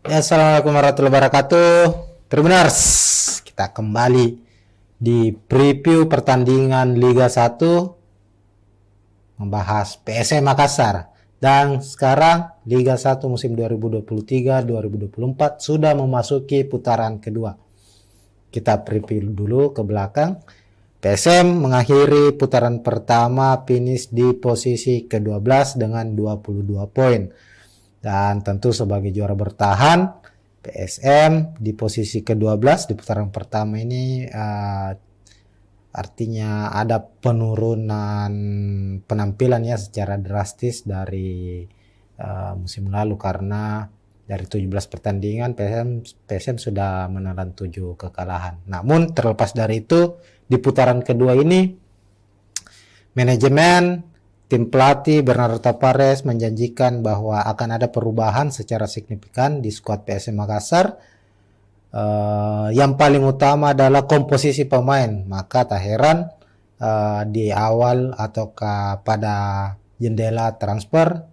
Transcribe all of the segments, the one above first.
Ya, assalamualaikum warahmatullahi wabarakatuh. Tribuners, kita kembali di preview pertandingan Liga 1 membahas PSM Makassar. Dan sekarang Liga 1 musim 2023-2024 sudah memasuki putaran kedua. Kita preview dulu ke belakang. PSM mengakhiri putaran pertama finish di posisi ke-12 dengan 22 poin. Dan tentu sebagai juara bertahan, PSM di posisi ke-12 di putaran pertama ini artinya ada penurunan penampilan ya secara drastis dari musim lalu, karena dari 17 pertandingan PSM sudah menelan 7 kekalahan. Namun terlepas dari itu, di putaran kedua ini manajemen tim pelatih Bernardo Tavares menjanjikan bahwa akan ada perubahan secara signifikan di skuad PSM Makassar. Yang paling utama adalah komposisi pemain. Maka tak heran di awal ataukah pada jendela transfer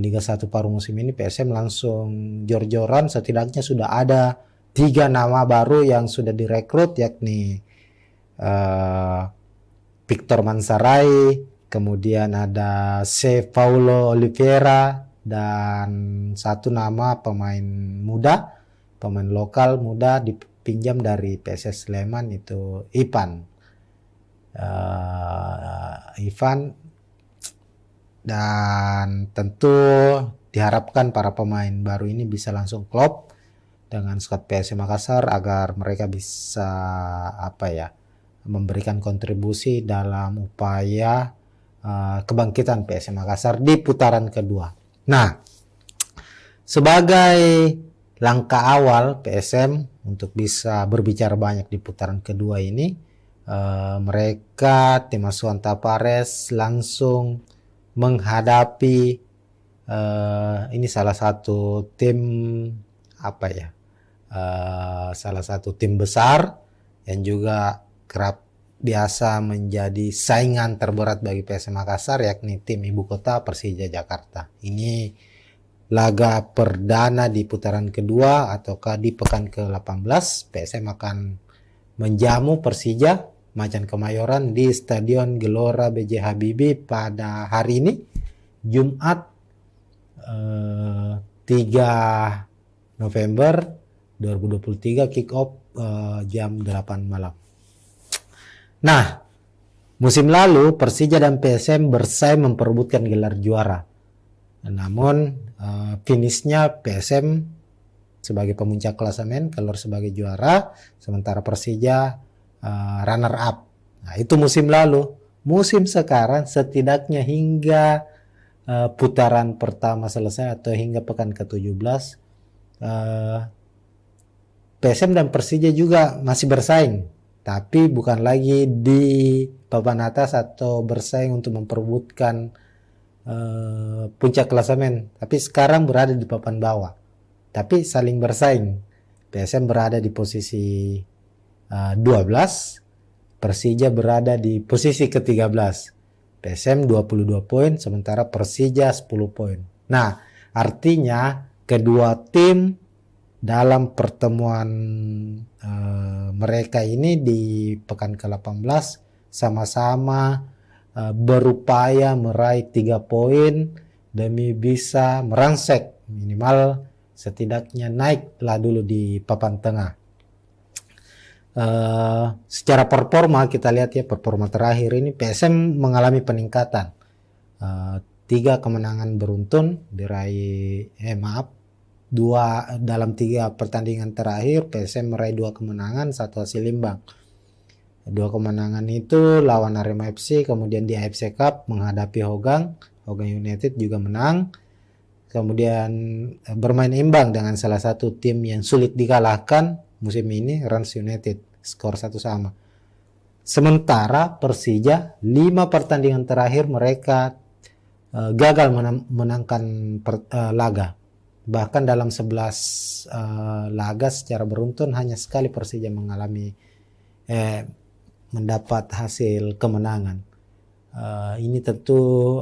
Liga 1 paruh musim ini PSM langsung jor-joran. Setidaknya sudah ada 3 nama baru yang sudah direkrut, yakni Victor Mansarai, kemudian ada C. Paulo Oliveira, dan satu nama pemain muda, pemain lokal muda dipinjam dari PSS Sleman, itu Ivan. Dan tentu diharapkan para pemain baru ini bisa langsung klop dengan skuad PSM Makassar agar mereka bisa memberikan kontribusi dalam upaya kebangkitan PSM Makassar di putaran kedua. Nah, sebagai langkah awal PSM untuk bisa berbicara banyak di putaran kedua ini, mereka tim asuhan Tavares langsung menghadapi ini salah satu tim salah satu tim besar yang juga kerap biasa menjadi saingan terberat bagi PSM Makassar, yakni tim ibu kota Persija Jakarta. Ini laga perdana di putaran kedua ataukah di pekan ke-18. PSM akan menjamu Persija Macan Kemayoran di Stadion Gelora B.J. Habibie pada hari ini, Jumat 3 November 2023, kick off jam 8 malam. Nah, musim lalu Persija dan PSM bersaing memperebutkan gelar juara. Namun finishnya PSM sebagai pemuncak klasemen keluar sebagai juara, sementara Persija runner up. Nah, itu musim lalu. Musim sekarang setidaknya hingga putaran pertama selesai atau hingga pekan ke-17, PSM dan Persija juga masih bersaing, tapi bukan lagi di papan atas atau bersaing untuk memperebutkan puncak klasemen, tapi sekarang berada di papan bawah, tapi saling bersaing. PSM berada di posisi 12, Persija berada di posisi ke-13. PSM 22 poin, sementara Persija 10 poin. Nah, artinya kedua tim dalam pertemuan mereka ini di pekan ke-18 sama-sama berupaya meraih 3 poin demi bisa merangsek minimal setidaknya naiklah dulu di papan tengah. Secara performa kita lihat ya, performa terakhir ini PSM mengalami peningkatan. 3 kemenangan beruntun diraih, 2 dalam 3 pertandingan terakhir PSM meraih 2 kemenangan, 1 hasil imbang. 2 kemenangan itu lawan Arema FC, kemudian di AFC Cup menghadapi Hogang United juga menang. Kemudian bermain imbang dengan salah satu tim yang sulit dikalahkan musim ini, Rans United, skor 1-1. Sementara Persija 5 pertandingan terakhir mereka gagal menangkan laga. Bahkan dalam 11 laga secara beruntun hanya sekali Persija mendapat hasil kemenangan. Ini tentu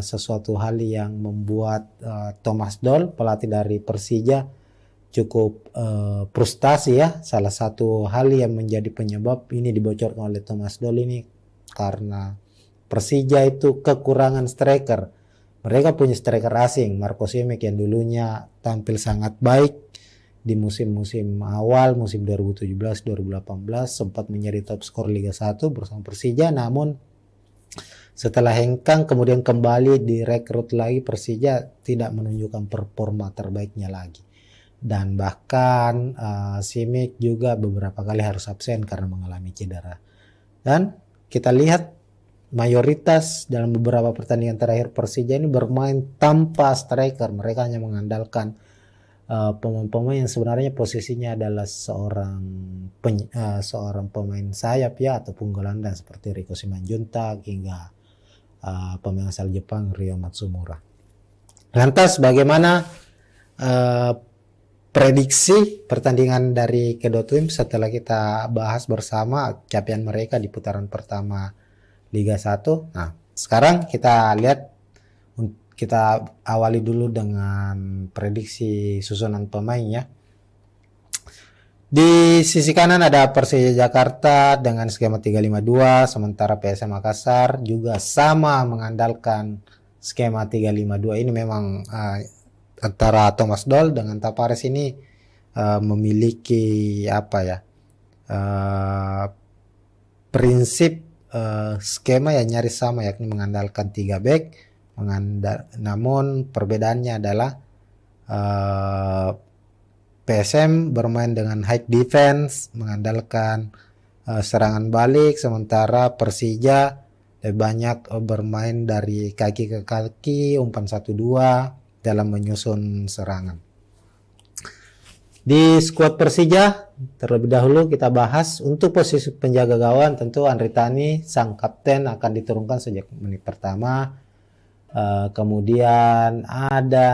sesuatu hal yang membuat Thomas Doll, pelatih dari Persija, cukup frustasi ya. Salah satu hal yang menjadi penyebab ini dibocorkan oleh Thomas Doll ini karena Persija itu kekurangan striker. Mereka punya striker asing, Marco Simic yang dulunya tampil sangat baik di musim-musim awal, musim 2017-2018 sempat menjadi top skor Liga 1 bersama Persija, namun setelah hengkang kemudian kembali direkrut lagi, Persija tidak menunjukkan performa terbaiknya lagi. Dan bahkan Simic juga beberapa kali harus absen karena mengalami cedera. Dan kita lihat mayoritas dalam beberapa pertandingan terakhir Persija ini bermain tanpa striker. Mereka hanya mengandalkan pemain-pemain yang sebenarnya posisinya adalah seorang pemain sayap ya, ataupun gelandang seperti Riko Simanjuntak hingga pemain asal Jepang Ryo Matsumura. Lantas bagaimana prediksi pertandingan dari kedua tim setelah kita bahas bersama capaian mereka di putaran pertama Liga 1. Nah, sekarang kita lihat, kita awali dulu dengan prediksi susunan pemain ya. Di sisi kanan ada Persija Jakarta dengan skema 352, sementara PSM Makassar juga sama mengandalkan skema 352. Ini memang antara Thomas Doll dengan Tavares ini memiliki prinsip skema yang nyaris sama, yakni mengandalkan 3 back. Namun perbedaannya adalah PSM bermain dengan high defense, mengandalkan serangan balik, sementara Persija lebih banyak bermain dari kaki ke kaki, umpan 1-2 dalam menyusun serangan. Di skuad Persija terlebih dahulu kita bahas untuk posisi penjaga gawang. Tentu Andri Tani sang kapten akan diturunkan sejak menit pertama. Kemudian ada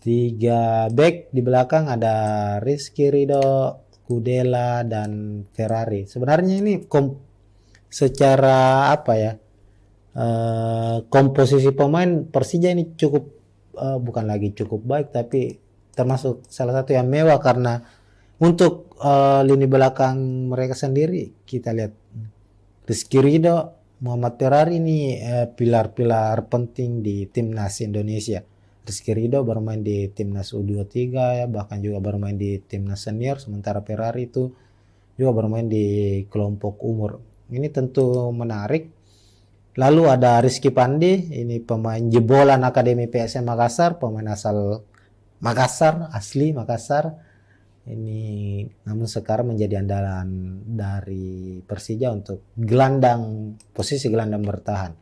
3 back di belakang, ada Rizky Ridho, Kudela dan Ferrari. Sebenarnya ini secara komposisi pemain Persija ini cukup bukan lagi cukup baik, tapi termasuk salah satu yang mewah, karena untuk lini belakang mereka sendiri kita lihat Rizky Ridho, Muhammad Ferrari ini pilar-pilar penting di timnas Indonesia. Rizky Ridho bermain di timnas U23 ya, bahkan juga bermain di timnas senior, sementara Ferrari itu juga bermain di kelompok umur. Ini tentu menarik. Lalu ada Rizky Pandi, ini pemain jebolan Akademi PSM Makassar, pemain asal Makassar, asli Makassar. Ini namun sekarang menjadi andalan dari Persija untuk posisi gelandang bertahan.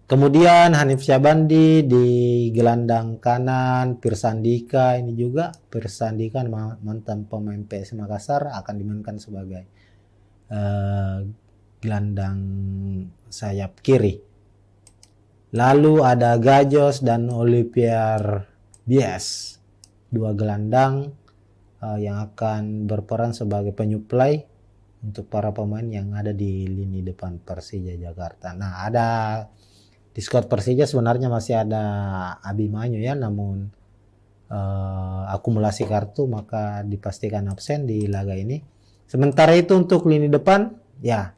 Kemudian Hanif Syabandi di gelandang kanan, Pirsandika ini juga Pirsandika mantan pemain PSM Makassar akan dimainkan sebagai gelandang sayap kiri. Lalu ada Gajos dan Olivier Bies, 2 gelandang yang akan berperan sebagai penyuplai untuk para pemain yang ada di lini depan Persija Jakarta. Nah, di squad Persija sebenarnya masih ada Abimanyu ya, namun akumulasi kartu maka dipastikan absen di laga ini. Sementara itu untuk lini depan ya,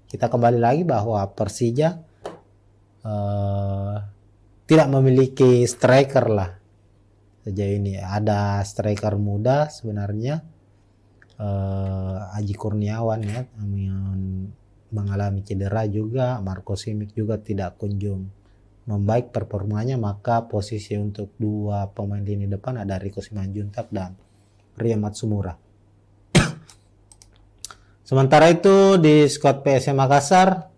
kita kembali lagi bahwa Persija tidak memiliki striker lah sejauh ini. Ada striker muda sebenarnya, Aji Kurniawan ya, mengalami cedera juga. Marco Simic juga tidak kunjung membaik performanya, maka posisi untuk 2 pemain lini depan ada Riko Simanjuntak dan Ryo Matsumura. Sementara itu di skuad PSM Makassar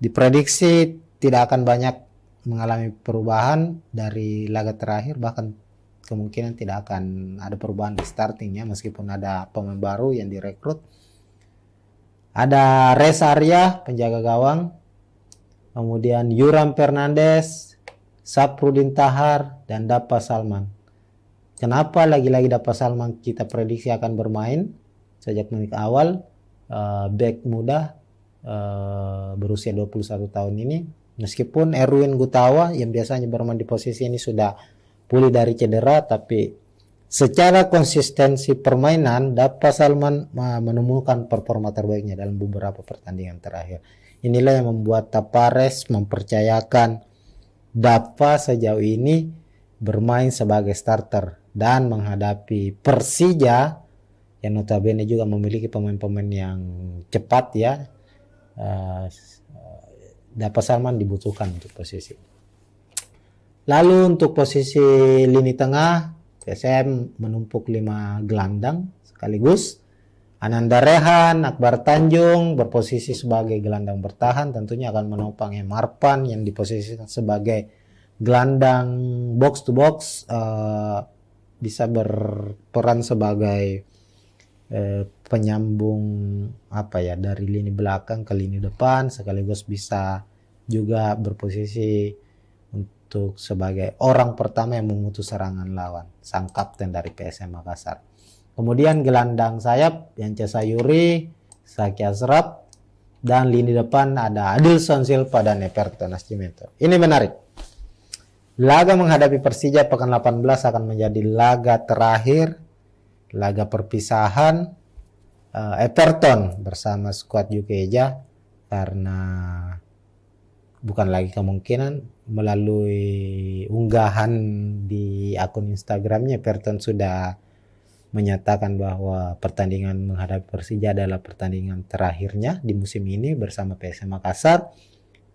diprediksi tidak akan banyak mengalami perubahan dari laga terakhir, bahkan kemungkinan tidak akan ada perubahan di startingnya meskipun ada pemain baru yang direkrut. Ada Reza Arya penjaga gawang, kemudian Yuram Fernandes, Saprudin Tahar, dan Dapa Salman. Kenapa lagi-lagi Dapa Salman kita prediksi akan bermain sejak menit awal? Back muda berusia 21 tahun ini, meskipun Erwin Gutawa yang biasanya bermain di posisi ini sudah pulih dari cedera, tapi secara konsistensi permainan Dapa Salman menemukan performa terbaiknya dalam beberapa pertandingan terakhir. Inilah yang membuat Tapares mempercayakan Dapa sejauh ini bermain sebagai starter dan menghadapi Persija yang notabene juga memiliki pemain-pemain yang cepat ya. Dapa Salman dibutuhkan untuk posisi. Lalu untuk posisi lini tengah, PSM menumpuk 5 gelandang sekaligus. Ananda Rehan, Akbar Tanjung berposisi sebagai gelandang bertahan, tentunya akan menopang Marpan yang diposisikan sebagai gelandang box to box, bisa berperan sebagai penyambung dari lini belakang ke lini depan, sekaligus bisa juga berposisi untuk sebagai orang pertama yang memutus serangan lawan, sang kapten dari PSM Makassar. Kemudian gelandang sayap Yance Sayuri, Zaki Ashraf, dan lini depan ada Adilson Silva dan Everton Nascimento. Ini menarik. Laga menghadapi Persija pekan 18 akan menjadi laga terakhir, laga perpisahan Everton bersama skuad Jukeja, karena bukan lagi kemungkinan. Melalui unggahan di akun Instagramnya, Everton sudah menyatakan bahwa pertandingan menghadapi Persija adalah pertandingan terakhirnya di musim ini bersama PSM Makassar.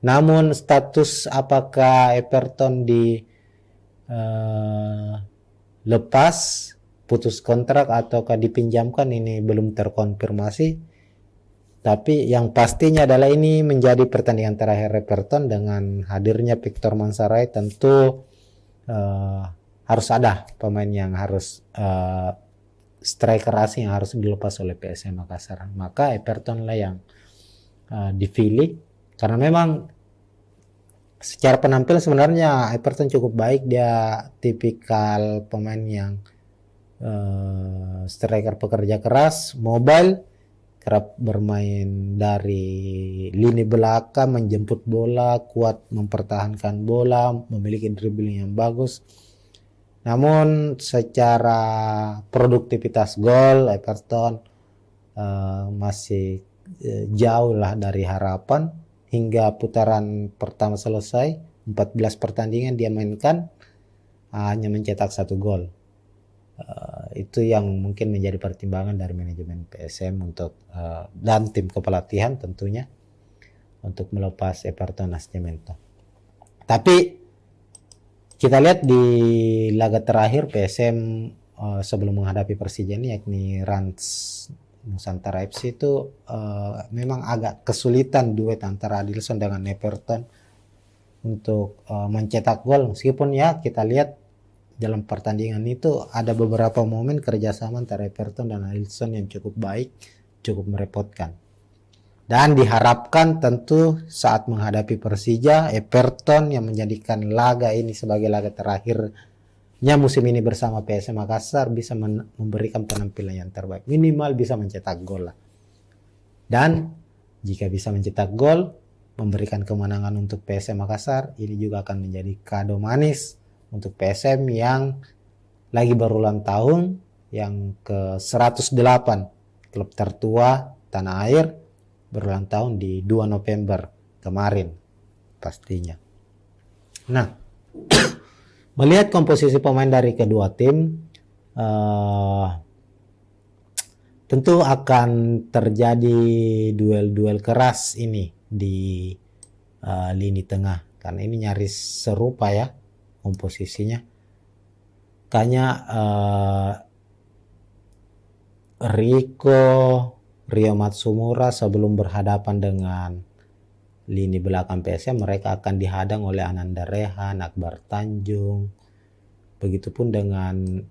Namun status apakah Everton lepas, putus kontrak ataukah dipinjamkan, ini belum terkonfirmasi. Tapi yang pastinya adalah ini menjadi pertandingan terakhir Everton. Dengan hadirnya Victor Mansaray, tentu harus ada pemain yang harus striker asing yang harus dilepas oleh PSM Makassar. Maka Everton lah yang dipilih, karena memang secara penampilan sebenarnya Everton cukup baik. Dia tipikal pemain yang striker pekerja keras, mobile, kerap bermain dari lini belakang, menjemput bola, kuat mempertahankan bola, memiliki dribbling yang bagus. Namun secara produktivitas gol, Everton masih jauh lah dari harapan. Hingga putaran pertama selesai, 14 pertandingan dia mainkan, hanya mencetak 1 gol. Itu yang mungkin menjadi pertimbangan dari manajemen PSM untuk dan tim kepelatihan tentunya untuk melepas Everton Nascimento. Tapi kita lihat di laga terakhir PSM sebelum menghadapi Persija ini, yakni Rans Nusantara FC, itu memang agak kesulitan duet antara Adilson dengan Everton untuk mencetak gol. Meskipun ya kita lihat dalam pertandingan itu ada beberapa momen kerjasama antara Everton dan Adilson yang cukup baik, cukup merepotkan. Dan diharapkan tentu saat menghadapi Persija, Everton yang menjadikan laga ini sebagai laga terakhirnya musim ini bersama PSM Makassar bisa memberikan penampilan yang terbaik. Minimal bisa mencetak gol lah. Dan jika bisa mencetak gol, memberikan kemenangan untuk PSM Makassar, ini juga akan menjadi kado manis untuk PSM yang lagi berulang tahun, yang ke-108, klub tertua tanah air, berulang tahun di 2 November kemarin pastinya. Nah, melihat komposisi pemain dari kedua tim, tentu akan terjadi duel-duel keras ini di lini tengah, karena ini nyaris serupa ya komposisinya. Kayaknya Rio Matsumura sebelum berhadapan dengan lini belakang PSM, mereka akan dihadang oleh Ananda Rehan, Akbar Tanjung. Begitupun dengan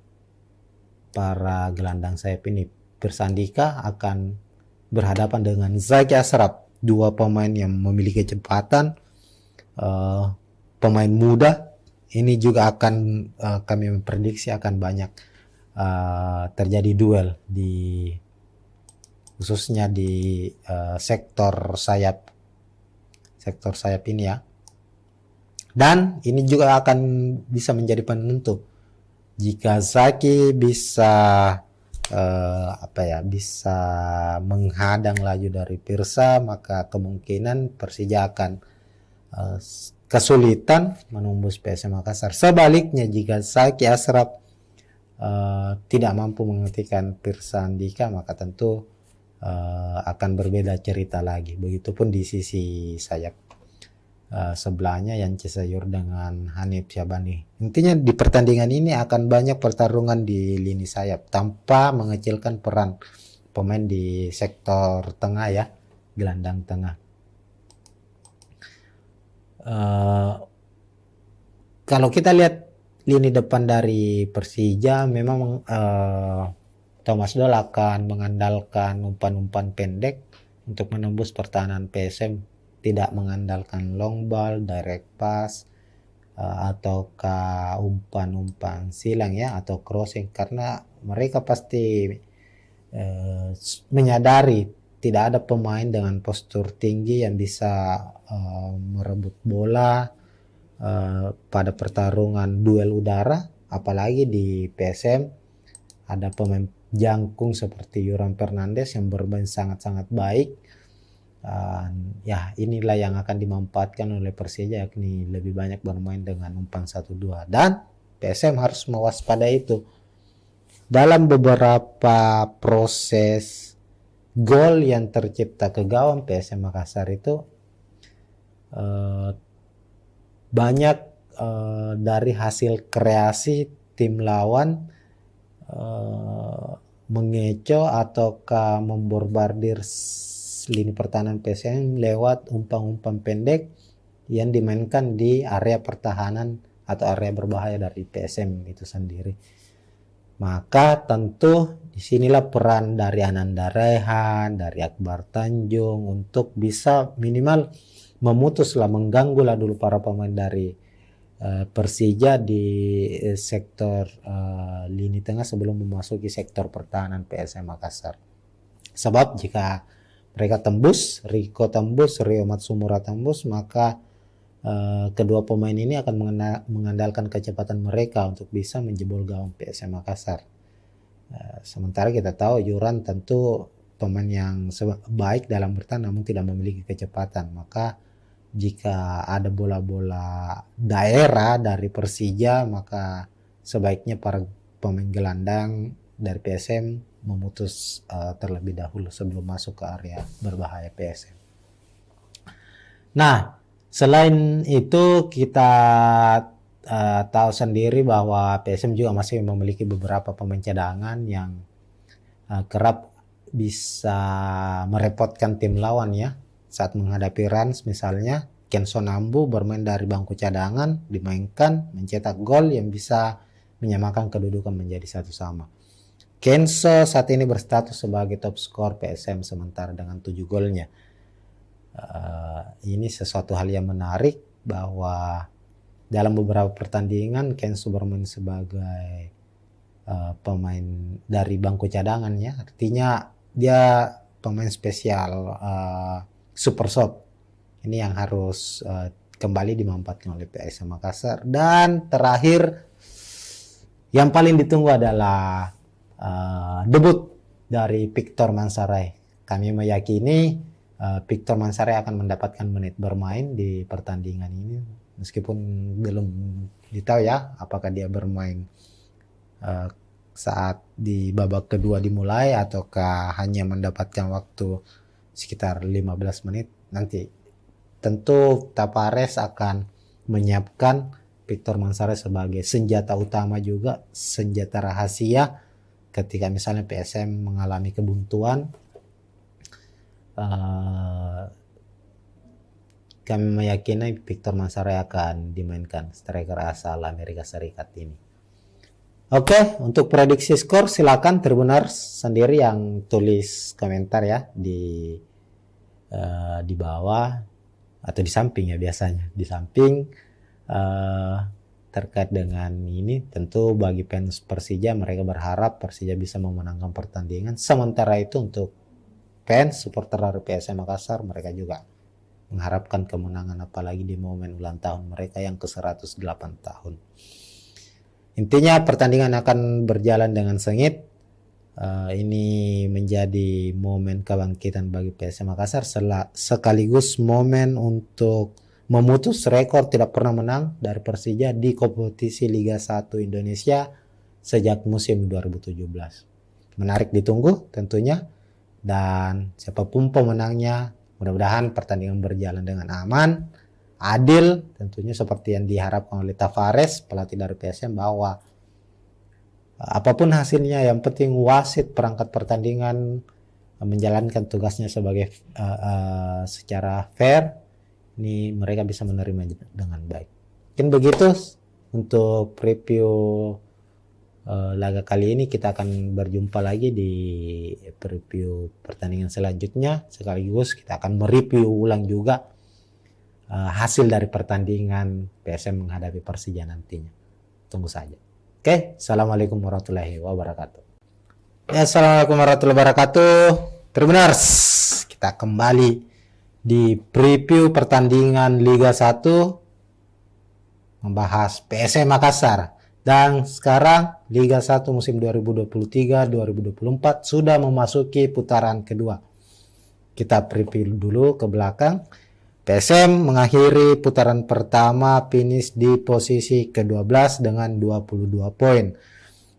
para gelandang sayap ini. Persandika akan berhadapan dengan Zaki Ashraf, 2 pemain yang memiliki kecepatan, pemain muda. Ini juga akan kami memprediksi akan banyak terjadi duel khususnya di sektor sayap ini ya. Dan ini juga akan bisa menjadi penentu Jika Zaki bisa bisa menghadang laju dari Pirsa, maka kemungkinan Persija akan kesulitan menembus PSM Makassar. Sebaliknya jika Zaki Ashraf tidak mampu menghentikan Pirsa Andika, maka tentu akan berbeda cerita lagi. Begitupun di sisi sayap sebelahnya Yance Sayur dengan Hanif Syabani. Intinya di pertandingan ini akan banyak pertarungan di lini sayap tanpa mengecilkan peran pemain di sektor tengah ya, gelandang tengah. Kalau kita lihat lini depan dari Persija, memang Thomas Doll akan mengandalkan umpan-umpan pendek untuk menembus pertahanan PSM, tidak mengandalkan long ball, direct pass, ataukah umpan-umpan silang ya, atau crossing, karena mereka pasti menyadari tidak ada pemain dengan postur tinggi yang bisa merebut bola pada pertarungan duel udara, apalagi di PSM ada pemain jangkung seperti Yuran Fernandes yang bermain sangat-sangat baik. Ya inilah yang akan dimanfaatkan oleh Persija, yakni lebih banyak bermain dengan umpan 1-2, dan PSM harus mewaspadai itu. Dalam beberapa proses gol yang tercipta ke gawang PSM Makassar itu banyak dari hasil kreasi tim lawan mengecoh ataukah memborbardir lini pertahanan PSM lewat umpan-umpan pendek yang dimainkan di area pertahanan atau area berbahaya dari PSM itu sendiri. Maka tentu disinilah peran dari Ananda Rehan, dari Akbar Tanjung untuk bisa minimal memutuslah, mengganggulah dulu para pemain dari Persija di sektor lini tengah sebelum memasuki sektor pertahanan PSM Makassar. Sebab jika mereka tembus, Riko tembus, Rio Matsumura tembus, maka kedua pemain ini akan mengandalkan kecepatan mereka untuk bisa menjebol gawang PSM Makassar. Sementara kita tahu Yuran tentu pemain yang baik dalam bertahan namun tidak memiliki kecepatan. Maka jika ada bola-bola daerah dari Persija, maka sebaiknya para pemain gelandang dari PSM memutus terlebih dahulu sebelum masuk ke area berbahaya PSM. Nah, selain itu kita tahu sendiri bahwa PSM juga masih memiliki beberapa pemain cadangan yang kerap bisa merepotkan tim lawan ya. Saat menghadapi Rans misalnya, Kenson Ambu bermain dari bangku cadangan, dimainkan, mencetak gol yang bisa menyamakan kedudukan menjadi 1-1. Kenso saat ini berstatus sebagai top skor PSM sementara dengan 7 golnya. Ini sesuatu hal yang menarik bahwa dalam beberapa pertandingan Kenso bermain sebagai pemain dari bangku cadangan ya, artinya dia pemain spesial super sub. Ini yang harus kembali dimanfaatkan oleh PSM Makassar. Dan terakhir yang paling ditunggu adalah debut dari Victor Mansaray. Kami meyakini Victor Mansaray akan mendapatkan menit bermain di pertandingan ini, meskipun belum ditahu ya apakah dia bermain saat di babak kedua dimulai ataukah hanya mendapatkan waktu sekitar 15 menit. Nanti tentu Tapares akan menyiapkan Victor Mansaray sebagai senjata utama juga, senjata rahasia ketika misalnya PSM mengalami kebuntuan. Kami meyakini Victor Mansaray akan dimainkan, striker asal Amerika Serikat ini. Oke, untuk prediksi skor silakan Tribuners sendiri yang tulis komentar ya di bawah atau di samping ya, biasanya di samping terkait dengan ini. Tentu bagi fans Persija, mereka berharap Persija bisa memenangkan pertandingan. Sementara itu untuk fans supporter dari PSM Makassar, mereka juga mengharapkan kemenangan, apalagi di momen ulang tahun mereka yang ke-108 tahun. Intinya pertandingan akan berjalan dengan sengit. Ini menjadi momen kebangkitan bagi PSM Makassar sekaligus momen untuk memutus rekor tidak pernah menang dari Persija di kompetisi Liga 1 Indonesia sejak musim 2017. Menarik ditunggu tentunya, dan siapapun pemenangnya mudah-mudahan pertandingan berjalan dengan aman, adil tentunya seperti yang diharapkan oleh Tavares, pelatih dari PSM, bahwa apapun hasilnya yang penting wasit perangkat pertandingan menjalankan tugasnya sebagai secara fair. Ini mereka bisa menerima dengan baik. Mungkin begitu untuk preview laga kali ini. Kita akan berjumpa lagi di preview pertandingan selanjutnya, sekaligus kita akan mereview ulang juga hasil dari pertandingan PSM menghadapi Persija nantinya. Tunggu saja. Oke, assalamualaikum warahmatullahi wabarakatuh. Ya, assalamualaikum warahmatullahi wabarakatuh. Tribuners, kita kembali di preview pertandingan Liga 1 membahas PSM Makassar. Dan sekarang Liga 1 musim 2023-2024 sudah memasuki putaran kedua. Kita preview dulu ke belakang. PSM mengakhiri putaran pertama finish di posisi ke-12 dengan 22 poin.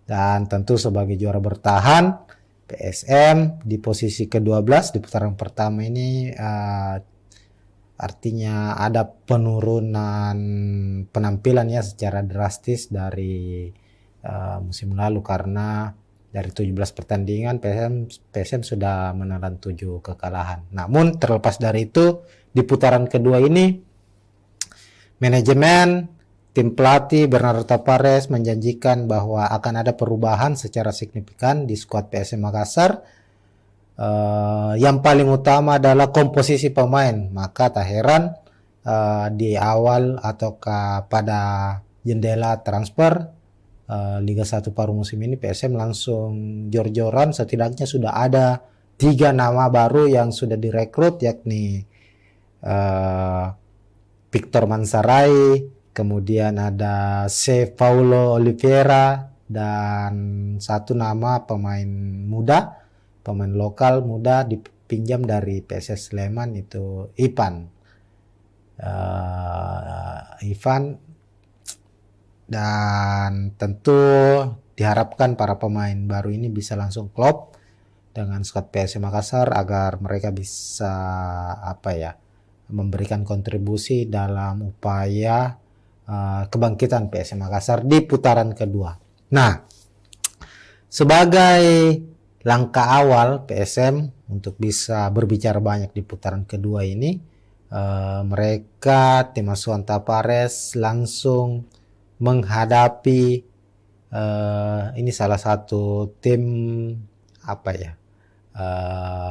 Dan tentu sebagai juara bertahan, PSM di posisi ke-12 di putaran pertama ini artinya ada penurunan penampilan ya secara drastis dari musim lalu, karena dari 17 pertandingan PSM sudah menelan 7 kekalahan. Namun terlepas dari itu, di putaran kedua ini manajemen tim pelatih Bernardo Tavares menjanjikan bahwa akan ada perubahan secara signifikan di skuad PSM Makassar. Yang paling utama adalah komposisi pemain. Maka tak heran di awal ataukah pada jendela transfer Liga 1 paruh musim ini PSM langsung jor-joran. Setidaknya sudah ada 3 nama baru yang sudah direkrut, yakni Victor Mansarai, kemudian ada C. Paulo Oliveira, dan satu nama pemain muda, pemain lokal muda dipinjam dari PSS Sleman, itu Ivan. Dan tentu diharapkan para pemain baru ini bisa langsung klop dengan skuad PSM Makassar agar mereka bisa memberikan kontribusi dalam upaya kebangkitan PSM Makassar di putaran kedua. Nah, sebagai langkah awal PSM untuk bisa berbicara banyak di putaran kedua ini, mereka tim asuhan Tavares langsung menghadapi ini salah satu tim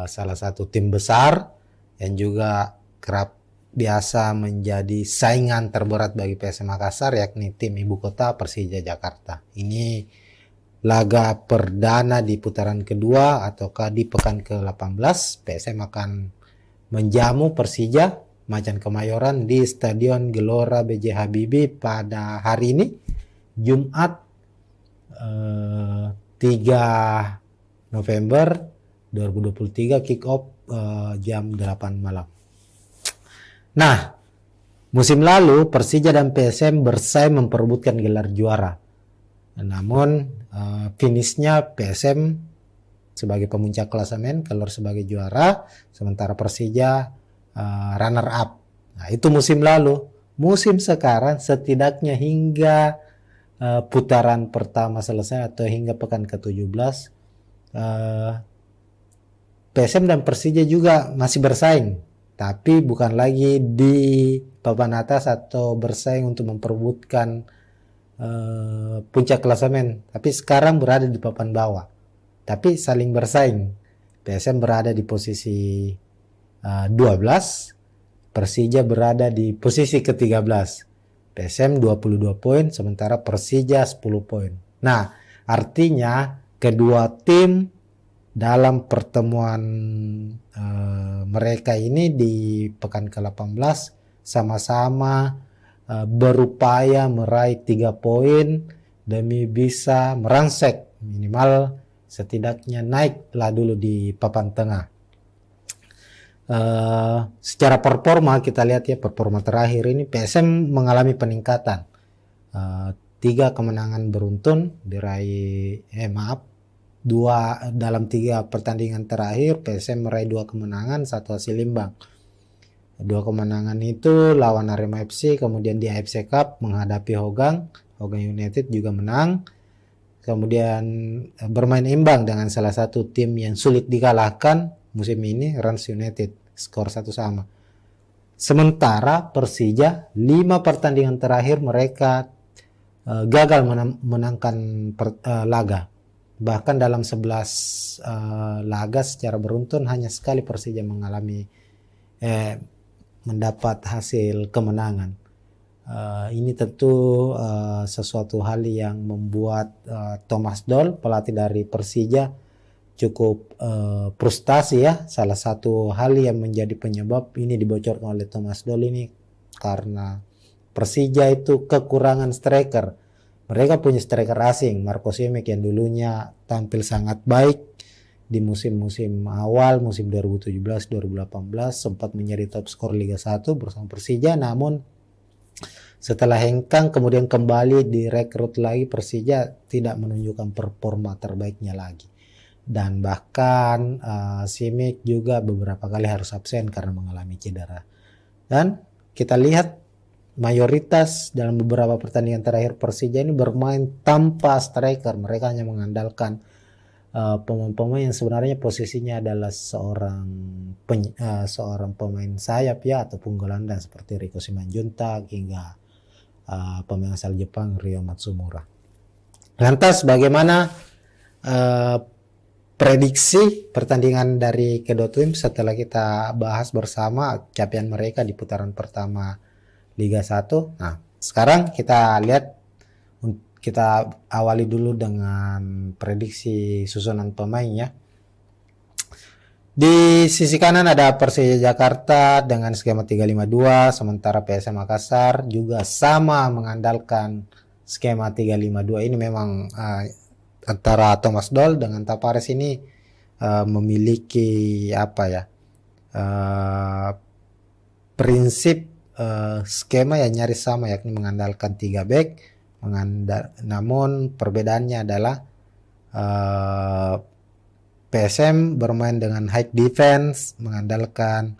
salah satu tim besar yang juga kerap biasa menjadi saingan terberat bagi PSM Makassar, yakni tim ibu kota Persija Jakarta. Ini laga perdana di putaran kedua ataukah di pekan ke-18. PSM akan menjamu Persija Macan Kemayoran di Stadion Gelora B.J. Habibie pada hari ini, Jumat 3 November 2023, kick off jam 8 malam. Nah, musim lalu Persija dan PSM bersaing memperebutkan gelar juara. Namun finishnya PSM sebagai pemuncak klasemen keluar sebagai juara, sementara Persija runner up. Nah, itu musim lalu. Musim sekarang setidaknya hingga putaran pertama selesai atau hingga pekan ke-17, PSM dan Persija juga masih bersaing, tapi bukan lagi di papan atas atau bersaing untuk memperebutkan puncak klasemen, tapi sekarang berada di papan bawah, tapi saling bersaing. PSM berada di posisi 12, Persija berada di posisi ke-13. PSM 22 poin, sementara Persija 10 poin. Nah, artinya kedua tim dalam pertemuan mereka ini di pekan ke-18 sama-sama berupaya meraih 3 poin demi bisa merangsek minimal setidaknya naiklah dulu di papan tengah. Secara performa kita lihat ya, performa terakhir ini PSM mengalami peningkatan. 3 kemenangan beruntun diraih, dalam 3 pertandingan terakhir PSM meraih 2 kemenangan, 1 hasil imbang. 2 kemenangan itu lawan Arema FC, kemudian di AFC Cup menghadapi Hogang United juga menang. Kemudian bermain imbang dengan salah satu tim yang sulit dikalahkan musim ini, Rans United, skor 1-1. Sementara Persija 5 pertandingan terakhir mereka gagal menangkan laga. Bahkan dalam 11 laga secara beruntun hanya sekali Persija mendapat hasil kemenangan. Ini tentu sesuatu hal yang membuat Thomas Doll, pelatih dari Persija, cukup frustasi ya. Salah satu hal yang menjadi penyebab ini dibocorkan oleh Thomas Doll ini karena Persija itu kekurangan striker. Mereka punya striker asing, Marco Simic yang dulunya tampil sangat baik di musim-musim awal, musim 2017-2018 sempat menjadi top skor Liga 1 bersama Persija, namun setelah hengkang kemudian kembali direkrut lagi, Persija tidak menunjukkan performa terbaiknya lagi. Dan bahkan Simic juga beberapa kali harus absen karena mengalami cedera. Dan kita lihat mayoritas dalam beberapa pertandingan terakhir Persija ini bermain tanpa striker. Mereka hanya mengandalkan pemain-pemain yang sebenarnya posisinya adalah seorang pemain sayap ya, ataupun gelandang seperti Riko Simanjuntak hingga pemain asal Jepang Ryo Matsumura. Lantas bagaimana prediksi pertandingan dari kedua tim setelah kita bahas bersama capaian mereka di putaran pertama Liga 1. Nah, sekarang kita lihat, kita awali dulu dengan prediksi susunan pemain ya. Di sisi kanan ada Persija Jakarta dengan skema 352, sementara PSM Makassar juga sama mengandalkan skema 352. Ini memang antara Thomas Doll dengan Tapares ini memiliki prinsip skema yang nyaris sama, yakni mengandalkan 3 back. Namun perbedaannya adalah PSM bermain dengan high defense, mengandalkan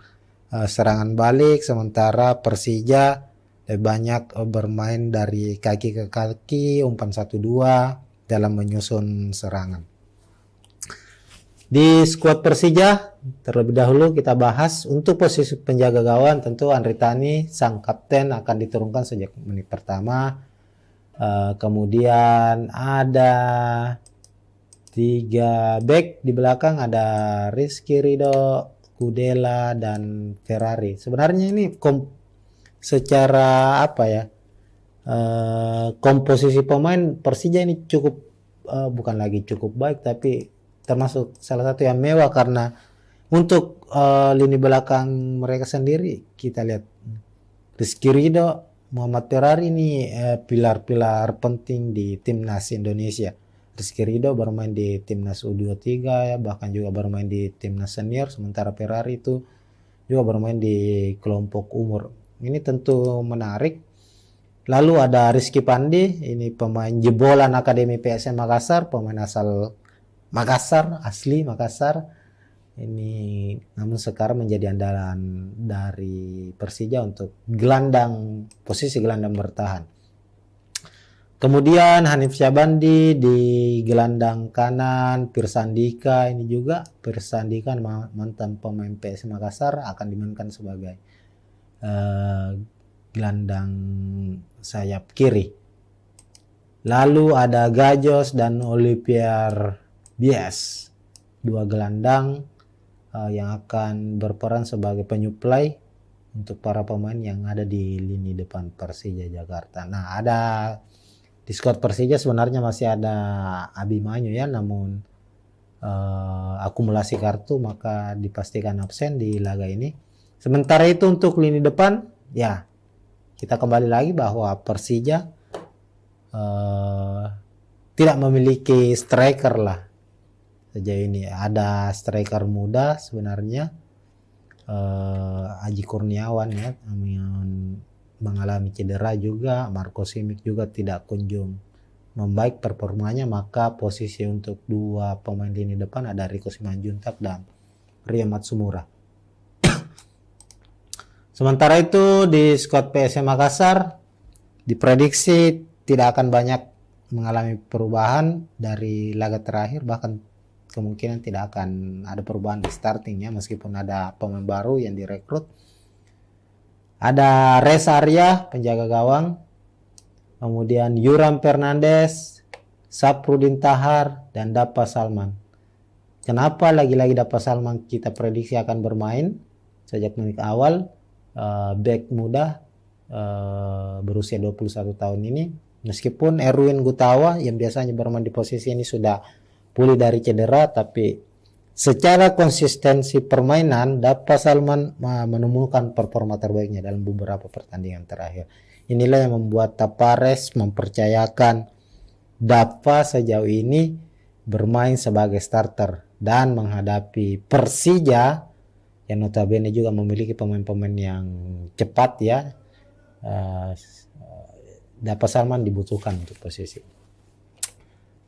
serangan balik, sementara Persija lebih banyak bermain dari kaki ke kaki, umpan 1-2 dalam menyusun serangan. Di skuad Persija terlebih dahulu kita bahas untuk posisi penjaga gawang. Tentu Andri Tani sang kapten akan diturunkan sejak menit pertama. Kemudian ada 3 back di belakang, ada Rizky Ridho, Kudela dan Ferrari. Sebenarnya ini secara komposisi pemain Persija ini cukup bukan lagi cukup baik, tapi termasuk salah satu yang mewah, karena untuk lini belakang mereka sendiri kita lihat Rizky Ridho, Muhammad Ferrari ini pilar-pilar penting di timnas Indonesia. Rizky Ridho bermain di timnas U23 ya, bahkan juga bermain di timnas senior, sementara Ferrari itu juga bermain di kelompok umur. Ini tentu menarik. Lalu ada Rizky Pandi, ini pemain jebolan Akademi PSM Makassar, pemain asal Makassar, asli Makassar. Ini namun sekarang menjadi andalan dari Persija untuk posisi gelandang bertahan. Kemudian Hanif Syabandi di gelandang kanan, Pirsandika ini juga mantan pemain PSM Makassar akan dimainkan sebagai gelandang sayap kiri. Lalu ada Gajos dan Olivier Bies, 2 gelandang yang akan berperan sebagai penyuplai untuk para pemain yang ada di lini depan Persija Jakarta. Nah, di skuad Persija sebenarnya masih ada Abimanyu ya, namun akumulasi kartu maka dipastikan absen di laga ini. Sementara itu untuk lini depan ya, kita kembali lagi bahwa Persija tidak memiliki striker lah sejauh ini. Ada striker muda sebenarnya, Aji Kurniawan ya, mengalami cedera juga. Marco Simic juga tidak kunjung membaik performanya, maka posisi untuk dua pemain lini depan ada Rico Simanjuntak dan Ria Matsumura. Sementara itu di skuad PSM Makassar diprediksi tidak akan banyak mengalami perubahan dari laga terakhir, bahkan kemungkinan tidak akan ada perubahan di startingnya meskipun ada pemain baru yang direkrut. Ada Reza Arya penjaga gawang, kemudian Yuram Fernandes, Saprudin Tahar, dan Dapa Salman. Kenapa lagi-lagi Dapa Salman kita prediksi akan bermain sejak menit awal? Back muda berusia 21 tahun ini, meskipun Erwin Gutawa yang biasanya bermain di posisi ini sudah pulih dari cedera, tapi secara konsistensi permainan Dapa Salman menemukan performa terbaiknya dalam beberapa pertandingan terakhir. Inilah yang membuat Tapares mempercayakan Dapa sejauh ini bermain sebagai starter dan menghadapi Persija yang notabene juga memiliki pemain-pemain yang cepat ya. Dapa Salman dibutuhkan untuk posisi.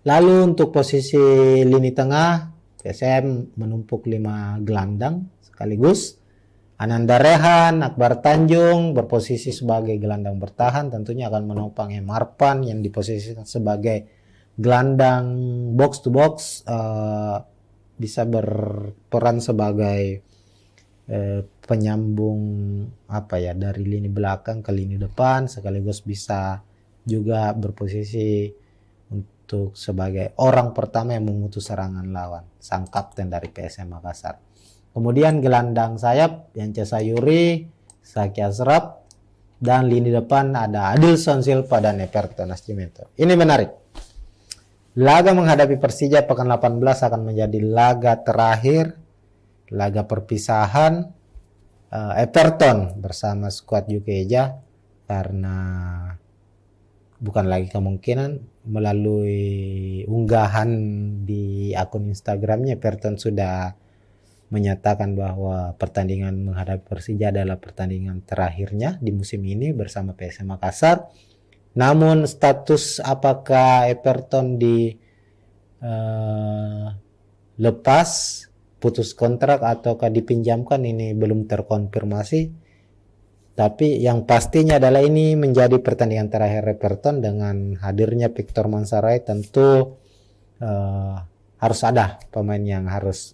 Lalu untuk posisi lini tengah, PSM menumpuk 5 gelandang sekaligus. Ananda Rehan, Akbar Tanjung berposisi sebagai gelandang bertahan, tentunya akan menopang Marpan yang diposisikan sebagai gelandang box to box, bisa berperan sebagai penyambung dari lini belakang ke lini depan, sekaligus bisa juga berposisi untuk sebagai orang pertama yang memutus serangan lawan, sang kapten dari PSM Makassar. Kemudian gelandang sayap Yance Sayuri, Saki Asraf, dan lini depan ada Adilson Silva dan Everton Nascimento. Ini menarik. Laga menghadapi Persija pekan 18 akan menjadi laga terakhir, laga perpisahan Everton bersama skuad Jukeja, karena bukan lagi kemungkinan, melalui unggahan di akun Instagramnya Everton sudah menyatakan bahwa pertandingan menghadapi Persija adalah pertandingan terakhirnya di musim ini bersama PSM Makassar. Namun status apakah Everton lepas, putus kontrak ataukah dipinjamkan, ini belum terkonfirmasi. Tapi yang pastinya adalah ini menjadi pertandingan terakhir Everton. Dengan hadirnya Victor Mansaray tentu harus ada pemain yang harus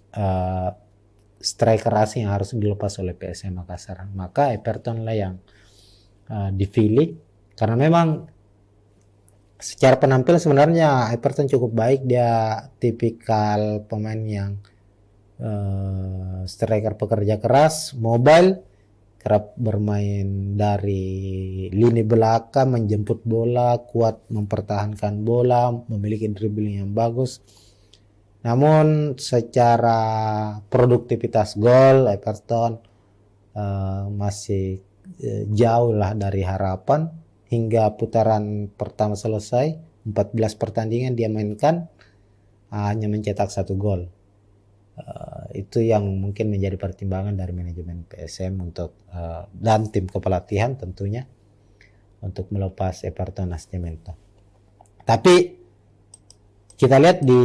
striker asing yang harus dilepas oleh PSM Makassar. Maka Everton lah yang dipilih, karena memang secara penampilan sebenarnya Everton cukup baik. Dia tipikal pemain yang striker pekerja keras, mobile, kerap bermain dari lini belakang, menjemput bola, kuat mempertahankan bola, memiliki dribbling yang bagus. Namun secara produktivitas gol Everton masih jauh lah dari harapan. Hingga putaran pertama selesai, 14 pertandingan dia mainkan, hanya mencetak 1 gol. Itu yang mungkin menjadi pertimbangan dari manajemen PSM untuk dan tim kepelatihan tentunya untuk melepas Everton Nascimento. Tapi kita lihat di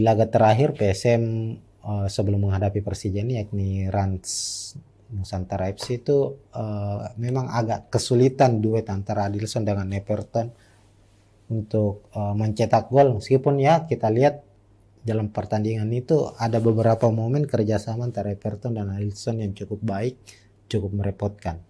laga terakhir PSM sebelum menghadapi Persija ini, yakni Rans Nusantara FC, itu memang agak kesulitan duet antara Adilson dengan Everton untuk mencetak gol. Meskipun ya kita lihat dalam pertandingan itu ada beberapa momen kerjasama antara Everton dan Adilson yang cukup baik, cukup merepotkan.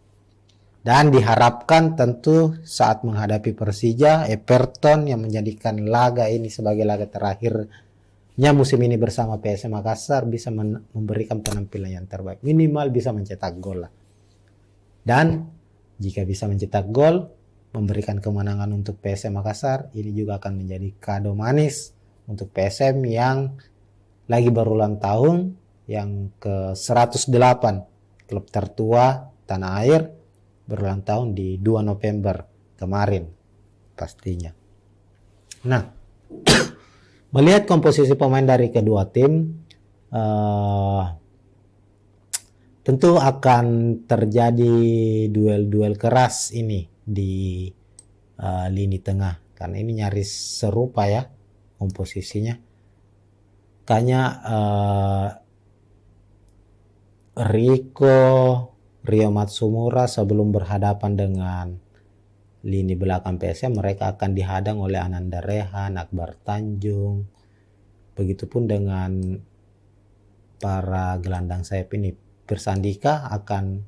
Dan diharapkan tentu saat menghadapi Persija, Everton yang menjadikan laga ini sebagai laga terakhirnya musim ini bersama PSM Makassar bisa memberikan penampilan yang terbaik. Minimal bisa mencetak gol lah. Dan jika bisa mencetak gol, memberikan kemenangan untuk PSM Makassar, ini juga akan menjadi kado manis untuk PSM yang lagi berulang tahun, yang ke-108, klub tertua tanah air, berulang tahun di 2 November kemarin pastinya. Nah, Melihat komposisi pemain dari kedua tim, tentu akan terjadi duel-duel keras ini di lini tengah, karena ini nyaris serupa ya komposisinya. Kayaknya Rio Matsumura sebelum berhadapan dengan lini belakang PSM, mereka akan dihadang oleh Ananda Rehan, Akbar Tanjung. Begitupun dengan para gelandang sayap ini. Persandika akan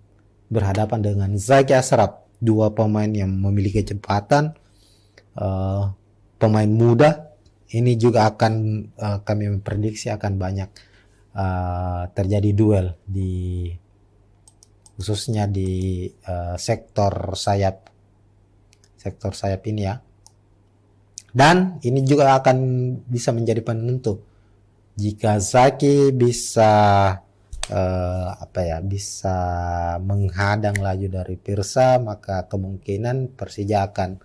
berhadapan dengan Zaki Ashraf, dua pemain yang memiliki kecepatan, pemain muda. Ini juga akan kami memprediksi akan banyak terjadi duel khususnya di sektor sayap ini ya. Dan ini juga akan bisa menjadi penentu jika Zaki bisa bisa menghadang laju dari Pirsa, maka kemungkinan Persija akan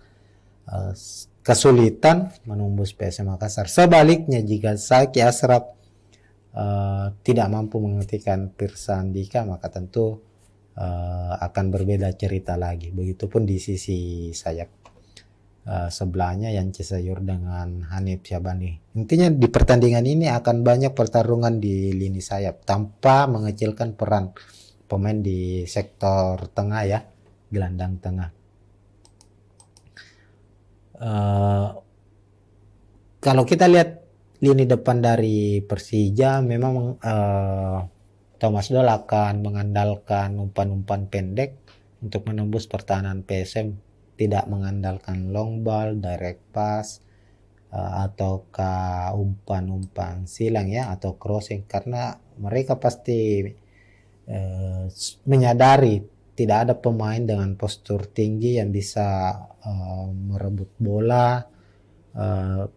kesulitan menembus PSM Makassar. Sebaliknya jika Zaki Ashraf tidak mampu menghentikan Pirsa Andika, maka tentu akan berbeda cerita lagi. Begitupun di sisi sayap sebelahnya Yance Sayur dengan Hanif Syabani. Intinya di pertandingan ini akan banyak pertarungan di lini sayap tanpa mengecilkan peran pemain di sektor tengah ya, gelandang tengah. Kalau kita lihat lini depan dari Persija, memang Thomas Doll akan mengandalkan umpan-umpan pendek untuk menembus pertahanan PSM, tidak mengandalkan long ball, direct pass, ataukah umpan-umpan silang ya, atau crossing, karena mereka pasti menyadari tidak ada pemain dengan postur tinggi yang bisa merebut bola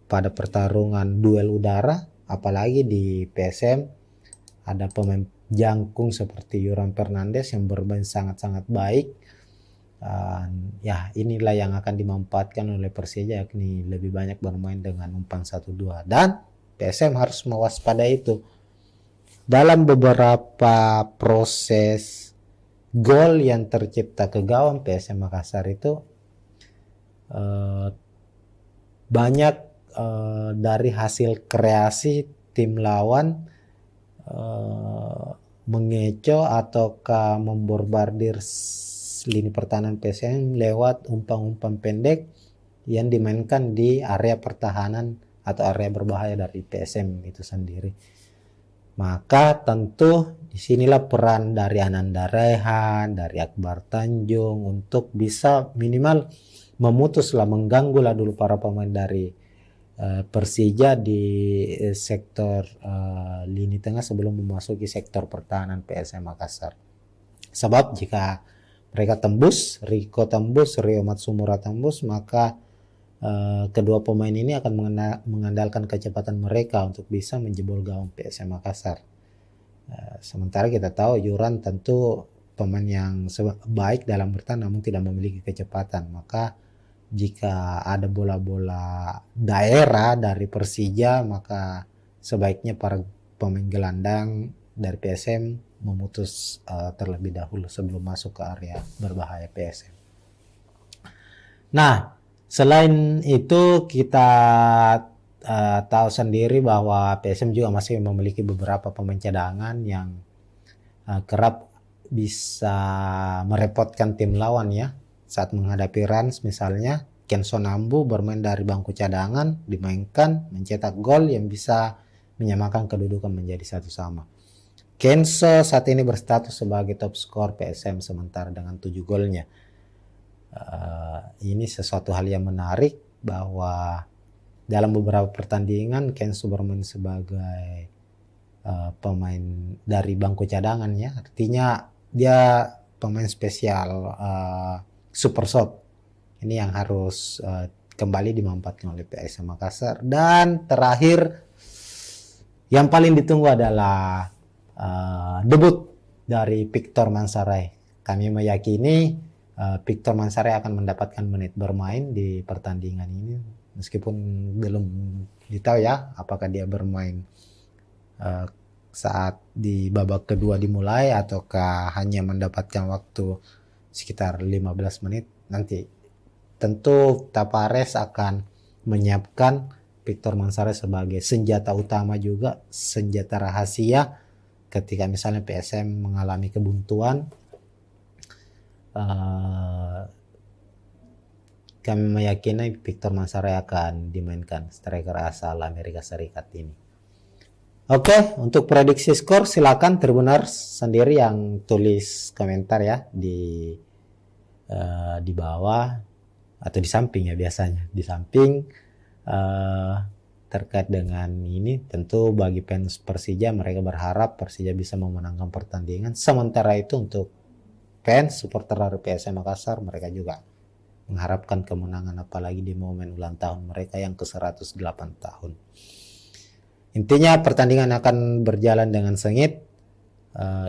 pada pertarungan duel udara, apalagi di PSM ada pemain jangkung seperti Yuran Fernandes yang bermain sangat-sangat baik. Ya inilah yang akan dimanfaatkan oleh Persija, yakni lebih banyak bermain dengan umpan 1-2, dan PSM harus mewaspadai itu. Dalam beberapa proses gol yang tercipta ke gawang PSM Makassar itu banyak dari hasil kreasi tim lawan mengecoh ataukah memborbardir lini pertahanan PSM lewat umpan-umpan pendek yang dimainkan di area pertahanan atau area berbahaya dari PSM itu sendiri. Maka tentu disinilah peran dari Ananda Rehan, dari Akbar Tanjung untuk bisa minimal memutuslah, mengganggulah dulu para pemain dari Persija di sektor lini tengah sebelum memasuki sektor pertahanan PSM Makassar. Sebab jika mereka tembus, Rio Matsumura tembus, maka kedua pemain ini akan mengandalkan kecepatan mereka untuk bisa menjebol gawang PSM Makassar. Sementara kita tahu Yuran tentu pemain yang baik dalam bertahan namun tidak memiliki kecepatan, maka jika ada bola-bola daerah dari Persija, maka sebaiknya para pemain gelandang dari PSM memutus terlebih dahulu sebelum masuk ke area berbahaya PSM. Nah, selain itu kita tahu sendiri bahwa PSM juga masih memiliki beberapa pemain cadangan yang kerap bisa merepotkan tim lawan ya. Saat menghadapi Rans misalnya, Kenson Ambu bermain dari bangku cadangan, dimainkan, mencetak gol yang bisa menyamakan kedudukan menjadi 1-1. Kenso saat ini berstatus sebagai top skor PSM sementara dengan 7 golnya. Ini sesuatu hal yang menarik bahwa dalam beberapa pertandingan Kenso bermain sebagai pemain dari bangku cadangan ya. Artinya dia pemain spesial, super sub. Ini yang harus kembali dimanfaatkan oleh PSM Makassar. Dan terakhir yang paling ditunggu adalah debut dari Victor Mansaray. Kami meyakini Victor Mansaray akan mendapatkan menit bermain di pertandingan ini. meskipun belum ditahu ya apakah dia bermain saat di babak kedua dimulai ataukah hanya mendapatkan waktu sekitar 15 menit. Nanti tentu Tavares akan menyiapkan Victor Manzarek sebagai senjata utama juga, senjata rahasia ketika misalnya PSM mengalami kebuntuan. Kami meyakini Victor Manzarek akan dimainkan, striker asal Amerika Serikat ini. Oke, untuk prediksi skor silakan Tribuners sendiri yang tulis komentar ya di bawah atau di samping ya, biasanya di samping terkait dengan ini. Tentu bagi fans Persija, mereka berharap Persija bisa memenangkan pertandingan. Sementara itu untuk fans supporter dari PSM Makassar, mereka juga mengharapkan kemenangan, apalagi di momen ulang tahun mereka yang ke-108 tahun. Intinya pertandingan akan berjalan dengan sengit.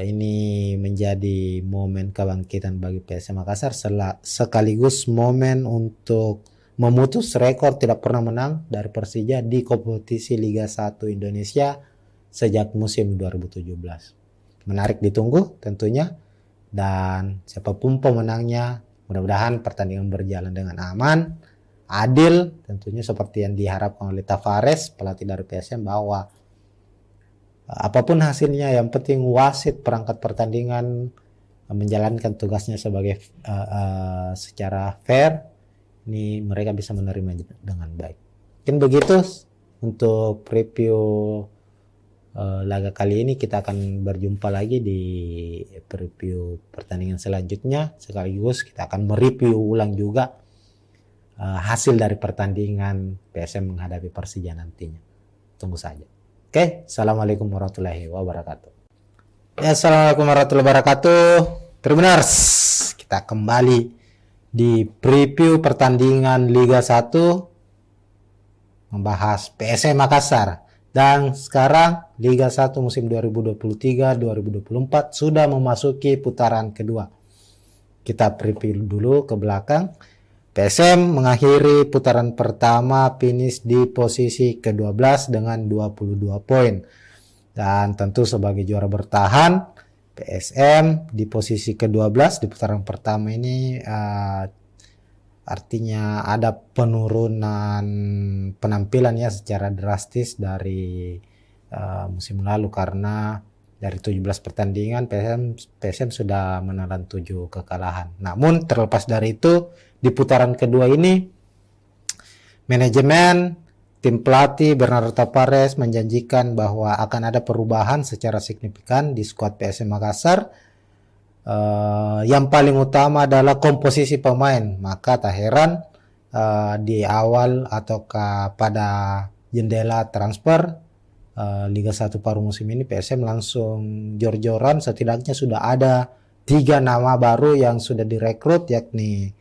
Ini menjadi momen kebangkitan bagi PSM Makassar, sekaligus momen untuk memutus rekor tidak pernah menang dari Persija di kompetisi Liga 1 Indonesia sejak musim 2017. Menarik ditunggu tentunya, dan siapapun pemenangnya, mudah-mudahan pertandingan berjalan dengan aman, adil, tentunya seperti yang diharapkan oleh Tavares, pelatih dari PSM, bahwa apapun hasilnya yang penting wasit perangkat pertandingan menjalankan tugasnya sebagai secara fair. Ini mereka bisa menerima dengan baik. Mungkin begitu untuk review laga kali ini. Kita akan berjumpa lagi di preview pertandingan selanjutnya, sekaligus kita akan mereview ulang juga hasil dari pertandingan PSM menghadapi Persija nantinya. Tunggu saja. Oke, assalamualaikum warahmatullahi wabarakatuh. Ya, assalamualaikum warahmatullahi wabarakatuh. Tribuners, kita kembali di preview pertandingan Liga 1 membahas PSM Makassar. Dan sekarang Liga 1 musim 2023-2024 sudah memasuki putaran kedua. Kita preview dulu ke belakang. PSM mengakhiri putaran pertama finish di posisi ke-12 dengan 22 poin. Dan tentu sebagai juara bertahan, PSM di posisi ke-12 di putaran pertama ini artinya ada penurunan penampilan ya secara drastis dari musim lalu, karena dari 17 pertandingan PSM sudah menelan 7 kekalahan. Namun terlepas dari itu, di putaran kedua ini manajemen tim pelatih Bernardo Tavares menjanjikan bahwa akan ada perubahan secara signifikan di skuad PSM Makassar. Yang paling utama adalah komposisi pemain. Maka tak heran di awal ataukah pada jendela transfer Liga 1 paruh musim ini, PSM langsung jor-joran. Setidaknya sudah ada 3 nama baru yang sudah direkrut, yakni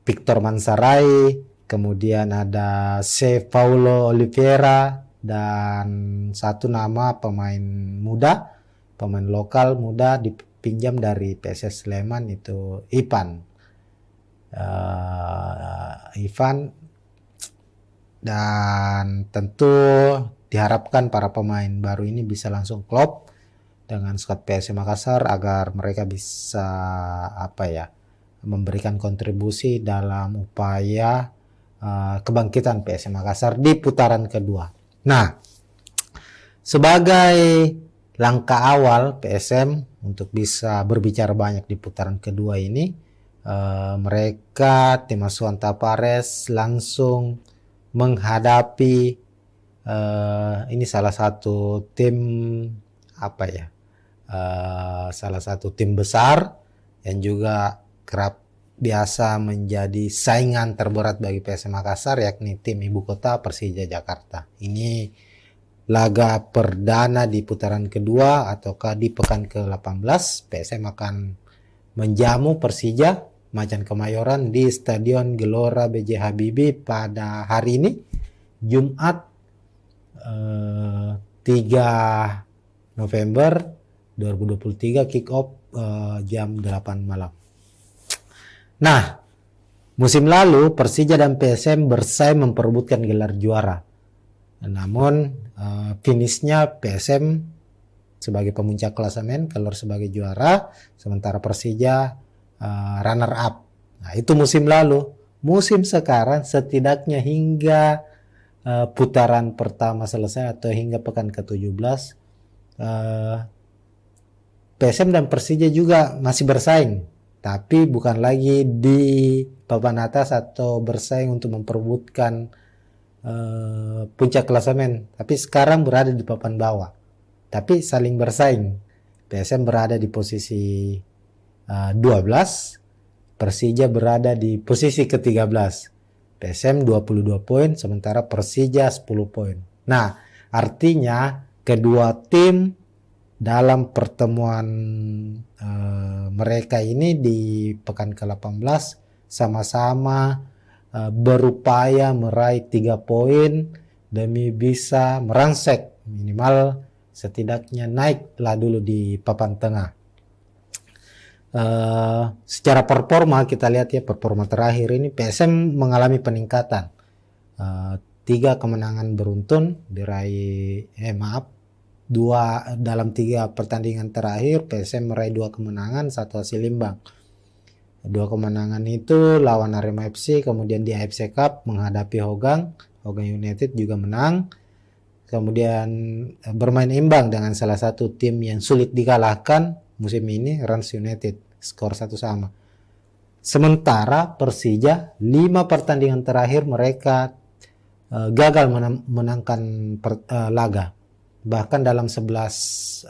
Victor Manzarek, kemudian ada C. Paulo Oliveira, dan 1 nama pemain muda, pemain lokal muda dipinjam dari PSS Sleman, itu Ivan. Dan tentu diharapkan para pemain baru ini bisa langsung klop dengan skuad PSM Makassar agar mereka bisa memberikan kontribusi dalam upaya kebangkitan PSM Makassar di putaran kedua. Nah, sebagai langkah awal PSM untuk bisa berbicara banyak di putaran kedua ini, mereka tim asuhan Tavares langsung menghadapi ini salah satu tim salah satu tim besar yang juga kerap biasa menjadi saingan terberat bagi PSM Makassar, yakni tim ibu kota Persija Jakarta. Ini laga perdana di putaran kedua ataukah di pekan ke-18. PSM akan menjamu Persija Macan Kemayoran di Stadion Gelora B.J. Habibie pada hari ini, Jumat 3 November 2023, kick off jam 8 malam. Nah, Musim lalu Persija dan PSM bersaing memperebutkan gelar juara. Namun finishnya PSM sebagai pemuncak klasemen keluar sebagai juara, sementara Persija runner up. Nah, itu musim lalu. Musim sekarang setidaknya hingga putaran pertama selesai atau hingga pekan ke-17 PSM dan Persija juga masih bersaing, tapi bukan lagi di papan atas atau bersaing untuk memperebutkan puncak klasemen, tapi sekarang berada di papan bawah, tapi saling bersaing. PSM berada di posisi 12, Persija berada di posisi ke-13. PSM 22 poin, sementara Persija 10 poin. Nah, artinya kedua tim dalam pertemuan mereka ini di pekan ke-18 sama-sama berupaya meraih 3 poin demi bisa merangsek minimal setidaknya naiklah dulu di papan tengah. Secara performa kita lihat ya, performa terakhir ini PSM mengalami peningkatan. 3 kemenangan beruntun diraih, dalam 3 pertandingan terakhir PSM meraih 2 kemenangan, 1 hasil imbang. 2 kemenangan itu lawan Arema FC, kemudian di AFC Cup menghadapi Hogang United juga menang. Kemudian bermain imbang dengan salah satu tim yang sulit dikalahkan musim ini, Rans United, skor 1-1. Sementara Persija 5 pertandingan terakhir mereka gagal menangkan laga. Bahkan dalam 11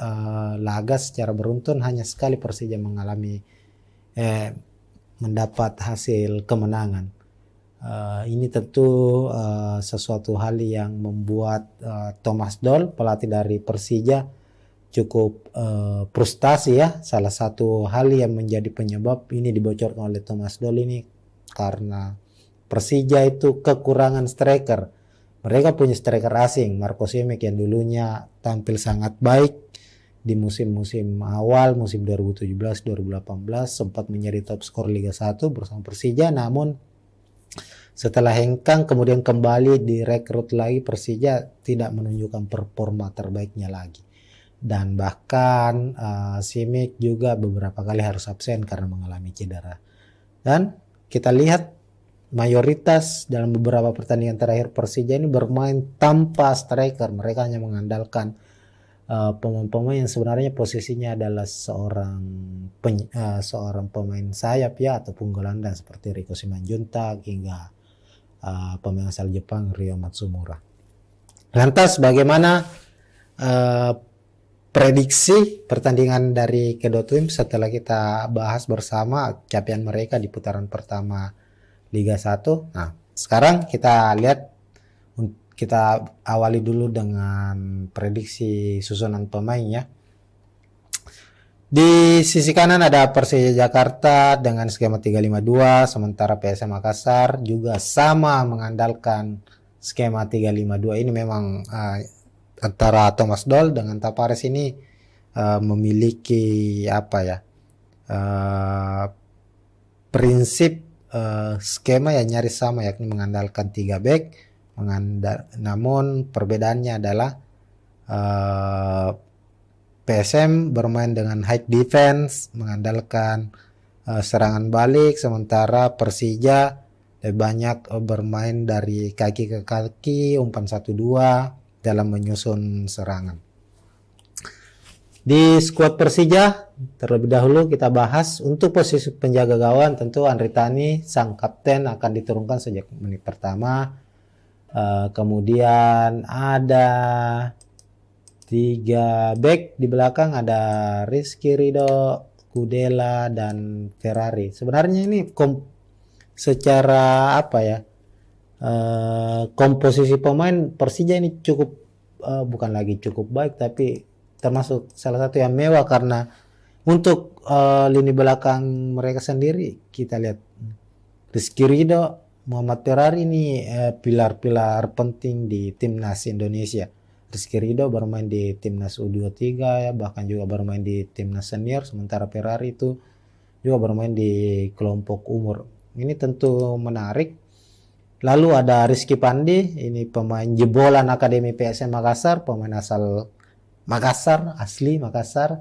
laga secara beruntun hanya sekali Persija mendapat hasil kemenangan. Ini tentu sesuatu hal yang membuat Thomas Doll, pelatih dari Persija, cukup frustasi ya. Salah satu hal yang menjadi penyebab ini dibocorkan oleh Thomas Doll ini karena Persija itu kekurangan striker. Mereka punya striker asing, Marco Simic yang dulunya tampil sangat baik di musim-musim awal, musim 2017-2018 sempat menjadi top skor Liga 1 bersama Persija, namun setelah hengkang kemudian kembali direkrut lagi, Persija tidak menunjukkan performa terbaiknya lagi. Dan bahkan Simic juga beberapa kali harus absen karena mengalami cedera. Dan kita lihat mayoritas dalam beberapa pertandingan terakhir Persija ini bermain tanpa striker. Mereka hanya mengandalkan pemain-pemain yang sebenarnya posisinya adalah seorang pemain sayap ya, ataupun gelandang seperti Riko Simanjuntak hingga pemain asal Jepang Ryo Matsumura. Lantas bagaimana prediksi pertandingan dari kedua tim setelah kita bahas bersama capaian mereka di putaran pertama Liga 1. Nah, sekarang kita lihat, kita awali dulu dengan prediksi susunan pemain ya. Di sisi kanan ada Persija Jakarta dengan skema 352, sementara PSM Makassar juga sama mengandalkan skema 352. Ini memang antara Thomas Doll dengan Tapares ini memiliki prinsip skema yang nyaris sama, yakni mengandalkan 3 back. Namun perbedaannya adalah PSM bermain dengan high defense, mengandalkan serangan balik, sementara Persija lebih banyak bermain dari kaki ke kaki, umpan 1-2 dalam menyusun serangan. Di skuad Persija terlebih dahulu kita bahas untuk posisi penjaga gawang. Tentu Andri Tani sang kapten akan diturunkan sejak menit pertama. Kemudian ada 3 back di belakang, ada Rizky Ridho, Kudela dan Ferrari. Sebenarnya ini secara komposisi pemain Persija ini cukup bukan lagi cukup baik, tapi termasuk salah satu yang mewah karena untuk lini belakang mereka sendiri kita lihat Rizky Ridho, Muhammad Ferrari ini pilar-pilar penting di timnas Indonesia. Rizky Ridho bermain di timnas U23 ya, bahkan juga bermain di timnas senior, sementara Ferrari itu juga bermain di kelompok umur Ini tentu menarik. Lalu ada Rizky Pandi, ini pemain jebolan Akademi PSM Makassar, pemain asal Makassar, asli Makassar.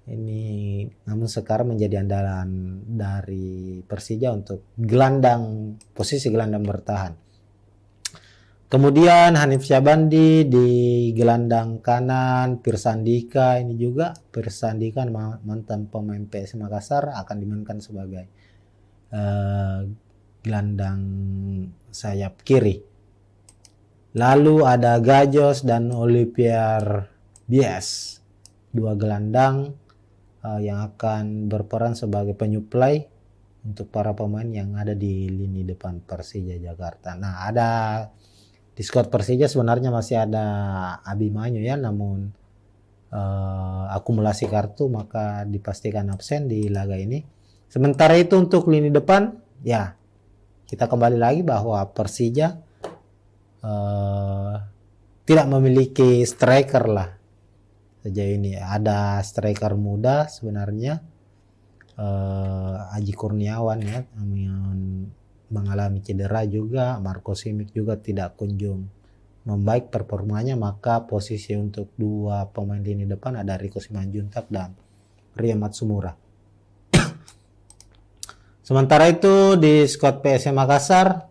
Ini namun sekarang menjadi andalan dari Persija untuk posisi gelandang bertahan. Kemudian Hanif Syabandi di gelandang kanan, Pirsandika ini juga Pirsandika mantan pemain PSM Makassar akan dimainkan sebagai gelandang sayap kiri. Lalu ada Gajos dan Olivier Bies, dua gelandang yang akan berperan sebagai penyuplai untuk para pemain yang ada di lini depan Persija Jakarta. Nah, di squad Persija sebenarnya masih ada Abimanyu ya, namun akumulasi kartu maka dipastikan absen di laga ini. Sementara itu untuk lini depan, ya kita kembali lagi bahwa Persija tidak memiliki striker lah sejauh ini. Ada striker muda sebenarnya, Aji Kurniawan ya, yang mengalami cedera juga. Marco Simic juga tidak kunjung membaik performanya, maka posisi untuk dua pemain lini depan ada Riko Simanjuntak dan Ria Matsumura. Sementara itu di skuad PSM Makassar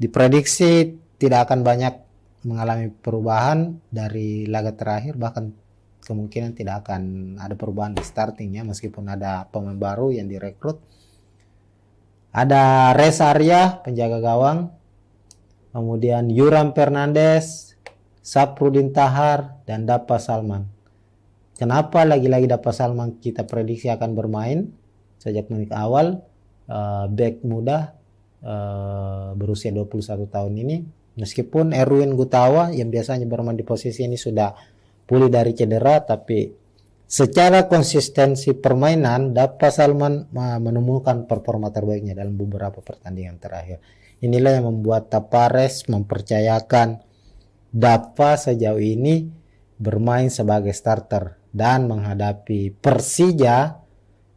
diprediksi tidak akan banyak mengalami perubahan dari laga terakhir, bahkan kemungkinan tidak akan ada perubahan di startingnya meskipun ada pemain baru yang direkrut. Ada Reza Arya penjaga gawang, kemudian Yuram Fernandes, Saprudin Tahar, dan Dapa Salman. Kenapa lagi-lagi Dapa Salman kita prediksi akan bermain sejak menit awal? Back muda berusia 21 tahun ini, meskipun Erwin Gutawa yang biasanya bermain di posisi ini sudah pulih dari cedera, tapi secara konsistensi permainan Dapa Salman menemukan performa terbaiknya dalam beberapa pertandingan terakhir. Inilah yang membuat Tapares mempercayakan Dapa sejauh ini bermain sebagai starter dan menghadapi Persija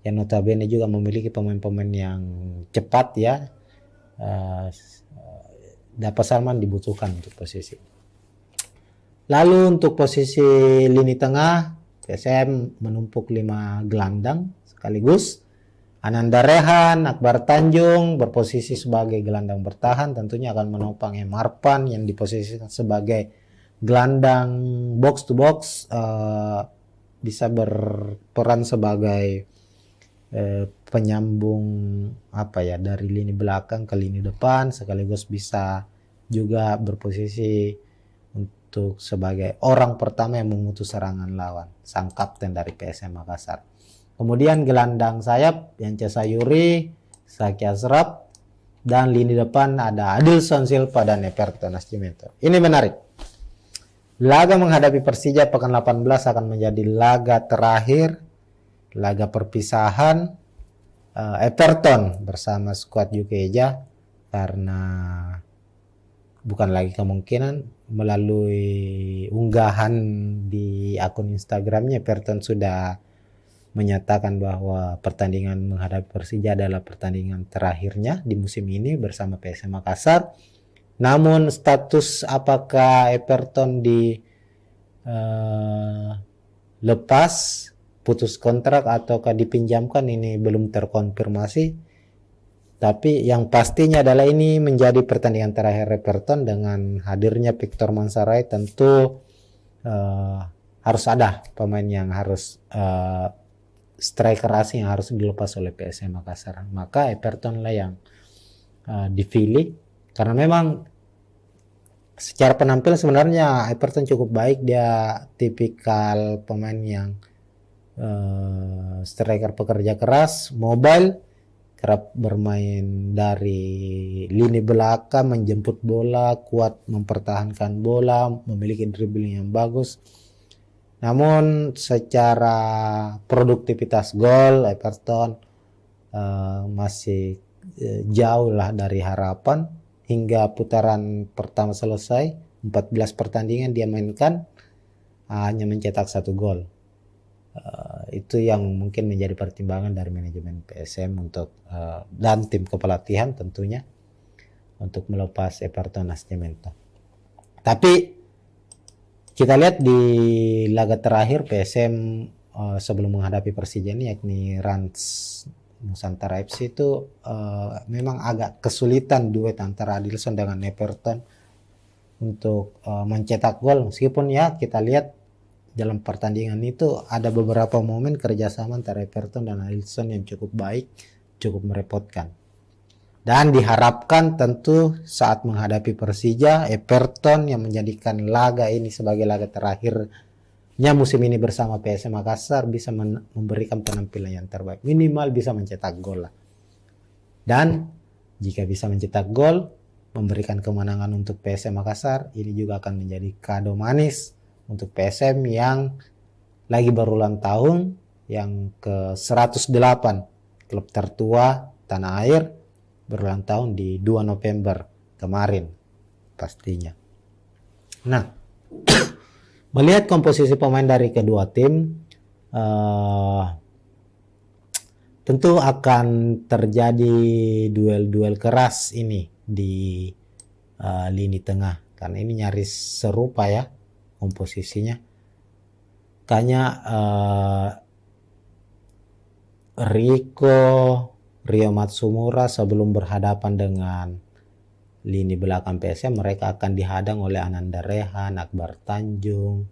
yang notabene juga memiliki pemain-pemain yang cepat ya. Dapa Salman dibutuhkan untuk posisi. Lalu untuk posisi lini tengah, PSM menumpuk 5 gelandang sekaligus. Ananda Rehan, Akbar Tanjung berposisi sebagai gelandang bertahan, tentunya akan menopang Marpan yang diposisikan sebagai gelandang box to box, bisa berperan sebagai penyambung dari lini belakang ke lini depan, sekaligus bisa juga berposisi untuk sebagai orang pertama yang memutus serangan lawan, sang kapten dari PSM Makassar. Kemudian gelandang sayap Yance Sayuri, Saki Asraf, dan lini depan ada Adilson Silva dan Everton Nascimento. Ini menarik. Laga menghadapi Persija pekan 18 akan menjadi laga terakhir, laga perpisahan Everton bersama skuad Jukeja, karena bukan lagi kemungkinan, melalui unggahan di akun Instagramnya Everton sudah menyatakan bahwa pertandingan menghadapi Persija adalah pertandingan terakhirnya di musim ini bersama PSM Makassar. Namun status apakah Everton lepas, putus kontrak ataukah dipinjamkan ini belum terkonfirmasi. Tapi yang pastinya adalah ini menjadi pertandingan terakhir Everton. Dengan hadirnya Victor Mansaray tentu harus ada pemain yang harus striker asing yang harus dilepas oleh PSM Makassar. Maka Everton lah yang dipilih, karena memang secara penampilan sebenarnya Everton cukup baik. Dia tipikal pemain yang striker pekerja keras, mobile, kerap bermain dari lini belakang, menjemput bola, kuat mempertahankan bola, memiliki dribbling yang bagus. Namun secara produktivitas gol Everton masih jauh lah dari harapan. Hingga putaran pertama selesai, 14 pertandingan dia mainkan, hanya mencetak 1 gol. Itu yang mungkin menjadi pertimbangan dari manajemen PSM untuk dan tim kepelatihan tentunya untuk melepas Everton Nascimento. Tapi kita lihat di laga terakhir PSM sebelum menghadapi Persija ini, yakni Rans Nusantara FC itu memang agak kesulitan duet antara Adilson dengan Everton untuk mencetak gol, meskipun ya kita lihat dalam pertandingan itu ada beberapa momen kerjasama antara Everton dan Adilson yang cukup baik, cukup merepotkan. Dan diharapkan tentu saat menghadapi Persija, Everton yang menjadikan laga ini sebagai laga terakhirnya musim ini bersama PSM Makassar bisa memberikan penampilan yang terbaik, minimal bisa mencetak gol lah. Dan jika bisa mencetak gol, memberikan kemenangan untuk PSM Makassar, ini juga akan menjadi kado manis untuk PSM yang lagi berulang tahun, yang ke 108, klub tertua tanah air, berulang tahun di 2 November kemarin pastinya. Nah, melihat komposisi pemain dari kedua tim, tentu akan terjadi duel-duel keras ini di lini tengah, karena ini nyaris serupa ya komposisinya. Kayaknya Rio Matsumura sebelum berhadapan dengan lini belakang PSM, mereka akan dihadang oleh Ananda Rehan, Akbar Tanjung.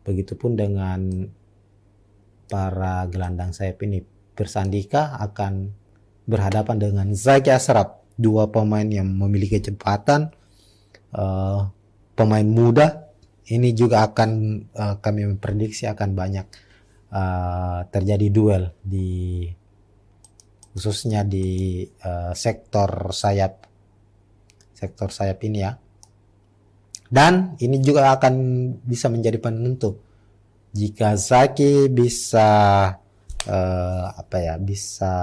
Begitupun dengan para gelandang sayap ini. Persandika akan berhadapan dengan Zaki Ashraf, dua pemain yang memiliki kecepatan, pemain muda. Ini juga akan kami memprediksi akan banyak terjadi duel di khususnya di sektor sayap ini ya. Dan ini juga akan bisa menjadi penentu jika Zaki bisa bisa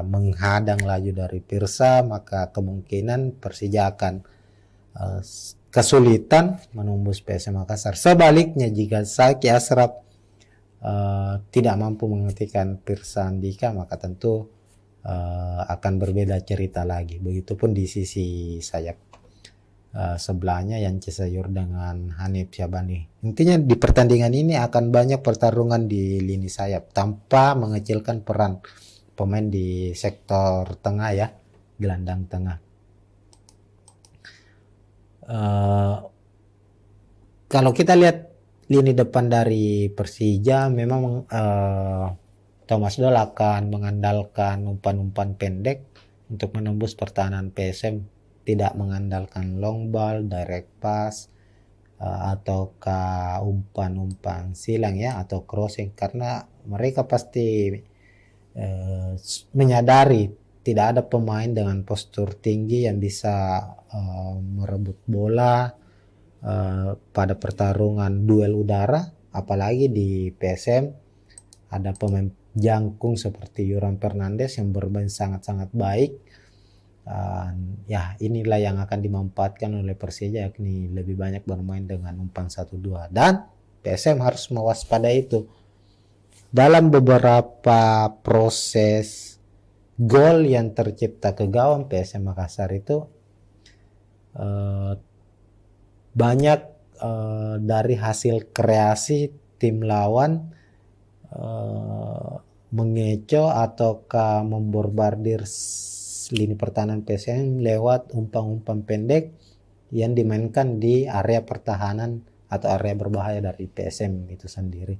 menghadang laju dari Pirsa, maka kemungkinan Persija akan kesulitan menembus PSM Makassar. Sebaliknya jika Zaki Ashraf tidak mampu menghentikan Pirsa Andika, maka tentu akan berbeda cerita lagi. Begitupun di sisi sayap sebelahnya yang Cisayur dengan Hanif Syabani. Intinya di pertandingan ini akan banyak pertarungan di lini sayap tanpa mengecilkan peran pemain di sektor tengah ya, gelandang tengah. Kalau kita lihat lini depan dari Persija, memang Thomas Doll akan mengandalkan umpan-umpan pendek untuk menembus pertahanan PSM, tidak mengandalkan long ball, direct pass, ataukah umpan-umpan silang ya, atau crossing, karena mereka pasti menyadari tidak ada pemain dengan postur tinggi yang bisa merebut bola pada pertarungan duel udara, apalagi di PSM ada pemain jangkung seperti Yuran Fernandes yang bermain sangat-sangat baik. Ya inilah yang akan dimanfaatkan oleh Persija, yakni lebih banyak bermain dengan umpan 1-2, dan PSM harus mewaspadai itu. Dalam beberapa proses gol yang tercipta ke gawang PSM Makassar itu banyak dari hasil kreasi tim lawan mengecoh ataukah memborbardir lini pertahanan PSM lewat umpan-umpan pendek yang dimainkan di area pertahanan atau area berbahaya dari PSM itu sendiri.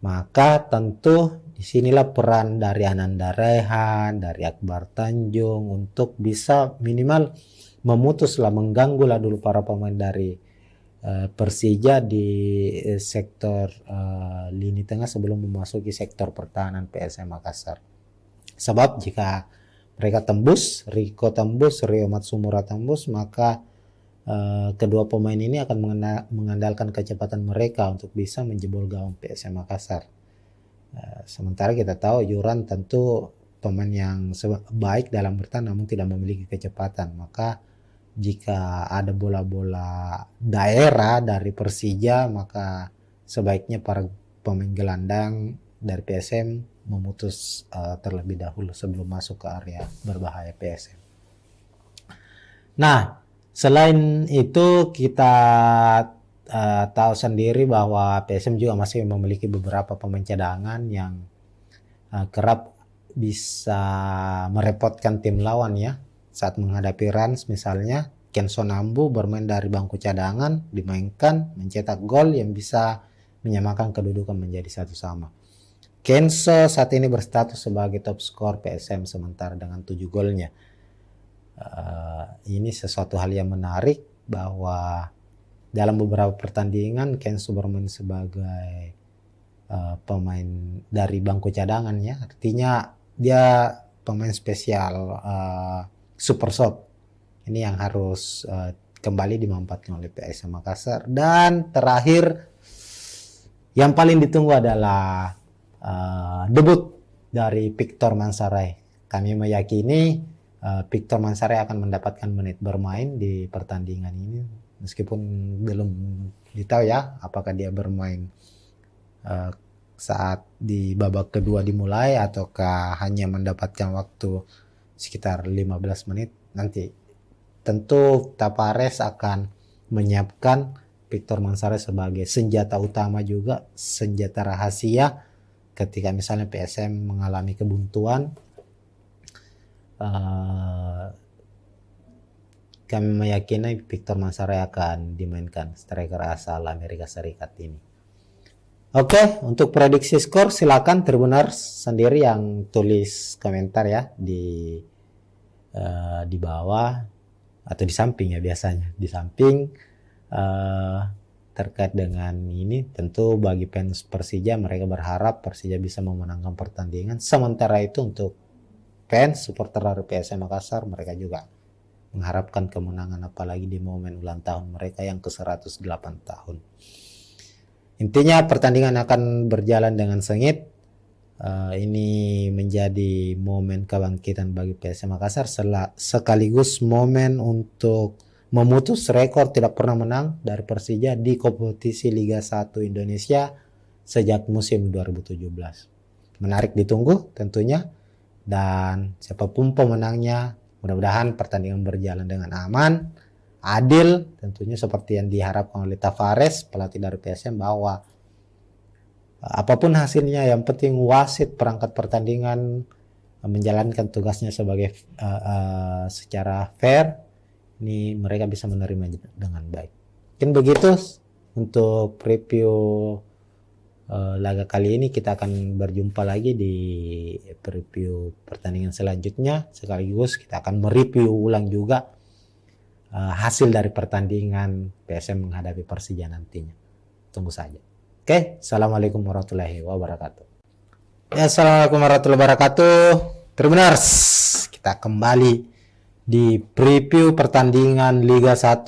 Maka tentu disinilah peran dari Ananda Rehan, dari Akbar Tanjung untuk bisa minimal memutuslah, mengganggulah dulu para pemain dari Persija di sektor lini tengah sebelum memasuki sektor pertahanan PSM Makassar. Sebab jika mereka tembus, Rio Matsumura tembus, maka kedua pemain ini akan mengandalkan kecepatan mereka untuk bisa menjebol gawang PSM Makassar. Sementara kita tahu Yuran tentu pemain yang baik dalam bertahan namun tidak memiliki kecepatan. Maka jika ada bola-bola daerah dari Persija, maka sebaiknya para pemain gelandang dari PSM memutus terlebih dahulu sebelum masuk ke area berbahaya PSM. Nah, selain itu kita tahu sendiri bahwa PSM juga masih memiliki beberapa pemain cadangan yang kerap bisa merepotkan tim lawan ya. Saat menghadapi Rans misalnya, Kenzo Nambu bermain dari bangku cadangan, dimainkan, mencetak gol yang bisa menyamakan kedudukan menjadi satu sama. Kenzo saat ini berstatus sebagai top skor PSM sementara dengan 7 golnya. Ini sesuatu hal yang menarik bahwa dalam beberapa pertandingan Kenzo bermain sebagai pemain dari bangku cadangan ya, artinya dia pemain spesial super sub. Ini yang harus kembali dimanfaatkan oleh PSM Makassar. Dan terakhir yang paling ditunggu adalah debut dari Victor Mansaray. Kami meyakini Victor Mansaray akan mendapatkan menit bermain di pertandingan ini, meskipun belum ditahu ya apakah dia bermain saat di babak kedua dimulai ataukah hanya mendapatkan waktu sekitar 15 menit. Nanti tentu Tavares akan menyiapkan Victor Mansaray sebagai senjata utama juga, senjata rahasia ketika misalnya PSM mengalami kebuntuan. Kami meyakini Victor Mansaray akan dimainkan, striker asal Amerika Serikat ini. Oke, untuk prediksi skor silakan Tribuners sendiri yang tulis komentar ya di bawah atau di samping ya, biasanya di samping terkait dengan ini. Tentu bagi fans Persija, mereka berharap Persija bisa memenangkan pertandingan. Sementara itu untuk fans supporter dari PSM Makassar, mereka juga mengharapkan kemenangan, apalagi di momen ulang tahun mereka yang ke-108 tahun. Intinya pertandingan akan berjalan dengan sengit. Ini menjadi momen kebangkitan bagi PSM Makassar, sekaligus momen untuk memutus rekor tidak pernah menang dari Persija di kompetisi Liga 1 Indonesia sejak musim 2017. Menarik ditunggu tentunya, dan siapapun pemenangnya, mudah-mudahan pertandingan berjalan dengan aman, adil, tentunya seperti yang diharapkan oleh Tavares, pelatih dari PSM, bahwa apapun hasilnya yang penting wasit perangkat pertandingan menjalankan tugasnya sebagai secara fair. Ini mereka bisa menerima dengan baik. Mungkin begitu untuk review laga kali ini. Kita akan berjumpa lagi di preview pertandingan selanjutnya, sekaligus kita akan mereview ulang juga hasil dari pertandingan PSM menghadapi Persija nantinya. Tunggu saja. Oke, assalamualaikum warahmatullahi wabarakatuh. Ya, assalamualaikum warahmatullahi wabarakatuh. Tribuners, kita kembali di preview pertandingan Liga 1,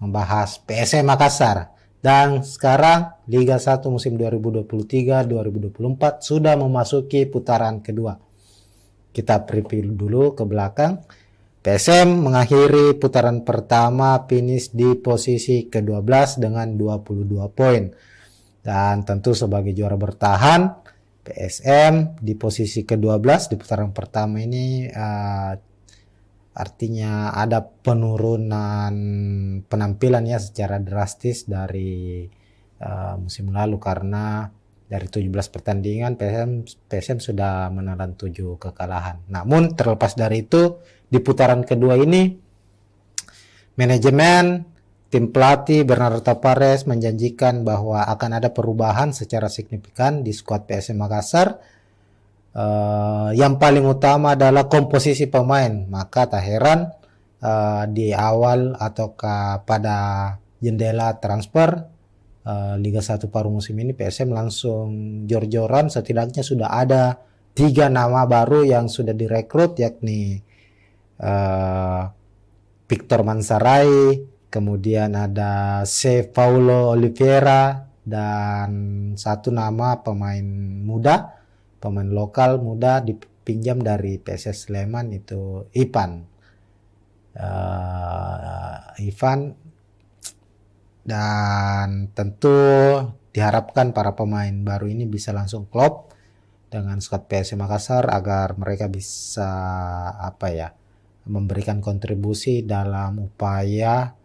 membahas PSM Makassar. Dan sekarang Liga 1 musim 2023-2024 sudah memasuki putaran kedua. Kita preview dulu ke belakang. PSM mengakhiri putaran pertama finish di posisi ke-12 dengan 22 poin. Dan tentu sebagai juara bertahan, PSM di posisi ke-12 di putaran pertama ini artinya ada penurunan penampilan ya secara drastis dari musim lalu, karena dari 17 pertandingan PSM sudah menelan 7 kekalahan. Namun terlepas dari itu, di putaran kedua ini manajemen tim pelatih Bernardo Tavares menjanjikan bahwa akan ada perubahan secara signifikan di skuad PSM Makassar. Yang paling utama adalah komposisi pemain. Maka tak heran di awal ataukah pada jendela transfer Liga 1 paruh musim ini, PSM langsung jor-joran. Setidaknya sudah ada 3 nama baru yang sudah direkrut, yakni Victor Mansaray, kemudian ada C. Paulo Oliveira, dan satu nama pemain muda, pemain lokal muda dipinjam dari PSS Sleman, itu Ivan. Dan tentu diharapkan para pemain baru ini bisa langsung klop dengan skuad PSM Makassar agar mereka bisa memberikan kontribusi dalam upaya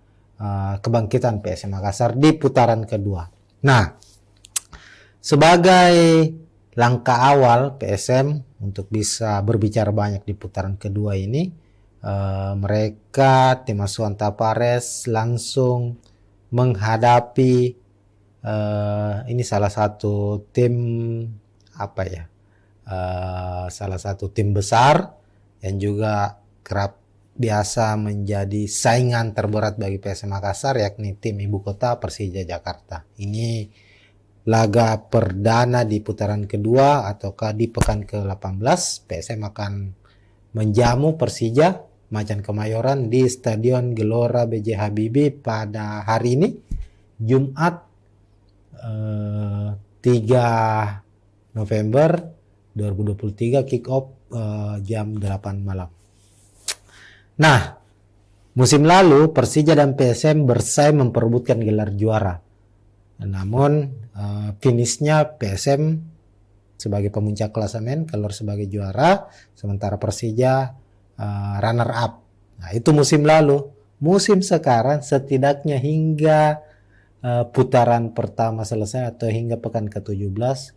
kebangkitan PSM Makassar di putaran kedua. Nah, sebagai langkah awal PSM untuk bisa berbicara banyak di putaran kedua ini, mereka tim asuhan Tapares langsung menghadapi ini salah satu tim salah satu tim besar yang juga kerap biasa menjadi saingan terberat bagi PSM Makassar, yakni tim ibu kota Persija Jakarta. Ini laga perdana di putaran kedua ataukah di pekan ke-18. PSM akan menjamu Persija Macan Kemayoran di Stadion Gelora B.J. Habibie pada hari ini, Jumat 3 November 2023, kick off jam 8 malam. Nah, musim lalu Persija dan PSM bersaing memperebutkan gelar juara. Namun finishnya PSM sebagai pemuncak klasemen keluar sebagai juara, sementara Persija runner up. Nah, itu musim lalu. Musim sekarang setidaknya hingga putaran pertama selesai atau hingga pekan ke-17,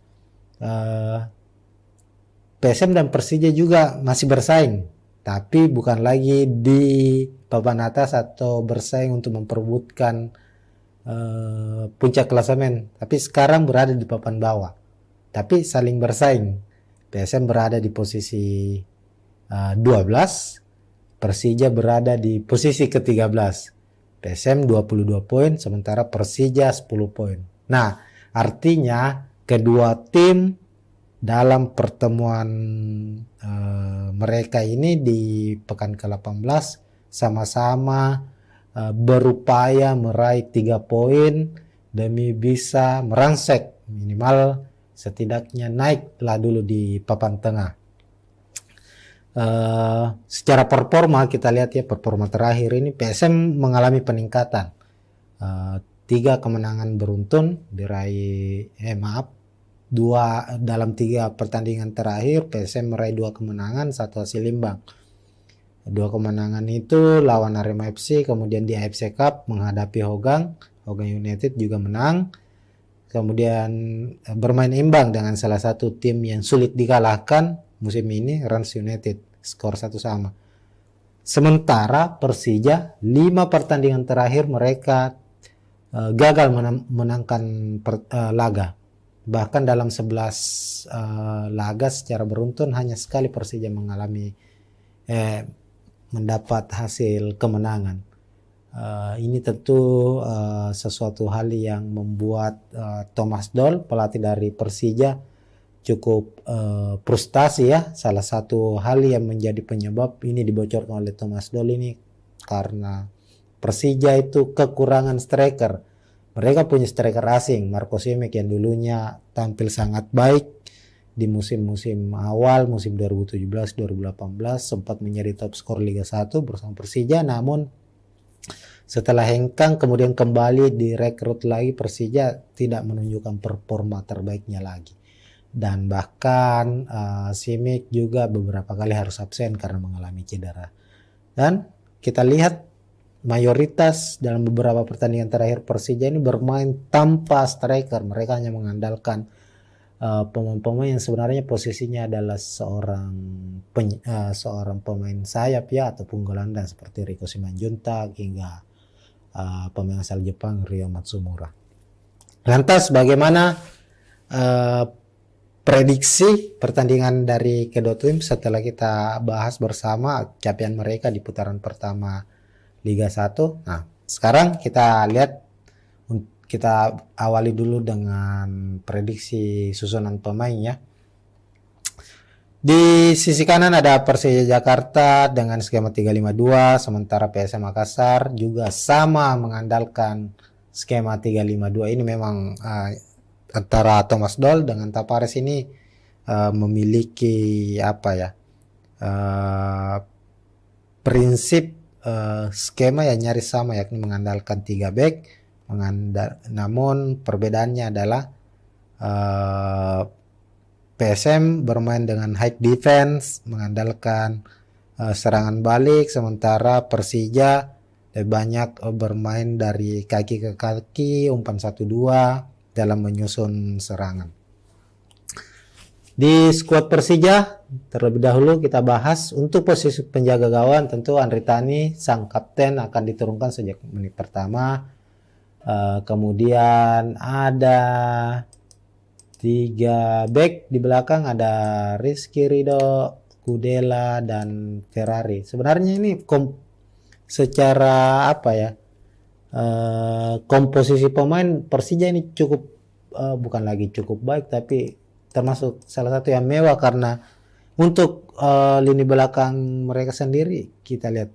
PSM dan Persija juga masih bersaing, tapi bukan lagi di papan atas atau bersaing untuk memperebutkan puncak klasemen, tapi sekarang berada di papan bawah, tapi saling bersaing. PSM berada di posisi 12, Persija berada di posisi ke-13. PSM 22 poin, sementara Persija 10 poin. Nah, artinya kedua tim dalam pertemuan mereka ini di pekan ke-18 sama-sama berupaya meraih 3 poin demi bisa merangsek minimal setidaknya naiklah dulu di papan tengah. Secara performa kita lihat ya, performa terakhir ini PSM mengalami peningkatan. 3 kemenangan beruntun diraih, dalam 3 pertandingan terakhir PSM meraih 2 kemenangan, 1 hasil imbang. 2 kemenangan itu lawan Arema FC, kemudian di AFC Cup menghadapi Hogang United juga menang, kemudian bermain imbang dengan salah satu tim yang sulit dikalahkan musim ini, Rans United, skor 1-1. Sementara Persija 5 pertandingan terakhir mereka gagal menangkan laga. Bahkan dalam 11 laga secara beruntun hanya sekali Persija mendapat hasil kemenangan. Ini tentu sesuatu hal yang membuat Thomas Doll, pelatih dari Persija, cukup frustasi ya. Salah satu hal yang menjadi penyebab ini dibocorkan oleh Thomas Doll ini karena Persija itu kekurangan striker. Mereka punya striker asing, Marco Simic, yang dulunya tampil sangat baik di musim-musim awal, musim 2017-2018 sempat menjadi top skor Liga 1 bersama Persija, namun setelah hengkang kemudian kembali direkrut lagi, Persija tidak menunjukkan performa terbaiknya lagi. Dan bahkan Simic juga beberapa kali harus absen karena mengalami cedera. Dan kita lihat mayoritas dalam beberapa pertandingan terakhir Persija ini bermain tanpa striker. Mereka hanya mengandalkan pemain-pemain yang sebenarnya posisinya adalah seorang pemain sayap ya, ataupun gelandang seperti Riko Simanjuntak hingga pemain asal Jepang Ryo Matsumura. Lantas bagaimana prediksi pertandingan dari kedua tim setelah kita bahas bersama capaian mereka di putaran pertama Liga 1. Nah, sekarang kita lihat, kita awali dulu dengan prediksi susunan pemain ya. Di sisi kanan ada Persija Jakarta dengan skema 352, sementara PSM Makassar juga sama mengandalkan skema 352. Ini memang antara Thomas Doll dengan Tapares ini memiliki prinsip skema yang nyaris sama, yakni mengandalkan 3 back, Namun perbedaannya adalah PSM bermain dengan high defense, mengandalkan serangan balik, sementara Persija lebih banyak bermain dari kaki ke kaki, umpan 1-2 dalam menyusun serangan. Di skuad Persija terlebih dahulu kita bahas untuk posisi penjaga gawang. Tentu Andri Tani sang kapten akan diturunkan sejak menit pertama. Kemudian ada 3 back di belakang, ada Rizky Ridho, Kudela, dan Ferrari. Sebenarnya ini secara apa ya, komposisi pemain Persija ini cukup bukan lagi cukup baik, tapi termasuk salah satu yang mewah, karena untuk lini belakang mereka sendiri kita lihat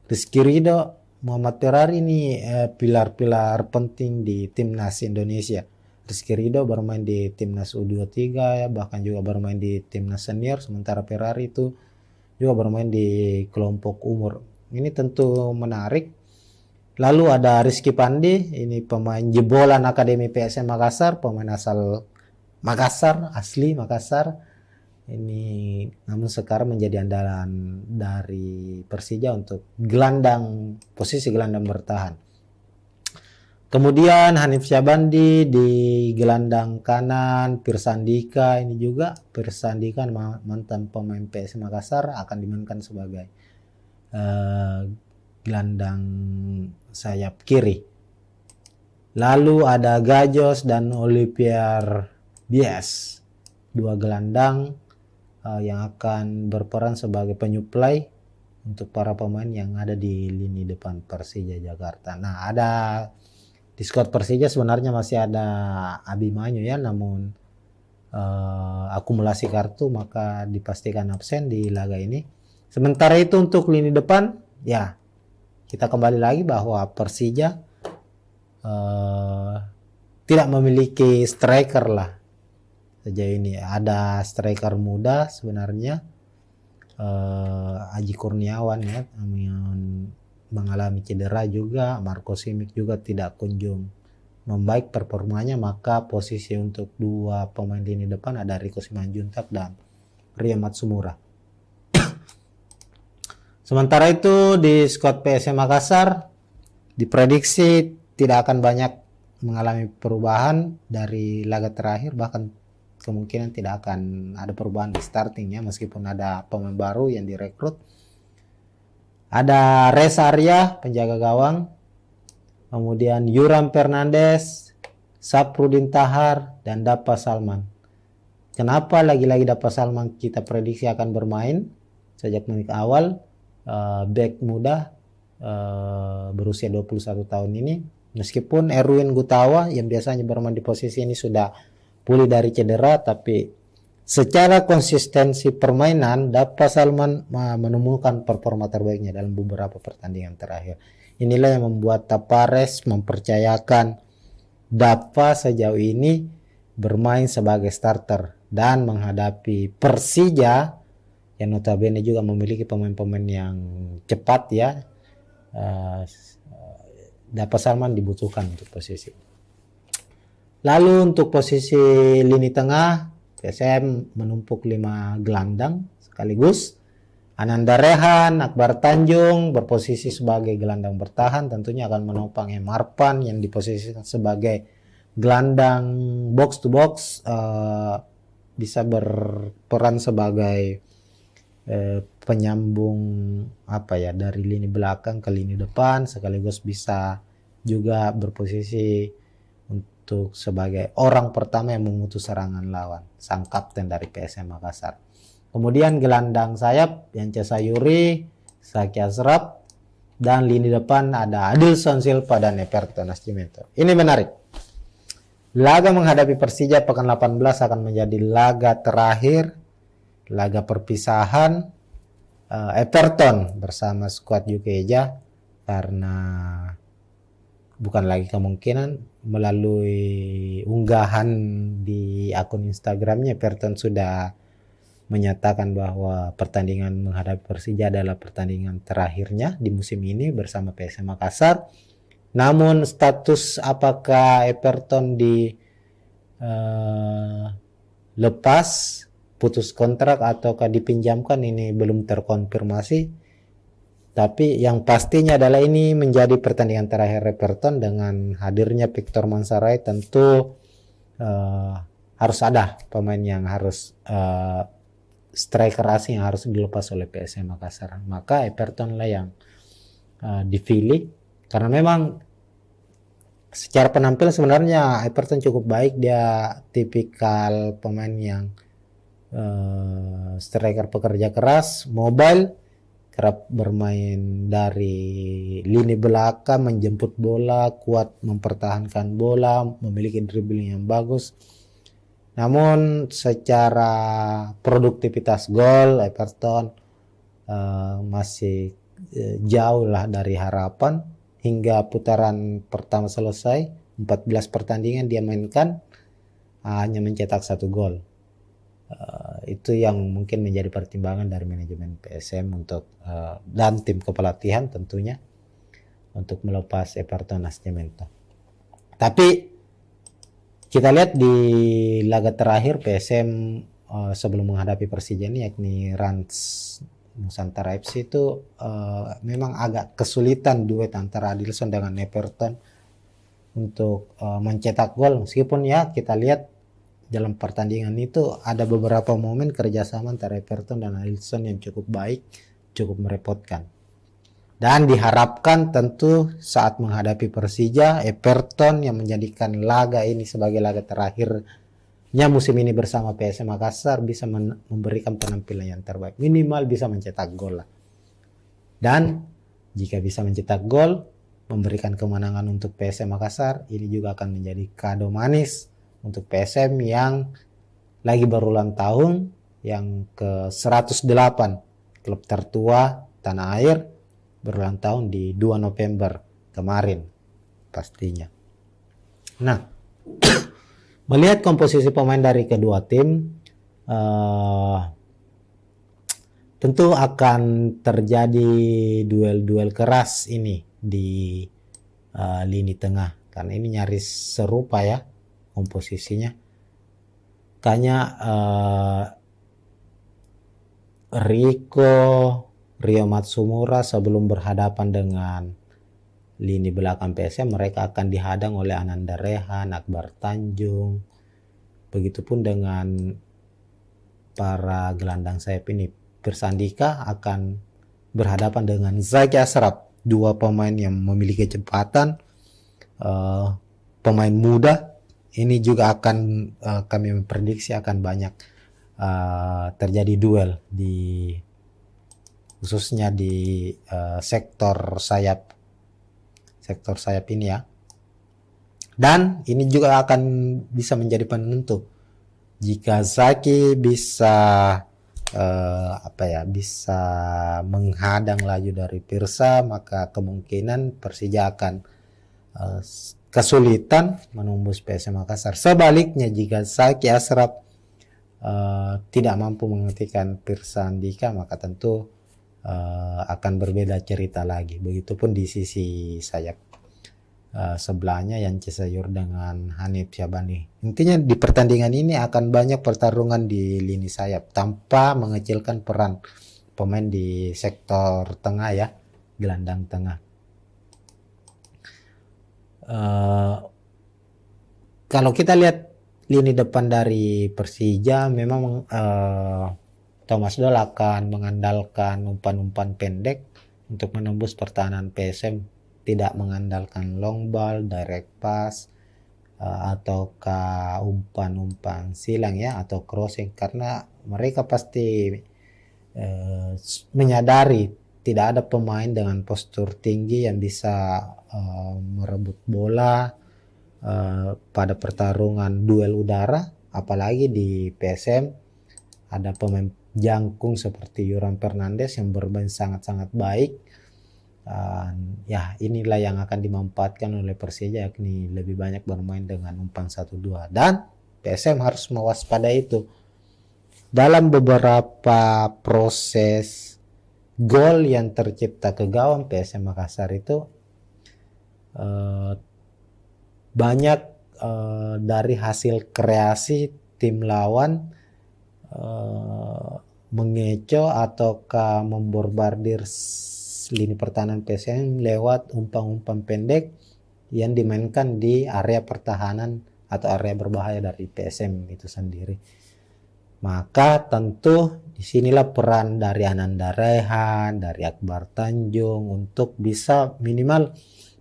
Rizky Ridho, Muhammad Ferrari ini pilar-pilar penting di timnas Indonesia. Rizky Ridho bermain di timnas U23 ya, bahkan juga bermain di timnas senior, sementara Ferrari itu juga bermain di kelompok umur. Ini tentu menarik. Lalu ada Rizky Pandi, ini pemain jebolan Akademi PSM Makassar, pemain asal Makassar, asli Makassar. Ini namun sekarang menjadi andalan dari Persija untuk posisi gelandang bertahan. Kemudian Hanif Syabandi di gelandang kanan, Pirsandika ini juga Pirsandika mantan pemain PSM Makassar akan dimainkan sebagai gelandang sayap kiri. Lalu ada Gajos dan Olivier Bias, 2 gelandang yang akan berperan sebagai penyuplai untuk para pemain yang ada di lini depan Persija Jakarta. Nah, ada di skuad Persija sebenarnya masih ada Abimanyu ya, namun akumulasi kartu maka dipastikan absen di laga ini. Sementara itu untuk lini depan ya, kita kembali lagi bahwa Persija tidak memiliki striker lah sejauh ini. Ada striker muda sebenarnya, Aji Kurniawan ya, yang mengalami cedera juga. Marco Simic juga tidak kunjung membaik performanya, maka posisi untuk 2 pemain lini depan ada Riko Simanjuntak dan Ria Matsumura. Sementara itu di skuad PSM Makassar diprediksi tidak akan banyak mengalami perubahan dari laga terakhir, bahkan kemungkinan tidak akan ada perubahan di startingnya meskipun ada pemain baru yang direkrut. Ada Reza Arya penjaga gawang, kemudian Yuram Fernandes, Saprudin Tahar, dan Dapa Salman. Kenapa lagi-lagi Dapa Salman kita prediksi akan bermain sejak menit awal? Back muda berusia 21 tahun ini, meskipun Erwin Gutawa yang biasanya bermain di posisi ini sudah pulih dari cedera, tapi secara konsistensi permainan Dapa Salman menemukan performa terbaiknya dalam beberapa pertandingan terakhir. Inilah yang membuat Tapares mempercayakan Dapa sejauh ini bermain sebagai starter dan menghadapi Persija yang notabene juga memiliki pemain-pemain yang cepat ya. Dapa Salman dibutuhkan untuk posisi. Lalu untuk posisi lini tengah, PSM menumpuk 5 gelandang sekaligus. Ananda Rehan, Akbar Tanjung berposisi sebagai gelandang bertahan, tentunya akan menopang Marpan yang diposisikan sebagai gelandang box to box, bisa berperan sebagai penyambung dari lini belakang ke lini depan, sekaligus bisa juga berposisi untuk sebagai orang pertama yang memutus serangan lawan, sang kapten dari PSM Makassar. Kemudian gelandang sayap Yance Sayuri, Saki Asraf, dan lini depan ada Adilson Silva dan Everton Nascimento. Ini menarik. Laga menghadapi Persija pekan 18 akan menjadi laga terakhir, laga perpisahan Everton bersama skuad Jukeja, karena bukan lagi kemungkinan, melalui unggahan di akun Instagramnya Everton sudah menyatakan bahwa pertandingan menghadapi Persija adalah pertandingan terakhirnya di musim ini bersama PSM Makassar. Namun status apakah Everton di lepas, putus kontrak ataukah dipinjamkan ini belum terkonfirmasi. Tapi yang pastinya adalah ini menjadi pertandingan terakhir Everton. Dengan hadirnya Victor Mansaray tentu harus ada pemain yang harus striker asing yang harus dilepas oleh PSM Makassar. Maka Everton lah yang dipilih karena memang secara penampilan sebenarnya Everton cukup baik. Dia tipikal pemain yang striker pekerja keras, mobile, kerap bermain dari lini belakang, menjemput bola, kuat mempertahankan bola, memiliki dribbling yang bagus. Namun secara produktivitas gol Everton masih jauh lah dari harapan. Hingga putaran pertama selesai, 14 pertandingan dia mainkan, hanya mencetak 1 gol. Itu yang mungkin menjadi pertimbangan dari manajemen PSM untuk dan tim kepelatihan tentunya untuk melepas Everton Nascimento. Tapi kita lihat di laga terakhir PSM sebelum menghadapi Persija ini, yakni Rans Nusantara FC itu memang agak kesulitan duet antara Adilson dengan Everton untuk mencetak gol. Meskipun ya kita lihat dalam pertandingan itu ada beberapa momen kerjasama antara Everton dan Adilson yang cukup baik, cukup merepotkan. Dan diharapkan tentu saat menghadapi Persija, Everton yang menjadikan laga ini sebagai laga terakhirnya musim ini bersama PSM Makassar bisa memberikan penampilan yang terbaik. Minimal bisa mencetak gol lah. Dan jika bisa mencetak gol, memberikan kemenangan untuk PSM Makassar, ini juga akan menjadi kado manis untuk PSM yang lagi berulang tahun, yang ke-108, klub tertua tanah air, berulang tahun di 2 November kemarin pastinya. Nah, melihat komposisi pemain dari kedua tim, tentu akan terjadi duel-duel keras ini di lini tengah, karena ini nyaris serupa ya komposisinya. Kayaknya Rio Matsumura sebelum berhadapan dengan lini belakang PSM, mereka akan dihadang oleh Ananda Rehan, Akbar Tanjung. Begitupun dengan para gelandang sayap ini. Persandika akan berhadapan dengan Zaki Ashraf, dua pemain yang memiliki kecepatan, pemain muda. Ini juga akan kami memprediksi akan banyak terjadi duel di khususnya di sektor sayap ini ya. Dan ini juga akan bisa menjadi penentu jika Zaki bisa bisa menghadang laju dari Pirsa, maka kemungkinan Persija akan kesulitan menembus PSM Makassar. Sebaliknya jika Zaki Ashraf tidak mampu menghentikan Pirsa Andika, maka tentu akan berbeda cerita lagi. Begitupun di sisi sayap sebelahnya Yance Sayur dengan Hanif Syabani. Intinya di pertandingan ini akan banyak pertarungan di lini sayap tanpa mengecilkan peran pemain di sektor tengah ya, gelandang tengah. Kalau kita lihat lini depan dari Persija, memang Thomas Doll akan mengandalkan umpan-umpan pendek untuk menembus pertahanan PSM, tidak mengandalkan long ball, direct pass, ataukah umpan-umpan silang ya, atau crossing, karena mereka pasti menyadari tidak ada pemain dengan postur tinggi yang bisa merebut bola pada pertarungan duel udara, apalagi di PSM ada pemain jangkung seperti Yoram Fernandes yang bermain sangat-sangat baik. Ya inilah yang akan dimanfaatkan oleh Persija, yakni lebih banyak bermain dengan umpan 1-2, dan PSM harus mewaspadai itu. Dalam beberapa proses gol yang tercipta ke gawang PSM Makassar itu eh, banyak dari hasil kreasi tim lawan mengecoh ataukah memborbardir lini pertahanan PSM lewat umpan-umpan pendek yang dimainkan di area pertahanan atau area berbahaya dari PSM itu sendiri. Maka tentu disinilah peran dari Ananda Rehan, dari Akbar Tanjung untuk bisa minimal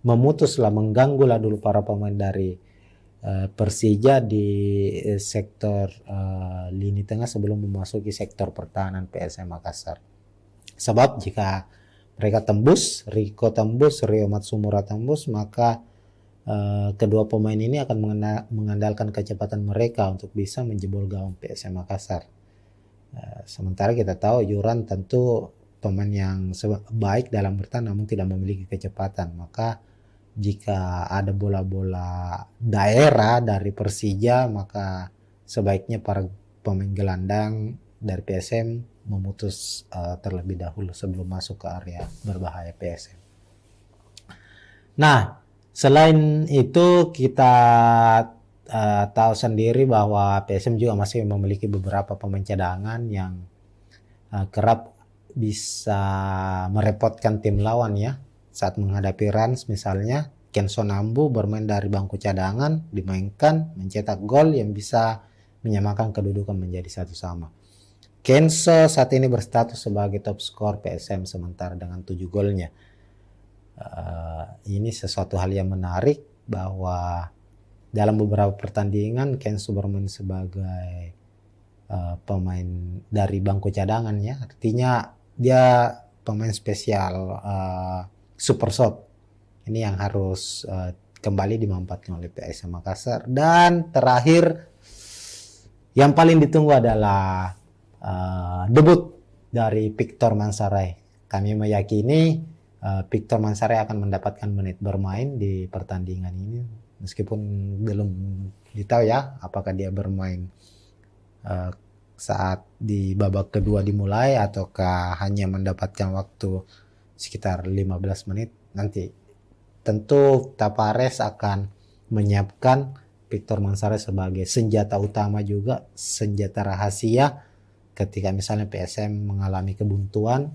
memutuslah, mengganggulah dulu para pemain dari Persija di sektor lini tengah sebelum memasuki sektor pertahanan PSM Makassar. Sebab jika mereka tembus, Riko tembus, Rio Matsumura tembus, maka kedua pemain ini akan mengandalkan kecepatan mereka untuk bisa menjebol gawang PSM Makassar. Sementara kita tahu Yuran tentu pemain yang baik dalam bertahan namun tidak memiliki kecepatan. Maka jika ada bola-bola daerah dari Persija, maka sebaiknya para pemain gelandang dari PSM memutus terlebih dahulu sebelum masuk ke area berbahaya PSM. Nah, selain itu kita tahu sendiri bahwa PSM juga masih memiliki beberapa pemain cadangan yang kerap bisa merepotkan tim lawan ya. Saat menghadapi Rans misalnya, Kenzo Nambu bermain dari bangku cadangan, dimainkan, mencetak gol yang bisa menyamakan kedudukan menjadi 1-1. Kenzo saat ini berstatus sebagai top skor PSM sementara dengan 7 golnya. Ini sesuatu hal yang menarik bahwa dalam beberapa pertandingan Kenzo bermain sebagai pemain dari bangku cadangan ya. Artinya dia pemain spesial super sub. Ini yang harus kembali dimanfaatkan oleh PSM Makassar. Dan terakhir yang paling ditunggu adalah debut dari Victor Mansaray. Kami meyakini Victor Mansaray akan mendapatkan menit bermain di pertandingan ini, meskipun belum ditahu ya apakah dia bermain saat di babak kedua dimulai ataukah hanya mendapatkan waktu sekitar 15 menit. Nanti tentu Tavares akan menyiapkan Victor Mansaray sebagai senjata utama juga, senjata rahasia ketika misalnya PSM mengalami kebuntuan.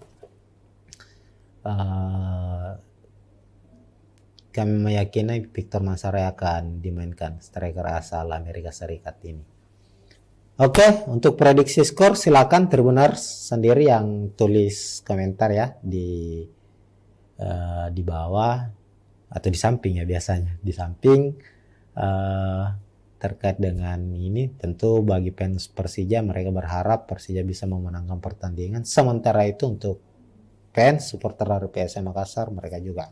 Kami meyakini Victor Mansaray akan dimainkan, striker asal Amerika Serikat ini. Oke, untuk prediksi skor silakan Tribuners sendiri yang tulis komentar ya di bawah atau di samping ya, biasanya di samping terkait dengan ini. Tentu bagi fans Persija, mereka berharap Persija bisa memenangkan pertandingan. Sementara itu untuk fans supporter dari PSM Makassar, mereka juga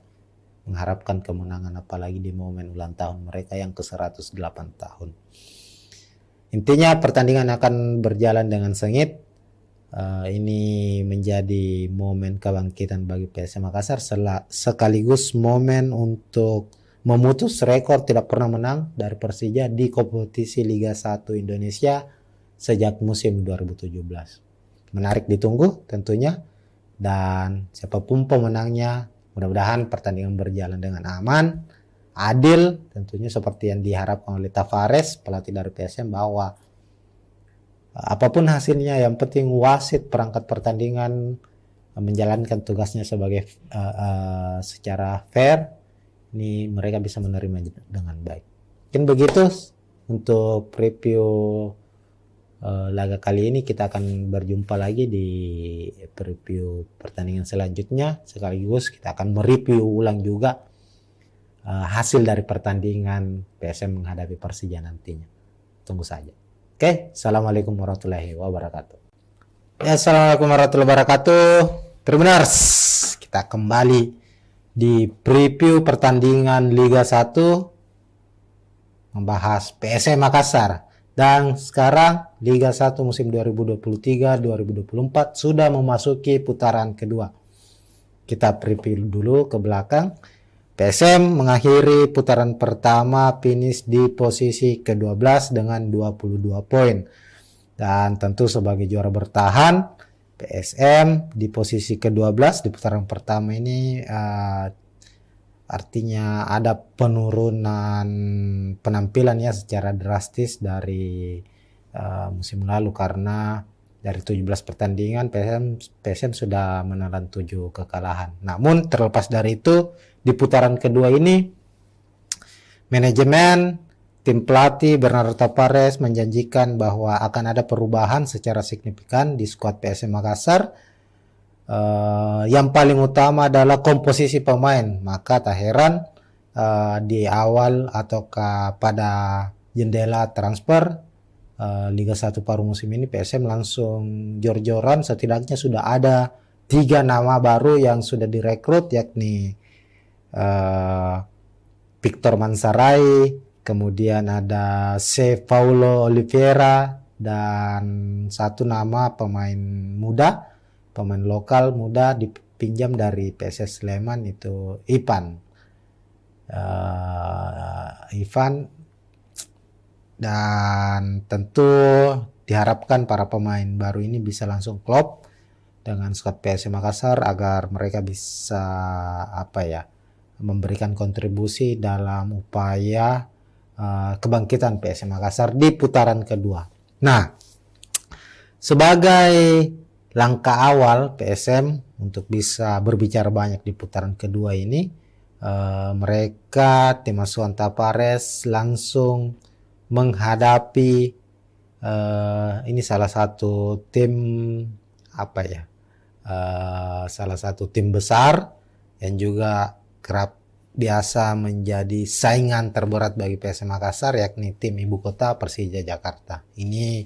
mengharapkan kemenangan, apalagi di momen ulang tahun mereka yang ke-108 tahun. Intinya pertandingan akan berjalan dengan sengit. Ini menjadi momen kebangkitan bagi PSM Makassar, sekaligus momen untuk memutus rekor tidak pernah menang dari Persija di kompetisi Liga 1 Indonesia sejak musim 2017. Menarik ditunggu tentunya, dan siapapun pemenangnya, mudah-mudahan pertandingan berjalan dengan aman, adil, tentunya seperti yang diharapkan oleh Tavares, pelatih dari PSM, bahwa apapun hasilnya yang penting wasit perangkat pertandingan menjalankan tugasnya sebagai secara fair. Ini mereka bisa menerima dengan baik. Mungkin begitu untuk preview laga kali ini. Kita akan berjumpa lagi di preview pertandingan selanjutnya, sekaligus kita akan mereview ulang juga hasil dari pertandingan PSM menghadapi Persija nantinya. Tunggu saja. Oke, assalamualaikum warahmatullahi wabarakatuh. Ya, assalamualaikum warahmatullahi wabarakatuh. Tribuners, kita kembali di preview pertandingan Liga 1 membahas PSM Makassar. Dan sekarang Liga 1 musim 2023-2024 sudah memasuki putaran kedua. Kita preview dulu ke belakang. PSM mengakhiri putaran pertama finish di posisi ke-12 dengan 22 poin. Dan tentu sebagai juara bertahan, PSM di posisi ke-12 di putaran pertama ini artinya ada penurunan penampilan ya secara drastis dari musim lalu, karena dari 17 pertandingan PSM sudah menelan 7 kekalahan. Namun terlepas dari itu, di putaran kedua ini manajemen tim pelatih Bernardo Tavares menjanjikan bahwa akan ada perubahan secara signifikan di skuad PSM Makassar. Yang paling utama adalah komposisi pemain. Maka tak heran di awal ataukah pada jendela transfer Liga 1 paruh musim ini PSM langsung jor-joran. Setidaknya sudah ada 3 nama baru yang sudah direkrut, yakni Victor Mansarai, kemudian ada C. Paulo Oliveira, dan satu nama pemain muda, pemain lokal muda dipinjam dari PSS Sleman, itu Ivan. Dan tentu diharapkan para pemain baru ini bisa langsung klop dengan skuad PSM Makassar agar mereka bisa memberikan kontribusi dalam upaya kebangkitan PSM Makassar di putaran kedua. Nah, sebagai langkah awal PSM untuk bisa berbicara banyak di putaran kedua ini, mereka tim asuhan Tavares langsung menghadapi ini salah satu tim salah satu tim besar yang juga kerap biasa menjadi saingan terberat bagi PSM Makassar, yakni tim ibu kota Persija Jakarta. Ini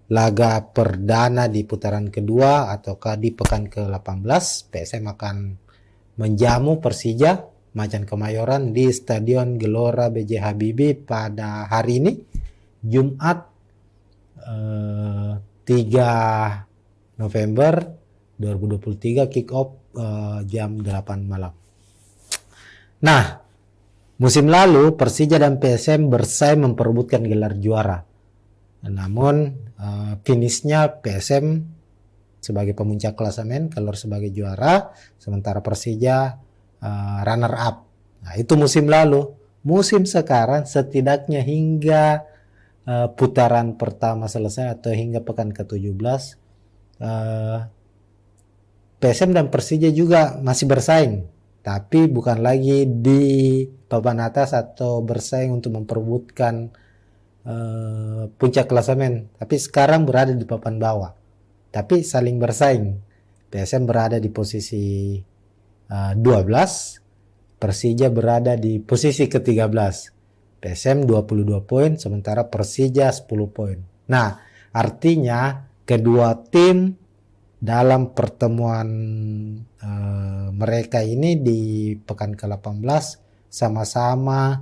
laga perdana di putaran kedua ataukah di pekan ke-18. PSM akan menjamu Persija Macan Kemayoran di Stadion Gelora B.J. Habibie pada hari ini, Jumat 3 November 2023, kick off jam 8 malam. Nah, musim lalu Persija dan PSM bersaing memperebutkan gelar juara. Namun finishnya PSM sebagai pemuncak klasemen keluar sebagai juara, sementara Persija runner up. Nah, itu musim lalu. Musim sekarang setidaknya hingga putaran pertama selesai atau hingga pekan ke-17, PSM dan Persija juga masih bersaing, tapi bukan lagi di papan atas atau bersaing untuk memperebutkan puncak klasemen, tapi sekarang berada di papan bawah, tapi saling bersaing. PSM berada di posisi 12, Persija berada di posisi ke-13. PSM 22 poin, sementara Persija 10 poin. Nah, artinya kedua tim dalam pertemuan mereka ini di pekan ke-18 sama-sama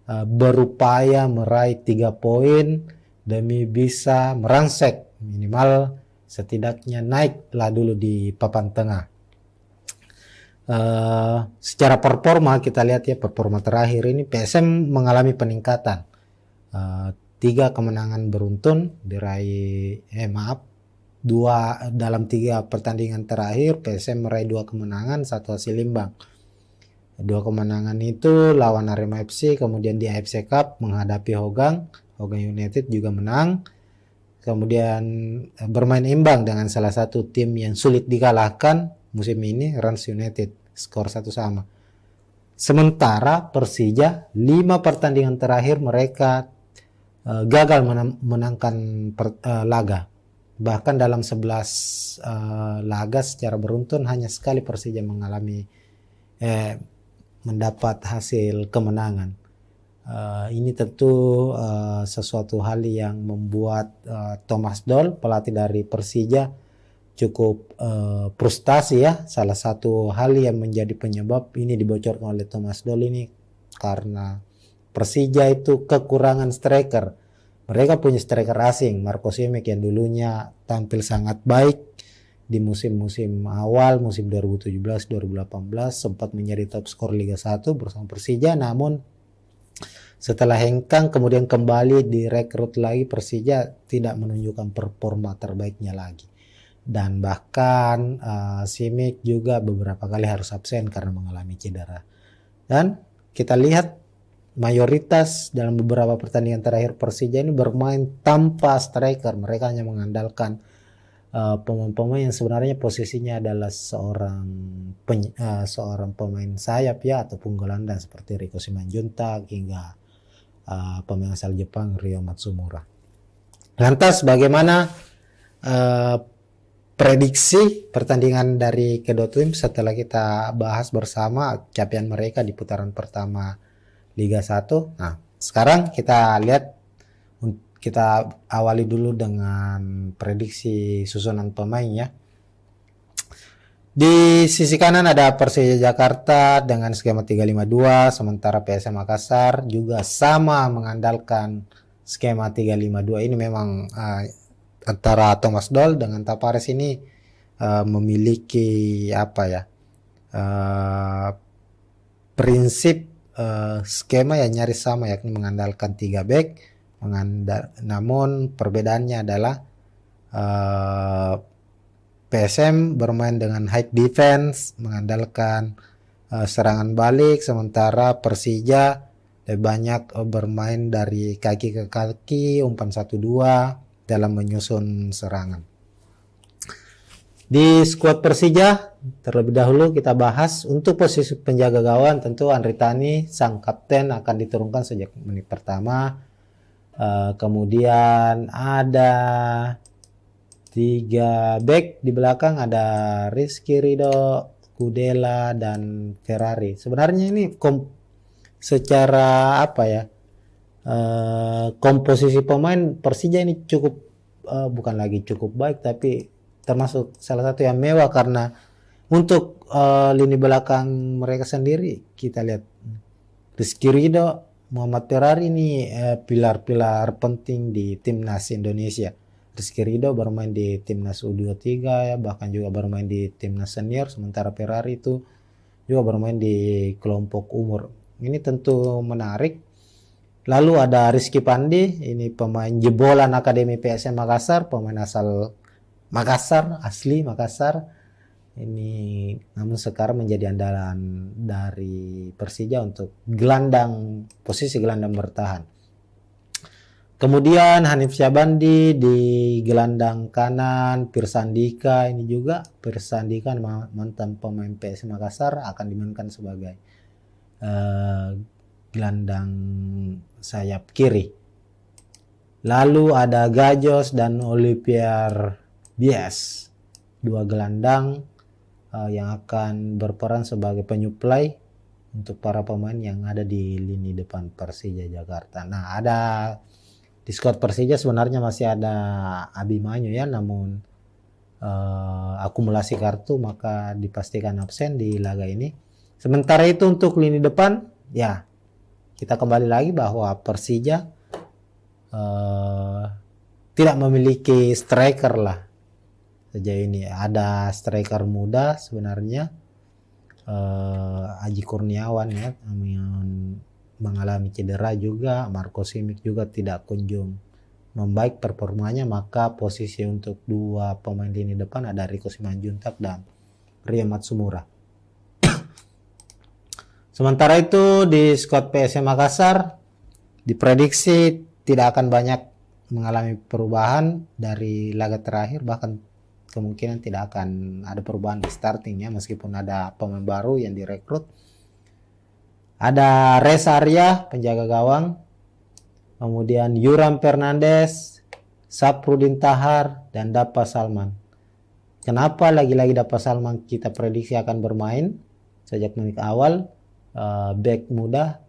berupaya meraih 3 poin demi bisa merangsek minimal setidaknya naiklah dulu di papan tengah. Secara performa kita lihat ya, performa terakhir ini PSM mengalami peningkatan. 3 kemenangan beruntun diraih, dalam 3 pertandingan terakhir PSM meraih 2 kemenangan, 1 hasil imbang. 2 kemenangan itu lawan Arema FC, kemudian di AFC Cup menghadapi Hogang United juga menang, kemudian bermain imbang dengan salah satu tim yang sulit dikalahkan musim ini, Rans United, skor 1-1. Sementara Persija 5 pertandingan terakhir mereka gagal menangkan laga. Bahkan dalam 11 laga secara beruntun hanya sekali Persija mendapat hasil kemenangan. Ini tentu sesuatu hal yang membuat Thomas Doll, pelatih dari Persija, cukup frustasi ya. Salah satu hal yang menjadi penyebab ini dibocorkan oleh Thomas Doll ini karena Persija itu kekurangan striker. Mereka punya striker asing, Marco Simic, yang dulunya tampil sangat baik di musim-musim awal, musim 2017-2018, sempat menjadi top skor Liga 1 bersama Persija. Namun setelah hengkang kemudian kembali direkrut lagi, Persija tidak menunjukkan performa terbaiknya lagi. Dan bahkan Simic juga beberapa kali harus absen karena mengalami cedera. Dan kita lihat mayoritas dalam beberapa pertandingan terakhir Persija ini bermain tanpa striker. Mereka hanya mengandalkan pemain-pemain yang sebenarnya posisinya adalah seorang pemain sayap ya, ataupun gelandang seperti Riko Simanjuntak hingga pemain asal Jepang Ryo Matsumura. Lantas bagaimana prediksi pertandingan dari kedua tim setelah kita bahas bersama capaian mereka di putaran pertama Liga 1. Nah, sekarang kita lihat, kita awali dulu dengan prediksi susunan pemain ya. Di sisi kanan ada Persija Jakarta dengan skema 352, sementara PSM Makassar juga sama mengandalkan skema 352. Ini memang antara Thomas Doll dengan Tapares ini memiliki prinsip skema yang nyaris sama, yakni mengandalkan 3 back. Namun perbedaannya adalah PSM bermain dengan high defense, mengandalkan serangan balik, sementara Persija lebih banyak bermain dari kaki ke kaki, umpan 1-2 dalam menyusun serangan. Di skuad Persija terlebih dahulu kita bahas untuk posisi penjaga gawang. Tentu Andri Tani sang kapten akan diturunkan sejak menit pertama. Kemudian ada 3 back di belakang, ada Rizky Ridho, Kudela dan Ferrari. Sebenarnya ini secara komposisi pemain Persija ini cukup bukan lagi cukup baik, tapi termasuk salah satu yang mewah, karena untuk lini belakang mereka sendiri kita lihat Rizky Ridho, Muhammad Ferrari ini pilar-pilar penting di timnas Indonesia. Rizky Ridho bermain di timnas U23 ya, bahkan juga bermain di timnas senior, sementara Ferrari itu juga bermain di kelompok umur. Ini tentu menarik. Lalu ada Rizky Pandi, ini pemain jebolan Akademi PSM Makassar, pemain asal Makassar, asli Makassar. Ini namun sekarang menjadi andalan dari Persija untuk posisi gelandang bertahan. Kemudian Hanif Syabandi di gelandang kanan, Pirsandika ini juga Pirsandika mantan pemain PSM Makassar akan dimainkan sebagai gelandang sayap kiri. Lalu ada Gajos dan Olivier Bies, 2 gelandang yang akan berperan sebagai penyuplai untuk para pemain yang ada di lini depan Persija Jakarta. Nah, di skuad Persija sebenarnya masih ada Abimanyu ya, namun akumulasi kartu maka dipastikan absen di laga ini. Sementara itu untuk lini depan ya, kita kembali lagi bahwa Persija tidak memiliki striker lah sejauh ini. Ada striker muda sebenarnya, Aji Kurniawan ya, yang mengalami cedera juga. Marco Simic juga tidak kunjung membaik performanya, maka posisi untuk 2 pemain lini depan ada Riko Simanjuntak dan Ryo Matsumura. Sementara itu di skuad PSM Makassar diprediksi tidak akan banyak mengalami perubahan dari laga terakhir, bahkan kemungkinan tidak akan ada perubahan di startingnya, meskipun ada pemain baru yang direkrut. Ada Reza Arya penjaga gawang, kemudian Yuram Fernandes, Saprudin Tahar, dan Dapa Salman. Kenapa lagi-lagi Dapa Salman kita prediksi akan bermain sejak menit awal? Back muda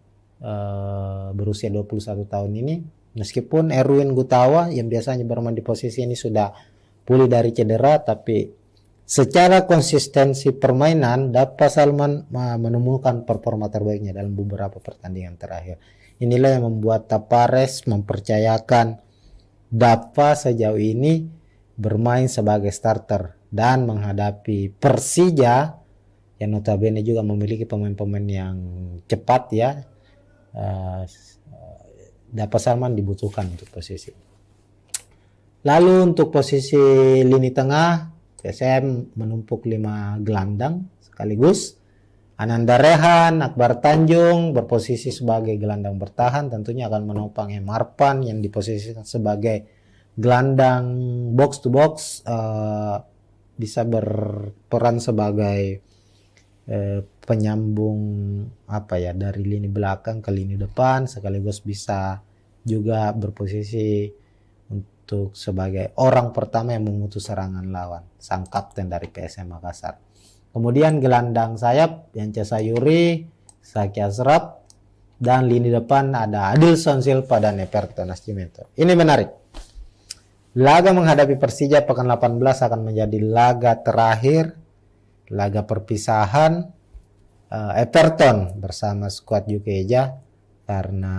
berusia 21 tahun ini, meskipun Erwin Gutawa yang biasanya bermain di posisi ini sudah pulih dari cedera, tapi secara konsistensi permainan Dapa Salman menemukan performa terbaiknya dalam beberapa pertandingan terakhir. Inilah yang membuat Tapares mempercayakan Dapa sejauh ini bermain sebagai starter dan menghadapi Persija yang notabene juga memiliki pemain-pemain yang cepat ya. Dapa Salman dibutuhkan untuk posisi. Lalu untuk posisi lini tengah, PSM menumpuk 5 gelandang sekaligus. Ananda Rehan, Akbar Tanjung berposisi sebagai gelandang bertahan, tentunya akan menopang Marpan yang diposisikan sebagai gelandang box to box, bisa berperan sebagai penyambung dari lini belakang ke lini depan, sekaligus bisa juga berposisi untuk sebagai orang pertama yang memutus serangan lawan, sang kapten dari PSM Makassar. Kemudian gelandang sayap Yance Sayuri, Zaki Ashraf, dan lini depan ada Adilson Silva dan Everton Nascimento. Ini menarik. Laga menghadapi Persija pekan 18 akan menjadi laga terakhir, laga perpisahan Everton bersama skuad Jukeja, karena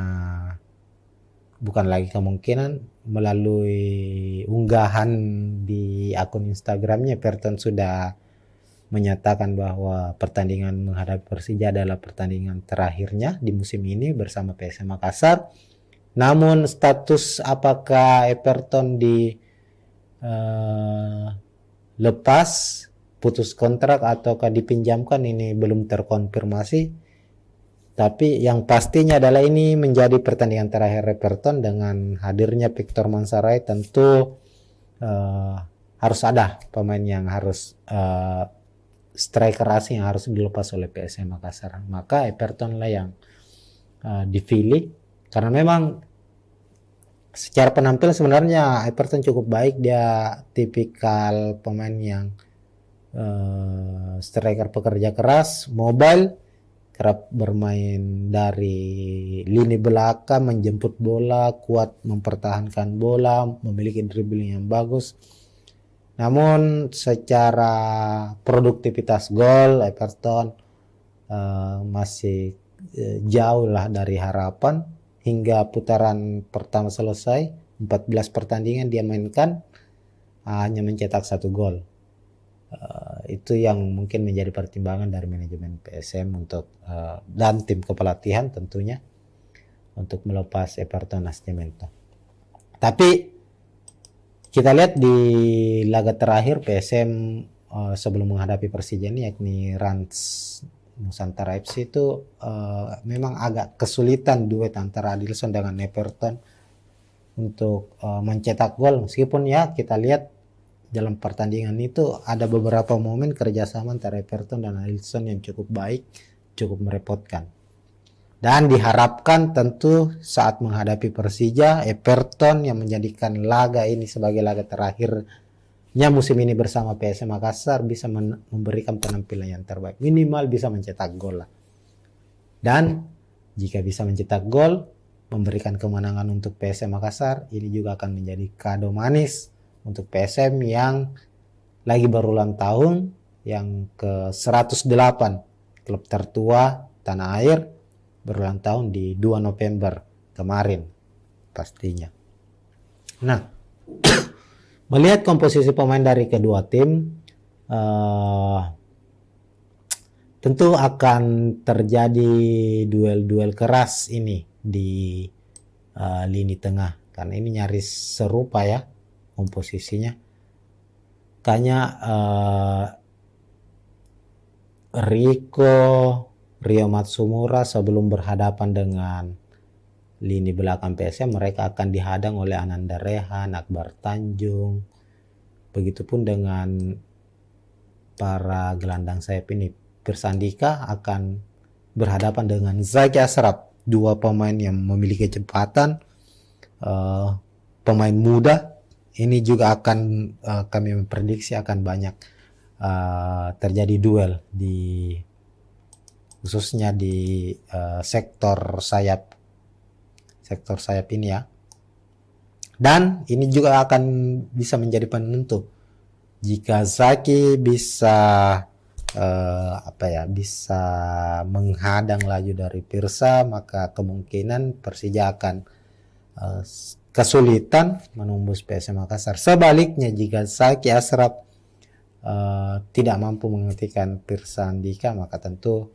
bukan lagi kemungkinan, melalui unggahan di akun Instagramnya Everton sudah menyatakan bahwa pertandingan menghadapi Persija adalah pertandingan terakhirnya di musim ini bersama PSM Makassar. Namun status apakah Everton lepas, putus kontrak ataukah dipinjamkan ini belum terkonfirmasi. Tapi yang pastinya adalah ini menjadi pertandingan terakhir Everton. Dengan hadirnya Victor Mansaray tentu harus ada pemain yang harus striker asing yang harus dilepas oleh PSM Makassar. Maka Everton lah yang dipilih, karena memang secara penampilan sebenarnya Everton cukup baik. Dia tipikal pemain yang striker pekerja keras, mobile, kerap bermain dari lini belakang, menjemput bola, kuat mempertahankan bola, memiliki dribbling yang bagus. Namun secara produktivitas gol Everton masih jauh lah dari harapan. Hingga putaran pertama selesai, 14 pertandingan dia mainkan, hanya mencetak 1 gol. Itu yang mungkin menjadi pertimbangan dari manajemen PSM untuk dan tim kepelatihan tentunya untuk melepas Everton Nascimento. Tapi kita lihat di laga terakhir PSM sebelum menghadapi Persija ini, yakni Rans Nusantara FC itu memang agak kesulitan duet antara Adilson dengan Everton untuk mencetak gol. Meskipun ya kita lihat dalam pertandingan itu ada beberapa momen kerjasama antara Everton dan Adilson yang cukup baik, cukup merepotkan. Dan diharapkan tentu saat menghadapi Persija, Everton yang menjadikan laga ini sebagai laga terakhirnya musim ini bersama PSM Makassar bisa memberikan penampilan yang terbaik. Minimal bisa mencetak gol lah. Dan jika bisa mencetak gol, memberikan kemenangan untuk PSM Makassar, ini juga akan menjadi kado manis untuk PSM yang lagi berulang tahun, yang ke-108, klub tertua tanah air, berulang tahun di 2 November kemarin pastinya. Nah, melihat komposisi pemain dari kedua tim, tentu akan terjadi duel-duel keras ini di lini tengah, karena ini nyaris serupa ya komposisinya. Kayaknya Rio Matsumura sebelum berhadapan dengan lini belakang PSM, mereka akan dihadang oleh Ananda Rehan, Akbar Tanjung. Begitupun dengan para gelandang sayap ini. Pirsandika akan berhadapan dengan Zaki Ashraf, 2 pemain yang memiliki kecepatan, pemain muda. Ini juga akan kami memprediksi akan banyak terjadi duel khususnya di sektor sayap ini ya. Dan ini juga akan bisa menjadi penentu jika Zaki bisa bisa menghadang laju dari Pirsa, maka kemungkinan Persija akan kesulitan menembus PSM Makassar. Sebaliknya jika Zaki Ashraf tidak mampu menghentikan Pirsa Andika, maka tentu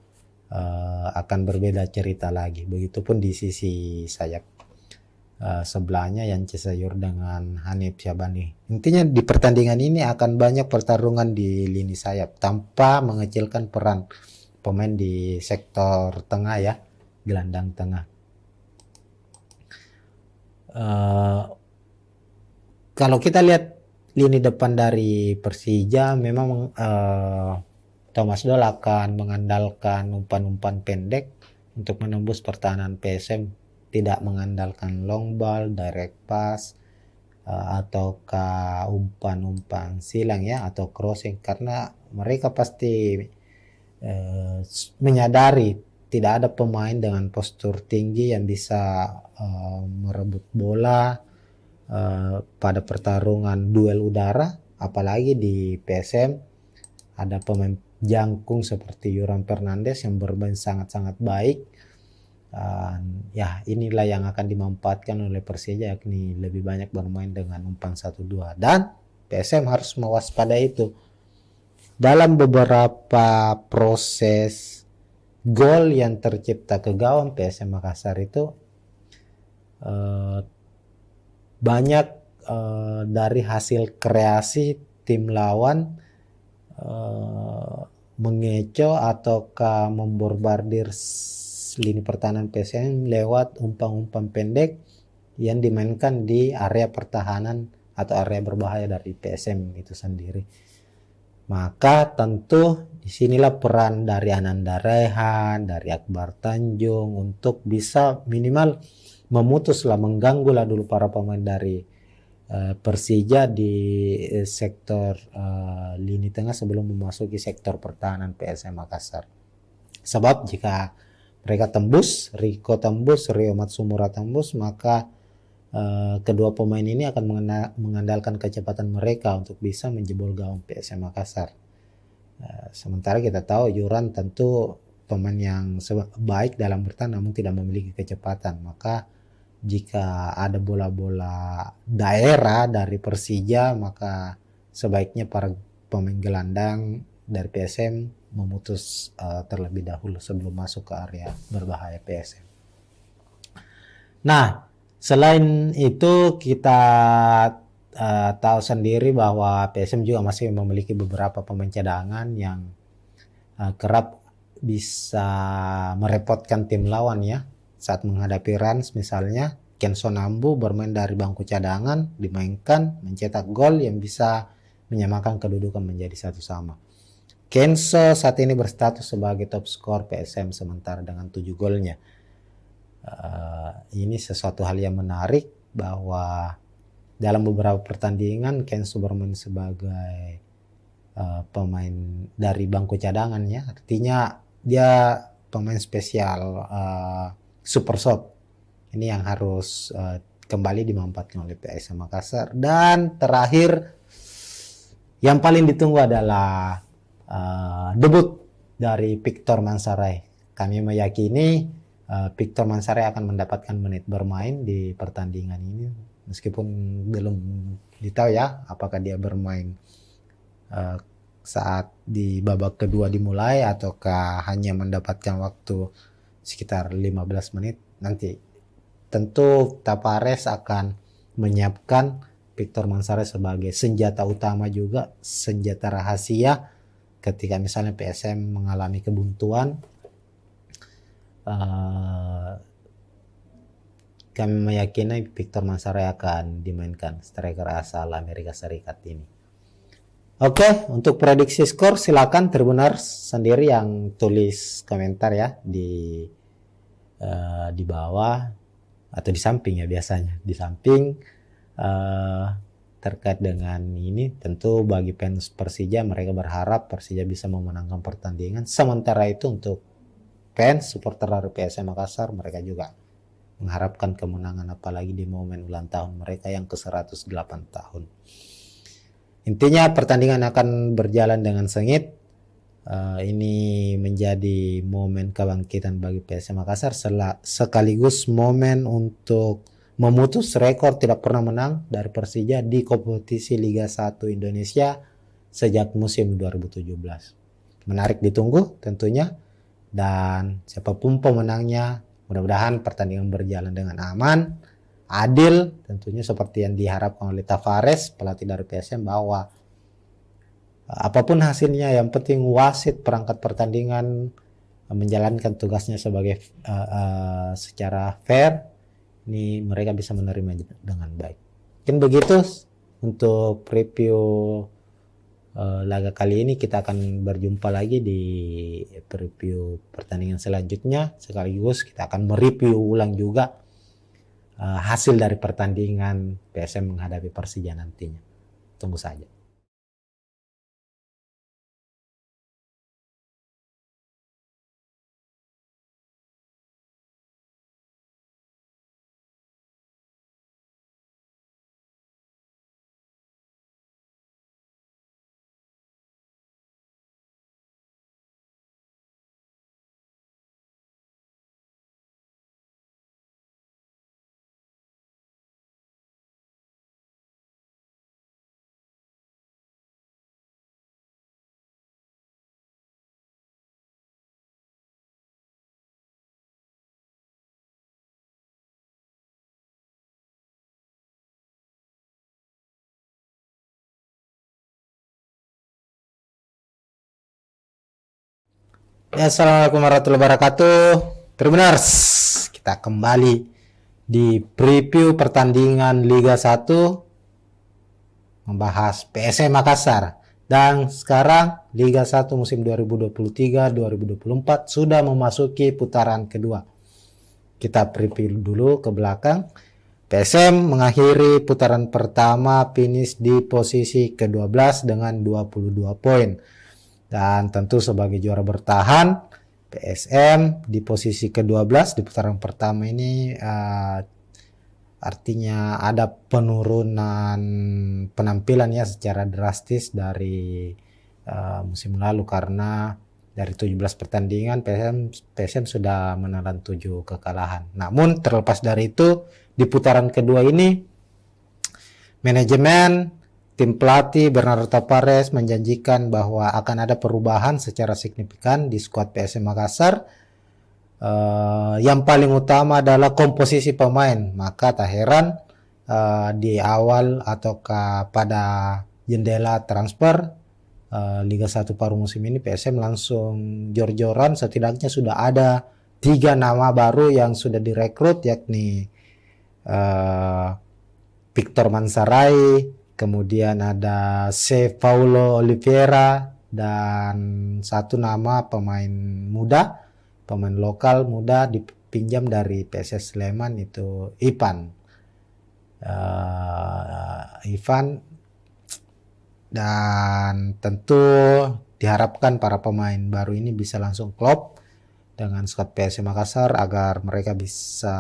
akan berbeda cerita lagi. Begitupun di sisi sayap sebelahnya Yance Sayur dengan Hanif Syabani. Intinya di pertandingan ini akan banyak pertarungan di lini sayap tanpa mengecilkan peran pemain di sektor tengah ya, gelandang tengah. Kalau kita lihat lini depan dari Persija, memang Thomas Doll akan mengandalkan umpan-umpan pendek untuk menembus pertahanan PSM, tidak mengandalkan long ball, direct pass, ataukah umpan-umpan silang ya, atau crossing, karena mereka pasti menyadari tidak ada pemain dengan postur tinggi yang bisa merebut bola pada pertarungan duel udara, apalagi di PSM ada pemain jangkung seperti Yoram Fernandes yang bermain sangat-sangat baik. Ya, inilah yang akan dimanfaatkan oleh Persija, yakni lebih banyak bermain dengan umpan 1-2, dan PSM harus mewaspadai itu. Dalam beberapa proses gol yang tercipta ke gawang PSM Makassar itu banyak dari hasil kreasi tim lawan mengecoh ataukah memborbardir lini pertahanan PSM lewat umpan-umpan pendek yang dimainkan di area pertahanan atau area berbahaya dari PSM itu sendiri. Maka tentu disinilah peran dari Ananda Rehan, dari Akbar Tanjung untuk bisa minimal memutuslah, mengganggulah dulu para pemain dari Persija di sektor lini tengah sebelum memasuki sektor pertahanan PSM Makassar. Sebab jika mereka tembus, Riko tembus, Rio Matsumura tembus, maka kedua pemain ini akan mengandalkan kecepatan mereka untuk bisa menjebol gawang PSM Makassar. Sementara kita tahu Yuran tentu pemain yang baik dalam bertahan namun tidak memiliki kecepatan, maka jika ada bola-bola daerah dari Persija, maka sebaiknya para pemain gelandang dari PSM memutus terlebih dahulu sebelum masuk ke area berbahaya PSM. Nah, selain itu kita tahu sendiri bahwa PSM juga masih memiliki beberapa pemain cadangan yang kerap bisa merepotkan tim lawan ya. Saat menghadapi Rans misalnya, Kenzo Nambu bermain dari bangku cadangan, dimainkan, mencetak gol yang bisa menyamakan kedudukan menjadi 1-1. Kenzo saat ini berstatus sebagai top skor PSM sementara dengan 7 golnya. Ini sesuatu hal yang menarik bahwa dalam beberapa pertandingan Kenzo bermain sebagai pemain dari bangku cadangan ya. Artinya dia pemain spesial, super sub. Ini yang harus kembali dimanfaatkan oleh PSM Makassar. Dan terakhir yang paling ditunggu adalah debut dari Victor Mansaray. Kami meyakini Victor Mansaray akan mendapatkan menit bermain di pertandingan ini, meskipun belum ditahu ya apakah dia bermain saat di babak kedua dimulai ataukah hanya mendapatkan waktu sekitar 15 menit. Nanti tentu Tavares akan menyiapkan Victor Mansaray sebagai senjata utama juga, senjata rahasia ketika misalnya PSM mengalami kebuntuan. Kami meyakini Victor Mansaray akan dimainkan, striker asal Amerika Serikat ini. Oke, untuk prediksi skor silakan Tribuners sendiri yang tulis komentar ya di bawah atau di samping ya, biasanya di samping terkait dengan ini. Tentu bagi fans Persija, mereka berharap Persija bisa memenangkan pertandingan. Sementara itu untuk fans supporter dari PSM Makassar, mereka juga mengharapkan kemenangan, apalagi di momen ulang tahun mereka yang ke-108 tahun. Intinya pertandingan akan berjalan dengan sengit. Ini menjadi momen kebangkitan bagi PSM Makassar, sekaligus momen untuk memutus rekor tidak pernah menang dari Persija di kompetisi Liga 1 Indonesia sejak musim 2017. Menarik ditunggu tentunya, dan siapapun pemenangnya, mudah-mudahan pertandingan berjalan dengan aman, adil, tentunya seperti yang diharapkan oleh Tavares, pelatih dari PSM, bahwa apapun hasilnya yang penting wasit perangkat pertandingan menjalankan tugasnya sebagai secara fair, ini mereka bisa menerima dengan baik. Mungkin begitu untuk review laga kali ini. Kita akan berjumpa lagi di preview pertandingan selanjutnya, sekaligus kita akan mereview ulang juga hasil dari pertandingan PSM menghadapi Persija nantinya. Tunggu saja. Ya, assalamualaikum warahmatullahi wabarakatuh. Tribuners, kita kembali di preview pertandingan Liga 1 membahas PSM Makassar. Dan sekarang Liga 1 musim 2023-2024 sudah memasuki putaran kedua. Kita preview dulu ke belakang. PSM mengakhiri putaran pertama finish di posisi ke-12 dengan 22 poin. Dan tentu sebagai juara bertahan, PSM di posisi ke-12 di putaran pertama ini artinya ada penurunan penampilan ya secara drastis dari musim lalu, karena dari 17 pertandingan PSM sudah menelan 7 kekalahan. Namun terlepas dari itu, di putaran kedua ini manajemen tim pelatih Bernardo Tavares menjanjikan bahwa akan ada perubahan secara signifikan di skuad PSM Makassar. Yang paling utama adalah komposisi pemain. Maka tak heran di awal ataukah pada jendela transfer Liga 1 paruh musim ini, PSM langsung jor-joran. Setidaknya sudah ada 3 nama baru yang sudah direkrut, yakni Victor Mansarai, kemudian ada C. Paulo Oliveira, dan satu nama pemain muda, pemain lokal muda dipinjam dari PSS Sleman, itu Ivan. Dan tentu diharapkan para pemain baru ini bisa langsung klop dengan skuad PSM Makassar agar mereka bisa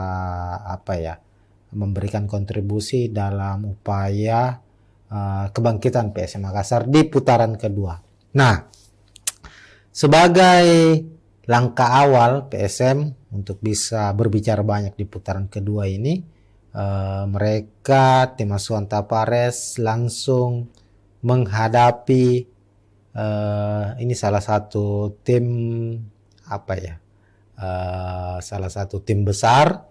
memberikan kontribusi dalam upaya kebangkitan PSM Makassar di putaran kedua. Nah, sebagai langkah awal PSM untuk bisa berbicara banyak di putaran kedua ini, mereka tim asuhan Tavares langsung menghadapi ini salah satu tim salah satu tim besar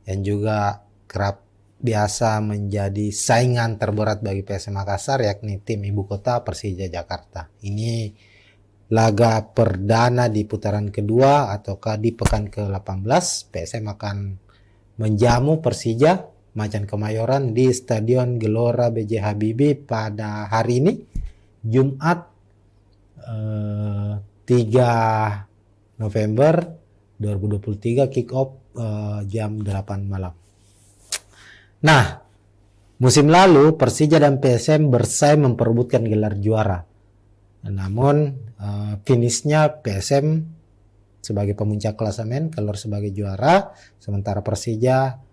yang juga kerap biasa menjadi saingan terberat bagi PSM Makassar, yakni tim ibu kota Persija Jakarta. Ini laga perdana di putaran kedua ataukah di pekan ke-18. PSM akan menjamu Persija Macan Kemayoran di Stadion Gelora B.J. Habibie pada hari ini, Jumat 3 November 2023, kick off jam 8 malam. Nah, musim lalu Persija dan PSM bersaing memperebutkan gelar juara. Namun finishnya PSM sebagai pemuncak klasemen keluar sebagai juara, sementara Persija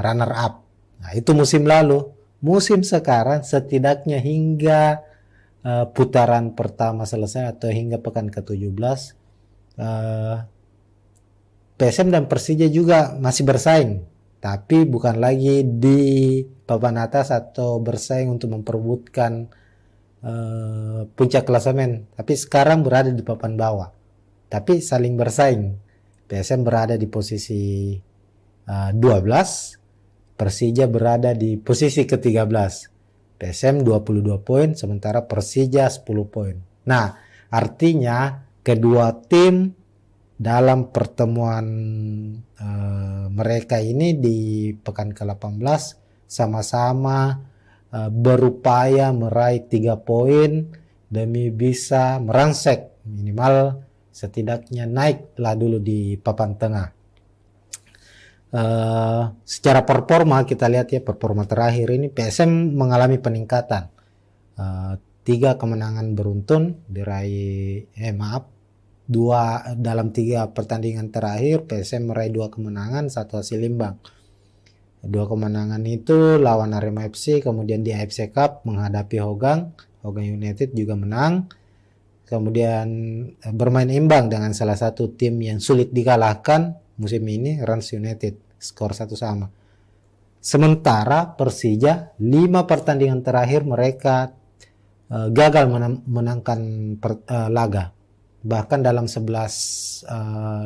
runner up. Nah, itu musim lalu. Musim sekarang setidaknya hingga putaran pertama selesai atau hingga pekan ke-17, PSM dan Persija juga masih bersaing, tapi bukan lagi di papan atas atau bersaing untuk memperebutkan puncak klasemen, tapi sekarang berada di papan bawah, tapi saling bersaing. PSM berada di posisi 12, Persija berada di posisi ke-13. PSM 22 poin, sementara Persija 10 poin. Nah, artinya kedua tim dalam pertemuan mereka ini di pekan ke-18 sama-sama berupaya meraih 3 poin demi bisa merangsek minimal setidaknya naiklah dulu di papan tengah. Secara performa kita lihat ya, performa terakhir ini PSM mengalami peningkatan. 3 kemenangan beruntun diraih, dalam 3 pertandingan terakhir PSM meraih 2 kemenangan, 1 hasil imbang. 2 kemenangan itu lawan Arema FC, kemudian di AFC Cup menghadapi Hogang United juga menang. Kemudian bermain imbang dengan salah satu tim yang sulit dikalahkan musim ini, Rans United, skor 1-1. Sementara Persija 5 pertandingan terakhir mereka gagal menangkan laga. Bahkan dalam 11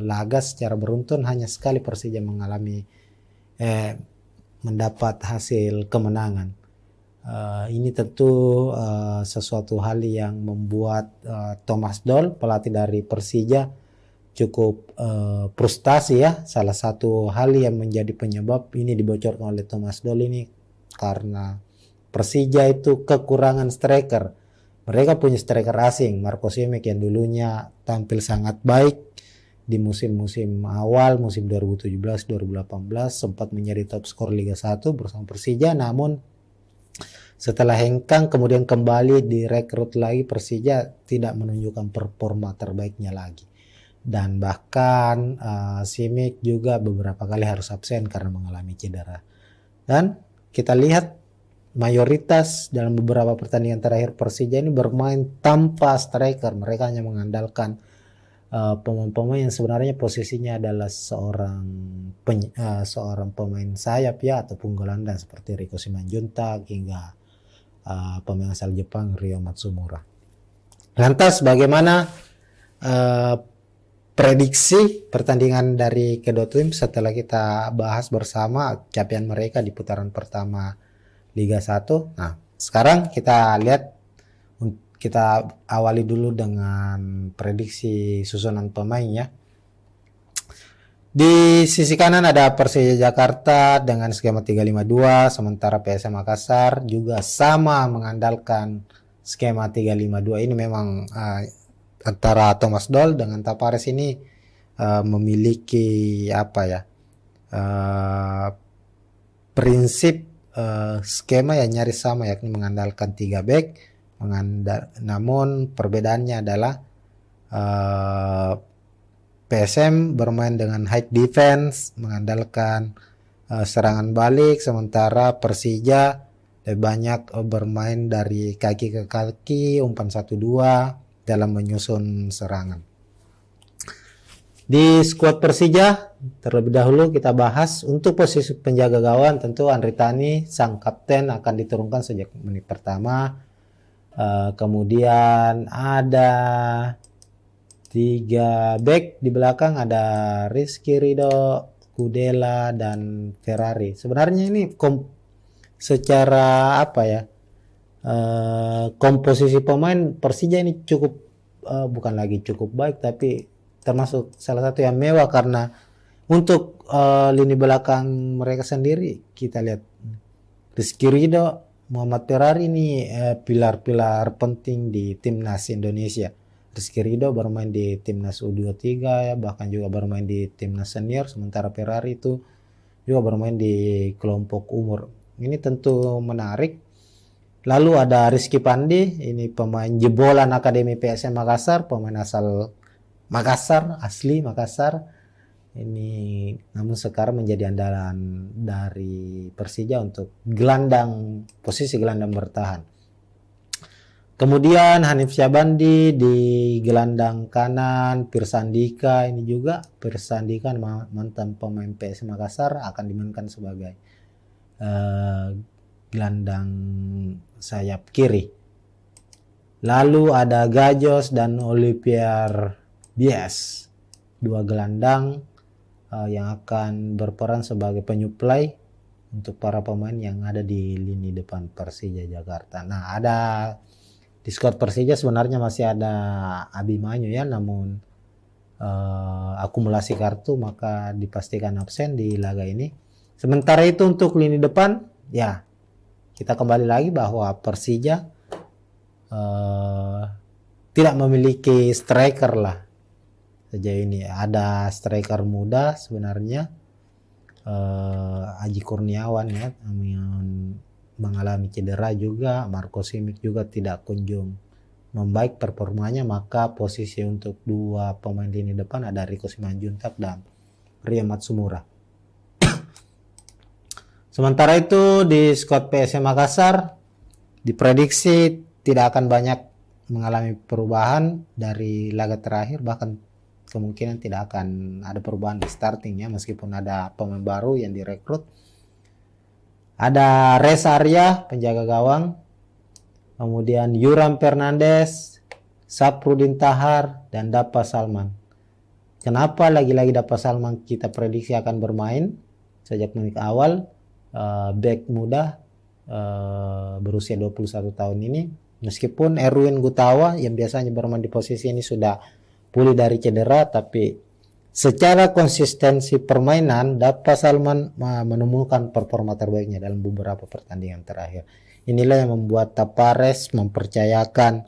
laga secara beruntun hanya sekali Persija mendapat hasil kemenangan. Ini tentu sesuatu hal yang membuat Thomas Doll, pelatih dari Persija, cukup frustasi ya. Salah satu hal yang menjadi penyebab ini dibocorkan oleh Thomas Doll ini karena Persija itu kekurangan striker. Mereka punya striker asing, Marco Simic yang dulunya tampil sangat baik di musim-musim awal, musim 2017-2018 sempat menjadi top skor Liga 1 bersama Persija, namun setelah hengkang kemudian kembali direkrut lagi, Persija tidak menunjukkan performa terbaiknya lagi. Dan bahkan Simic juga beberapa kali harus absen karena mengalami cedera. Dan kita lihat mayoritas dalam beberapa pertandingan terakhir Persija ini bermain tanpa striker. Mereka hanya mengandalkan pemain-pemain yang sebenarnya posisinya adalah seorang pemain sayap ya, ataupun gelandang seperti Riko Simanjuntak hingga pemain asal Jepang Ryo Matsumura. Lantas bagaimana prediksi pertandingan dari kedua tim setelah kita bahas bersama capaian mereka di putaran pertama Liga 1. Nah, sekarang kita lihat, kita awali dulu dengan prediksi susunan pemain ya. Di sisi kanan ada Persija Jakarta dengan skema 352, sementara PSM Makassar juga sama mengandalkan skema 352. Ini memang antara Thomas Doll dengan Tapares ini memiliki prinsip skema yang nyaris sama, yakni mengandalkan 3 back. Namun perbedaannya adalah PSM bermain dengan high defense, mengandalkan serangan balik, sementara Persija lebih banyak bermain dari kaki ke kaki, umpan 1-2 dalam menyusun serangan. Di skuad Persija terlebih dahulu kita bahas untuk posisi penjaga gawang. Tentu Andri Tani sang kapten akan diturunkan sejak menit pertama. Kemudian ada 3 back di belakang, ada Rizky Ridho, Kudela dan Ferrari. Sebenarnya ini secara komposisi pemain Persija ini cukup bukan lagi cukup baik, tapi termasuk salah satu yang mewah karena untuk lini belakang mereka sendiri kita lihat Rizky Ridho, Muhammad Ferrari ini pilar-pilar penting di timnas Indonesia. Rizky Ridho bermain di timnas U23 ya, bahkan juga bermain di timnas senior, sementara Ferrari itu juga bermain di kelompok umur. Ini tentu menarik. Lalu ada Rizky Pandi, ini pemain jebolan Akademi PSM Makassar, pemain asal Makassar, asli Makassar. Ini namun sekarang menjadi andalan dari Persija untuk posisi gelandang bertahan. Kemudian Hanif Syabandi di gelandang kanan, Pirsandika ini juga Pirsandika mantan pemain PSM Makassar akan dimainkan sebagai gelandang sayap kiri. Lalu ada Gajos dan Olivier Bias, 2 gelandang yang akan berperan sebagai penyuplai untuk para pemain yang ada di lini depan Persija Jakarta. Nah, di skuad Persija sebenarnya masih ada Abimanyu ya, namun akumulasi kartu, maka dipastikan absen di laga ini. Sementara itu untuk lini depan, ya kita kembali lagi bahwa Persija tidak memiliki striker lah sejauh ini. Ada striker muda sebenarnya, Aji Kurniawan ya, mengalami cedera juga. Marco Simic juga tidak kunjung membaik performanya, maka posisi untuk dua pemain lini depan ada Rico Simanjuntak dan Ria Matsumura. Sementara itu di skuad PSM Makassar diprediksi tidak akan banyak mengalami perubahan dari laga terakhir, bahkan kemungkinan tidak akan ada perubahan di startingnya meskipun ada pemain baru yang direkrut. Ada Reza Arya penjaga gawang, kemudian Yuram Fernandes, Saprudin Tahar, dan Dapa Salman. Kenapa lagi-lagi Dapa Salman kita prediksi akan bermain sejak menit awal? Back muda berusia 21 tahun ini, meskipun Erwin Gutawa yang biasanya bermain di posisi ini sudah pulih dari cedera, tapi secara konsistensi permainan Dapa Salman menemukan performa terbaiknya dalam beberapa pertandingan terakhir. Inilah yang membuat Tapares mempercayakan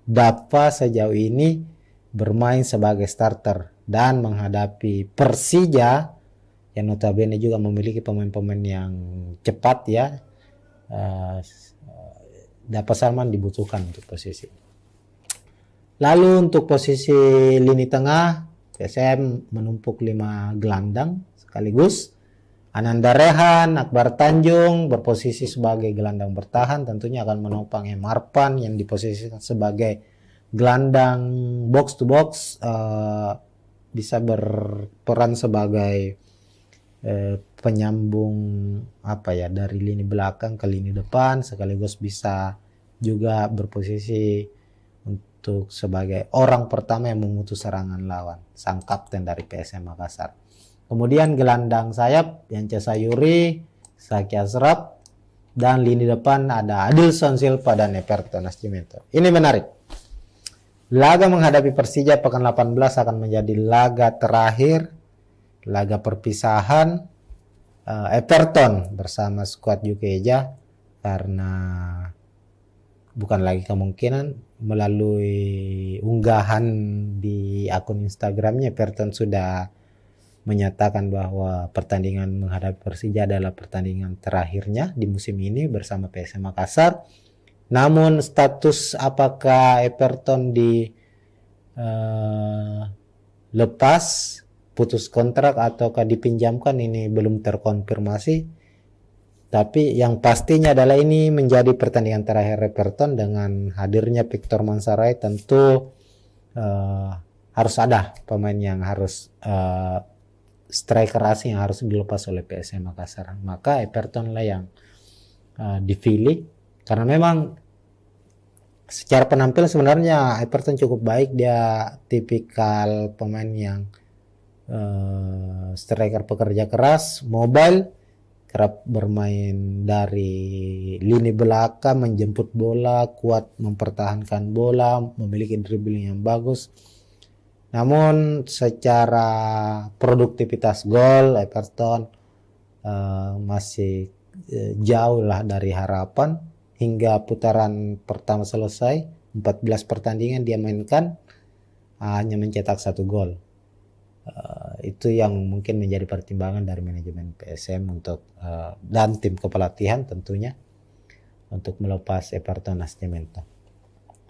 Dapa sejauh ini bermain sebagai starter dan menghadapi Persija yang notabene juga memiliki pemain-pemain yang cepat ya. Dapa Salman dibutuhkan untuk posisi. Lalu untuk posisi lini tengah, PSM menumpuk 5 gelandang sekaligus. Ananda Rehan, Akbar Tanjung berposisi sebagai gelandang bertahan, tentunya akan menopang Marpan yang diposisikan sebagai gelandang box to box, bisa berperan sebagai penyambung dari lini belakang ke lini depan, sekaligus bisa juga berposisi untuk sebagai orang pertama yang memutus serangan lawan, sang kapten dari PSM Makassar. Kemudian gelandang sayap Yance Sayuri, Saki Asraf, dan lini depan ada Adilson Silva dan Everton Nascimento. Ini menarik. Laga menghadapi Persija pekan 18 akan menjadi laga terakhir, laga perpisahan Everton bersama skuad Jukeja, karena bukan lagi kemungkinan, melalui unggahan di akun Instagramnya Everton sudah menyatakan bahwa pertandingan menghadapi Persija adalah pertandingan terakhirnya di musim ini bersama PSM Makassar. Namun status apakah Everton lepas, putus kontrak ataukah dipinjamkan, ini belum terkonfirmasi. Tapi yang pastinya adalah ini menjadi pertandingan terakhir Everton. Dengan hadirnya Victor Mansaray tentu harus ada pemain yang harus striker asing yang harus dilepas oleh PSM Makassar. Maka Everton lah yang dipilih, karena memang secara penampilan sebenarnya Everton cukup baik. Dia tipikal pemain yang striker pekerja keras, mobile, kerap bermain dari lini belakang, menjemput bola, kuat mempertahankan bola, memiliki dribbling yang bagus. Namun secara produktivitas gol Everton masih jauh lah dari harapan. Hingga putaran pertama selesai, 14 pertandingan dia mainkan, hanya mencetak 1 gol. Itu yang mungkin menjadi pertimbangan dari manajemen PSM untuk dan tim kepelatihan tentunya untuk melepas Everton Nascimento.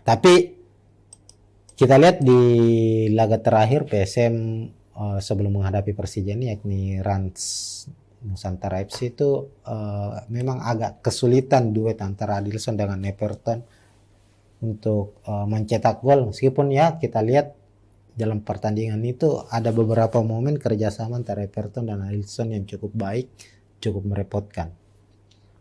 Tapi kita lihat di laga terakhir PSM sebelum menghadapi Persija ini, yakni Rans Nusantara FC, itu memang agak kesulitan duet antara Adilson dengan Everton untuk mencetak gol. Meskipun ya kita lihat dalam pertandingan itu ada beberapa momen kerjasama antara Everton dan Adilson yang cukup baik, cukup merepotkan.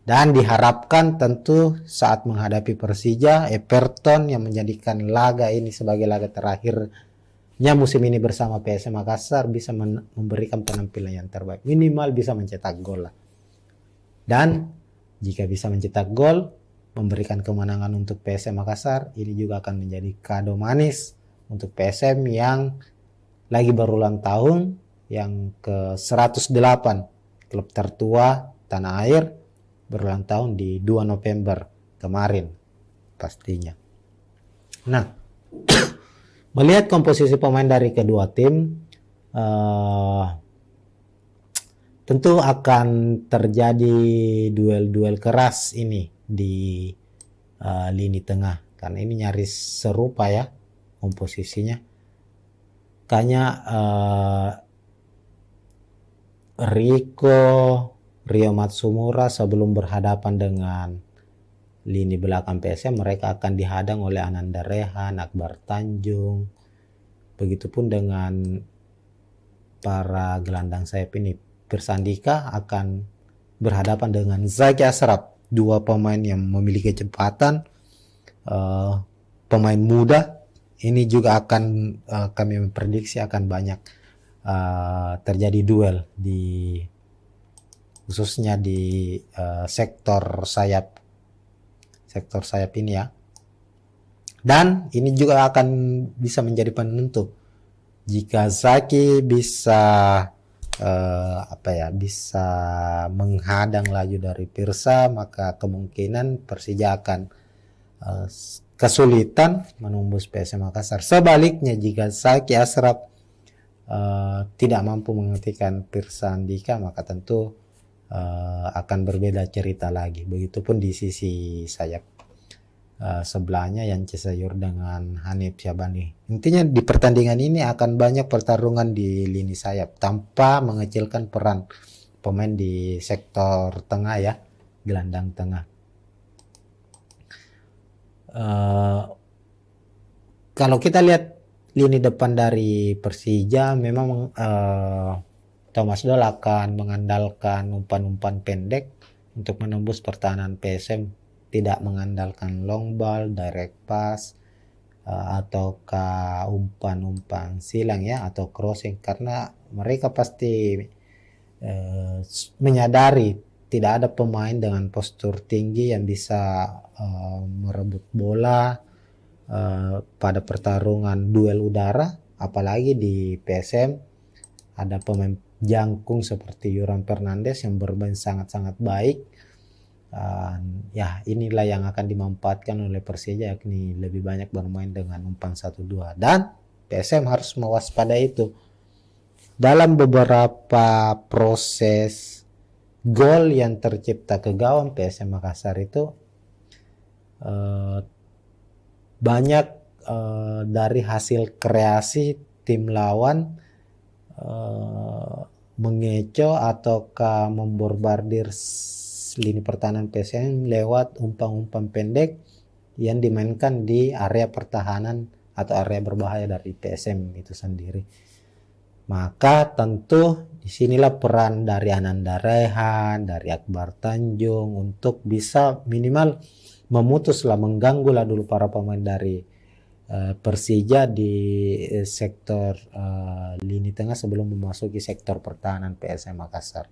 Dan diharapkan tentu saat menghadapi Persija, Everton yang menjadikan laga ini sebagai laga terakhirnya musim ini bersama PSM Makassar bisa memberikan penampilan yang terbaik. Minimal bisa mencetak gol lah. Dan jika bisa mencetak gol, memberikan kemenangan untuk PSM Makassar, ini juga akan menjadi kado manis untuk PSM yang lagi berulang tahun yang ke 108, klub tertua tanah air berulang tahun di 2 November kemarin pastinya. Nah, melihat komposisi pemain dari kedua tim, tentu akan terjadi duel-duel keras ini di lini tengah, karena ini nyaris serupa ya komposisinya. Kayaknya Rio Matsumura sebelum berhadapan dengan lini belakang PSM, mereka akan dihadang oleh Ananda Rehan, Akbar Tanjung. Begitupun dengan para gelandang sayap ini. Persandika akan berhadapan dengan Zaki Ashraf, dua pemain yang memiliki kecepatan, pemain muda. Ini juga akan kami memprediksi akan banyak terjadi duel khususnya di sektor sayap ini ya. Dan ini juga akan bisa menjadi penentu jika Zaki bisa bisa menghadang laju dari Pirsa, maka kemungkinan Persija akan kesulitan menembus PSM Makassar. Sebaliknya jika Zaki Ashraf tidak mampu menghentikan Pirsa Andika, maka tentu akan berbeda cerita lagi. Begitupun di sisi sayap sebelahnya Yance Sayur dengan Hanif Syabani. Intinya di pertandingan ini akan banyak pertarungan di lini sayap tanpa mengecilkan peran pemain di sektor tengah ya, gelandang tengah. Kalau kita lihat lini depan dari Persija, memang Thomas Doll akan mengandalkan umpan-umpan pendek untuk menembus pertahanan PSM, tidak mengandalkan long ball, direct pass, ataukah umpan-umpan silang ya, atau crossing, karena mereka pasti menyadari tidak ada pemain dengan postur tinggi yang bisa merebut bola pada pertarungan duel udara, apalagi di PSM ada pemain jangkung seperti Yuran Fernandes yang bermain sangat-sangat baik. Ya inilah yang akan dimanfaatkan oleh Persija, yakni lebih banyak bermain dengan umpan 1-2, dan PSM harus mewaspadai itu. Dalam beberapa proses gol yang tercipta ke gawang PSM Makassar itu banyak dari hasil kreasi tim lawan mengecoh ataukah memborbardir lini pertahanan PSM lewat umpan-umpan pendek yang dimainkan di area pertahanan atau area berbahaya dari PSM itu sendiri. Maka tentu disinilah peran dari Ananda Rehan, dari Akbar Tanjung untuk bisa minimal memutuslah, mengganggulah dulu para pemain dari Persija di sektor lini tengah sebelum memasuki sektor pertahanan PSM Makassar.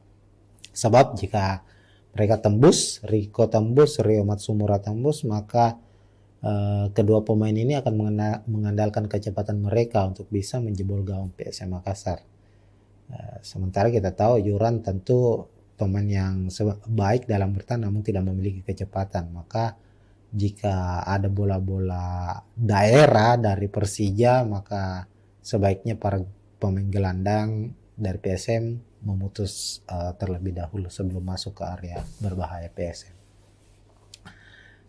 Sebab jika mereka tembus, Rio Matsumura tembus, maka kedua pemain ini akan mengandalkan kecepatan mereka untuk bisa menjebol gawang PSM Makassar. Sementara kita tahu Yuran tentu pemain yang baik dalam bertahan namun tidak memiliki kecepatan. Maka jika ada bola-bola daerah dari Persija, maka sebaiknya para pemain gelandang dari PSM memutus terlebih dahulu sebelum masuk ke area berbahaya PSM.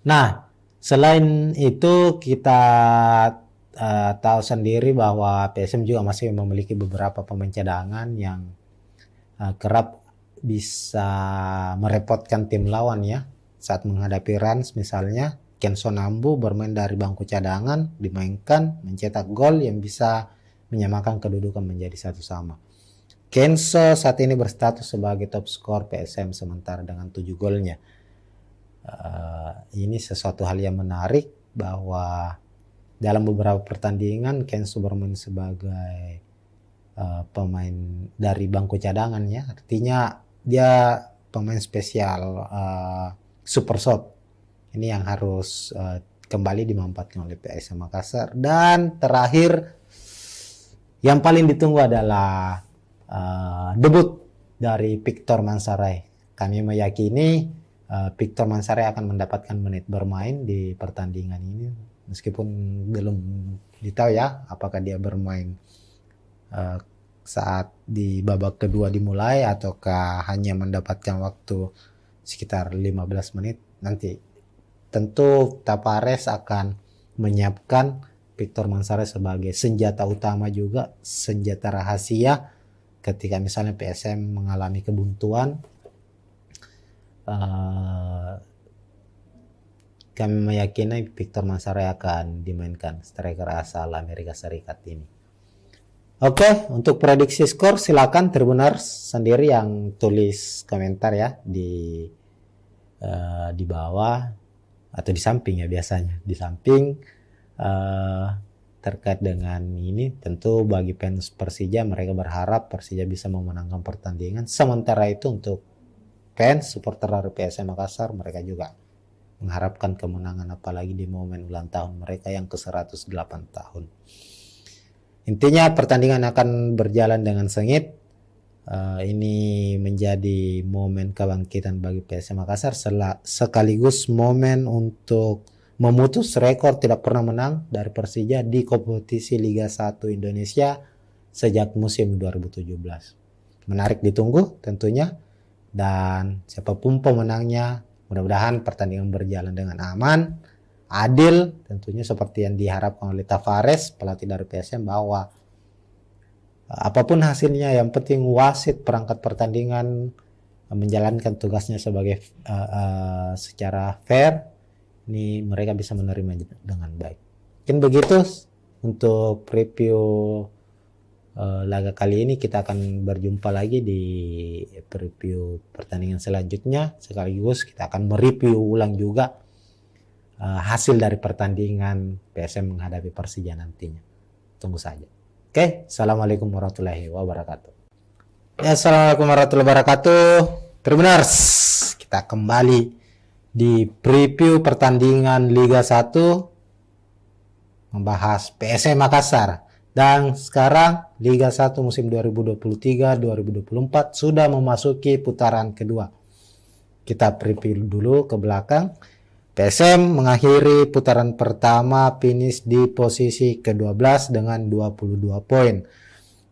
Nah, selain itu kita tahu sendiri bahwa PSM juga masih memiliki beberapa pemain cadangan yang kerap bisa merepotkan tim lawan ya. Saat menghadapi Rans misalnya, Kenson Ambu bermain dari bangku cadangan, dimainkan, mencetak gol yang bisa menyamakan kedudukan menjadi 1-1. Kenso saat ini berstatus sebagai top skor PSM sementara dengan 7 golnya. Ini sesuatu hal yang menarik bahwa dalam beberapa pertandingan Kenso bermain sebagai pemain dari bangku cadangan ya, artinya dia pemain spesial super sub. Ini yang harus kembali dimanfaatkan oleh PSM Makassar. Dan terakhir Yang paling ditunggu adalah debut dari Victor Mansaray. Kami meyakini Victor Mansaray akan mendapatkan menit bermain di pertandingan ini, meskipun belum ditahu ya apakah dia bermain saat di babak kedua dimulai ataukah hanya mendapatkan waktu sekitar 15 menit. Nanti tentu Tavares akan menyiapkan Victor Mansaray sebagai senjata utama juga, senjata rahasia ketika misalnya PSM mengalami kebuntuan. Kami meyakini Victor Mansaray akan dimainkan, striker asal Amerika Serikat ini. Oke, untuk prediksi skor silakan Tribuners sendiri yang tulis komentar ya di bawah atau di samping ya, biasanya di samping terkait dengan ini. Tentu bagi fans Persija, mereka berharap Persija bisa memenangkan pertandingan. Sementara itu untuk fans supporter dari PSM Makassar, mereka juga mengharapkan kemenangan, apalagi di momen ulang tahun mereka yang ke-108 tahun. Intinya pertandingan akan berjalan dengan sengit. Ini menjadi momen kebangkitan bagi PSM Makassar, sekaligus momen untuk memutus rekor tidak pernah menang dari Persija di kompetisi Liga 1 Indonesia sejak musim 2017. Menarik ditunggu tentunya, dan siapapun pemenangnya, mudah-mudahan pertandingan berjalan dengan aman, adil, tentunya seperti yang diharapkan oleh Tavares, pelatih dari PSM, bahwa apapun hasilnya yang penting wasit perangkat pertandingan menjalankan tugasnya sebagai secara fair. Ini mereka bisa menerima dengan baik. Mungkin begitu untuk review laga kali ini. Kita akan berjumpa lagi di preview pertandingan selanjutnya, sekaligus kita akan mereview ulang juga hasil dari pertandingan PSM menghadapi Persija nantinya. Tunggu saja. Oke, assalamualaikum warahmatullahi wabarakatuh. Ya, assalamualaikum warahmatullahi wabarakatuh. Tribuners, kita kembali di preview pertandingan Liga 1 membahas PSM Makassar. Dan sekarang Liga 1 musim 2023-2024 sudah memasuki putaran kedua. Kita preview dulu ke belakang. PSM mengakhiri putaran pertama finish di posisi ke-12 dengan 22 poin.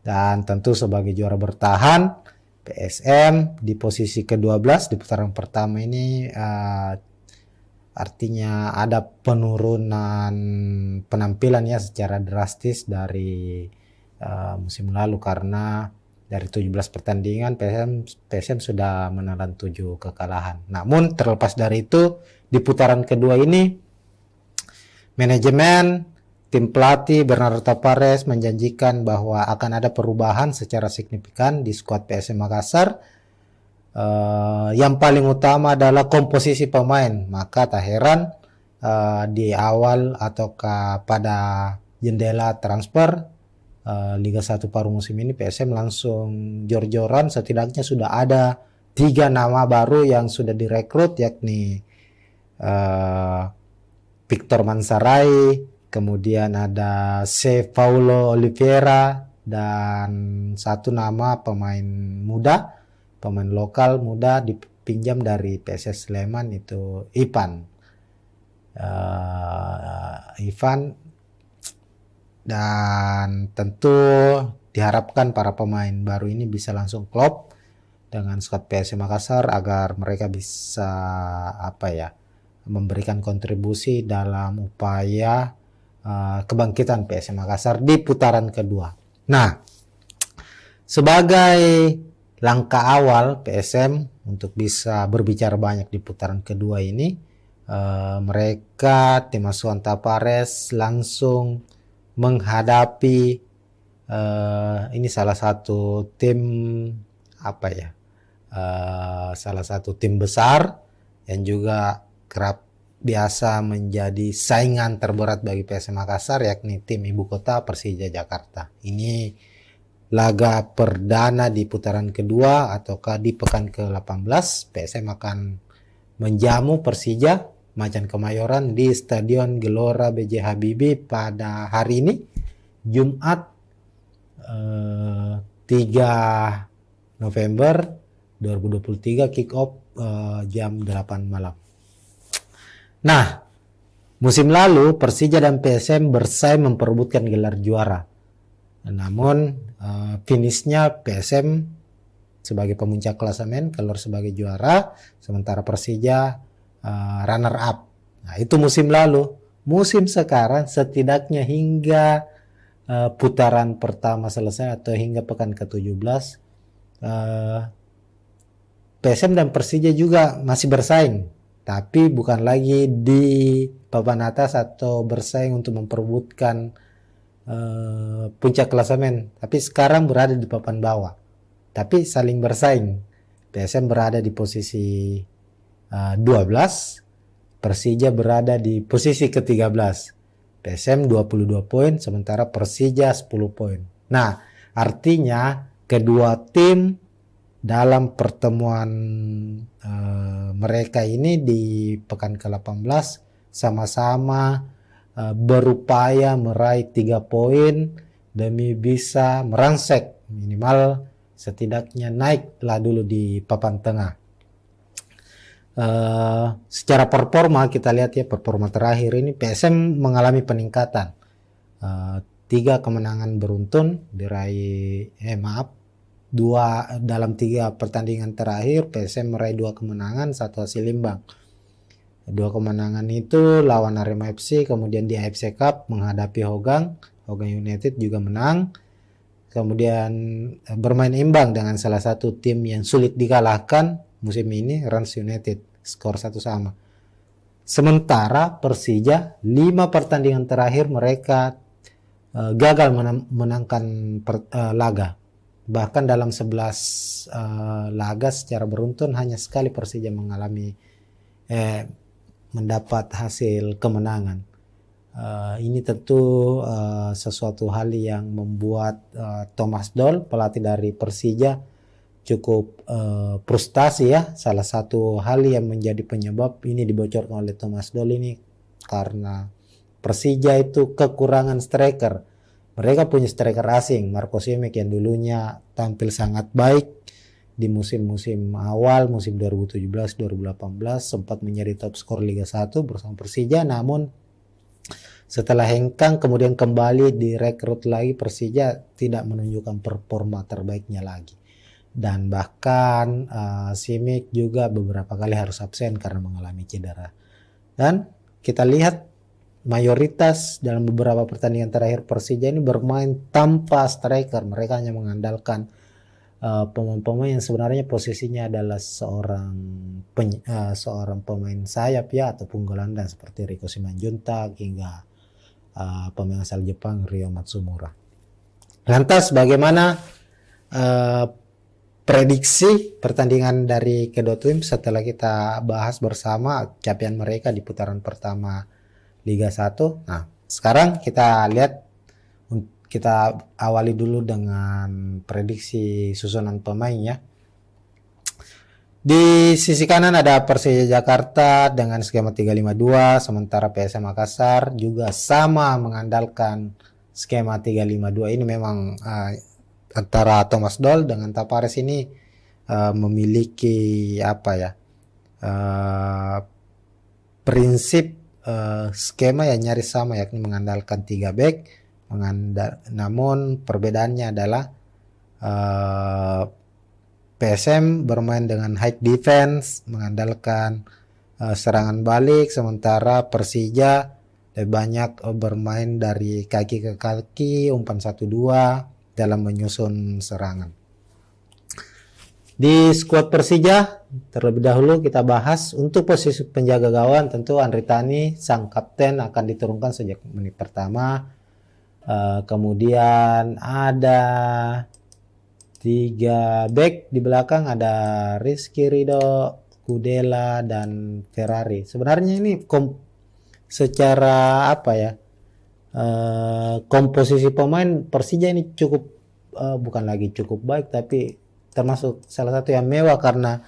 Dan tentu sebagai juara bertahan, PSM di posisi ke-12 di putaran pertama ini artinya ada penurunan penampilan ya secara drastis dari musim lalu, karena dari 17 pertandingan PSM sudah menelan 7 kekalahan. Namun terlepas dari itu, di putaran kedua ini manajemen tim pelatih Bernardo Tavares menjanjikan bahwa akan ada perubahan secara signifikan di skuad PSM Makassar. Yang paling utama adalah komposisi pemain. Maka tak heran di awal ataukah pada jendela transfer Liga 1 paruh musim ini, PSM langsung jor-joran. Setidaknya sudah ada 3 nama baru yang sudah direkrut, yakni Victor Mansaray, kemudian ada C. Paulo Oliveira, dan 1 nama pemain muda, pemain lokal muda dipinjam dari PSS Sleman, itu Ivan. Dan tentu diharapkan para pemain baru ini bisa langsung klop dengan skuad PSM Makassar agar mereka bisa memberikan kontribusi dalam upaya kebangkitan PSM Makassar di putaran kedua. Nah, sebagai langkah awal PSM untuk bisa berbicara banyak di putaran kedua ini, mereka tim asuhan Tavares langsung menghadapi ini salah satu tim salah satu tim besar yang juga kerap biasa menjadi saingan terberat bagi PSM Makassar, yakni tim ibu kota Persija Jakarta. Ini laga perdana di putaran kedua ataukah di pekan ke-18. PSM akan menjamu Persija Macan Kemayoran di Stadion Gelora B.J. Habibie pada hari ini, Jumat 3 November 2023 kick off jam 8 malam. Nah, musim lalu Persija dan PSM bersaing memperebutkan gelar juara. Namun finishnya PSM sebagai pemuncak klasemen keluar sebagai juara, sementara Persija runner up. Nah, itu musim lalu. Musim sekarang setidaknya hingga putaran pertama selesai atau hingga pekan ke-17 PSM dan Persija juga masih bersaing, tapi bukan lagi di papan atas atau bersaing untuk memperebutkan puncak klasemen, tapi sekarang berada di papan bawah, tapi saling bersaing. PSM berada di posisi 12, Persija berada di posisi ke-13. PSM 22 poin, sementara Persija 10 poin. Nah, artinya kedua tim dalam pertemuan mereka ini di pekan ke-18 sama-sama berupaya meraih 3 poin demi bisa merangsek minimal setidaknya naiklah dulu di papan tengah. Secara performa kita lihat ya, performa terakhir ini PSM mengalami peningkatan. 3 kemenangan beruntun diraih, dalam 3 pertandingan terakhir PSM meraih 2 kemenangan, 1 hasil imbang. 2 kemenangan itu lawan Arema FC, kemudian di AFC Cup menghadapi Hogang United juga menang. Kemudian bermain imbang dengan salah satu tim yang sulit dikalahkan musim ini, Rans United, skor 1-1. Sementara Persija 5 pertandingan terakhir mereka gagal menangkan laga. Bahkan dalam 11 laga secara beruntun hanya sekali Persija mendapat hasil kemenangan. Ini tentu sesuatu hal yang membuat Thomas Doll, pelatih dari Persija, cukup frustasi ya. Salah satu hal yang menjadi penyebab ini dibocorkan oleh Thomas Doll ini karena Persija itu kekurangan striker. Mereka punya striker asing, Marco Simic yang dulunya tampil sangat baik di musim-musim awal, musim 2017-2018 sempat menjadi top skor Liga 1 bersama Persija, namun setelah hengkang kemudian kembali direkrut lagi, Persija tidak menunjukkan performa terbaiknya lagi. Dan bahkan Simic juga beberapa kali harus absen karena mengalami cedera. Dan kita lihat mayoritas dalam beberapa pertandingan terakhir Persija ini bermain tanpa striker. Mereka hanya mengandalkan pemain-pemain yang sebenarnya posisinya adalah seorang pemain sayap ya, ataupun gelandang seperti Riko Simanjuntak hingga pemain asal Jepang Ryo Matsumura. Lantas bagaimana prediksi pertandingan dari kedua tim setelah kita bahas bersama capaian mereka di putaran pertama Liga 1. Nah, sekarang kita lihat, kita awali dulu dengan prediksi susunan pemain ya. Di sisi kanan ada Persija Jakarta dengan skema 352, sementara PSM Makassar juga sama mengandalkan skema 352. Ini memang antara Thomas Doll dengan Tapares ini memiliki prinsip skema yang nyaris sama, yakni mengandalkan 3 back. Namun perbedaannya adalah PSM bermain dengan high defense, mengandalkan serangan balik, sementara Persija lebih banyak bermain dari kaki ke kaki, umpan 1-2 dalam menyusun serangan. Di skuad Persija terlebih dahulu kita bahas untuk posisi penjaga gawang. Tentu Andri Tani sang kapten akan diturunkan sejak menit pertama. Kemudian ada 3 back di belakang, ada Rizky Ridho, Kudela dan Ferrari. Sebenarnya ini secara komposisi pemain Persija ini cukup bukan lagi cukup baik, tapi termasuk salah satu yang mewah, karena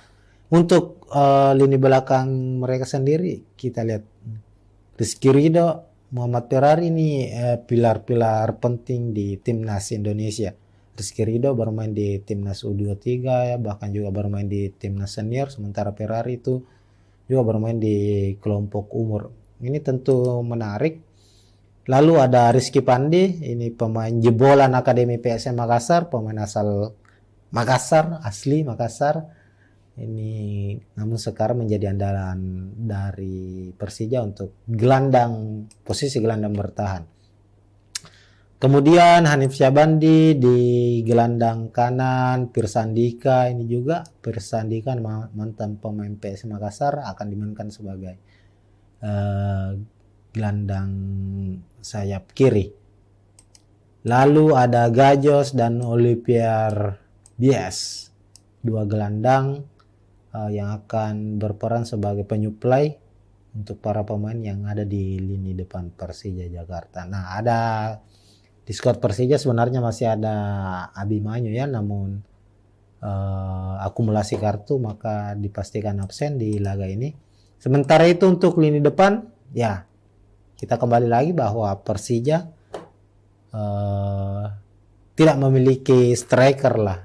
untuk lini belakang mereka sendiri kita lihat Rizky Ridho, Muhammad Ferrari ini pilar-pilar penting di timnas Indonesia. Rizky Ridho bermain di timnas U23 ya, bahkan juga bermain di timnas senior, sementara Ferrari itu juga bermain di kelompok umur. Ini tentu menarik. Lalu ada Rizky Pandi, ini pemain jebolan Akademi PSM Makassar, pemain asal Makassar, asli Makassar. Ini namun sekarang menjadi andalan dari Persija untuk posisi gelandang bertahan. Kemudian Hanif Syabandi di gelandang kanan, Pirsandika ini juga Pirsandika mantan pemain PSM Makassar akan dimainkan sebagai gelandang sayap kiri. Lalu ada Gajos dan Olivier Bies, dua gelandang yang akan berperan sebagai penyuplai untuk para pemain yang ada di lini depan Persija Jakarta. Nah, di squad Persija sebenarnya masih ada Abimanyu ya, namun akumulasi kartu maka dipastikan absen di laga ini. Sementara itu untuk lini depan, ya kita kembali lagi bahwa Persija tidak memiliki striker lah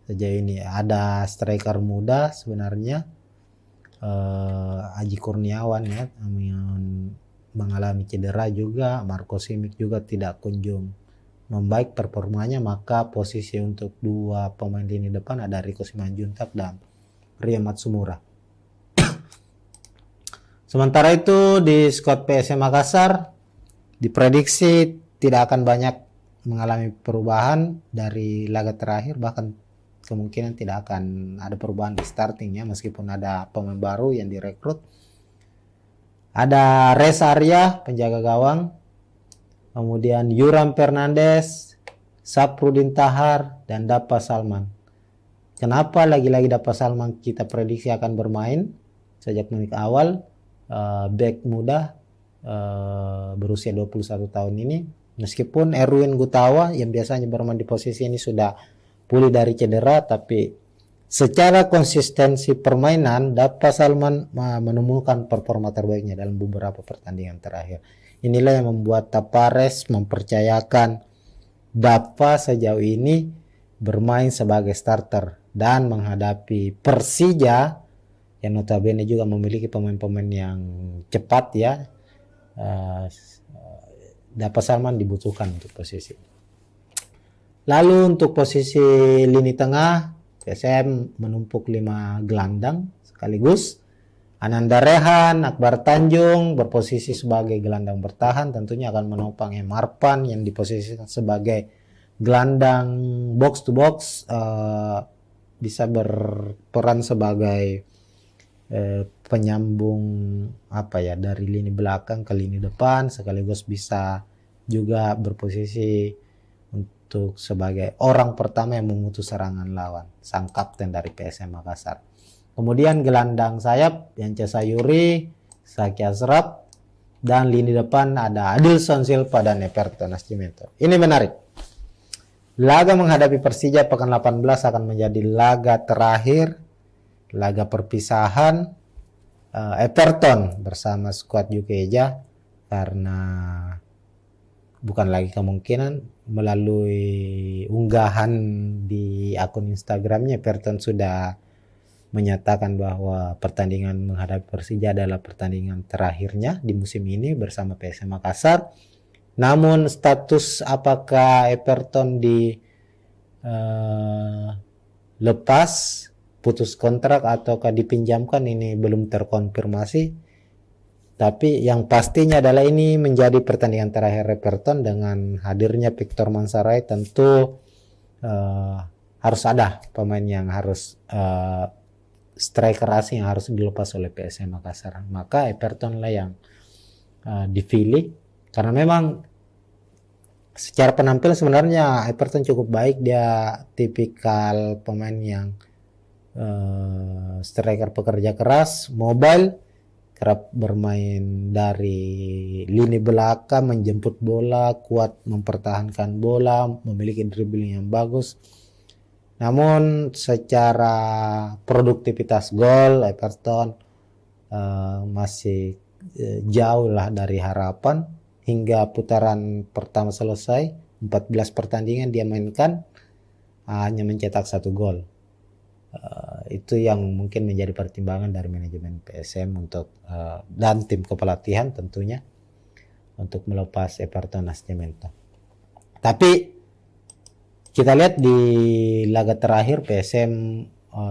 sejauh ini. Ada striker muda sebenarnya, Aji Kurniawan ya, yang mengalami cedera juga. Marco Simic juga tidak kunjung membaik performanya, maka posisi untuk dua pemain lini depan ada Riko Simanjuntak dan Ria Matsumura. Sementara itu di skuad PSM Makassar diprediksi tidak akan banyak mengalami perubahan dari laga terakhir, bahkan kemungkinan tidak akan ada perubahan di startingnya meskipun ada pemain baru yang direkrut. Ada Reza Arya penjaga gawang, kemudian Yuram Fernandes, Saprudin Tahar, dan Dapa Salman. Kenapa lagi-lagi Dapa Salman kita prediksi akan bermain sejak menit awal? Back muda berusia 21 tahun ini, meskipun Erwin Gutawa yang biasanya bermain di posisi ini sudah pulih dari cedera, tapi secara konsistensi permainan Dapa Salman menemukan performa terbaiknya dalam beberapa pertandingan terakhir. Inilah yang membuat Tapares mempercayakan Dapa sejauh ini bermain sebagai starter dan menghadapi Persija yang notabene juga memiliki pemain-pemain yang cepat ya. Dapa Salman dibutuhkan untuk posisi. Lalu untuk posisi lini tengah, PSM menumpuk 5 gelandang sekaligus. Ananda Rehan, Akbar Tanjung berposisi sebagai gelandang bertahan, tentunya akan menopang Marpan yang diposisikan sebagai gelandang box to box, bisa berperan sebagai penyambung dari lini belakang ke lini depan, sekaligus bisa juga berposisi untuk sebagai orang pertama yang memutus serangan lawan, sang kapten dari PSM Makassar. Kemudian gelandang sayap Yance Sayuri, Saki Asraf, dan lini depan ada Adilson Silva dan Everton Nascimento. Ini menarik. Laga menghadapi Persija pekan 18 akan menjadi laga terakhir, laga perpisahan Everton bersama skuad Jukeja, karena bukan lagi kemungkinan, melalui unggahan di akun Instagramnya Everton sudah menyatakan bahwa pertandingan menghadapi Persija adalah pertandingan terakhirnya di musim ini bersama PSM Makassar. Namun status apakah Everton lepas, putus kontrak ataukah dipinjamkan ini belum terkonfirmasi. Tapi yang pastinya adalah ini menjadi pertandingan terakhir Everton. Dengan hadirnya Victor Mansaray tentu harus ada pemain yang harus striker asing yang harus dilepas oleh PSM Makassar. Maka Everton lah yang dipilih, karena memang secara penampilan sebenarnya Everton cukup baik. Dia tipikal pemain yang striker pekerja keras, mobile, kerap bermain dari lini belakang, menjemput bola, kuat mempertahankan bola, memiliki dribbling yang bagus. Namun secara produktivitas gol Everton masih jauh lah dari harapan. Hingga putaran pertama selesai, 14 pertandingan dia mainkan, hanya mencetak 1 gol. Itu yang mungkin menjadi pertimbangan dari manajemen PSM untuk dan tim kepelatihan tentunya untuk melepas Everton Nascimento. Tapi kita lihat di laga terakhir PSM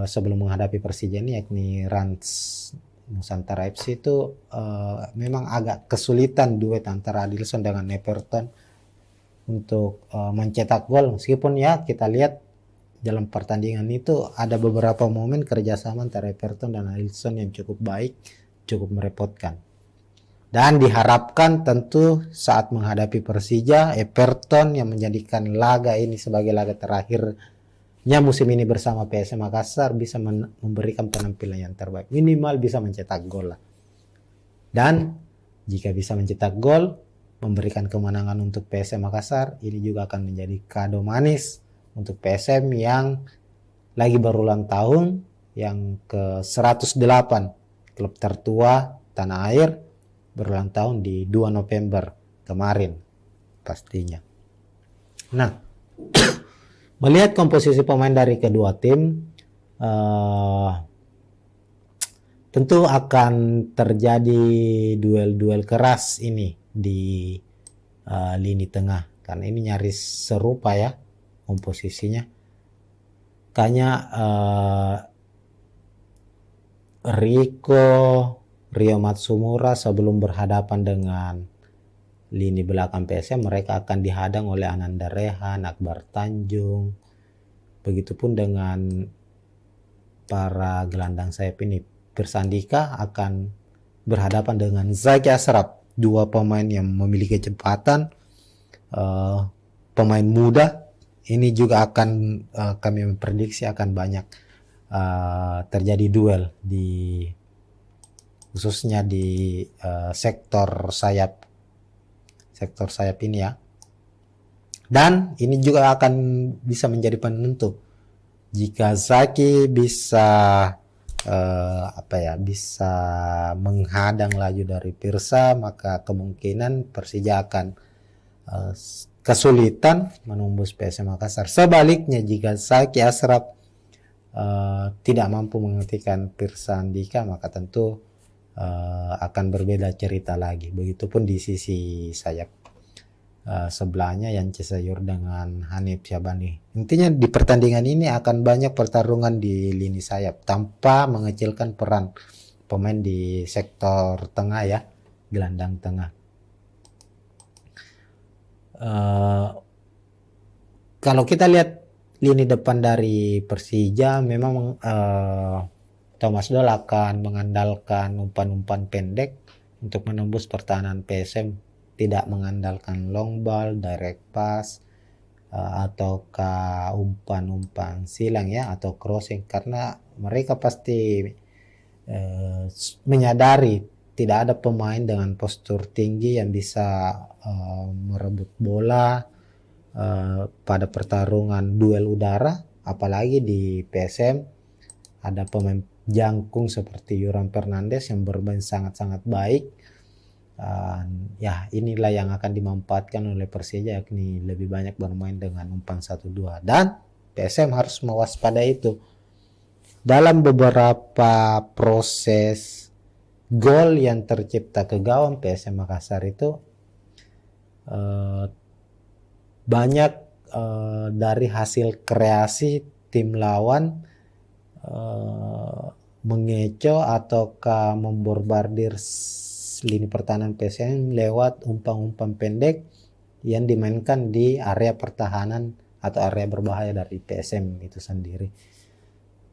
sebelum menghadapi Persija ini, yakni Rans Nusantara FC itu memang agak kesulitan duet antara Adilson dengan Everton untuk mencetak gol, meskipun ya kita lihat dalam pertandingan itu ada beberapa momen kerjasama antara Everton dan Adilson yang cukup baik, cukup merepotkan. Dan diharapkan tentu saat menghadapi Persija, Everton yang menjadikan laga ini sebagai laga terakhirnya musim ini bersama PSM Makassar bisa memberikan penampilan yang terbaik, minimal bisa mencetak gol lah. Dan jika bisa mencetak gol, memberikan kemenangan untuk PSM Makassar, ini juga akan menjadi kado manis untuk PSM yang lagi berulang tahun, yang ke 108, klub tertua tanah air, berulang tahun di 2 November kemarin pastinya. Nah, melihat komposisi pemain dari kedua tim, tentu akan terjadi duel-duel keras ini di lini tengah, karena ini nyaris serupa ya komposisinya. Kayaknya Rio Matsumura sebelum berhadapan dengan lini belakang PSM, mereka akan dihadang oleh Ananda Rehan, Akbar Tanjung. Begitupun dengan para gelandang sayap ini. Pirsandika akan berhadapan dengan Zaki Ashraf, dua pemain yang memiliki kecepatan, pemain muda. Ini juga akan kami memprediksi akan banyak terjadi duel di khususnya di sektor sayap ini ya. Dan ini juga akan bisa menjadi penentu jika Zaki bisa bisa menghadang laju dari Pirsa, maka kemungkinan Persija akan kesulitan menembus PSM Makassar. Sebaliknya jika Zaki Ashraf tidak mampu menghentikan Pirsa Andika, maka tentu akan berbeda cerita lagi. Begitupun di sisi sayap sebelahnya yang Cisayur dengan Hanif Syabani. Intinya di pertandingan ini akan banyak pertarungan di lini sayap tanpa mengecilkan peran pemain di sektor tengah ya, gelandang tengah. Kalau kita lihat lini depan dari Persija, memang Thomas Doll akan mengandalkan umpan-umpan pendek untuk menembus pertahanan PSM, tidak mengandalkan long ball, direct pass, ataukah umpan-umpan silang ya, atau crossing, karena mereka pasti menyadari tidak ada pemain dengan postur tinggi yang bisa merebut bola pada pertarungan duel udara, apalagi di PSM ada pemain jangkung seperti Yuran Fernandes yang bermain sangat-sangat baik. Ya inilah yang akan dimanfaatkan oleh Persija, yakni lebih banyak bermain dengan umpan 1-2, dan PSM harus mewaspadai itu. Dalam beberapa proses gol yang tercipta ke gawang PSM Makassar itu banyak dari hasil kreasi tim lawan mengecoh ataukah memborbardir lini pertahanan PSM lewat umpan-umpan pendek yang dimainkan di area pertahanan atau area berbahaya dari PSM itu sendiri.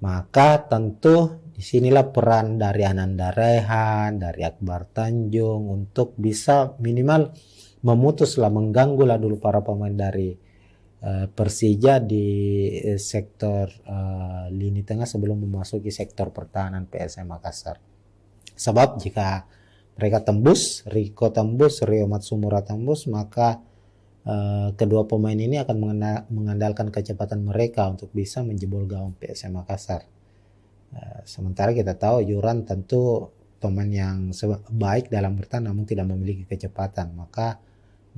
Maka tentu disinilah peran dari Ananda Rehan, dari Akbar Tanjung untuk bisa minimal memutuslah, mengganggulah dulu para pemain dari Persija di sektor lini tengah sebelum memasuki sektor pertahanan PSM Makassar. Sebab jika mereka tembus, Rio Matsumura tembus, maka kedua pemain ini akan mengandalkan kecepatan mereka untuk bisa menjebol gawang PSM Makassar. Sementara kita tahu Yuran tentu pemain yang baik dalam bertahan namun tidak memiliki kecepatan, maka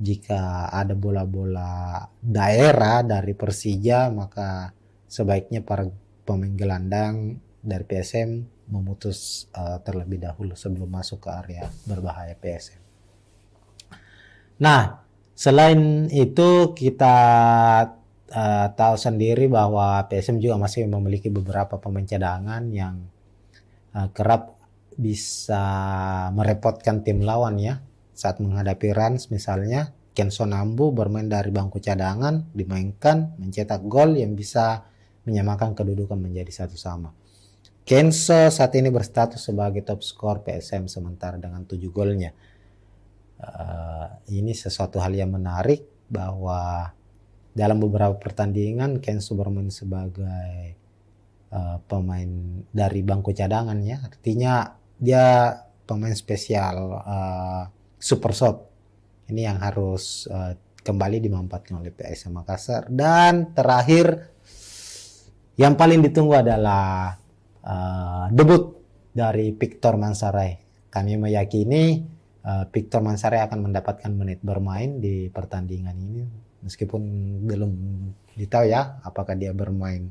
jika ada bola-bola daerah dari Persija, maka sebaiknya para pemain gelandang dari PSM memutus terlebih dahulu sebelum masuk ke area berbahaya PSM. Nah, selain itu kita tahu sendiri bahwa PSM juga masih memiliki beberapa pemain cadangan yang kerap bisa merepotkan tim lawan ya. Saat menghadapi Rans misalnya, Kenzo Nambu bermain dari bangku cadangan, dimainkan, mencetak gol yang bisa menyamakan kedudukan menjadi satu sama. Kenzo saat ini berstatus sebagai top skor PSM sementara dengan 7 golnya. Ini sesuatu hal yang menarik bahwa dalam beberapa pertandingan Kenzo bermain sebagai pemain dari bangku cadangan ya. Artinya dia pemain spesial super sub. Ini yang harus kembali dimanfaatkan oleh PSM Makassar. Dan terakhir yang paling ditunggu adalah debut dari Victor Mansaray. Kami meyakini Victor Mansaray akan mendapatkan menit bermain di pertandingan ini, meskipun belum ditahu ya apakah dia bermain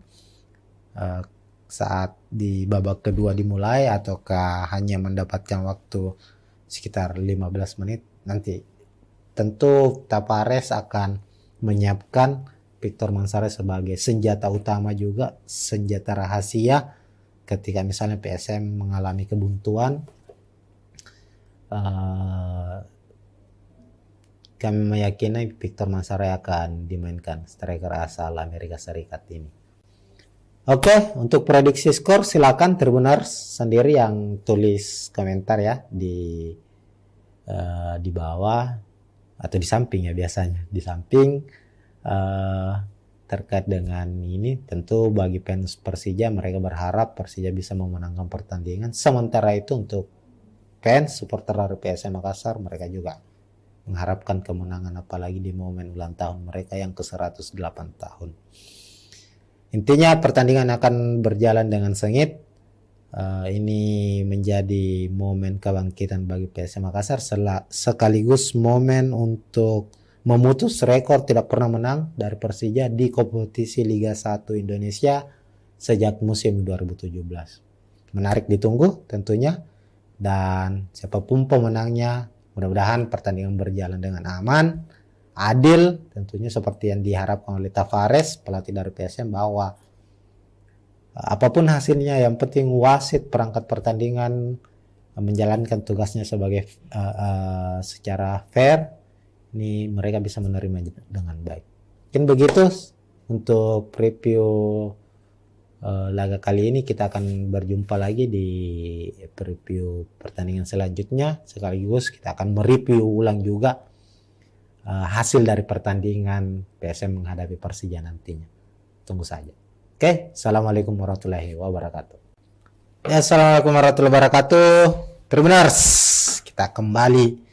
saat di babak kedua dimulai ataukah hanya mendapatkan waktu sekitar 15 menit. Nanti tentu Tavares akan menyiapkan Victor Mansaray sebagai senjata utama juga, senjata rahasia ketika misalnya PSM mengalami kebuntuan. Kami meyakini Victor Mansaray akan dimainkan, striker asal Amerika Serikat ini. Oke, untuk prediksi skor silakan Tribuners sendiri yang tulis komentar ya di bawah atau di samping ya, biasanya di samping terkait dengan ini. Tentu bagi fans Persija, mereka berharap Persija bisa memenangkan pertandingan. Sementara itu untuk fans supporter dari PSM Makassar, mereka juga mengharapkan kemenangan, apalagi di momen ulang tahun mereka yang ke-108 tahun. Intinya pertandingan akan berjalan dengan sengit. Ini menjadi momen kebangkitan bagi PSM Makassar, sekaligus momen untuk memutus rekor tidak pernah menang dari Persija di kompetisi Liga 1 Indonesia sejak musim 2017. Menarik ditunggu tentunya, dan siapapun pemenangnya, mudah-mudahan pertandingan berjalan dengan aman, adil, tentunya seperti yang diharapkan oleh Tavares, pelatih dari PSM, bahwa apapun hasilnya yang penting wasit perangkat pertandingan menjalankan tugasnya sebagai secara fair. Ini mereka bisa menerima dengan baik. Mungkin begitu untuk preview laga kali ini. Kita akan berjumpa lagi di preview pertandingan selanjutnya, sekaligus kita akan mereview ulang juga hasil dari pertandingan PSM menghadapi Persija nantinya. Tunggu saja. Oke, assalamualaikum warahmatullahi wabarakatuh. Ya, assalamualaikum warahmatullahi wabarakatuh. Tribuners, kita kembali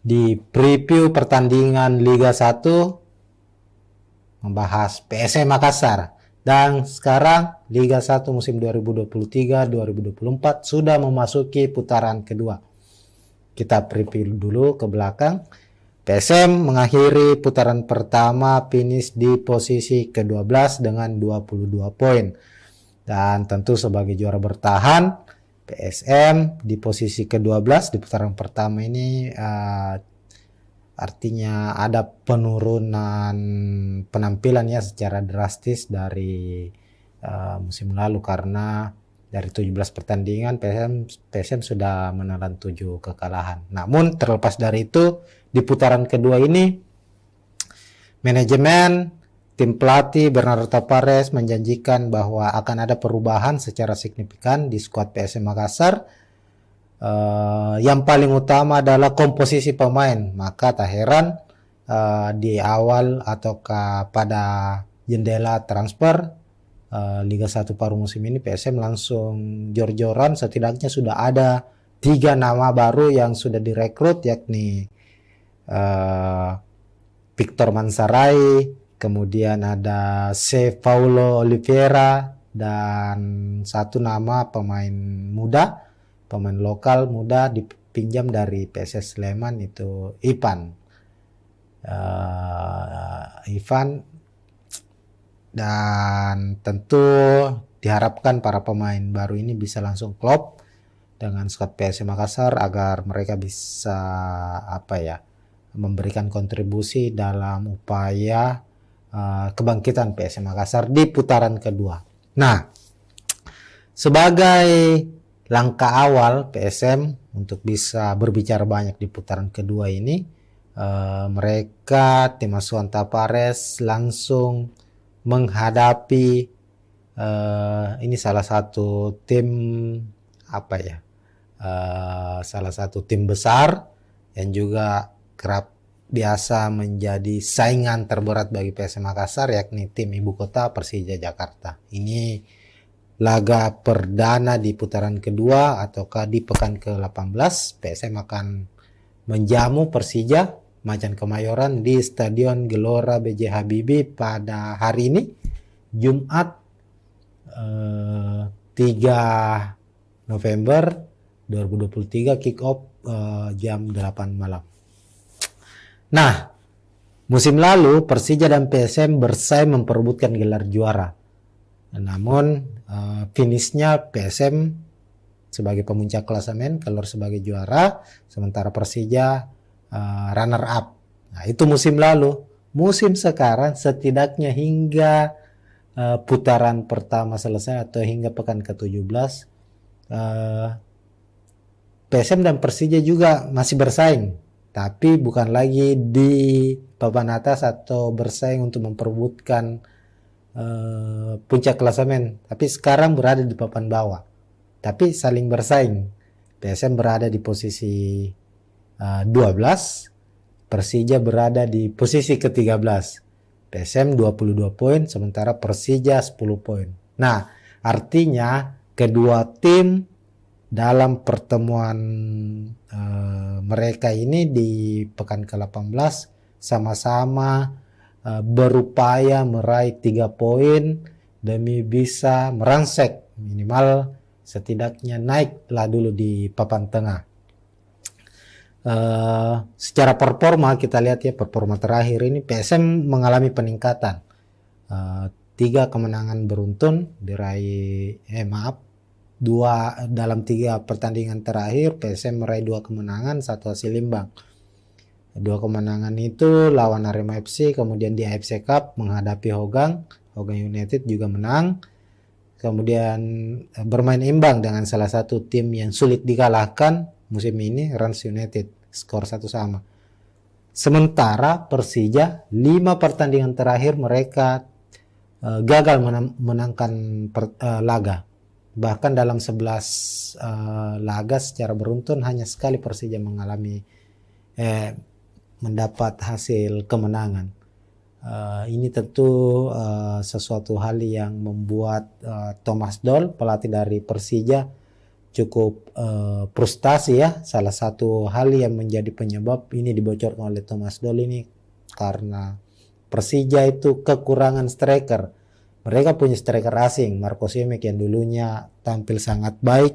di preview pertandingan Liga 1 membahas PSM Makassar. Dan sekarang Liga 1 musim 2023-2024 sudah memasuki putaran kedua. Kita preview dulu ke belakang. PSM mengakhiri putaran pertama finish di posisi ke-12 dengan 22 poin. Dan tentu sebagai juara bertahan, PSM di posisi ke-12 di putaran pertama ini artinya ada penurunan penampilan ya secara drastis dari musim lalu, karena dari 17 pertandingan PSM sudah menelan 7 kekalahan. Namun terlepas dari itu, di putaran kedua ini manajemen tim pelatih Bernardo Tavares menjanjikan bahwa akan ada perubahan secara signifikan di skuad PSM Makassar. Yang paling utama adalah komposisi pemain. Maka tak heran di awal ataukah pada jendela transfer Liga 1 paruh musim ini, PSM langsung jor-joran. Setidaknya sudah ada 3 nama baru yang sudah direkrut, yakni Victor Mansaray, kemudian ada C. Paulo Oliveira, dan satu nama pemain muda, pemain lokal muda dipinjam dari PSS Sleman, itu Ipan. Ivan, dan tentu diharapkan para pemain baru ini bisa langsung klop dengan skuad PSM Makassar agar mereka bisa memberikan kontribusi dalam upaya kebangkitan PSM Makassar di putaran kedua. Nah, sebagai langkah awal PSM untuk bisa berbicara banyak di putaran kedua ini, mereka tim asuhan Tapares langsung menghadapi ini salah satu tim salah satu tim besar yang juga kerap biasa menjadi saingan terberat bagi PSM Makassar, yakni tim ibu kota Persija Jakarta. Ini laga perdana di putaran kedua ataukah di pekan ke-18. PSM akan menjamu Persija Macan Kemayoran di Stadion Gelora B.J. Habibie pada hari ini, Jumat 3 November 2023, kick off jam 8 malam. Nah, musim lalu Persija dan PSM bersaing memperebutkan gelar juara. Namun finishnya PSM sebagai pemuncak klasemen keluar sebagai juara, sementara Persija runner up. Nah, itu musim lalu. Musim sekarang setidaknya hingga putaran pertama selesai atau hingga pekan ke-17, PSM dan Persija juga masih bersaing, tapi bukan lagi di papan atas atau bersaing untuk memperebutkan puncak klasemen, tapi sekarang berada di papan bawah, tapi saling bersaing. PSM berada di posisi 12, Persija berada di posisi ke-13. PSM 22 poin, sementara Persija 10 poin. Nah, artinya kedua tim dalam pertemuan mereka ini di pekan ke-18 sama-sama berupaya meraih 3 poin demi bisa merangsek minimal setidaknya naiklah dulu di papan tengah. Secara performa kita lihat ya, performa terakhir ini PSM mengalami peningkatan. 3 kemenangan beruntun diraih, dalam 3 pertandingan terakhir PSM meraih 2 kemenangan, 1 hasil imbang. 2 kemenangan itu lawan Arema FC, kemudian di AFC Cup menghadapi Hogang United juga menang, kemudian bermain imbang dengan salah satu tim yang sulit dikalahkan musim ini, Rans United, skor 1-1. Sementara Persija 5 pertandingan terakhir mereka gagal menangkan laga. Bahkan dalam 11 laga secara beruntun hanya sekali Persija mendapat hasil kemenangan. Ini tentu sesuatu hal yang membuat Thomas Doll, pelatih dari Persija, cukup frustasi ya. Salah satu hal yang menjadi penyebab ini dibocorkan oleh Thomas Doll ini karena Persija itu kekurangan striker. Mereka punya striker asing, Marco Simic yang dulunya tampil sangat baik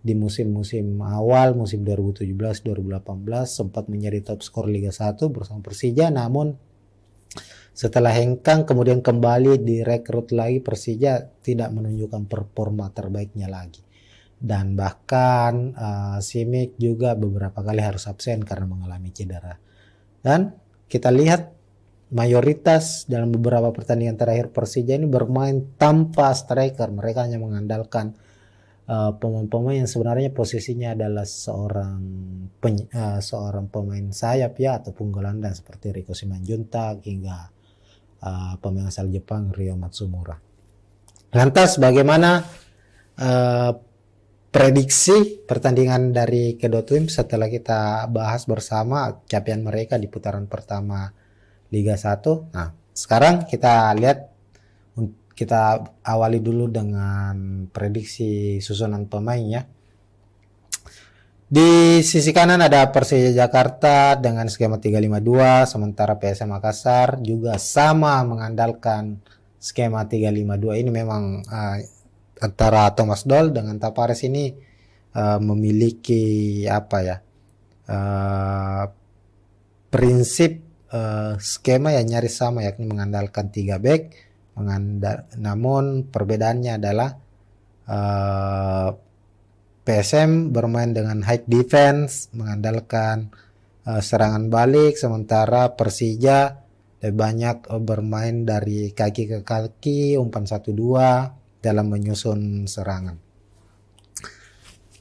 di musim-musim awal, musim 2017-2018 sempat menjadi top skor Liga 1 bersama Persija, namun setelah hengkang kemudian kembali direkrut lagi, Persija tidak menunjukkan performa terbaiknya lagi. Dan bahkan Simic juga beberapa kali harus absen karena mengalami cedera. Dan kita lihat mayoritas dalam beberapa pertandingan terakhir Persija ini bermain tanpa striker. Mereka hanya mengandalkan pemain-pemain yang sebenarnya posisinya adalah seorang pemain sayap ya, ataupun gelandang seperti Riko Simanjuntak hingga pemain asal Jepang Ryo Matsumura. Lantas bagaimana prediksi pertandingan dari kedua tim setelah kita bahas bersama capaian mereka di putaran pertama Liga 1. Nah, sekarang kita lihat, kita awali dulu dengan prediksi susunan pemain ya. Di sisi kanan ada Persija Jakarta dengan skema 352, sementara PSM Makassar juga sama mengandalkan skema 352. Ini memang antara Thomas Doll dengan Tapares ini memiliki prinsip skema yang nyaris sama, yakni mengandalkan 3 back. Namun perbedaannya adalah PSM bermain dengan high defense, mengandalkan serangan balik, sementara Persija lebih banyak bermain dari kaki ke kaki, umpan 1-2 dalam menyusun serangan.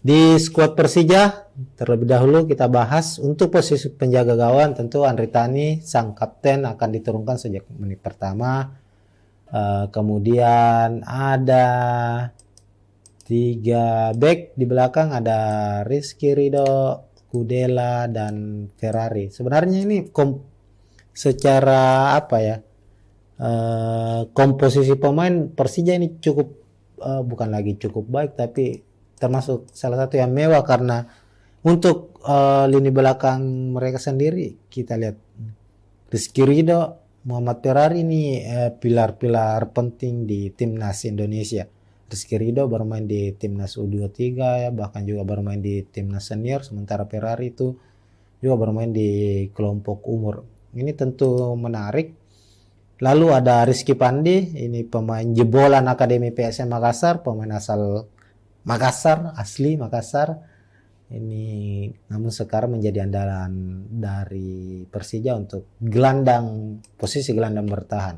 Di skuad Persija terlebih dahulu kita bahas untuk posisi penjaga gawang. Tentu Andri Tani sang kapten akan diturunkan sejak menit pertama. Kemudian ada 3 back di belakang, ada Rizky Ridho, Kudela, dan Ferrari. Sebenarnya ini secara apa ya, komposisi pemain Persija ini cukup bukan lagi cukup baik, tapi termasuk salah satu yang mewah, karena untuk lini belakang mereka sendiri kita lihat Rizky Ridho, Muhammad Ferrari ini pilar-pilar penting di timnas Indonesia. Rizky Ridho bermain di timnas U23 ya, bahkan juga bermain di timnas senior, sementara Ferrari itu juga bermain di kelompok umur. Ini tentu menarik. Lalu ada Rizky Pandi, ini pemain jebolan Akademi PSM Makassar, pemain asal Makassar, asli Makassar. Ini namun sekarang menjadi andalan dari Persija untuk posisi gelandang bertahan.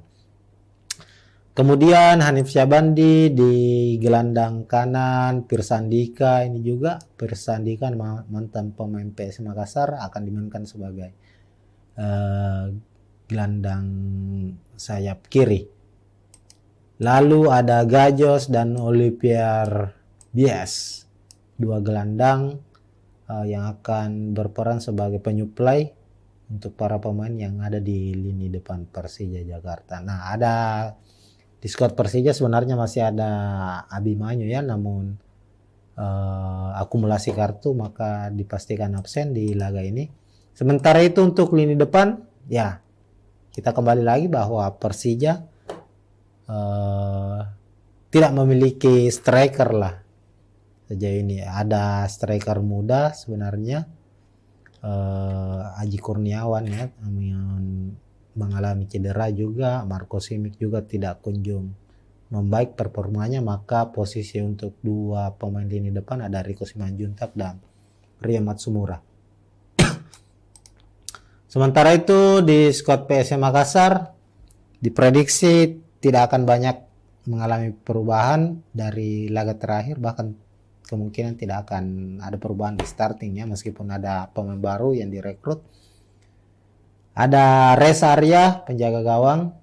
Kemudian Hanif Syabandi di gelandang kanan, Pirsandika ini juga Pirsandika mantan pemain PSM Makassar akan dimainkan sebagai gelandang sayap kiri. Lalu ada Gajos dan Olivier Bies, 2 gelandang yang akan berperan sebagai penyuplai untuk para pemain yang ada di lini depan Persija Jakarta. Nah, di skuad Persija sebenarnya masih ada Abimanyu ya, namun akumulasi kartu maka dipastikan absen di laga ini. Sementara itu untuk lini depan ya, kita kembali lagi bahwa Persija tidak memiliki striker lah sejauh ini. Ada striker muda sebenarnya, Aji Kurniawan ya, yang mengalami cedera juga. Marco Simic juga tidak kunjung membaik performanya, maka posisi untuk 2 pemain lini depan ada Riko Simanjuntak dan Ria Matsumura. Sementara itu di skuad PSM Makassar diprediksi tidak akan banyak mengalami perubahan dari laga terakhir, bahkan kemungkinan tidak akan ada perubahan di startingnya meskipun ada pemain baru yang direkrut. Ada Reza Arya penjaga gawang,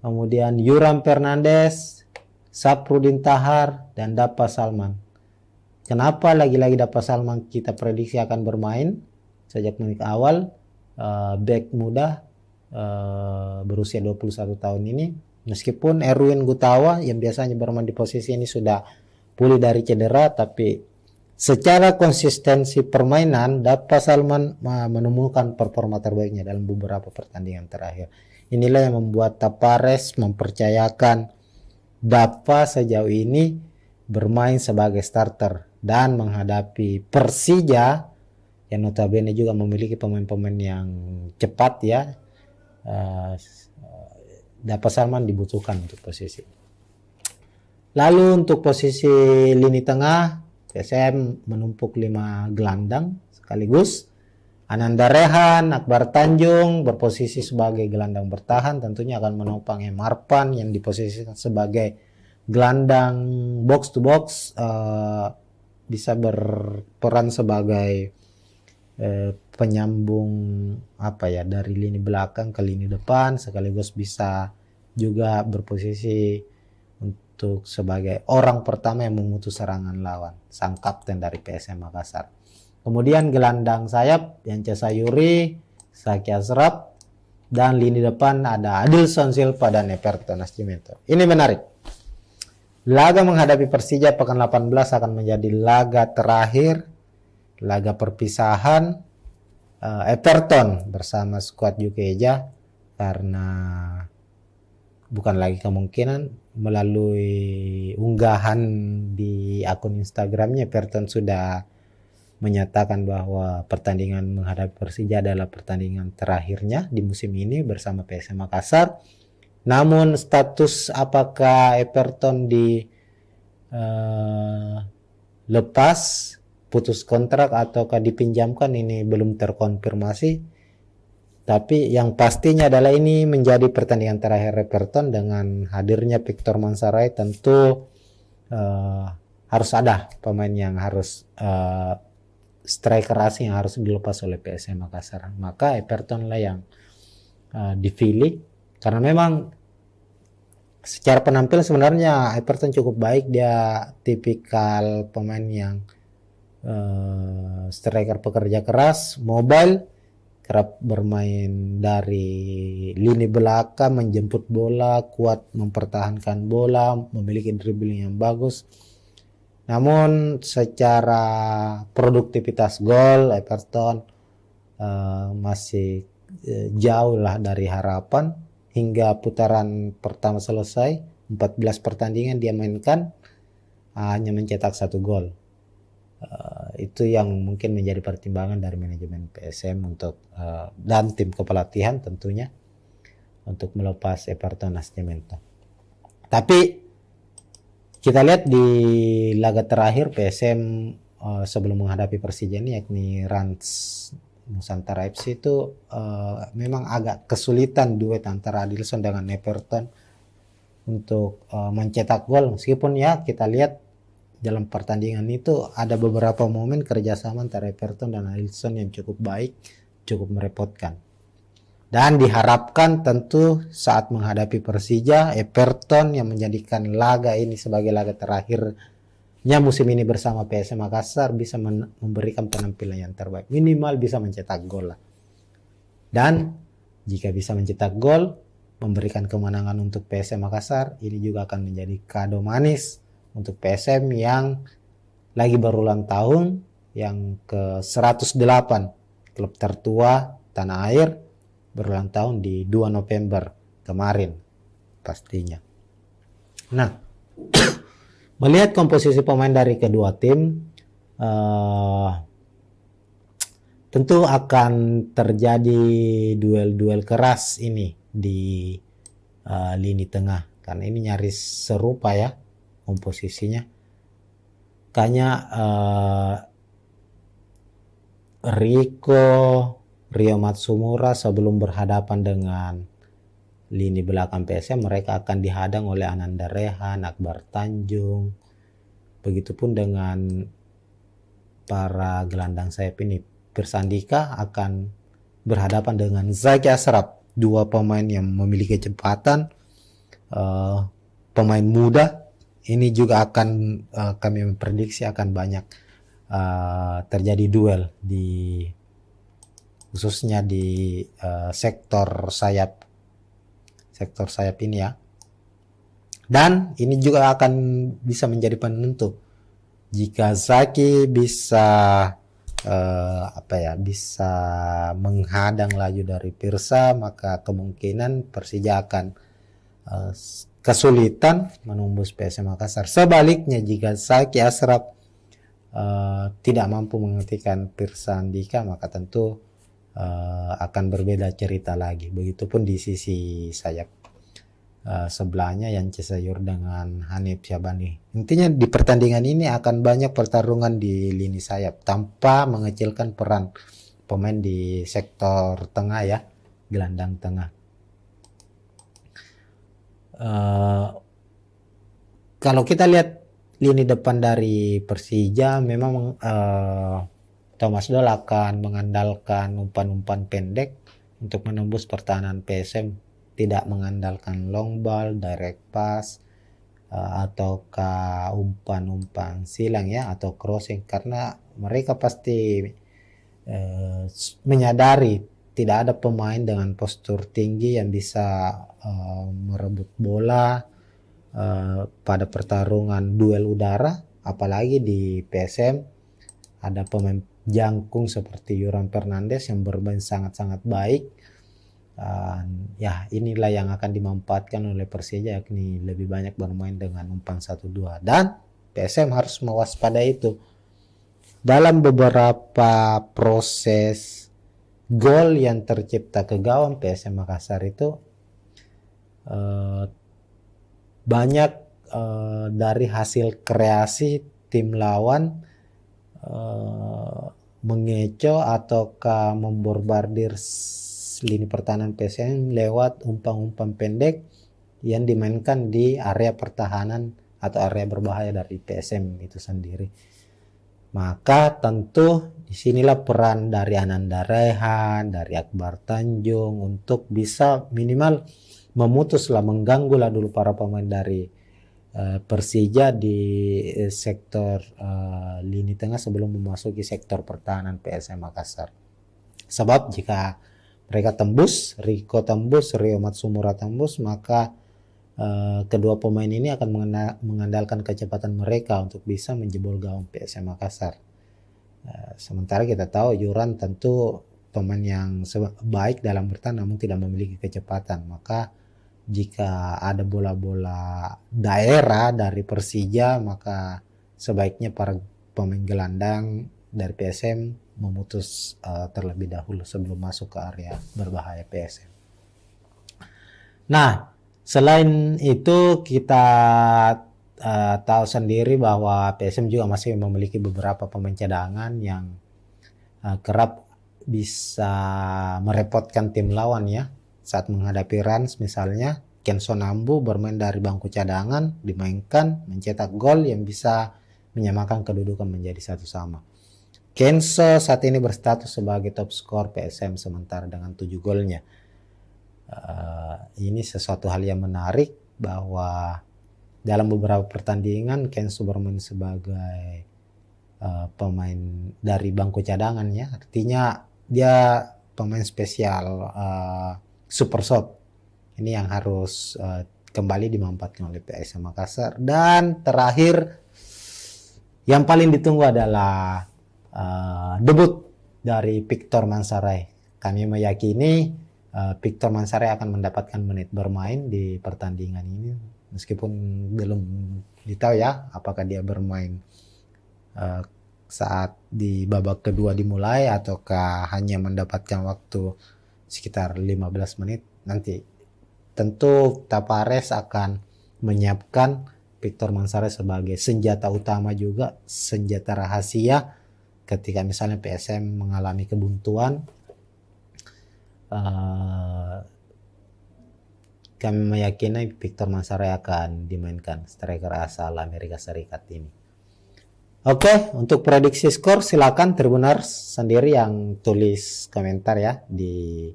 kemudian Yuram Fernandes, Saprudin Tahar, dan Dapa Salman. Kenapa lagi-lagi Dapa Salman kita prediksi akan bermain sejak menit awal? Back muda berusia 21 tahun ini, meskipun Erwin Gutawa yang biasanya bermain di posisi ini sudah pulih dari cedera, tapi secara konsistensi permainan Dapa Salman menemukan performa terbaiknya dalam beberapa pertandingan terakhir. Inilah yang membuat Tapares mempercayakan Dapa sejauh ini bermain sebagai starter dan menghadapi Persija yang notabene juga memiliki pemain-pemain yang cepat ya. Dapa Salman dibutuhkan untuk posisi. Lalu untuk posisi lini tengah, PSM menumpuk 5 gelandang sekaligus. Ananda Rehan, Akbar Tanjung berposisi sebagai gelandang bertahan, tentunya akan menopang Marpan yang diposisikan sebagai gelandang box to box, bisa berperan sebagai penyambung dari lini belakang ke lini depan, sekaligus bisa juga berposisi untuk sebagai orang pertama yang memutus serangan lawan, sang kapten dari PSM Makassar. Kemudian gelandang sayap Yance Sayuri, Saki Asraf, dan lini depan ada Adilson Silva dan Everton Nascimento. Ini menarik. Laga menghadapi Persija pekan 18 akan menjadi laga terakhir, laga perpisahan Everton bersama skuad Jukeja, karena bukan lagi kemungkinan, melalui unggahan di akun Instagramnya Everton sudah menyatakan bahwa pertandingan menghadapi Persija adalah pertandingan terakhirnya di musim ini bersama PSM Makassar. Namun status apakah Everton lepas putus kontrak ataukah dipinjamkan ini belum terkonfirmasi. Tapi yang pastinya adalah ini menjadi pertandingan terakhir Everton. Dengan hadirnya Victor Mansaray tentu harus ada pemain yang harus striker asing yang harus dilepas oleh PSM Makassar. Maka Everton lah yang dipilih karena memang secara penampilan sebenarnya Everton cukup baik. Dia tipikal pemain yang striker pekerja keras, mobile, kerap bermain dari lini belakang, menjemput bola, kuat mempertahankan bola, memiliki dribbling yang bagus. Namun secara produktivitas gol Everton masih jauh lah dari harapan. Hingga putaran pertama selesai, 14 pertandingan dia mainkan, hanya mencetak 1 gol. Itu yang mungkin menjadi pertimbangan dari manajemen PSM untuk dan tim kepelatihan tentunya untuk melepas Everton Nascimento. Tapi kita lihat di laga terakhir PSM sebelum menghadapi Persija ini, yakni Rans Nusantara FC itu memang agak kesulitan duet antara Adilson dengan Everton untuk mencetak gol. Meskipun ya kita lihat dalam pertandingan itu ada beberapa momen kerjasama antara Everton dan Adilson yang cukup baik, cukup merepotkan. Dan diharapkan tentu saat menghadapi Persija, Everton yang menjadikan laga ini sebagai laga terakhirnya musim ini bersama PSM Makassar bisa memberikan penampilan yang terbaik. Minimal bisa mencetak gol lah. Dan jika bisa mencetak gol, memberikan kemenangan untuk PSM Makassar, ini juga akan menjadi kado manis untuk PSM yang lagi berulang tahun, yang ke-108, klub tertua tanah air, berulang tahun di 2 November kemarin pastinya. Nah, melihat komposisi pemain dari kedua tim, tentu akan terjadi duel-duel keras ini di lini tengah, karena ini nyaris serupa ya komposisinya. Kayaknya Rio Matsumura sebelum berhadapan dengan lini belakang PSM, mereka akan dihadang oleh Ananda Rehan, Akbar Tanjung. Begitupun dengan para gelandang sayap ini. Pirsandika akan berhadapan dengan Zaki Ashraf, 2 pemain yang memiliki kecepatan, pemain muda. Ini juga akan kami memprediksi akan banyak terjadi duel khususnya di sektor sayap ini ya. Dan ini juga akan bisa menjadi penentu jika Zaki bisa bisa menghadang laju dari Pirsa, maka kemungkinan Persija akan kesulitan menembus PSM Makassar. Sebaliknya jika Zaki Ashraf tidak mampu menghentikan Pirsa Andika, maka tentu akan berbeda cerita lagi. Begitupun di sisi sayap sebelahnya yang Cisayur dengan Hanif Syabani. Intinya di pertandingan ini akan banyak pertarungan di lini sayap tanpa mengecilkan peran pemain di sektor tengah ya, gelandang tengah. Kalau kita lihat lini depan dari Persija, memang Thomas Doll akan mengandalkan umpan-umpan pendek untuk menembus pertahanan PSM, tidak mengandalkan long ball, direct pass, ataukah umpan-umpan silang ya, atau crossing, karena mereka pasti menyadari tidak ada pemain dengan postur tinggi yang bisa merebut bola pada pertarungan duel udara, apalagi di PSM ada pemain jangkung seperti Yoram Fernandes yang bermain sangat-sangat baik. Ya inilah yang akan dimanfaatkan oleh Persija, yakni lebih banyak bermain dengan umpan 1-2, dan PSM harus mewaspadai itu. dalam beberapa proses gol yang tercipta ke gawang PSM Makassar itu banyak dari hasil kreasi tim lawan mengecoh ataukah memborbardir lini pertahanan PSM lewat umpan-umpan pendek yang dimainkan di area pertahanan atau area berbahaya dari PSM itu sendiri. Maka tentu disinilah peran dari Ananda Rehan, dari Akbar Tanjung untuk bisa minimal memutuslah, mengganggulah dulu para pemain dari Persija di sektor lini tengah sebelum memasuki sektor pertahanan PSM Makassar. Sebab jika mereka tembus, Riko tembus, Rio Matsumura tembus, maka kedua pemain ini akan mengandalkan kecepatan mereka untuk bisa menjebol gawang PSM Makassar. Sementara kita tahu Yuran tentu pemain yang baik dalam bertahan namun tidak memiliki kecepatan. Maka jika ada bola-bola daerah dari Persija, maka sebaiknya para pemain gelandang dari PSM memutus terlebih dahulu sebelum masuk ke area berbahaya PSM. Nah, selain itu kita tahu sendiri bahwa PSM juga masih memiliki beberapa pemain cadangan yang kerap bisa merepotkan tim lawan ya. Saat menghadapi Rans misalnya, Kenzo Nambu bermain dari bangku cadangan, dimainkan, mencetak gol yang bisa menyamakan kedudukan menjadi 1-1. Kenzo saat ini berstatus sebagai top skor PSM sementara dengan 7 golnya. Ini sesuatu hal yang menarik bahwa dalam beberapa pertandingan Kenzo bermain sebagai pemain dari bangku cadangan ya, artinya dia pemain spesial super sub. Ini yang harus kembali dimanfaatkan oleh PSM Makassar. Dan terakhir yang paling ditunggu adalah debut dari Victor Mansaray. Kami meyakini Victor Mansaray akan mendapatkan menit bermain di pertandingan ini, meskipun belum ditahu ya apakah dia bermain saat di babak kedua dimulai ataukah hanya mendapatkan waktu sekitar 15 menit. Nanti tentu Tavares akan menyiapkan Victor Mansaray sebagai senjata utama juga, senjata rahasia ketika misalnya PSM mengalami kebuntuan. Kami meyakini Victor Mansaray akan dimainkan, striker asal Amerika Serikat ini. Oke, untuk prediksi skor silakan Tribuners sendiri yang tulis komentar ya di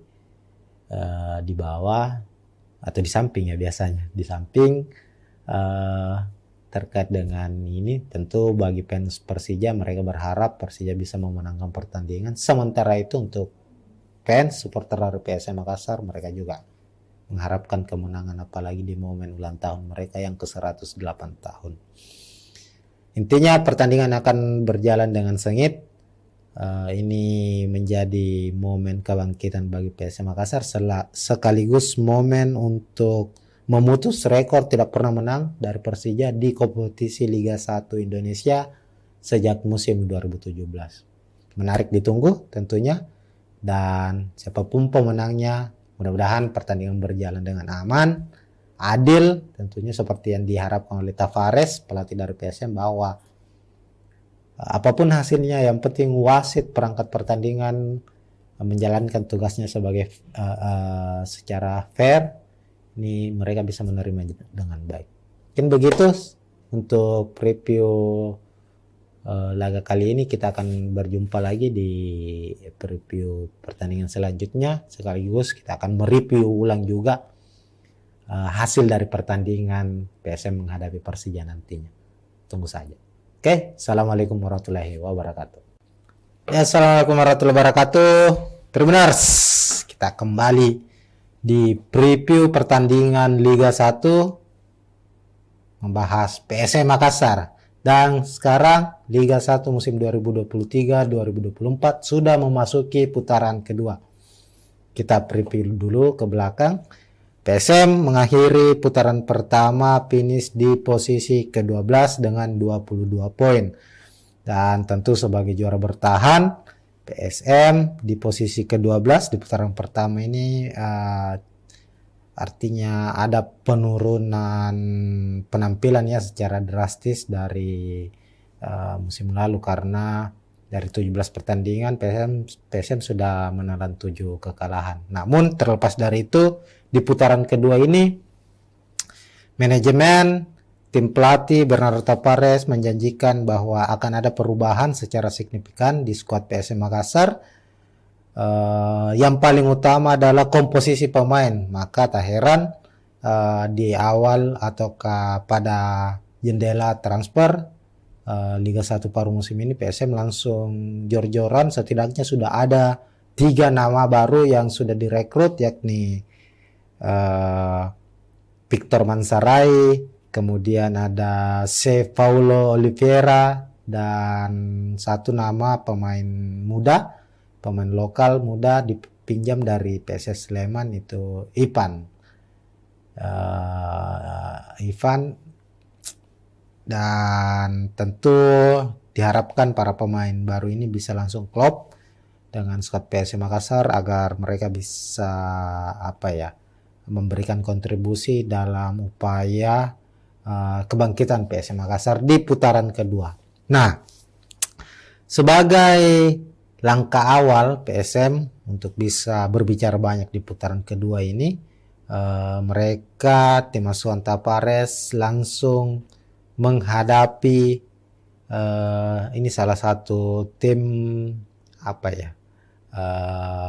bawah atau di samping ya, biasanya di samping terkait dengan ini. Tentu bagi fans Persija, mereka berharap Persija bisa memenangkan pertandingan. Sementara itu untuk fans supporter dari PSM Makassar, mereka juga mengharapkan kemenangan, apalagi di momen ulang tahun mereka yang ke-108 tahun. Intinya pertandingan akan berjalan dengan sengit. Ini menjadi momen kebangkitan bagi PSM Makassar, sekaligus momen untuk memutus rekor tidak pernah menang dari Persija di kompetisi Liga 1 Indonesia sejak musim 2017. Menarik ditunggu tentunya. Dan siapapun pemenangnya, mudah-mudahan pertandingan berjalan dengan aman, adil, tentunya seperti yang diharapkan oleh Tavares, pelatih dari PSM, bahwa apapun hasilnya yang penting wasit perangkat pertandingan menjalankan tugasnya sebagai secara fair. Ini mereka bisa menerima dengan baik. Mungkin begitu untuk review laga kali ini. Kita akan berjumpa lagi di preview pertandingan selanjutnya, sekaligus kita akan mereview ulang juga hasil dari pertandingan PSM menghadapi Persija nantinya. Tunggu saja. Oke, assalamualaikum warahmatullahi wabarakatuh. Ya, assalamualaikum warahmatullahi wabarakatuh. Tribuners, kita kembali di preview pertandingan Liga 1 membahas PSM Makassar. Dan sekarang Liga 1 musim 2023-2024 sudah memasuki putaran kedua. Kita preview dulu ke belakang. PSM mengakhiri putaran pertama finish di posisi ke-12 dengan 22 poin. Dan tentu sebagai juara bertahan, PSM di posisi ke-12 di putaran pertama ini, artinya ada penurunan penampilan ya secara drastis dari musim lalu, karena dari 17 pertandingan PSM sudah menelan 7 kekalahan. Namun terlepas dari itu, di putaran kedua ini manajemen tim pelatih Bernardo Tapares menjanjikan bahwa akan ada perubahan secara signifikan di skuad PSM Makassar. Yang paling utama adalah komposisi pemain. Maka tak heran di awal ataukah pada jendela transfer Liga 1 paruh musim ini, PSM langsung jor-joran. Setidaknya sudah ada 3 nama baru yang sudah direkrut, yakni Victor Mansarai, kemudian ada C. Paulo Oliveira, dan 1 nama pemain muda, pemain lokal muda dipinjam dari PSS Sleman, itu Ivan. Dan tentu diharapkan para pemain baru ini bisa langsung klop dengan skuad PSM Makassar agar mereka bisa memberikan kontribusi dalam upaya kebangkitan PSM Makassar di putaran kedua. Nah, sebagai langkah awal PSM untuk bisa berbicara banyak di putaran kedua ini, mereka tim asuhan Tapares langsung menghadapi ini salah satu tim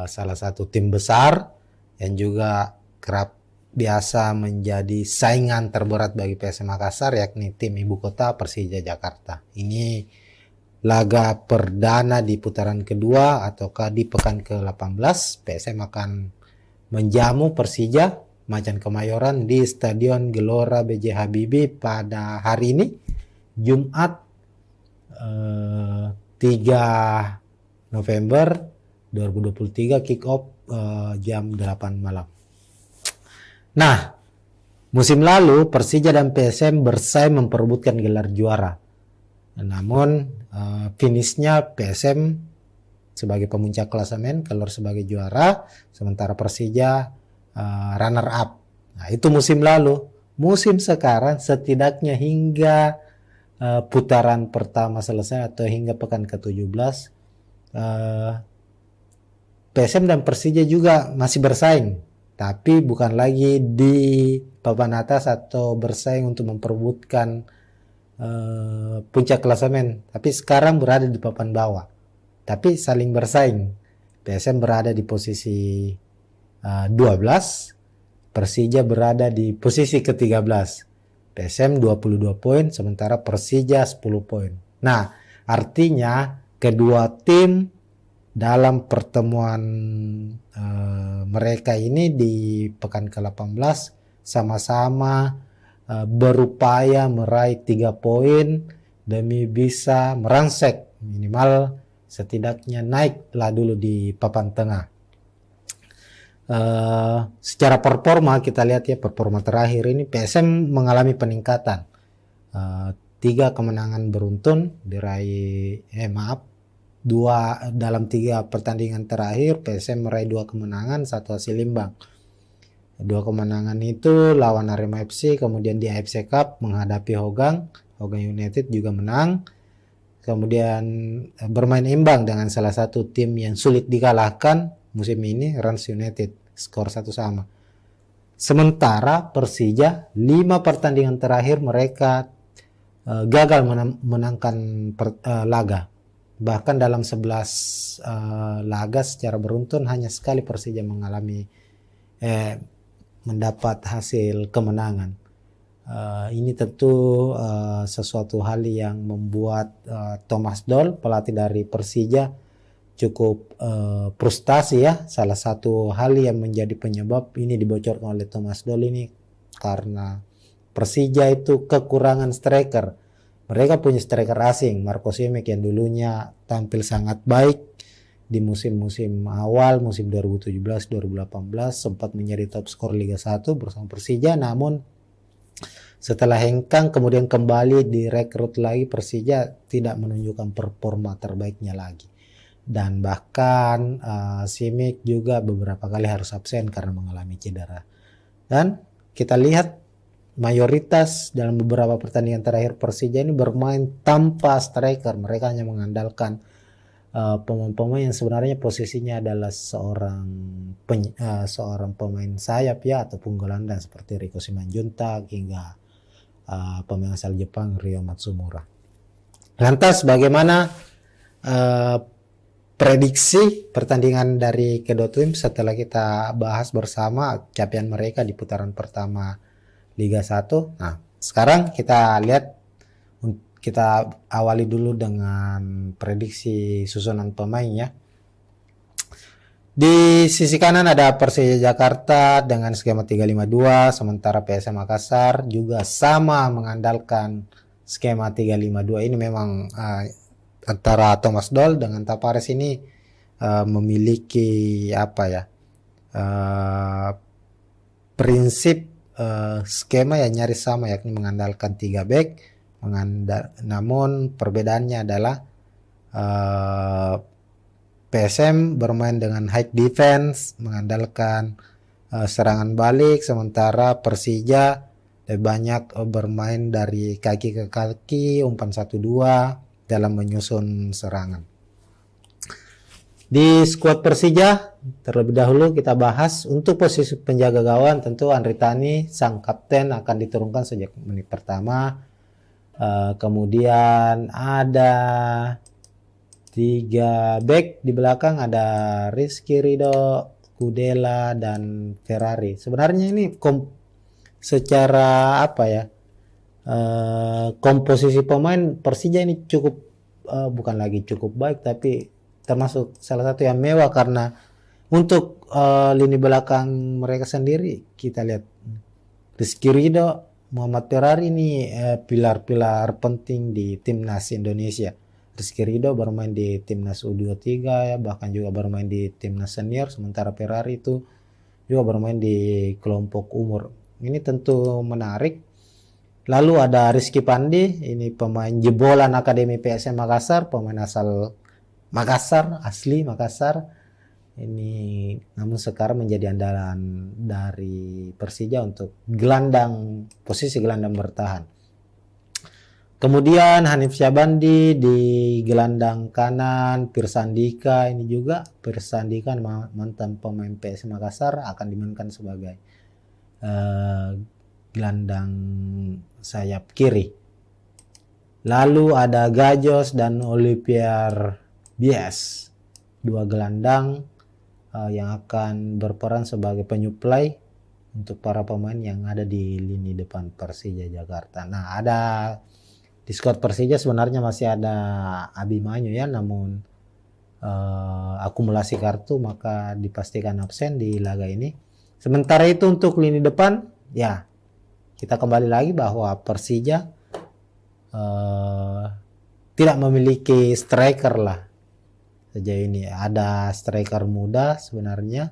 salah satu tim besar yang juga kerap biasa menjadi saingan terberat bagi PSM Makassar, yakni tim ibu kota Persija Jakarta. Ini laga perdana di putaran kedua ataukah di pekan ke-18. PSM akan menjamu Persija Macan Kemayoran di Stadion Gelora B.J. Habibie pada hari ini, Jumat 3 November 2023, kick off jam 8 malam. Nah, musim lalu Persija dan PSM bersaing memperebutkan gelar juara. Namun finishnya PSM sebagai pemuncak klasemen keluar sebagai juara, sementara Persija runner up. Nah, itu musim lalu. Musim sekarang setidaknya hingga putaran pertama selesai atau hingga pekan ke-17, PSM dan Persija juga masih bersaing, tapi bukan lagi di papan atas atau bersaing untuk memperebutkan puncak klasemen, tapi sekarang berada di papan bawah, tapi saling bersaing. PSM berada di posisi 12, Persija berada di posisi ke-13. PSM 22 poin, sementara Persija 10 poin. Nah, artinya kedua tim dalam pertemuan mereka ini di pekan ke-18 sama-sama berupaya meraih 3 poin demi bisa merangsek minimal setidaknya naiklah dulu di papan tengah. Secara performa kita lihat ya, performa terakhir ini PSM mengalami peningkatan. 3 kemenangan beruntun diraih, dalam 3 pertandingan terakhir PSM meraih 2 kemenangan, 1 hasil imbang. 2 kemenangan itu lawan Arema FC, kemudian di AFC Cup menghadapi Hogang United juga menang, kemudian bermain imbang dengan salah satu tim yang sulit dikalahkan musim ini, Rans United, skor 1-1. Sementara Persija 5 pertandingan terakhir mereka gagal menangkan laga. Bahkan dalam 11 laga secara beruntun hanya sekali Persija mendapat hasil kemenangan. Ini tentu sesuatu hal yang membuat Thomas Doll, pelatih dari Persija, cukup frustasi ya. Salah satu hal yang menjadi penyebab ini dibocorkan oleh Thomas Doll ini karena Persija itu kekurangan striker. Mereka punya striker asing, Marco Simic, yang dulunya tampil sangat baik di musim-musim awal, musim 2017-2018 sempat menjadi top skor Liga 1 bersama Persija, namun Setelah hengkang kemudian kembali direkrut lagi, Persija tidak menunjukkan performa terbaiknya lagi. Dan bahkan Simic juga beberapa kali harus absen karena mengalami cedera. Dan kita lihat mayoritas dalam beberapa pertandingan terakhir Persija ini bermain tanpa striker. Mereka hanya mengandalkan pemain-pemain yang sebenarnya posisinya adalah seorang pemain sayap ya, ataupun gelandang seperti Riko Simanjuntak hingga pemain asal Jepang Ryo Matsumura. Lantas bagaimana prediksi pertandingan dari kedua tim setelah kita bahas bersama capaian mereka di putaran pertama Liga 1. Nah, sekarang kita lihat, kita awali dulu dengan prediksi susunan pemain ya. Di sisi kanan ada Persija Jakarta dengan skema 352, sementara PSM Makassar juga sama mengandalkan skema 352. Ini memang antara Thomas Doll dengan Tapares ini memiliki prinsip skema yang nyaris sama, yakni mengandalkan 3 back. Namun perbedaannya adalah PSM bermain dengan high defense, mengandalkan serangan balik, sementara Persija lebih banyak bermain dari kaki ke kaki, umpan 1-2 dalam menyusun serangan. Di skuad Persija terlebih dahulu kita bahas untuk posisi penjaga gawang. Tentu Andri Tani sang kapten akan diturunkan sejak menit pertama. Kemudian ada 3 back di belakang, ada Rizky Ridho, Kudela, dan Ferrari. Sebenarnya ini secara komposisi pemain Persija ini cukup bukan lagi cukup baik, tapi termasuk salah satu yang mewah, karena untuk lini belakang mereka sendiri kita lihat Rizky Ridho, Muhammad Ferrari ini pilar-pilar penting di timnas Indonesia. Rizky Ridho bermain di timnas U23 ya, bahkan juga bermain di timnas senior, sementara Ferrari itu juga bermain di kelompok umur. Ini tentu menarik. Lalu ada Rizky Pandi, ini pemain jebolan Akademi PSM Makassar, pemain asal Makassar, asli Makassar. Ini namun sekarang menjadi andalan dari Persija untuk posisi gelandang bertahan. Kemudian Hanif Syabandi di gelandang kanan, Pirsandika ini juga Pirsandika mantan pemain PSM Makassar akan dimainkan sebagai gelandang sayap kiri. Lalu ada Gajos dan Olivier Bies, 2 gelandang yang akan berperan sebagai penyuplai untuk para pemain yang ada di lini depan Persija Jakarta. Nah, di skuad Persija sebenarnya masih ada Abimanyu ya, namun akumulasi kartu maka dipastikan absen di laga ini. Sementara itu untuk lini depan ya, kita kembali lagi bahwa Persija tidak memiliki striker lah sejauh ini. Ada striker muda sebenarnya,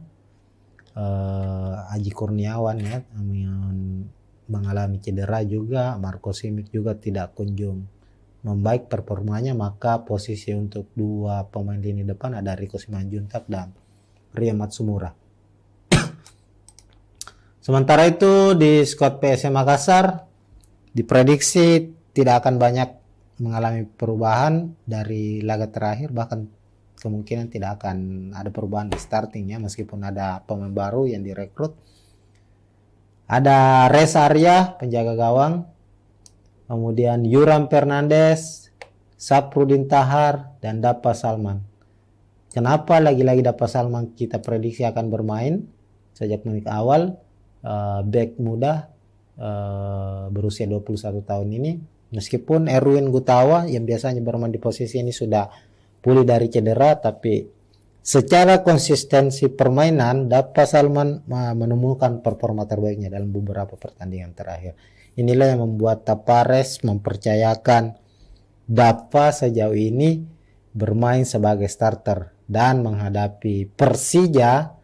Aji Kurniawan ya, yang mengalami cedera juga. Marco Simic juga tidak kunjung membaik performanya, maka posisi untuk 2 pemain lini depan ada Riko Simanjuntak dan Ryo Matsumura. Sementara itu di skuad PSM Makassar diprediksi tidak akan banyak mengalami perubahan dari laga terakhir, bahkan kemungkinan tidak akan ada perubahan di startingnya meskipun ada pemain baru yang direkrut. Ada Reza Arya penjaga gawang, kemudian Yuram Fernandes, Saprudin Tahar, dan Dapa Salman. Kenapa lagi-lagi Dapa Salman kita prediksi akan bermain sejak menit awal? Back muda berusia 21 tahun ini, meskipun Erwin Gutawa yang biasanya bermain di posisi ini sudah pulih dari cedera, tapi secara konsistensi permainan Dapa Salman menemukan performa terbaiknya dalam beberapa pertandingan terakhir. Inilah yang membuat Tapares mempercayakan Dapa sejauh ini bermain sebagai starter dan menghadapi Persija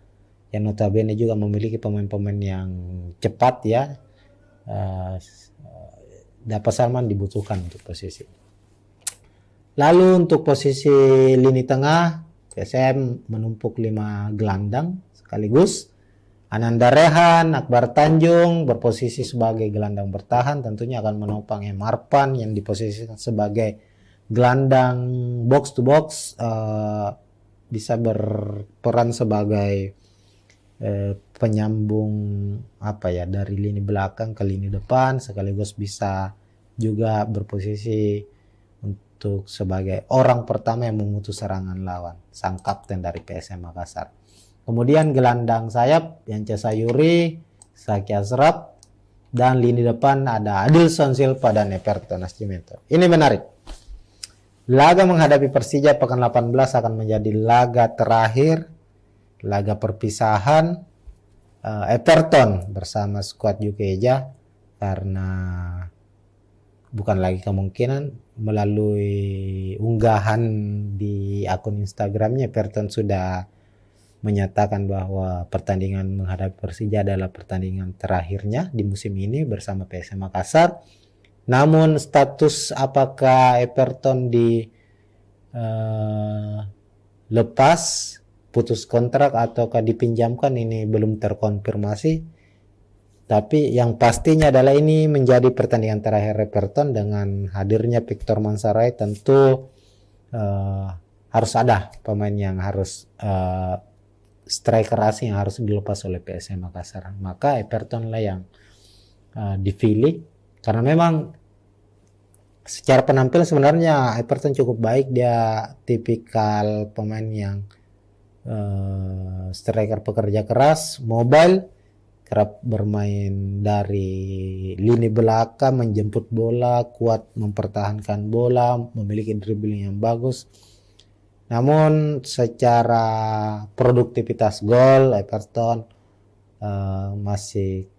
yang notabene juga memiliki pemain-pemain yang cepat ya. Dapat Salman dibutuhkan untuk posisi. Lalu untuk posisi lini tengah, PSM menumpuk 5 gelandang sekaligus. Ananda Rehan, Akbar Tanjung berposisi sebagai gelandang bertahan, tentunya akan menopang Marpan yang diposisikan sebagai gelandang box to box, bisa berperan sebagai penyambung dari lini belakang ke lini depan, sekaligus bisa juga berposisi untuk sebagai orang pertama yang memutus serangan lawan, sang kapten dari PSM Makassar. Kemudian gelandang sayap Yance Sayuri, Zaki Ashraf, dan lini depan ada Adilson Silva dan Everton Nascimento. Ini menarik. Laga menghadapi Persija pekan 18 akan menjadi laga terakhir, laga perpisahan Everton bersama skuad Jukeja, karena bukan lagi kemungkinan, melalui unggahan di akun Instagramnya Everton sudah menyatakan bahwa pertandingan menghadapi Persija adalah pertandingan terakhirnya di musim ini bersama PSM Makassar. Namun status apakah Everton lepas, putus kontrak ataukah dipinjamkan, ini belum terkonfirmasi. Tapi yang pastinya adalah ini menjadi pertandingan terakhir Everton. Dengan hadirnya Victor Mansaray tentu harus ada pemain yang harus striker asing yang harus dilepas oleh PSM Makassar. Maka Everton lah yang dipilih, karena memang secara penampilan sebenarnya Everton cukup baik. Dia tipikal pemain yang striker pekerja keras, mobile, kerap bermain dari lini belakang, menjemput bola, kuat mempertahankan bola, memiliki dribbling yang bagus. Namun secara produktivitas gol Everton masih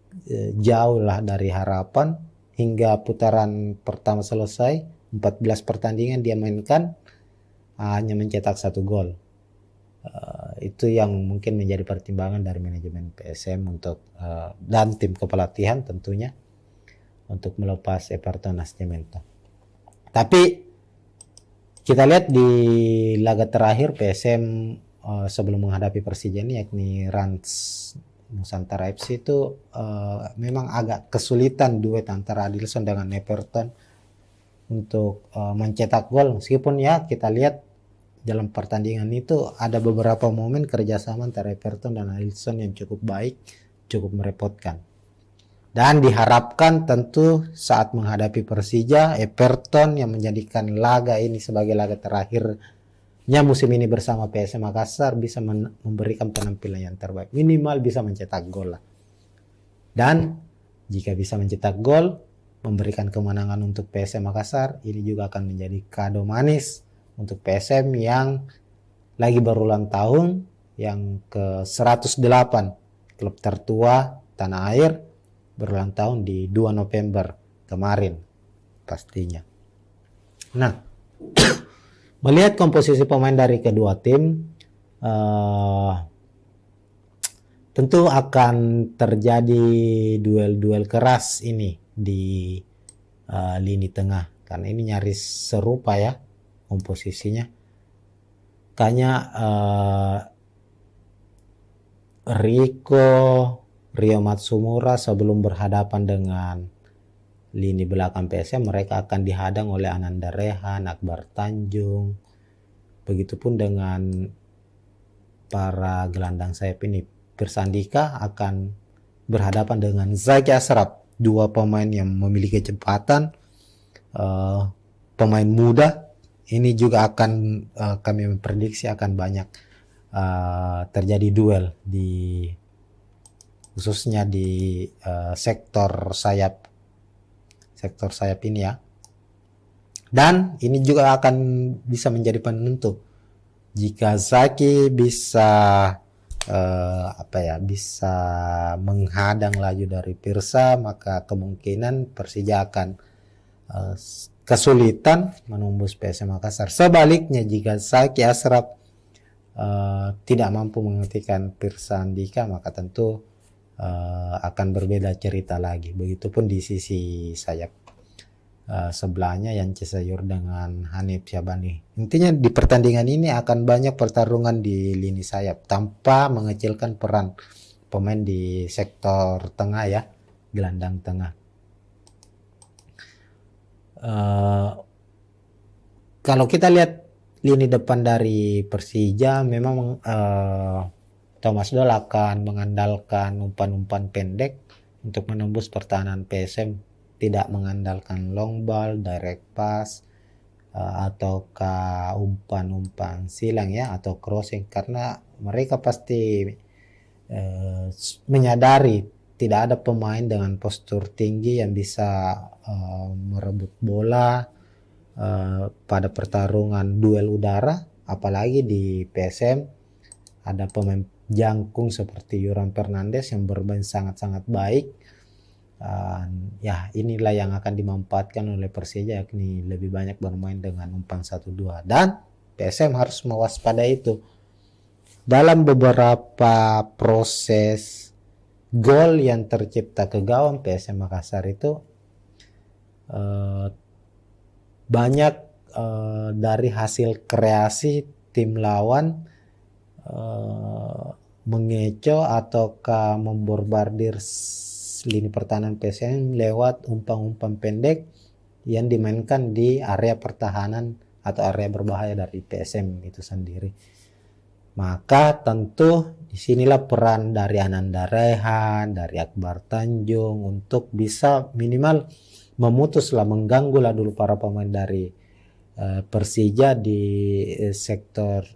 jauh lah dari harapan. Hingga putaran pertama selesai, 14 pertandingan dia mainkan, hanya mencetak 1 gol. Itu yang mungkin menjadi pertimbangan dari manajemen PSM untuk dan tim kepelatihan tentunya untuk melepas Everton Nascimento. Tapi kita lihat di laga terakhir PSM sebelum menghadapi Persija ini, yakni Rans Nusantara FC, itu memang agak kesulitan duet antara Adilson dengan Everton untuk mencetak gol. Meskipun ya kita lihat dalam pertandingan itu ada beberapa momen kerjasama antara Everton dan Adilson yang cukup baik, cukup merepotkan. Dan diharapkan tentu saat menghadapi Persija, Everton yang menjadikan laga ini sebagai laga terakhirnya musim ini bersama PSM Makassar bisa memberikan penampilan yang terbaik. Minimal bisa mencetak gol lah. Dan jika bisa mencetak gol, memberikan kemenangan untuk PSM Makassar, ini juga akan menjadi kado manis untuk PSM yang lagi berulang tahun, yang ke-108, klub tertua tanah air, berulang tahun di 2 November kemarin pastinya. Nah, melihat komposisi pemain dari kedua tim, tentu akan terjadi duel-duel keras ini di lini tengah, karena ini nyaris serupa ya komposisinya. Kayaknya Rio Matsumura sebelum berhadapan dengan lini belakang PSM, mereka akan dihadang oleh Ananda Rehan, Akbar Tanjung. Begitupun dengan para gelandang sayap ini. Persandika akan berhadapan dengan Zaki Ashraf, 2 pemain yang memiliki kecepatan, pemain muda. Ini juga akan kami memprediksi akan banyak terjadi duel khususnya di sektor sayap ini ya. Dan ini juga akan bisa menjadi penentu jika Zaki bisa bisa menghadang laju dari Pirsa, maka kemungkinan Persija akan kesulitan menembus PSM Makassar. Sebaliknya jika Zaki Ashraf tidak mampu menghentikan Pirsa Andika, maka tentu akan berbeda cerita lagi. Begitupun di sisi sayap sebelahnya Yance Sayur dengan Hanif Syabani. Intinya di pertandingan ini akan banyak pertarungan di lini sayap tanpa mengecilkan peran pemain di sektor tengah ya, gelandang tengah. Kalau kita lihat lini depan dari Persija, memang Thomas Doll akan mengandalkan umpan-umpan pendek untuk menembus pertahanan PSM, tidak mengandalkan long ball, direct pass, ataukah umpan-umpan silang ya, atau crossing, karena mereka pasti menyadari tidak ada pemain dengan postur tinggi yang bisa merebut bola pada pertarungan duel udara, apalagi di PSM ada pemain jangkung seperti Yoran Fernandes yang bermain sangat-sangat baik. Ya inilah yang akan dimanfaatkan oleh Persija, yakni lebih banyak bermain dengan umpan 1-2, dan PSM harus mewaspadai itu. Dalam beberapa proses gol yang tercipta ke gawang PSM Makassar itu banyak dari hasil kreasi tim lawan mengecoh ataukah memborbardir lini pertahanan PSM lewat umpan-umpan pendek yang dimainkan di area pertahanan atau area berbahaya dari PSM itu sendiri. Maka tentu disinilah peran dari Ananda Rehan, dari Akbar Tanjung untuk bisa minimal memutuslah, mengganggulah dulu para pemain dari Persija di sektor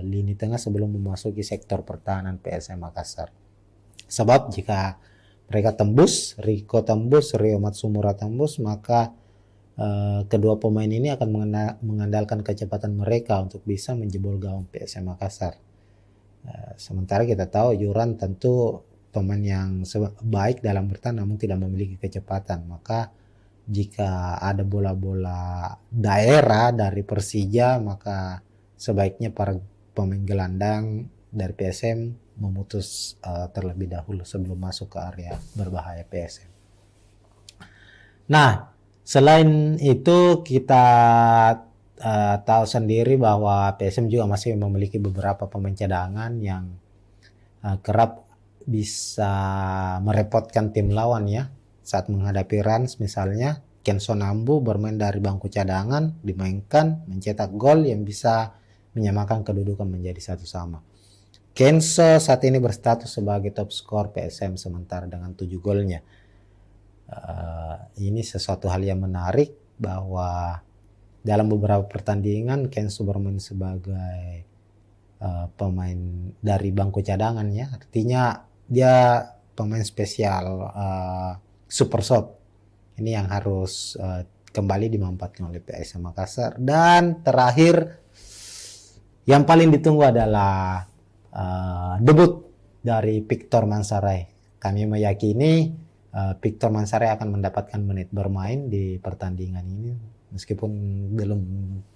lini tengah sebelum memasuki sektor pertahanan PSM Makassar. Sebab jika mereka tembus, Riko tembus, Rio Matsumura tembus, maka kedua pemain ini akan mengandalkan kecepatan mereka untuk bisa menjebol gawang PSM Makassar. Sementara kita tahu Yuran tentu pemain yang baik dalam bertahan namun tidak memiliki kecepatan. Maka jika ada bola-bola daerah dari Persija, maka sebaiknya para pemain gelandang dari PSM memutus terlebih dahulu sebelum masuk ke area berbahaya PSM. Nah, selain itu kita tahu sendiri bahwa PSM juga masih memiliki beberapa pemain cadangan yang kerap bisa merepotkan tim lawan ya. Saat menghadapi Rans misalnya, Kenzo Nambu bermain dari bangku cadangan, dimainkan, mencetak gol yang bisa menyamakan kedudukan menjadi 1-1. Kenzo saat ini berstatus sebagai top skor PSM sementara dengan 7 golnya. Ini sesuatu hal yang menarik bahwa dalam beberapa pertandingan Kenzo bermain sebagai pemain dari bangku cadangan ya, artinya dia pemain spesial super sub. Ini yang harus kembali dimanfaatkan oleh PSM Makassar. Dan terakhir yang paling ditunggu adalah debut dari Victor Mansaray. Kami meyakini Victor Mansaray akan mendapatkan menit bermain di pertandingan ini, meskipun belum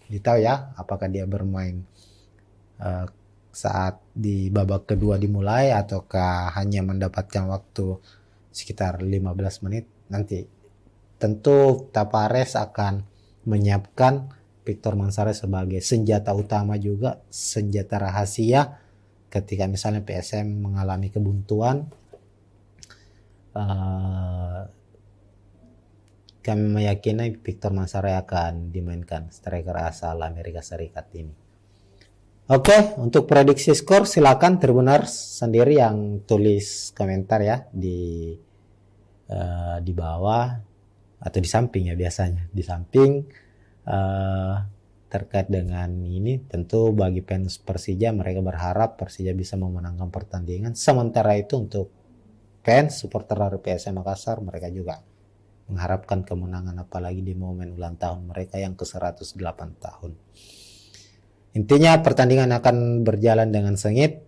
ditahu ya apakah dia bermain saat di babak kedua dimulai ataukah hanya mendapatkan waktu sekitar 15 menit. Nanti tentu Tapares akan menyiapkan Victor Mansaray sebagai senjata utama juga, senjata rahasia ketika misalnya PSM mengalami kebuntuan. Kami meyakini Victor Mansaray akan dimainkan, striker asal Amerika Serikat ini. Oke, untuk prediksi skor silakan Tribuners sendiri yang tulis komentar ya di bawah atau di samping ya, biasanya di samping terkait dengan ini. Tentu bagi fans Persija, mereka berharap Persija bisa memenangkan pertandingan. Sementara itu untuk fans supporter dari PSM Makassar, mereka juga mengharapkan kemenangan, apalagi di momen ulang tahun mereka yang ke-108 tahun. Intinya pertandingan akan berjalan dengan sengit.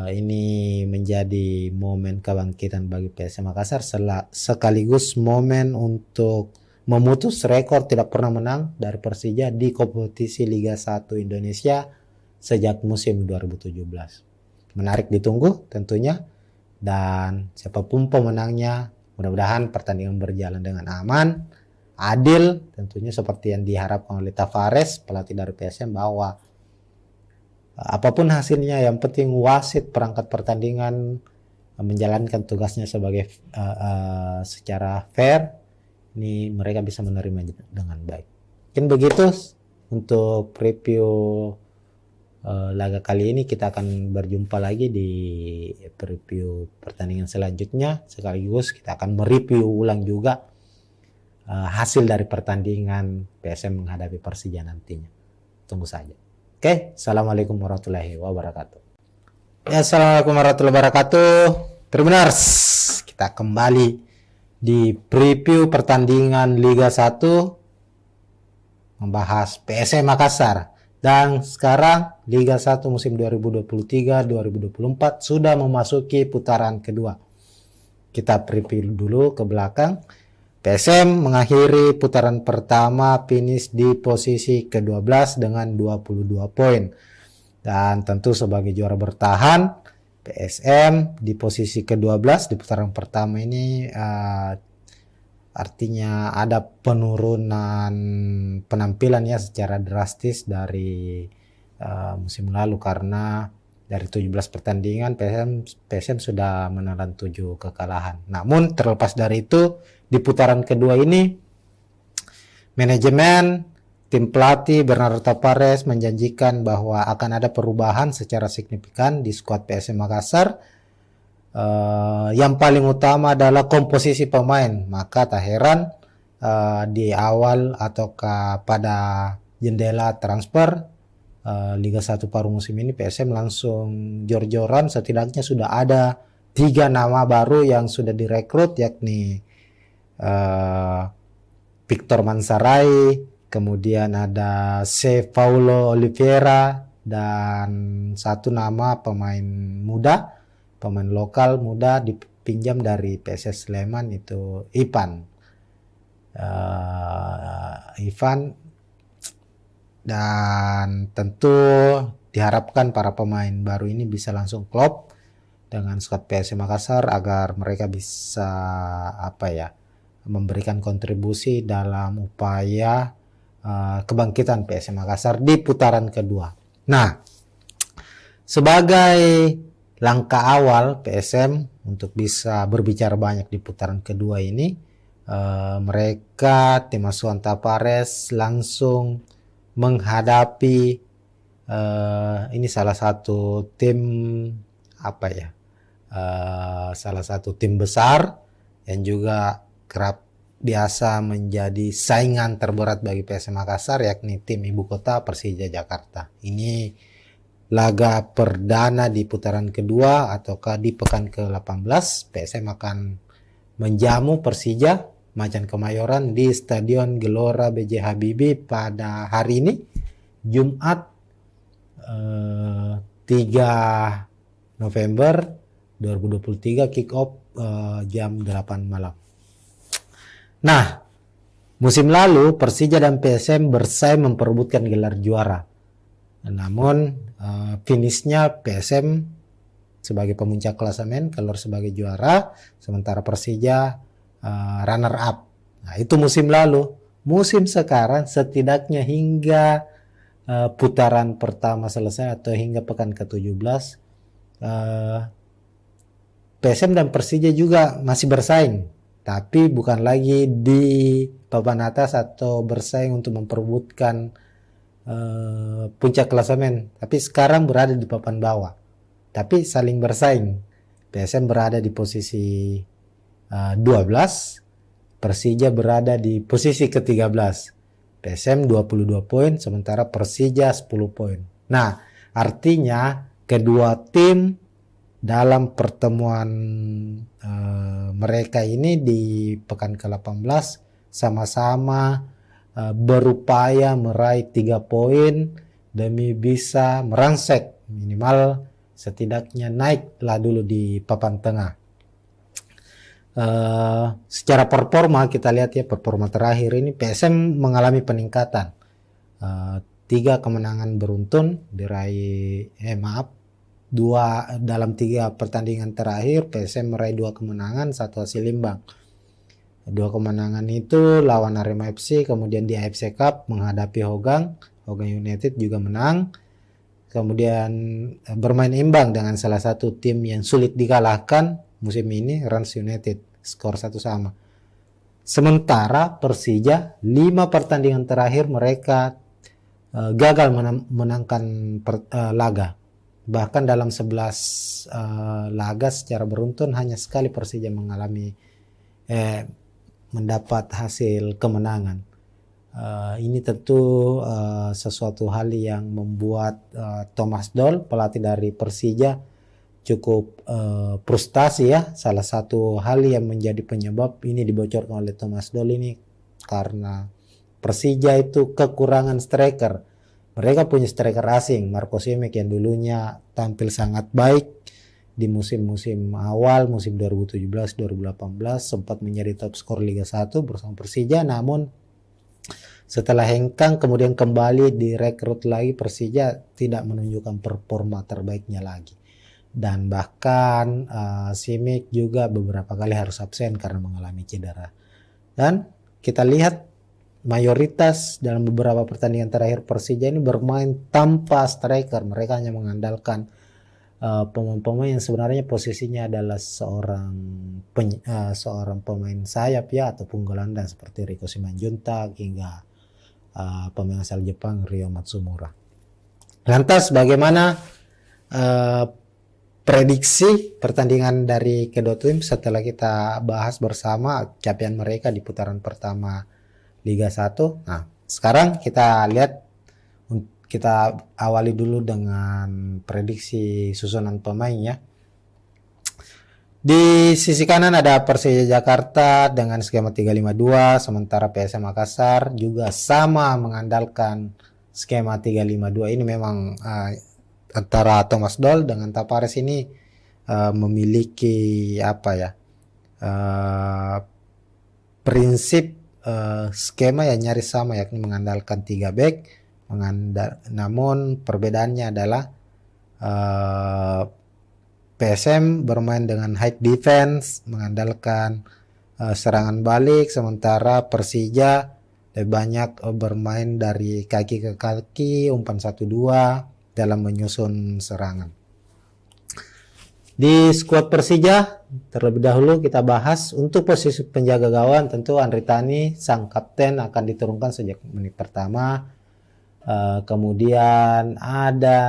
Ini menjadi momen kebangkitan bagi PSM Makassar, sekaligus momen untuk memutus rekor tidak pernah menang dari Persija di kompetisi Liga 1 Indonesia sejak musim 2017. Menarik ditunggu tentunya. dan siapapun pemenangnya, mudah-mudahan pertandingan berjalan dengan aman, adil, tentunya seperti yang diharapkan oleh Tavares, pelatih dari PSM, bahwa apapun hasilnya yang penting wasit perangkat pertandingan menjalankan tugasnya sebagai secara fair. Ini mereka bisa menerima dengan baik. Mungkin begitu untuk preview laga kali ini. Kita akan berjumpa lagi di preview pertandingan selanjutnya, sekaligus kita akan mereview ulang juga hasil dari pertandingan PSM menghadapi Persija nantinya. Tunggu saja. Oke, assalamualaikum warahmatullahi wabarakatuh. Ya, assalamualaikum warahmatullahi wabarakatuh. Tribuners, kita kembali di preview pertandingan Liga 1 membahas PSM Makassar. Dan sekarang Liga 1 musim 2023-2024 sudah memasuki putaran kedua. Kita preview dulu ke belakang. PSM mengakhiri putaran pertama finish di posisi ke-12 dengan 22 poin. Dan tentu sebagai juara bertahan, PSM di posisi ke-12 di putaran pertama ini artinya ada penurunan penampilan ya secara drastis dari musim lalu, karena dari 17 pertandingan PSM sudah menelan 7 kekalahan. Namun terlepas dari itu, di putaran kedua ini manajemen tim pelatih Bernardo Tavares menjanjikan bahwa akan ada perubahan secara signifikan di skuad PSM Makassar. Yang paling utama adalah komposisi pemain. Maka tak heran di awal atau pada jendela transfer Liga 1 paruh musim ini PSM langsung jor-joran. Setidaknya sudah ada 3 nama baru yang sudah direkrut, yakni Victor Mansarai, kemudian ada C. Paulo Oliveira, dan 1 nama pemain muda, pemain lokal muda dipinjam dari PSS Sleman, itu Ivan. Dan tentu diharapkan para pemain baru ini bisa langsung klop dengan skuad PSM Makassar agar mereka bisa memberikan kontribusi dalam upaya kebangkitan PSM Makassar di putaran kedua. Nah, sebagai langkah awal PSM untuk bisa berbicara banyak di putaran kedua ini, mereka tim asuhan Tavares langsung menghadapi ini salah satu tim salah satu tim besar yang juga kerap biasa menjadi saingan terberat bagi PSM Makassar, yakni tim ibu kota Persija Jakarta. Ini laga perdana di putaran kedua ataukah di pekan ke-18. PSM akan menjamu Persija Macan Kemayoran di Stadion Gelora B.J. Habibie pada hari ini, Jumat 3 November 2023, kick off jam 8 malam. Nah, musim lalu Persija dan PSM bersaing memperebutkan gelar juara. Namun finishnya PSM sebagai pemuncak klasemen keluar sebagai juara, sementara Persija runner up. Nah, itu musim lalu. Musim sekarang setidaknya hingga putaran pertama selesai atau hingga pekan ke-17, PSM dan Persija juga masih bersaing, tapi bukan lagi di papan atas atau bersaing untuk memperebutkan puncak klasemen, tapi sekarang berada di papan bawah, tapi saling bersaing. PSM berada di posisi 12, Persija berada di posisi ke-13. PSM 22 poin, sementara Persija 10 poin. Nah, artinya kedua tim dalam pertemuan mereka ini di pekan ke-18 sama-sama berupaya meraih 3 poin demi bisa merangsek minimal setidaknya naiklah dulu di papan tengah. Secara performa kita lihat ya, performa terakhir ini PSM mengalami peningkatan. 3 kemenangan beruntun diraih dalam 3 pertandingan terakhir PSM meraih 2 kemenangan, 1 hasil imbang. 2 kemenangan itu lawan Arema FC, kemudian di AFC Cup menghadapi Hogang United juga menang. Kemudian bermain imbang dengan salah satu tim yang sulit dikalahkan musim ini, Rans United, skor 1 sama. Sementara Persija 5 pertandingan terakhir mereka gagal menangkan laga. Bahkan dalam 11 laga secara beruntun hanya sekali Persija mendapat hasil kemenangan. Ini tentu sesuatu hal yang membuat Thomas Doll, pelatih dari Persija, cukup frustasi ya. Salah satu hal yang menjadi penyebab ini dibocorkan oleh Thomas Doll ini karena Persija itu kekurangan striker. Mereka punya striker asing, Marco Simic yang dulunya tampil sangat baik di musim-musim awal, musim 2017-2018 sempat menjadi top skor Liga 1 bersama Persija, namun setelah hengkang kemudian kembali direkrut lagi, Persija tidak menunjukkan performa terbaiknya lagi. Dan bahkan Simic juga beberapa kali harus absen karena mengalami cedera. Dan kita lihat mayoritas dalam beberapa pertandingan terakhir Persija ini bermain tanpa striker. Mereka hanya mengandalkan pemain-pemain yang sebenarnya posisinya adalah seorang pemain sayap ya, ataupun gelandang seperti Riko Simanjuntak hingga pemain asal Jepang Ryo Matsumura. Lantas bagaimana prediksi pertandingan dari kedua tim setelah kita bahas bersama capaian mereka di putaran pertama Liga 1. Nah, sekarang kita lihat, kita awali dulu dengan prediksi susunan pemain ya. Di sisi kanan ada Persija Jakarta dengan skema 352, sementara PSM Makassar juga sama mengandalkan skema 352. Ini memang antara Thomas Doll dengan Tapares ini memiliki prinsip skema yang nyaris sama, yakni mengandalkan 3 back. Namun perbedaannya adalah PSM bermain dengan high defense, mengandalkan serangan balik, sementara Persija lebih banyak bermain dari kaki ke kaki, umpan 1-2 dalam menyusun serangan. Di skuad Persija terlebih dahulu kita bahas untuk posisi penjaga gawang. Tentu Andri Tani sang kapten akan diturunkan sejak menit pertama. Kemudian ada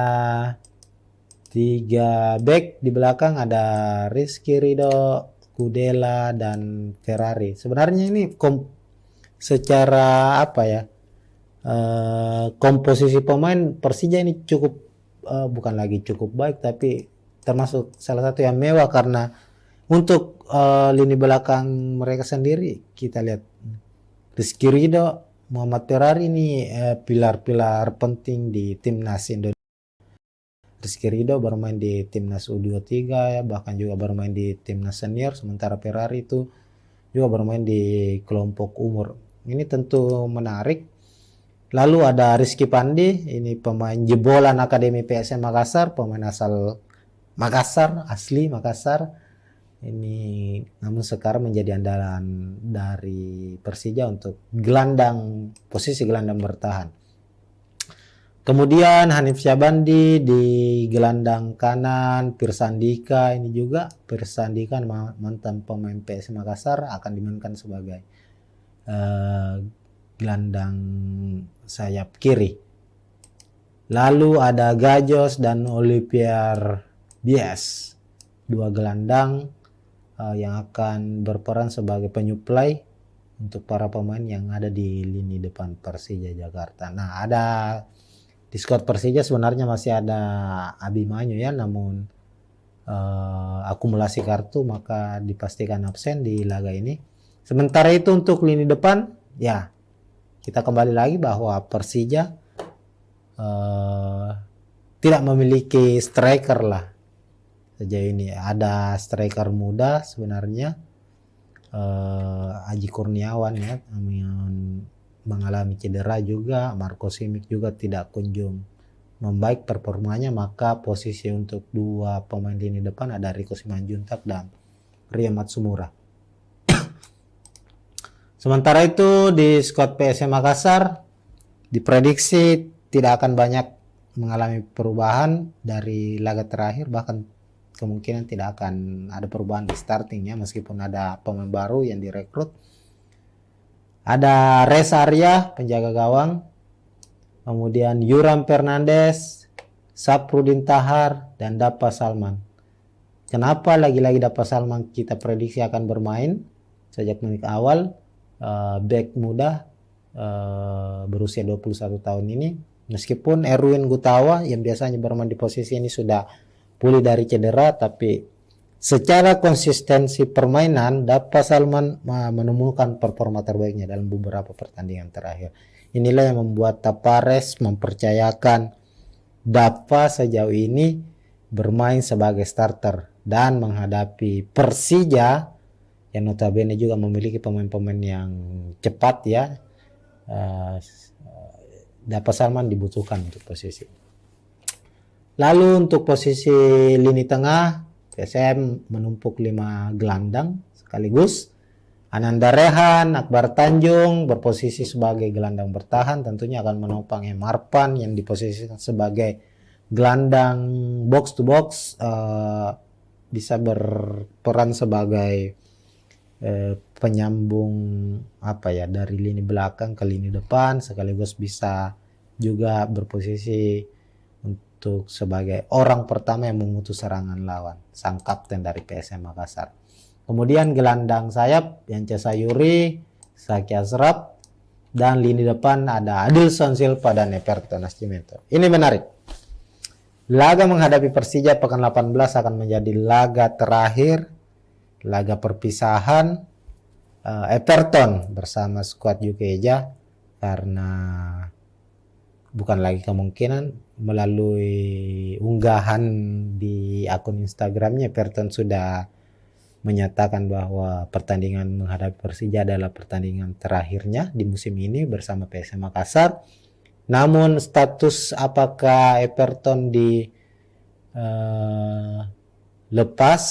3 back di belakang, ada Rizky Ridho, Kudela, dan Ferrari. Sebenarnya ini secara komposisi pemain Persija ini cukup bukan lagi cukup baik, tapi termasuk salah satu yang mewah, karena untuk lini belakang mereka sendiri kita lihat Rizky Ridho, Muhammad Ferrari ini pilar-pilar penting di timnas Indonesia. Rizky Ridho bermain di timnas U23 ya, bahkan juga bermain di timnas senior, sementara Ferrari itu juga bermain di kelompok umur. Ini tentu menarik. Lalu ada Rizky Pandi, ini pemain jebolan Akademi PSM Makassar, pemain asal Makassar, asli Makassar. Ini namun sekarang menjadi andalan dari Persija untuk posisi gelandang bertahan. Kemudian Hanif Syabandi di gelandang kanan, Pirsandika ini juga Pirsandika mantan pemain PSM Makassar akan dimainkan sebagai gelandang sayap kiri. Lalu ada Gajos dan Olivier Bies, 2 gelandang yang akan berperan sebagai penyuplai untuk para pemain yang ada di lini depan Persija Jakarta. Nah, di skuad Persija sebenarnya masih ada Abimanyu ya, namun akumulasi kartu maka dipastikan absen di laga ini. Sementara itu untuk lini depan ya, kita kembali lagi bahwa Persija tidak memiliki striker lah sejauh ini. Ada striker muda sebenarnya, Aji Kurniawan ya, mengalami cedera juga. Marco Simic juga tidak kunjung membaik performanya, maka posisi untuk dua pemain lini depan ada Rico Simanjuntak dan Ria Matsumura. Sementara itu di skuad PSM Makassar diprediksi tidak akan banyak mengalami perubahan dari laga terakhir, bahkan kemungkinan tidak akan ada perubahan di startingnya meskipun ada pemain baru yang direkrut. Ada Reza Arya penjaga gawang, kemudian Yuram Fernandes, Saprudin Tahar, dan Dapa Salman. Kenapa lagi-lagi Dapa Salman kita prediksi akan bermain sejak menit awal? Back muda berusia 21 tahun ini, meskipun Erwin Gutawa yang biasanya bermain di posisi ini sudah pulih dari cedera, tapi secara konsistensi permainan Dapa Salman menemukan performa terbaiknya dalam beberapa pertandingan terakhir. Inilah yang membuat Tapares mempercayakan Dapa sejauh ini bermain sebagai starter dan menghadapi Persija yang notabene juga memiliki pemain-pemain yang cepat ya. Dapa Salman dibutuhkan untuk posisi. Lalu untuk posisi lini tengah, PSM menumpuk 5 gelandang sekaligus. Ananda Rehan, Akbar Tanjung berposisi sebagai gelandang bertahan, tentunya akan menopang Marpan yang diposisikan sebagai gelandang box to box, bisa berperan sebagai penyambung dari lini belakang ke lini depan, sekaligus bisa juga berposisi untuk sebagai orang pertama yang memutus serangan lawan, sang kapten dari PSM Makassar. Kemudian gelandang sayap Yance Sayuri, Saki Asraf, dan lini depan ada Adilson Silva dan Everton Nascimento. Ini menarik. Laga menghadapi Persija pekan 18 akan menjadi laga terakhir, laga perpisahan Everton bersama skuad Jukeja, karena bukan lagi kemungkinan, melalui unggahan di akun Instagramnya Everton sudah menyatakan bahwa pertandingan menghadapi Persija adalah pertandingan terakhirnya di musim ini bersama PSM Makassar. Namun status apakah Everton lepas,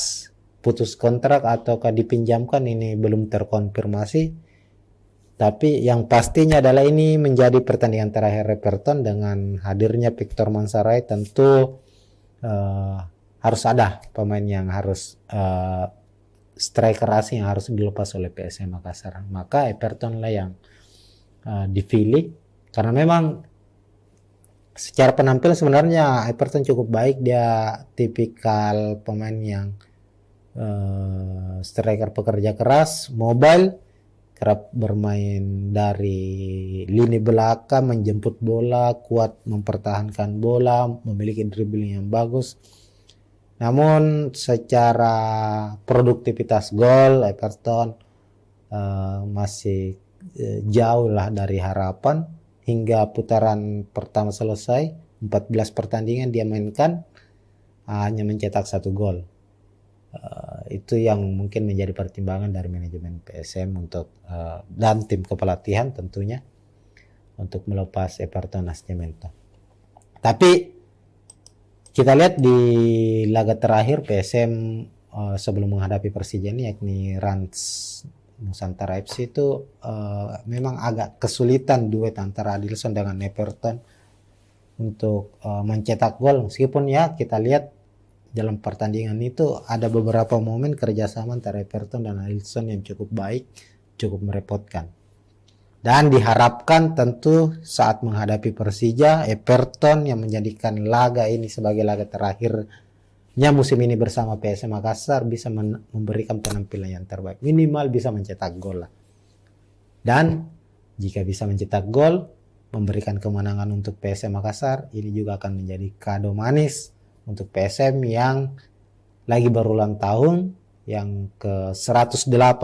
putus kontrak ataukah dipinjamkan ini belum terkonfirmasi. Tapi yang pastinya adalah ini menjadi pertandingan terakhir Everton. Dengan hadirnya Victor Mansaray tentu harus ada pemain yang harus striker asing yang harus dilepas oleh PSM Makassar. Maka Everton lah yang dipilih, karena memang secara penampilan sebenarnya Everton cukup baik. Dia tipikal pemain yang striker pekerja keras, mobile, kerap bermain dari lini belakang, menjemput bola, kuat mempertahankan bola, memiliki dribbling yang bagus. Namun secara produktivitas gol Everton masih jauh lah dari harapan. Hingga putaran pertama selesai, 14 pertandingan dia mainkan, hanya mencetak 1 gol. Itu yang mungkin menjadi pertimbangan dari manajemen PSM untuk dan tim kepelatihan tentunya untuk melepas Everton Nascimento. Tapi kita lihat di laga terakhir PSM sebelum menghadapi Persija ini, yakni Rans Nusantara FC, itu memang agak kesulitan duet antara Adilson dengan Everton untuk mencetak gol. Meskipun ya kita lihat dalam pertandingan itu ada beberapa momen kerjasama antara Everton dan Adilson yang cukup baik, cukup merepotkan. Dan diharapkan tentu saat menghadapi Persija, Everton yang menjadikan laga ini sebagai laga terakhirnya musim ini bersama PSM Makassar bisa memberikan penampilan yang terbaik. Minimal bisa mencetak gol lah. Dan jika bisa mencetak gol, memberikan kemenangan untuk PSM Makassar, ini juga akan menjadi kado manis untuk PSM yang lagi berulang tahun, yang ke-108,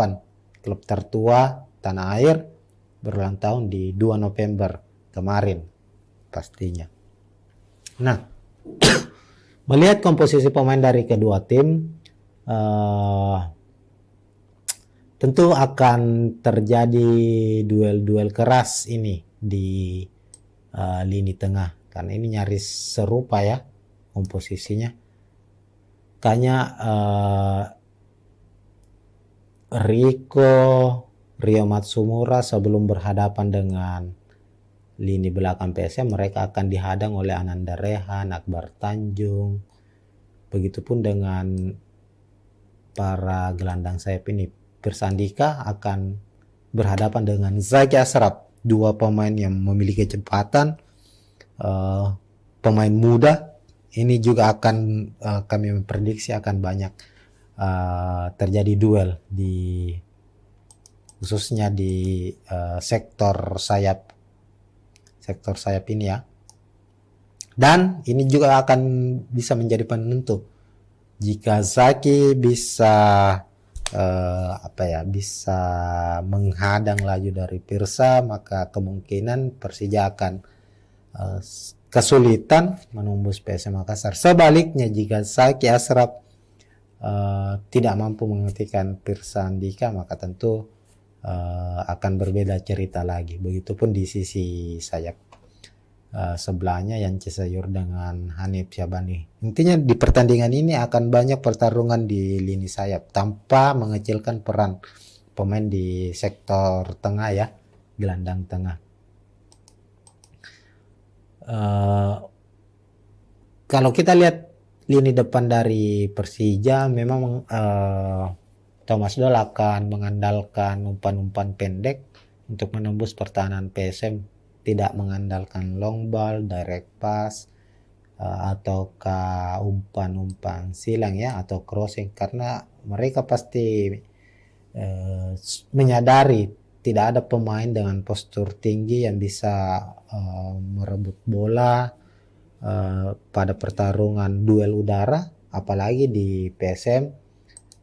klub tertua tanah air, berulang tahun di 2 November kemarin pastinya. Nah, melihat komposisi pemain dari kedua tim, tentu akan terjadi duel-duel keras ini di lini tengah, karena ini nyaris serupa ya komposisinya. Kayaknya Rio Matsumura sebelum berhadapan dengan lini belakang PSM, mereka akan dihadang oleh Ananda Rehan, Akbar Tanjung. Begitupun dengan para gelandang sayap ini. Pirsandika akan berhadapan dengan Zaki Ashraf, dua pemain yang memiliki kecepatan, pemain muda. Ini juga akan kami memprediksi akan banyak terjadi duel khususnya di sektor sayap ini ya. Dan ini juga akan bisa menjadi penentu jika Zaki bisa bisa menghadang laju dari Pirsa, maka kemungkinan Persija akan kesulitan menembus PSM Makassar. Sebaliknya jika Zaki Ashraf tidak mampu menghentikan Pirsa Andika, maka tentu akan berbeda cerita lagi. Begitupun di sisi sayap sebelahnya yang Cisayur dengan Hanif Syabani. Intinya di pertandingan ini akan banyak pertarungan di lini sayap tanpa mengecilkan peran pemain di sektor tengah ya, gelandang tengah. Kalau kita lihat lini depan dari Persija, memang Thomas Doll akan mengandalkan umpan-umpan pendek untuk menembus pertahanan PSM, tidak mengandalkan long ball, direct pass, ataukah umpan-umpan silang ya, atau crossing, karena mereka pasti menyadari tidak ada pemain dengan postur tinggi yang bisa merebut bola pada pertarungan duel udara, apalagi di PSM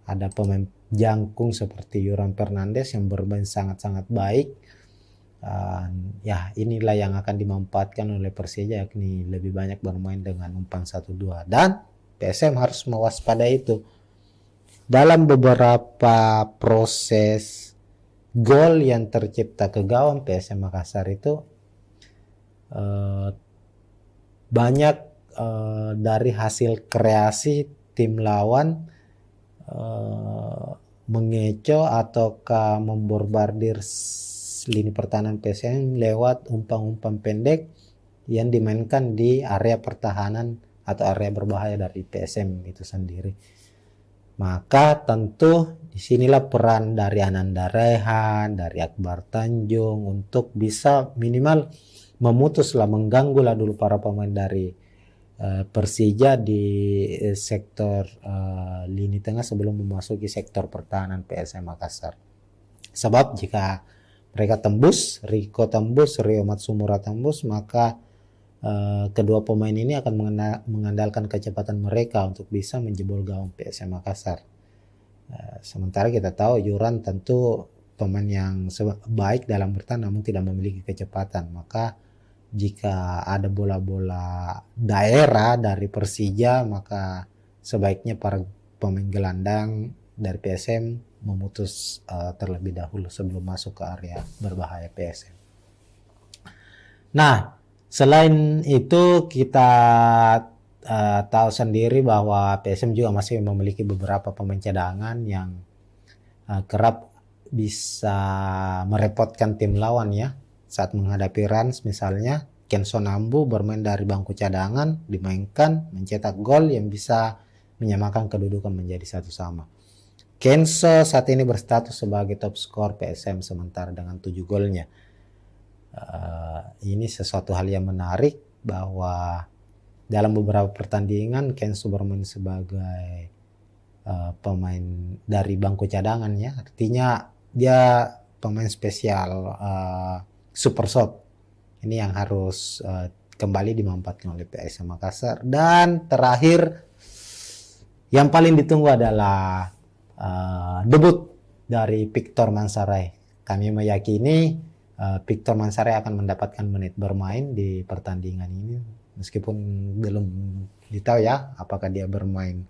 ada pemain jangkung seperti Yuran Fernandes yang bermain sangat-sangat baik. Ya inilah yang akan dimanfaatkan oleh Persija, yakni lebih banyak bermain dengan umpan 1-2, dan PSM harus mewaspadai itu. Dalam beberapa proses gol yang tercipta ke gawang PSM Makassar itu banyak dari hasil kreasi tim lawan mengecoh ataukah memborbardir lini pertahanan PSM lewat umpan-umpan pendek yang dimainkan di area pertahanan atau area berbahaya dari PSM itu sendiri. Maka tentu disinilah peran dari Ananda Rehan, dari Akbar Tanjung untuk bisa minimal memutuslah, mengganggulah dulu para pemain dari Persija di sektor lini tengah sebelum memasuki sektor pertahanan PSM Makassar. Sebab jika mereka tembus, Rio Matsumura tembus, maka kedua pemain ini akan mengandalkan kecepatan mereka untuk bisa menjebol gawang PSM Makassar. Sementara kita tahu Yuran tentu pemain yang baik dalam bertahan namun tidak memiliki kecepatan. Maka jika ada bola-bola daerah dari Persija, maka sebaiknya para pemain gelandang dari PSM memutus terlebih dahulu sebelum masuk ke area berbahaya PSM. Nah, selain itu kita tahu sendiri bahwa PSM juga masih memiliki beberapa pemain cadangan yang kerap bisa merepotkan tim lawan ya. Saat menghadapi Rans misalnya, Kenzo Nambu bermain dari bangku cadangan, dimainkan, mencetak gol yang bisa menyamakan kedudukan menjadi 1-1. Kenzo saat ini berstatus sebagai top skor PSM sementara dengan 7 golnya. Ini sesuatu hal yang menarik bahwa dalam beberapa pertandingan Kenzo bermain sebagai pemain dari bangku cadangan ya. Artinya dia pemain spesial, super sub. Ini yang harus kembali dimanfaatkan oleh PSM Makassar. Dan terakhir yang paling ditunggu adalah debut dari Victor Mansaray. Kami meyakini Victor Mansaray akan mendapatkan menit bermain di pertandingan ini, meskipun belum ditahu ya apakah dia bermain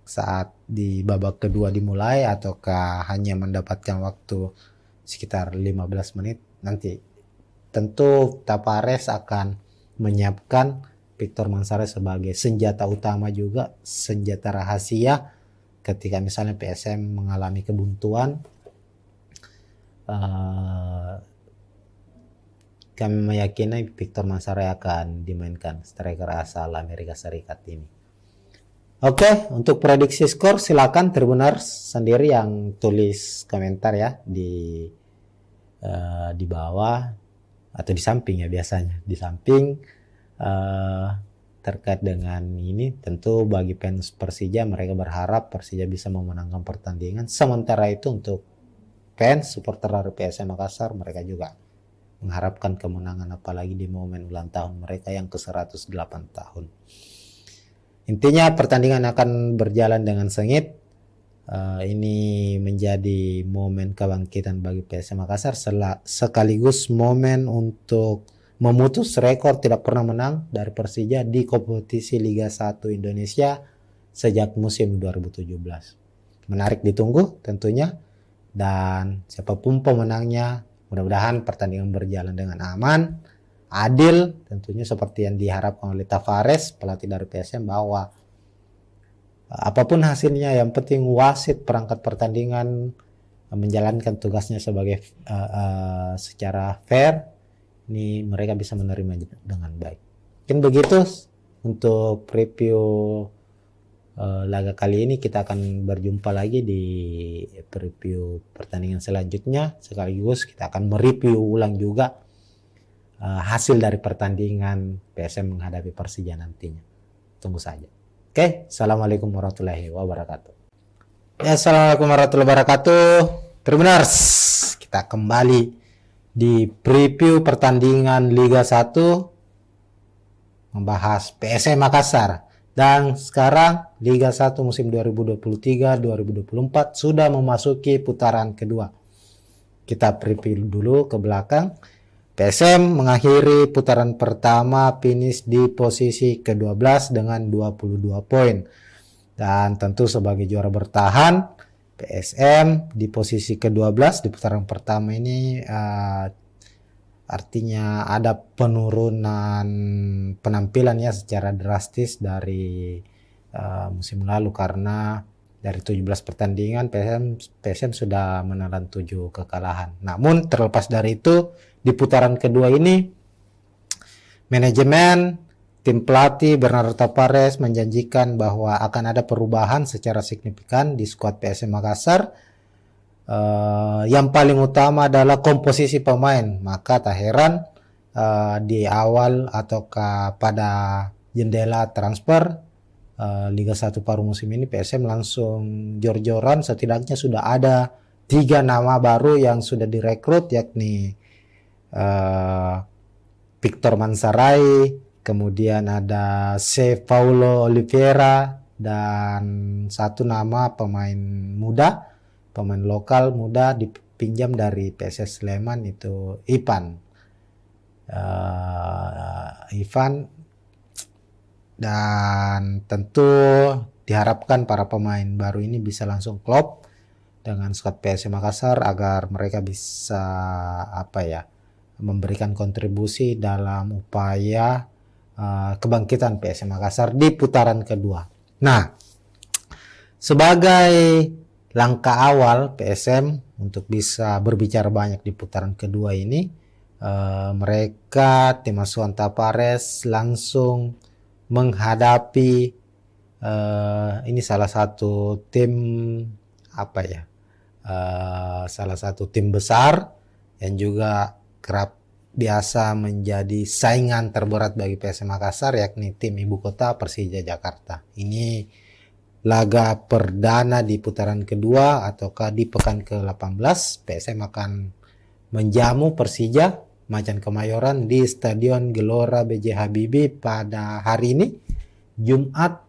saat di babak kedua dimulai ataukah hanya mendapatkan waktu sekitar 15 menit. Nanti tentu Tapares akan menyiapkan Victor Mansaray sebagai senjata utama juga, senjata rahasia ketika misalnya PSM mengalami kebuntuan. Kami meyakini Victor Mansaray akan dimainkan, striker asal Amerika Serikat ini. Oke, untuk prediksi skor silakan Tribuners sendiri yang tulis komentar ya di bawah atau di samping ya, biasanya di samping terkait dengan ini. Tentu bagi fans Persija, mereka berharap Persija bisa memenangkan pertandingan. Sementara itu untuk fans supporter dari PSM Makassar, mereka juga mengharapkan kemenangan, apalagi di momen ulang tahun mereka yang ke-108 tahun. Intinya pertandingan akan berjalan dengan sengit. Ini menjadi momen kebangkitan bagi PSM Makassar, sekaligus momen untuk memutus rekor tidak pernah menang dari Persija di kompetisi Liga 1 Indonesia sejak musim 2017. Menarik ditunggu tentunya, dan siapapun pemenangnya, mudah-mudahan pertandingan berjalan dengan aman, adil, tentunya seperti yang diharapkan oleh Tavares, pelatih dari PSM, bahwa apapun hasilnya yang penting wasit perangkat pertandingan menjalankan tugasnya sebagai secara fair. Ini mereka bisa menerima dengan baik. Mungkin begitu untuk preview laga kali ini. Kita akan berjumpa lagi di preview pertandingan selanjutnya, sekaligus kita akan mereview ulang juga hasil dari pertandingan PSM menghadapi Persija nantinya. Tunggu saja. Oke, assalamualaikum warahmatullahi wabarakatuh. Ya, assalamualaikum warahmatullahi wabarakatuh. Tribuners, kita kembali di preview pertandingan Liga 1, membahas PSM Makassar. Dan sekarang Liga 1 musim 2023-2024 sudah memasuki putaran kedua. Kita preview dulu ke belakang. PSM mengakhiri putaran pertama finish di posisi ke-12 dengan 22 poin. Dan tentu sebagai juara bertahan, PSM di posisi ke-12 di putaran pertama ini artinya ada penurunan penampilannya secara drastis dari musim lalu, karena dari 17 pertandingan PSM sudah menelan 7 kekalahan. Namun terlepas dari itu, di putaran kedua ini manajemen tim pelatih Bernardo Tavares menjanjikan bahwa akan ada perubahan secara signifikan di skuad PSM Makassar. Yang paling utama adalah komposisi pemain. Maka tak heran di awal ataukah pada jendela transfer Liga 1 paruh musim ini, PSM langsung jor-joran. Setidaknya sudah ada 3 nama baru yang sudah direkrut, yakni Victor Mansaray, kemudian ada C. Paulo Oliveira, dan 1 nama pemain muda, pemain lokal muda dipinjam dari PSS Sleman, itu Ivan. Dan tentu diharapkan para pemain baru ini bisa langsung klop dengan skuad PSM Makassar agar mereka bisa memberikan kontribusi dalam upaya kebangkitan PSM Makassar di putaran kedua. Nah, sebagai langkah awal PSM untuk bisa berbicara banyak di putaran kedua ini, mereka tim asuhan Tavares langsung menghadapi ini salah satu tim salah satu tim besar yang juga kerap biasa menjadi saingan terberat bagi PSM Makassar, yakni tim ibu kota Persija Jakarta. Ini laga perdana di putaran kedua ataukah di pekan ke-18. PSM akan menjamu Persija Macan Kemayoran di Stadion Gelora B.J. Habibie pada hari ini, Jumat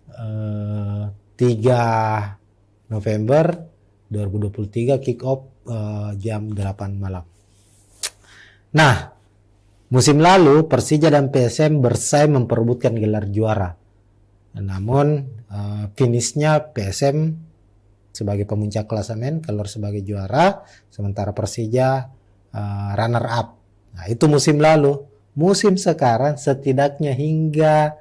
3 November 2023, kick off jam 8 malam. Nah, musim lalu Persija dan PSM bersaing memperebutkan gelar juara. Namun finishnya PSM sebagai pemuncak klasemen keluar sebagai juara, sementara Persija runner up. Nah, itu musim lalu. musim sekarang setidaknya hingga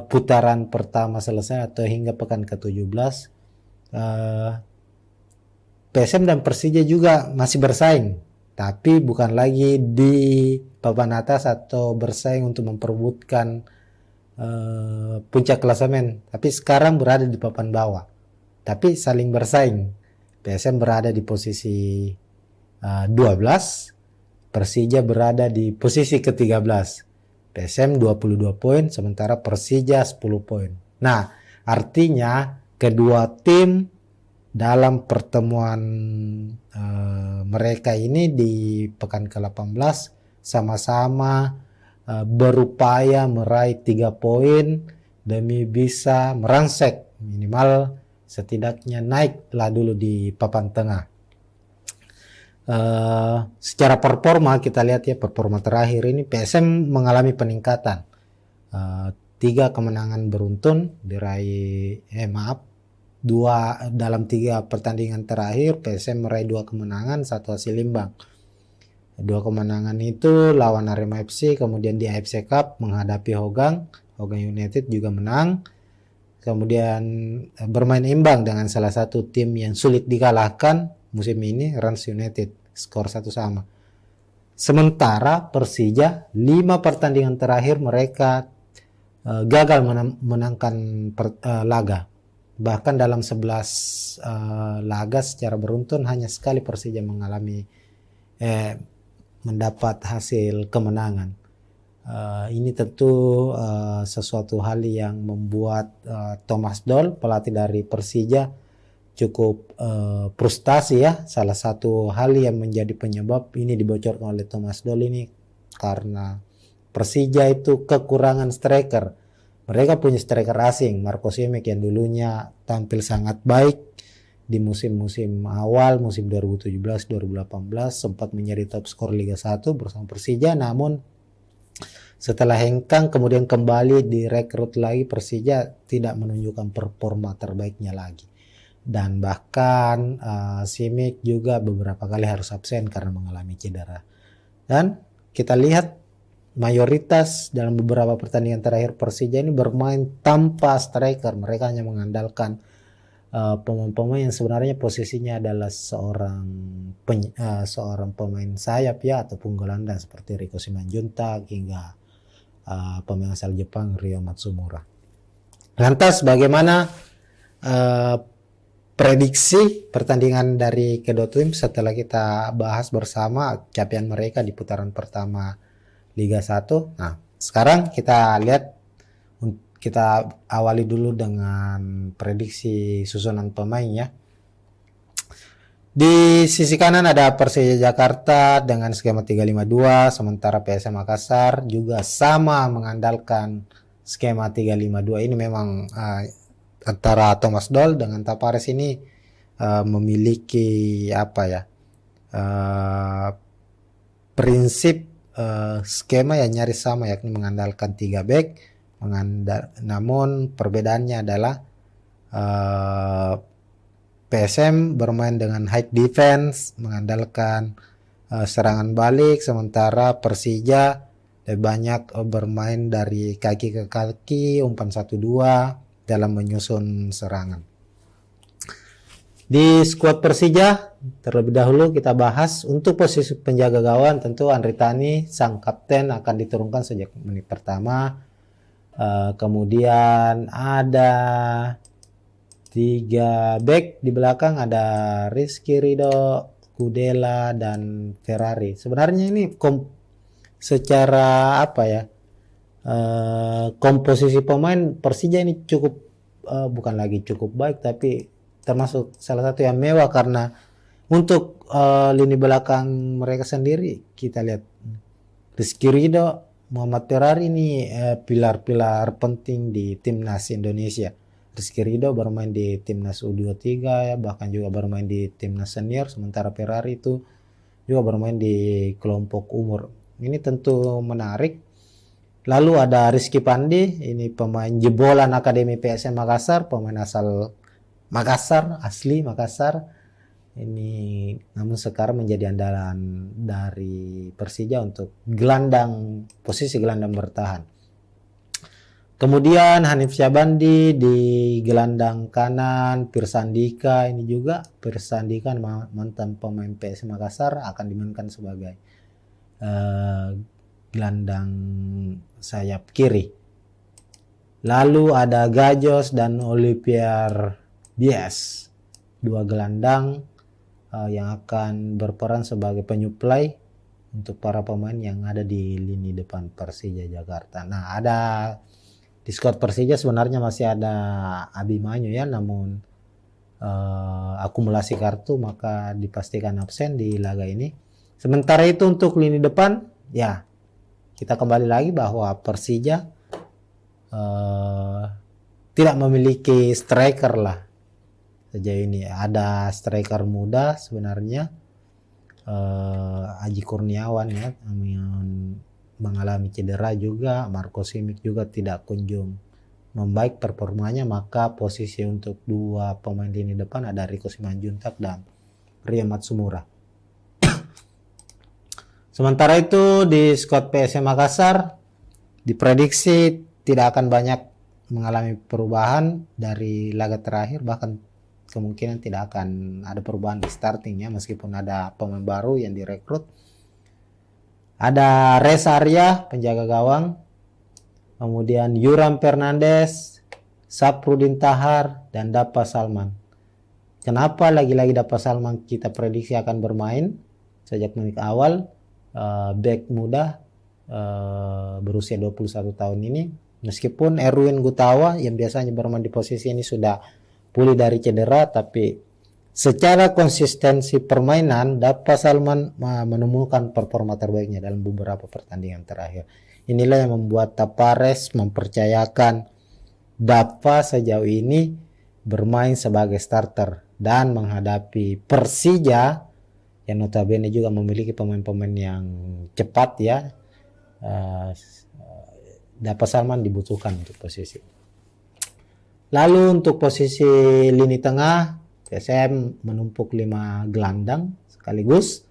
putaran pertama selesai atau hingga pekan ke-17, PSM dan Persija juga masih bersaing, tapi bukan lagi di papan atas atau bersaing untuk memperebutkan puncak klasemen, tapi sekarang berada di papan bawah, tapi saling bersaing. PSM berada di posisi 12, Persija berada di posisi ke-13. PSM 22 poin, sementara Persija 10 poin. Nah, artinya kedua tim dalam pertemuan mereka ini di pekan ke-18 sama-sama berupaya meraih 3 poin demi bisa merangsek minimal setidaknya naiklah dulu di papan tengah. Secara performa kita lihat ya, performa terakhir ini PSM mengalami peningkatan. 3 kemenangan beruntun diraih, dalam 3 pertandingan terakhir PSM meraih 2 kemenangan, 1 hasil imbang. 2 kemenangan itu lawan Arema FC, kemudian di AFC Cup menghadapi Hogang United juga menang. Kemudian bermain imbang dengan salah satu tim yang sulit dikalahkan musim ini, Rans United, skor 1-1. Sementara Persija 5 pertandingan terakhir mereka gagal menangkan laga. Bahkan dalam 11 laga secara beruntun hanya sekali Persija mendapat hasil kemenangan. Ini tentu sesuatu hal yang membuat Thomas Doll, pelatih dari Persija, cukup frustasi ya. Salah satu hal yang menjadi penyebab ini dibocorkan oleh Thomas Doll ini karena Persija itu kekurangan striker. Mereka punya striker asing, Marco Simic yang dulunya tampil sangat baik di musim-musim awal, musim 2017-2018 sempat menjadi top skor Liga 1 bersama Persija, namun setelah hengkang kemudian kembali direkrut lagi, Persija tidak menunjukkan performa terbaiknya lagi. Dan bahkan Simic juga beberapa kali harus absen karena mengalami cedera. Dan kita lihat mayoritas dalam beberapa pertandingan terakhir Persija ini bermain tanpa striker. Mereka hanya mengandalkan pemain-pemain yang sebenarnya posisinya adalah seorang pemain sayap ya, ataupun gelandang seperti Riko Simanjuntak hingga pemain asal Jepang Ryo Matsumura. Lantas bagaimana prediksi pertandingan dari kedua tim setelah kita bahas bersama capaian mereka di putaran pertama Liga 1. Nah, sekarang kita lihat, kita awali dulu dengan prediksi susunan pemain ya. Di sisi kanan ada Persija Jakarta dengan skema 352, sementara PSM Makassar juga sama mengandalkan skema 352. Ini memang antara Thomas Doll dengan Tapares ini memiliki prinsip skema yang nyaris sama, yakni mengandalkan 3 back. Namun perbedaannya adalah PSM bermain dengan high defense, mengandalkan serangan balik, sementara Persija lebih banyak bermain dari kaki ke kaki, umpan 1-2 dalam menyusun serangan. Di skuad Persija terlebih dahulu kita bahas untuk posisi penjaga gawang. Tentu Andri Tani sang kapten akan diturunkan sejak menit pertama. Kemudian ada 3 back di belakang, ada Rizky Ridho, Kudela dan Ferrari. Sebenarnya ini secara komposisi pemain Persija ini cukup bukan lagi cukup baik, tapi termasuk salah satu yang mewah, karena untuk lini belakang mereka sendiri kita lihat Rizky Ridho, Muhammad Ferrari ini pilar-pilar penting di timnas Indonesia. Rizky Ridho bermain di timnas U23 ya, bahkan juga bermain di timnas senior, sementara Ferrari itu juga bermain di kelompok umur. Ini tentu menarik. Lalu ada Rizky Pandi, ini pemain jebolan Akademi PSM Makassar, pemain asal Makassar, asli Makassar, Ini namun sekarang menjadi andalan dari Persija untuk posisi gelandang bertahan. Kemudian Hanif Syabandi di gelandang kanan, Pirsandika ini juga Pirsandika mantan pemain PS Makassar akan dimainkan sebagai gelandang sayap kiri. Lalu ada Gajos dan Olivier Bies, dua gelandang yang akan berperan sebagai penyuplai untuk para pemain yang ada di lini depan Persija Jakarta. Nah, ada di squad Persija sebenarnya masih ada Abimanyu ya, namun akumulasi kartu maka dipastikan absen di laga ini. Sementara itu untuk lini depan, ya kita kembali lagi bahwa Persija tidak memiliki striker lah sejauh ini. Ada striker muda sebenarnya, Aji Kurniawan ya, yang mengalami cedera juga. Marco Simic juga tidak kunjung membaik performanya, maka posisi untuk dua pemain lini depan ada Riko Simanjuntak dan Ria Matsumura. Sementara itu di skuad PSM Makassar diprediksi tidak akan banyak mengalami perubahan dari laga terakhir, bahkan kemungkinan tidak akan ada perubahan di startingnya meskipun ada pemain baru yang direkrut. Ada Reza Arya penjaga gawang, kemudian Yuram Fernandes, Saprudin Tahar, dan Dapa Salman. Kenapa lagi-lagi Dapa Salman kita prediksi akan bermain sejak menit awal? Back muda berusia 21 tahun ini, meskipun Erwin Gutawa yang biasanya bermain di posisi ini sudah pulih dari cedera, tapi secara konsistensi permainan Dapa Salman menemukan performa terbaiknya dalam beberapa pertandingan terakhir. Inilah yang membuat Tapares mempercayakan Dapa sejauh ini bermain sebagai starter dan menghadapi Persija yang notabene juga memiliki pemain-pemain yang cepat ya. Dapa Salman dibutuhkan untuk posisi. Lalu untuk posisi lini tengah, PSM menumpuk 5 gelandang sekaligus.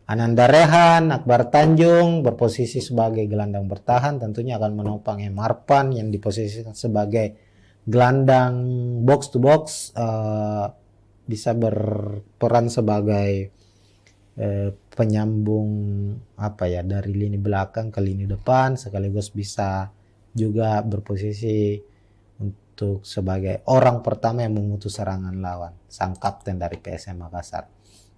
Ananda Rehan, Akbar Tanjung berposisi sebagai gelandang bertahan, tentunya akan menopang Marpan yang diposisikan sebagai gelandang box to box, bisa berperan sebagai penyambung dari lini belakang ke lini depan, sekaligus bisa juga berposisi untuk sebagai orang pertama yang memutus serangan lawan, sang kapten dari PSM Makassar.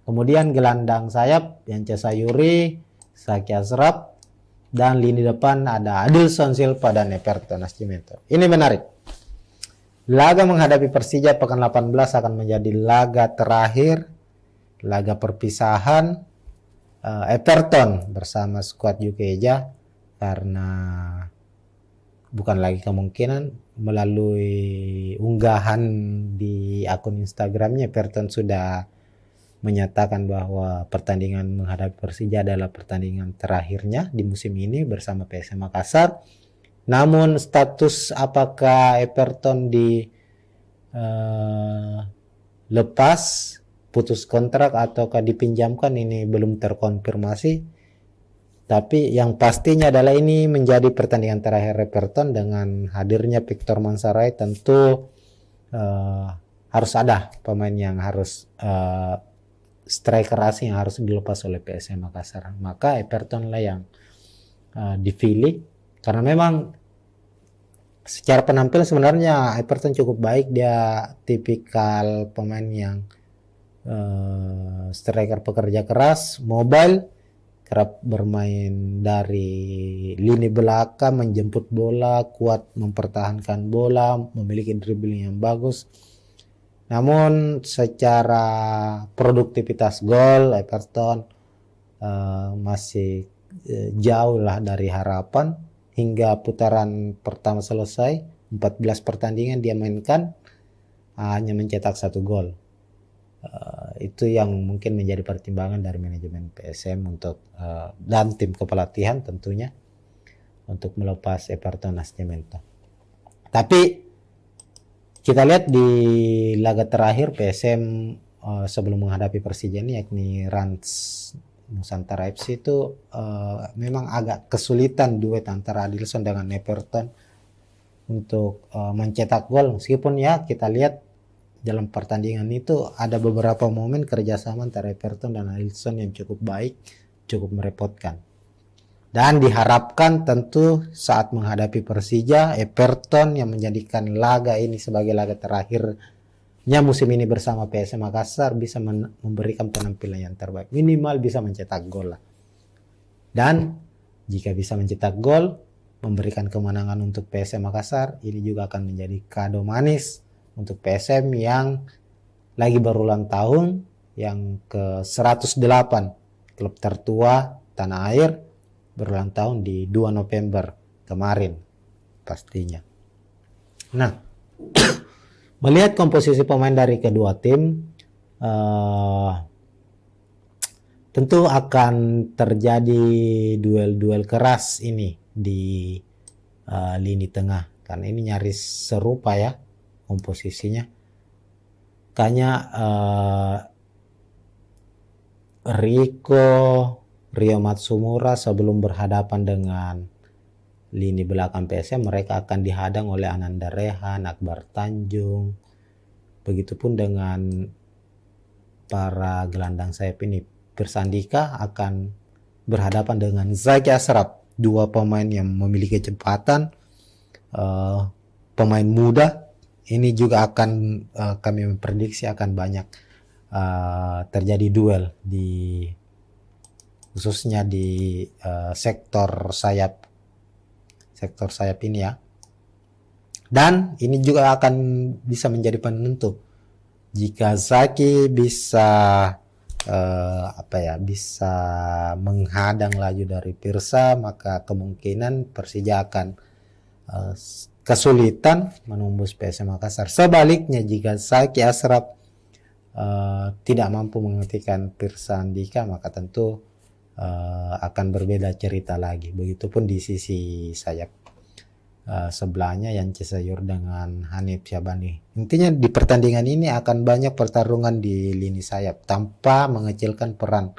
Kemudian gelandang sayap Yance Sayuri, Saki Asraf, dan lini depan ada Adilson Silva dan Everton Nascimento. Ini menarik. Laga menghadapi Persija pekan 18 akan menjadi laga terakhir, laga perpisahan Everton bersama skuad Jukeja, karena bukan lagi kemungkinan, melalui unggahan di akun Instagramnya Everton sudah menyatakan bahwa pertandingan menghadapi Persija adalah pertandingan terakhirnya di musim ini bersama PSM Makassar. Namun status apakah Everton lepas, putus kontrak ataukah dipinjamkan ini belum terkonfirmasi. Tapi yang pastinya adalah ini menjadi pertandingan terakhir Everton. Dengan hadirnya Victor Mansaray tentu harus ada pemain yang harus striker asing yang harus dilepas oleh PSM Makassar. Maka Everton lah yang dipilih, karena memang secara penampilan sebenarnya Everton cukup baik. Dia tipikal pemain yang striker pekerja keras, mobile, kerap bermain dari lini belakang, menjemput bola, kuat mempertahankan bola, memiliki dribbling yang bagus. Namun secara produktivitas gol Everton masih jauh lah dari harapan. Hingga putaran pertama selesai, 14 pertandingan dia mainkan, hanya mencetak 1 gol. Itu yang mungkin menjadi pertimbangan dari manajemen PSM untuk dan tim kepelatihan tentunya untuk melepas Everton Nascimento. Tapi kita lihat di laga terakhir PSM sebelum menghadapi Persija ini, yakni Rans Nusantara FC itu memang agak kesulitan duet antara Adilson dengan Everton untuk mencetak gol, meskipun ya kita lihat dalam pertandingan itu ada beberapa momen kerjasama antara Everton dan Adilson yang cukup baik, cukup merepotkan. Dan diharapkan tentu saat menghadapi Persija, Everton yang menjadikan laga ini sebagai laga terakhirnya musim ini bersama PSM Makassar bisa memberikan penampilan yang terbaik, minimal bisa mencetak gol lah. Dan jika bisa mencetak gol, memberikan kemenangan untuk PSM Makassar, ini juga akan menjadi kado manis untuk PSM yang lagi berulang tahun, yang ke 108, klub tertua tanah air, berulang tahun di 2 November kemarin pastinya. Nah, melihat komposisi pemain dari kedua tim, tentu akan terjadi duel-duel keras ini di lini tengah, karena ini nyaris serupa ya komposisinya. Kayaknya Rio Matsumura sebelum berhadapan dengan lini belakang PSM, mereka akan dihadang oleh Ananda Rehan, Akbar Tanjung. Begitupun dengan para gelandang sayap ini. Persandika akan berhadapan dengan Zaki Ashraf, dua pemain yang memiliki kecepatan, pemain muda. Ini juga akan kami memprediksi akan banyak terjadi duel di khususnya di sektor sayap ini ya. Dan ini juga akan bisa menjadi penentu jika Zaki bisa bisa menghadang laju dari Pirsa, maka kemungkinan Persija akan kesulitan menembus PSM Makassar. Sebaliknya jika Zaki Ashraf tidak mampu menghentikan Pirsa Andika, maka tentu akan berbeda cerita lagi. Begitupun di sisi sayap sebelahnya Yance Sayur dengan Hanif Syabani. Intinya di pertandingan ini akan banyak pertarungan di lini sayap tanpa mengecilkan peran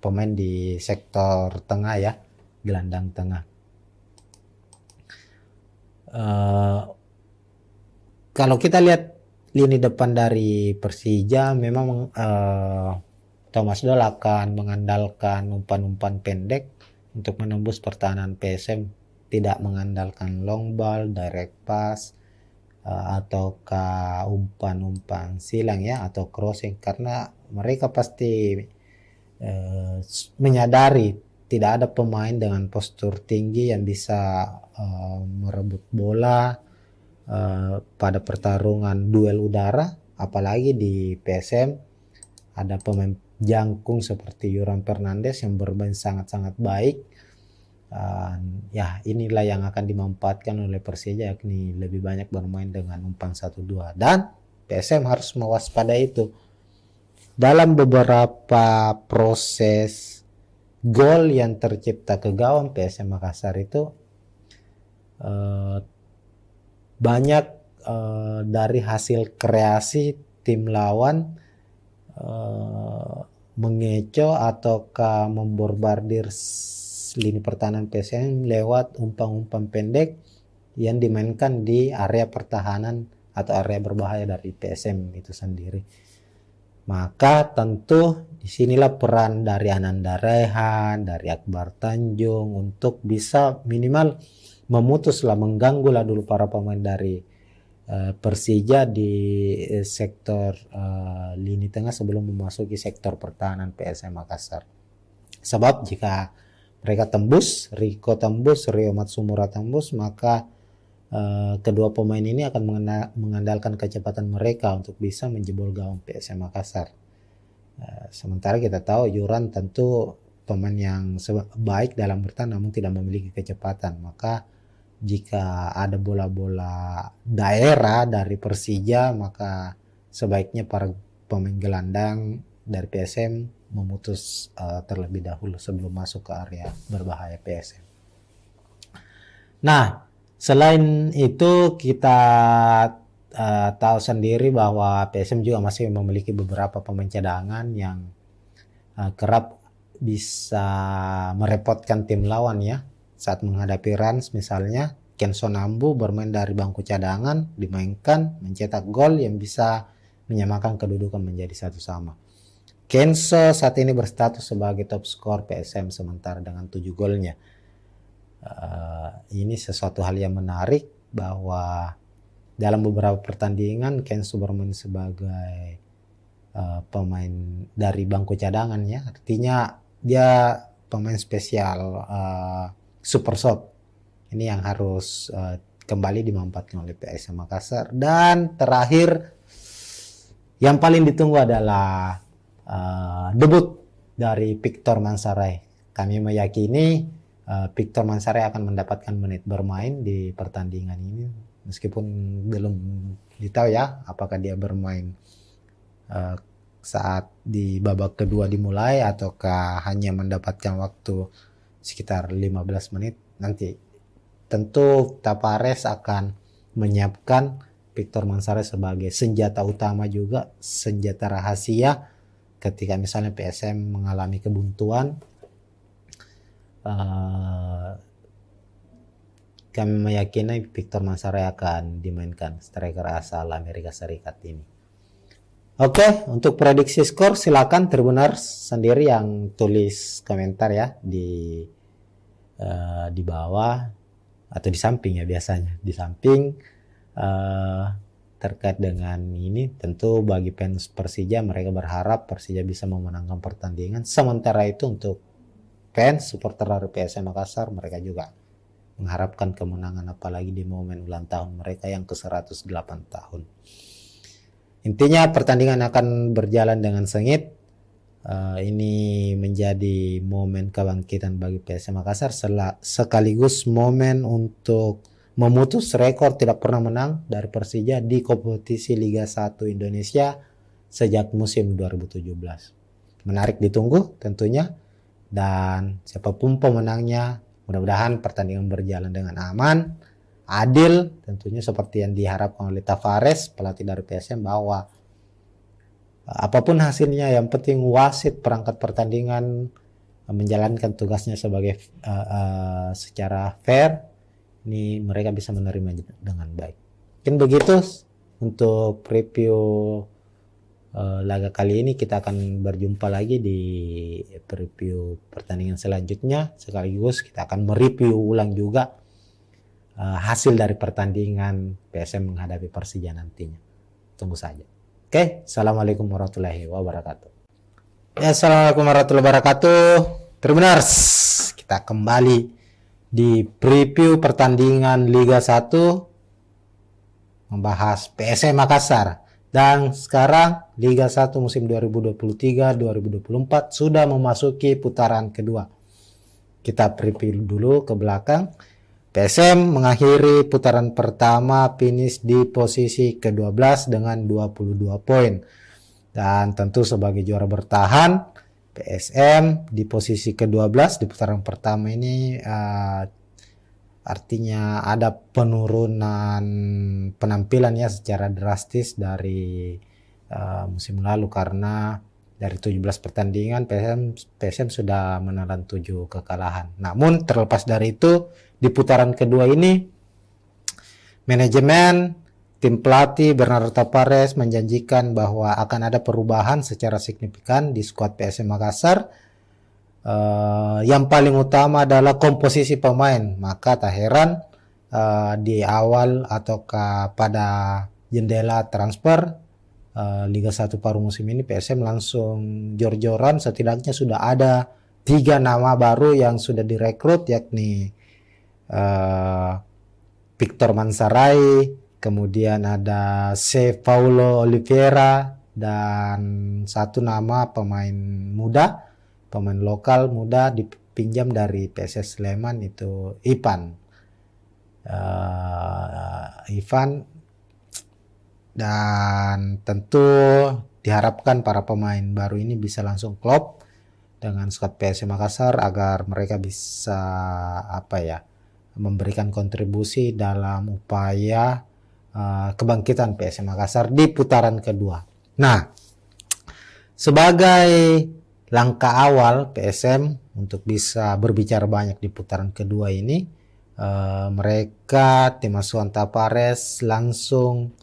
pemain di sektor tengah ya, gelandang tengah. Kalau kita lihat lini depan dari Persija, memang Thomas Doll akan mengandalkan umpan-umpan pendek untuk menembus pertahanan PSM, tidak mengandalkan long ball, direct pass, ataukah umpan-umpan silang ya, atau crossing, karena mereka pasti menyadari tidak ada pemain dengan postur tinggi yang bisa merebut bola pada pertarungan duel udara, apalagi di PSM ada pemain jangkung seperti Yoram Fernandes yang bermain sangat-sangat baik. Ya inilah yang akan dimanfaatkan oleh Persija, yakni lebih banyak bermain dengan umpan 1-2, dan PSM harus mewaspadai itu. Dalam beberapa proses gol yang tercipta ke gawang PSM Makassar itu banyak dari hasil kreasi tim lawan mengecoh ataukah memborbardir lini pertahanan PSM lewat umpan-umpan pendek yang dimainkan di area pertahanan atau area berbahaya dari PSM itu sendiri. Maka tentu disinilah peran dari Ananda Rehan, dari Akbar Tanjung untuk bisa minimal memutuslah, mengganggu lah dulu para pemain dari Persija di sektor lini tengah sebelum memasuki sektor pertahanan PSM Makassar. Sebab jika mereka tembus, Riko tembus, Rio Matsumura tembus, maka kedua pemain ini akan mengandalkan kecepatan mereka untuk bisa menjebol gawang PSM Makassar. Sementara kita tahu Yuran tentu pemain yang baik dalam bertahan namun tidak memiliki kecepatan. Maka jika ada bola-bola daerah dari Persija, maka sebaiknya para pemain gelandang dari PSM memutus terlebih dahulu sebelum masuk ke area berbahaya PSM. Nah, selain itu kita tahu sendiri bahwa PSM juga masih memiliki beberapa pemain cadangan yang kerap bisa merepotkan tim lawan ya. Saat menghadapi Rans misalnya, Kenzo Nambu bermain dari bangku cadangan, dimainkan, mencetak gol yang bisa menyamakan kedudukan menjadi 1-1. Kenzo saat ini berstatus sebagai top skor PSM sementara dengan 7 golnya. Ini sesuatu hal yang menarik bahwa dalam beberapa pertandingan Kenzo bermain sebagai pemain dari bangku cadangan ya, artinya dia pemain spesial, super sub. Ini yang harus kembali dimanfaatkan oleh PSM Makassar. Dan terakhir yang paling ditunggu adalah debut dari Victor Mansaray. Kami meyakini Victor Mansaray akan mendapatkan menit bermain di pertandingan ini, meskipun belum ditahu ya apakah dia bermain saat di babak kedua dimulai ataukah hanya mendapatkan waktu sekitar 15 menit. Nanti tentu Tavares akan menyiapkan Victor Mansaray sebagai senjata utama juga, senjata rahasia ketika misalnya PSM mengalami kebuntuan. Kami meyakini Victor Mansaray akan dimainkan, striker asal Amerika Serikat ini. Oke, untuk prediksi skor silakan Tribuners sendiri yang tulis komentar ya di bawah atau di samping ya, biasanya di samping terkait dengan ini. Tentu bagi fans Persija, mereka berharap Persija bisa memenangkan pertandingan. Sementara itu untuk fans supporter dari PSM Makassar, mereka juga mengharapkan kemenangan, apalagi di momen ulang tahun mereka yang ke-108 tahun. Intinya pertandingan akan berjalan dengan sengit. Ini menjadi momen kebangkitan bagi PSM Makassar, sekaligus momen untuk memutus rekor tidak pernah menang dari Persija di kompetisi Liga 1 Indonesia sejak musim 2017. Menarik ditunggu tentunya, dan siapapun pemenangnya, mudah-mudahan pertandingan berjalan dengan aman, adil, tentunya seperti yang diharapkan oleh Tavares, pelatih dari PSM, bahwa apapun hasilnya yang penting wasit perangkat pertandingan menjalankan tugasnya sebagai secara fair. Ini mereka bisa menerima dengan baik. Mungkin begitu untuk preview laga kali ini. Kita akan berjumpa lagi di preview pertandingan selanjutnya, sekaligus kita akan mereview ulang juga hasil dari pertandingan PSM menghadapi Persija nantinya. Tunggu saja. Oke, assalamualaikum warahmatullahi wabarakatuh. Ya, assalamualaikum warahmatullahi wabarakatuh. Tribuners, kita kembali di preview pertandingan Liga 1, membahas PSM Makassar. Dan sekarang Liga 1 musim 2023-2024 sudah memasuki putaran kedua. Kita preview dulu ke belakang. PSM mengakhiri putaran pertama finish di posisi ke-12 dengan 22 poin. Dan tentu sebagai juara bertahan, PSM di posisi ke-12 di putaran pertama ini artinya ada penurunan penampilan ya secara drastis dari musim lalu, karena dari 17 pertandingan PSM sudah menelan 7 kekalahan. Namun terlepas dari itu, di putaran kedua ini manajemen tim pelatih Bernardo Tavares menjanjikan bahwa akan ada perubahan secara signifikan di skuad PSM Makassar. Yang paling utama adalah komposisi pemain. Maka tak heran di awal ataukah pada jendela transfer Liga 1 paruh musim ini, PSM langsung jor-joran. Setidaknya sudah ada 3 nama baru yang sudah direkrut, yakni Victor Mansaray, kemudian ada C. Paulo Oliveira, dan satu nama pemain muda, pemain lokal muda dipinjam dari PSS Sleman, itu Ivan. Dan tentu diharapkan para pemain baru ini bisa langsung klop dengan skuad PSM Makassar agar mereka bisa memberikan kontribusi dalam upaya kebangkitan PSM Makassar di putaran kedua. Nah, sebagai langkah awal PSM untuk bisa berbicara banyak di putaran kedua ini, mereka tim asuhan Tapares langsung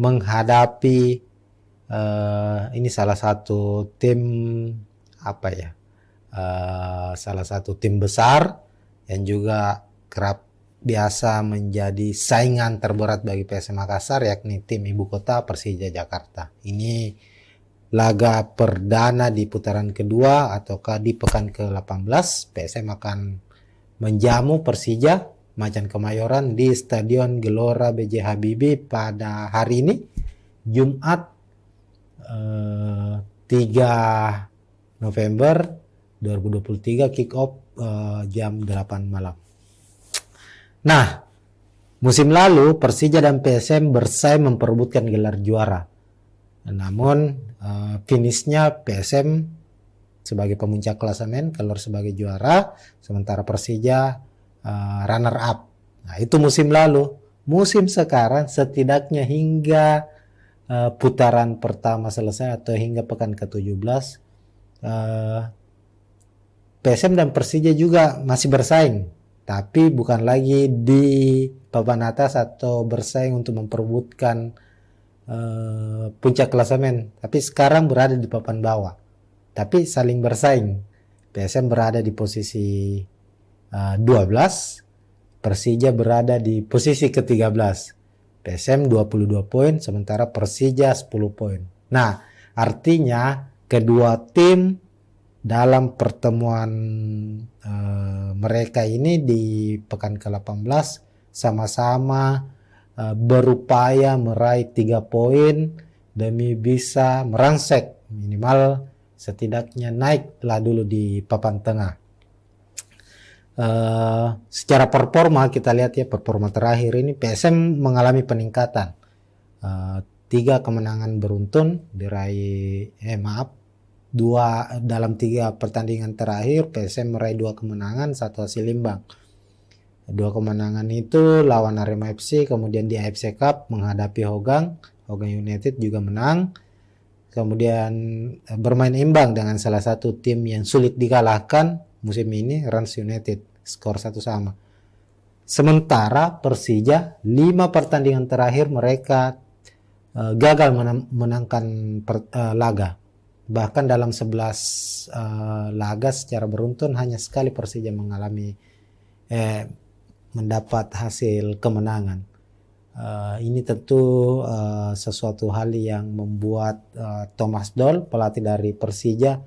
menghadapi ini salah satu tim salah satu tim besar yang juga kerap biasa menjadi saingan terberat bagi PSM Makassar, yakni tim ibu kota Persija Jakarta. Ini laga perdana di putaran kedua ataukah di pekan ke-18. PSM akan menjamu Persija Macan Kemayoran di Stadion Gelora B.J. Habibie pada hari ini, Jumat 3 November 2023, kick off jam 8 malam. Nah, musim lalu Persija dan PSM bersaing memperebutkan gelar juara. Namun finishnya PSM sebagai pemuncak klasemen keluar sebagai juara, sementara Persija runner up. Nah, itu musim lalu. Musim sekarang setidaknya hingga putaran pertama selesai atau hingga pekan ke-17, PSM dan Persija juga masih bersaing, tapi bukan lagi di papan atas atau bersaing untuk memperebutkan puncak klasemen, tapi sekarang berada di papan bawah, tapi saling bersaing. PSM berada di posisi 12, Persija berada di posisi ke-13. PSM 22 poin, sementara Persija 10 poin. Nah, artinya kedua tim dalam pertemuan mereka ini di pekan ke-18 sama-sama berupaya meraih 3 poin demi bisa merangsek minimal setidaknya naiklah dulu di papan tengah. Secara performa kita lihat ya, performa terakhir ini PSM mengalami peningkatan. 3 kemenangan beruntun diraih, dalam 3 pertandingan terakhir PSM meraih 2 kemenangan, 1 hasil imbang. 2 kemenangan itu lawan Arema FC, kemudian di AFC Cup menghadapi Hogang United juga menang. Kemudian bermain imbang dengan salah satu tim yang sulit dikalahkan musim ini, Rans United, skor 1-1. Sementara Persija 5 pertandingan terakhir mereka gagal menangkan laga. Bahkan dalam 11 laga secara beruntun hanya sekali Persija mendapat hasil kemenangan. Ini tentu sesuatu hal yang membuat Thomas Doll, pelatih dari Persija,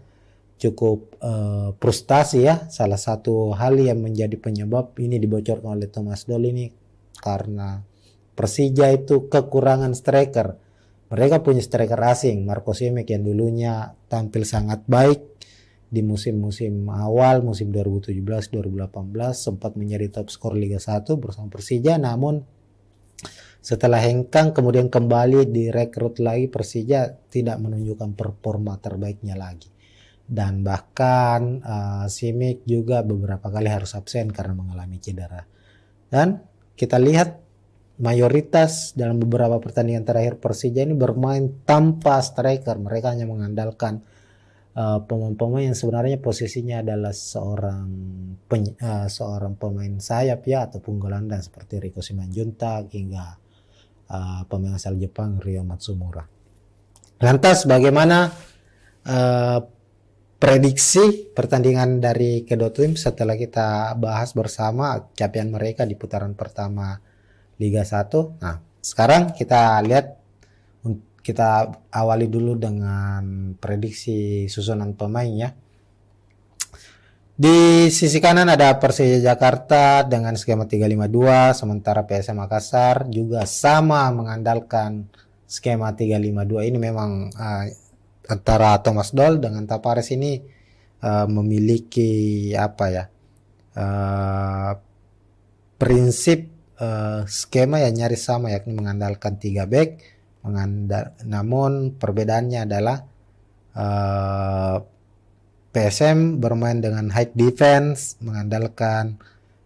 cukup frustasi ya. Salah satu hal yang menjadi penyebab ini dibocorkan oleh Thomas Doll ini karena Persija itu kekurangan striker. Mereka punya striker asing, Marco Simic yang dulunya tampil sangat baik di musim-musim awal, musim 2017-2018 sempat menjadi top skor Liga 1 bersama Persija, namun setelah hengkang kemudian kembali direkrut lagi, Persija tidak menunjukkan performa terbaiknya lagi. Dan bahkan Simic juga beberapa kali harus absen karena mengalami cedera. Dan kita lihat mayoritas dalam beberapa pertandingan terakhir Persija ini bermain tanpa striker. Mereka hanya mengandalkan pemain-pemain yang sebenarnya posisinya adalah seorang pemain sayap ya, ataupun gelandang seperti Riko Simanjuntak hingga pemain asal Jepang Ryo Matsumura. Lantas bagaimana prediksi pertandingan dari kedua tim setelah kita bahas bersama capaian mereka di putaran pertama Liga 1. Nah, sekarang kita lihat, kita awali dulu dengan prediksi susunan pemain ya. Di sisi kanan ada Persija Jakarta dengan skema 352, sementara PSM Makassar juga sama mengandalkan skema 352. Ini memang antara Thomas Doll dengan Tapares ini memiliki prinsip skema yang nyaris sama, yakni mengandalkan 3 back. Namun perbedaannya adalah PSM bermain dengan high defense, mengandalkan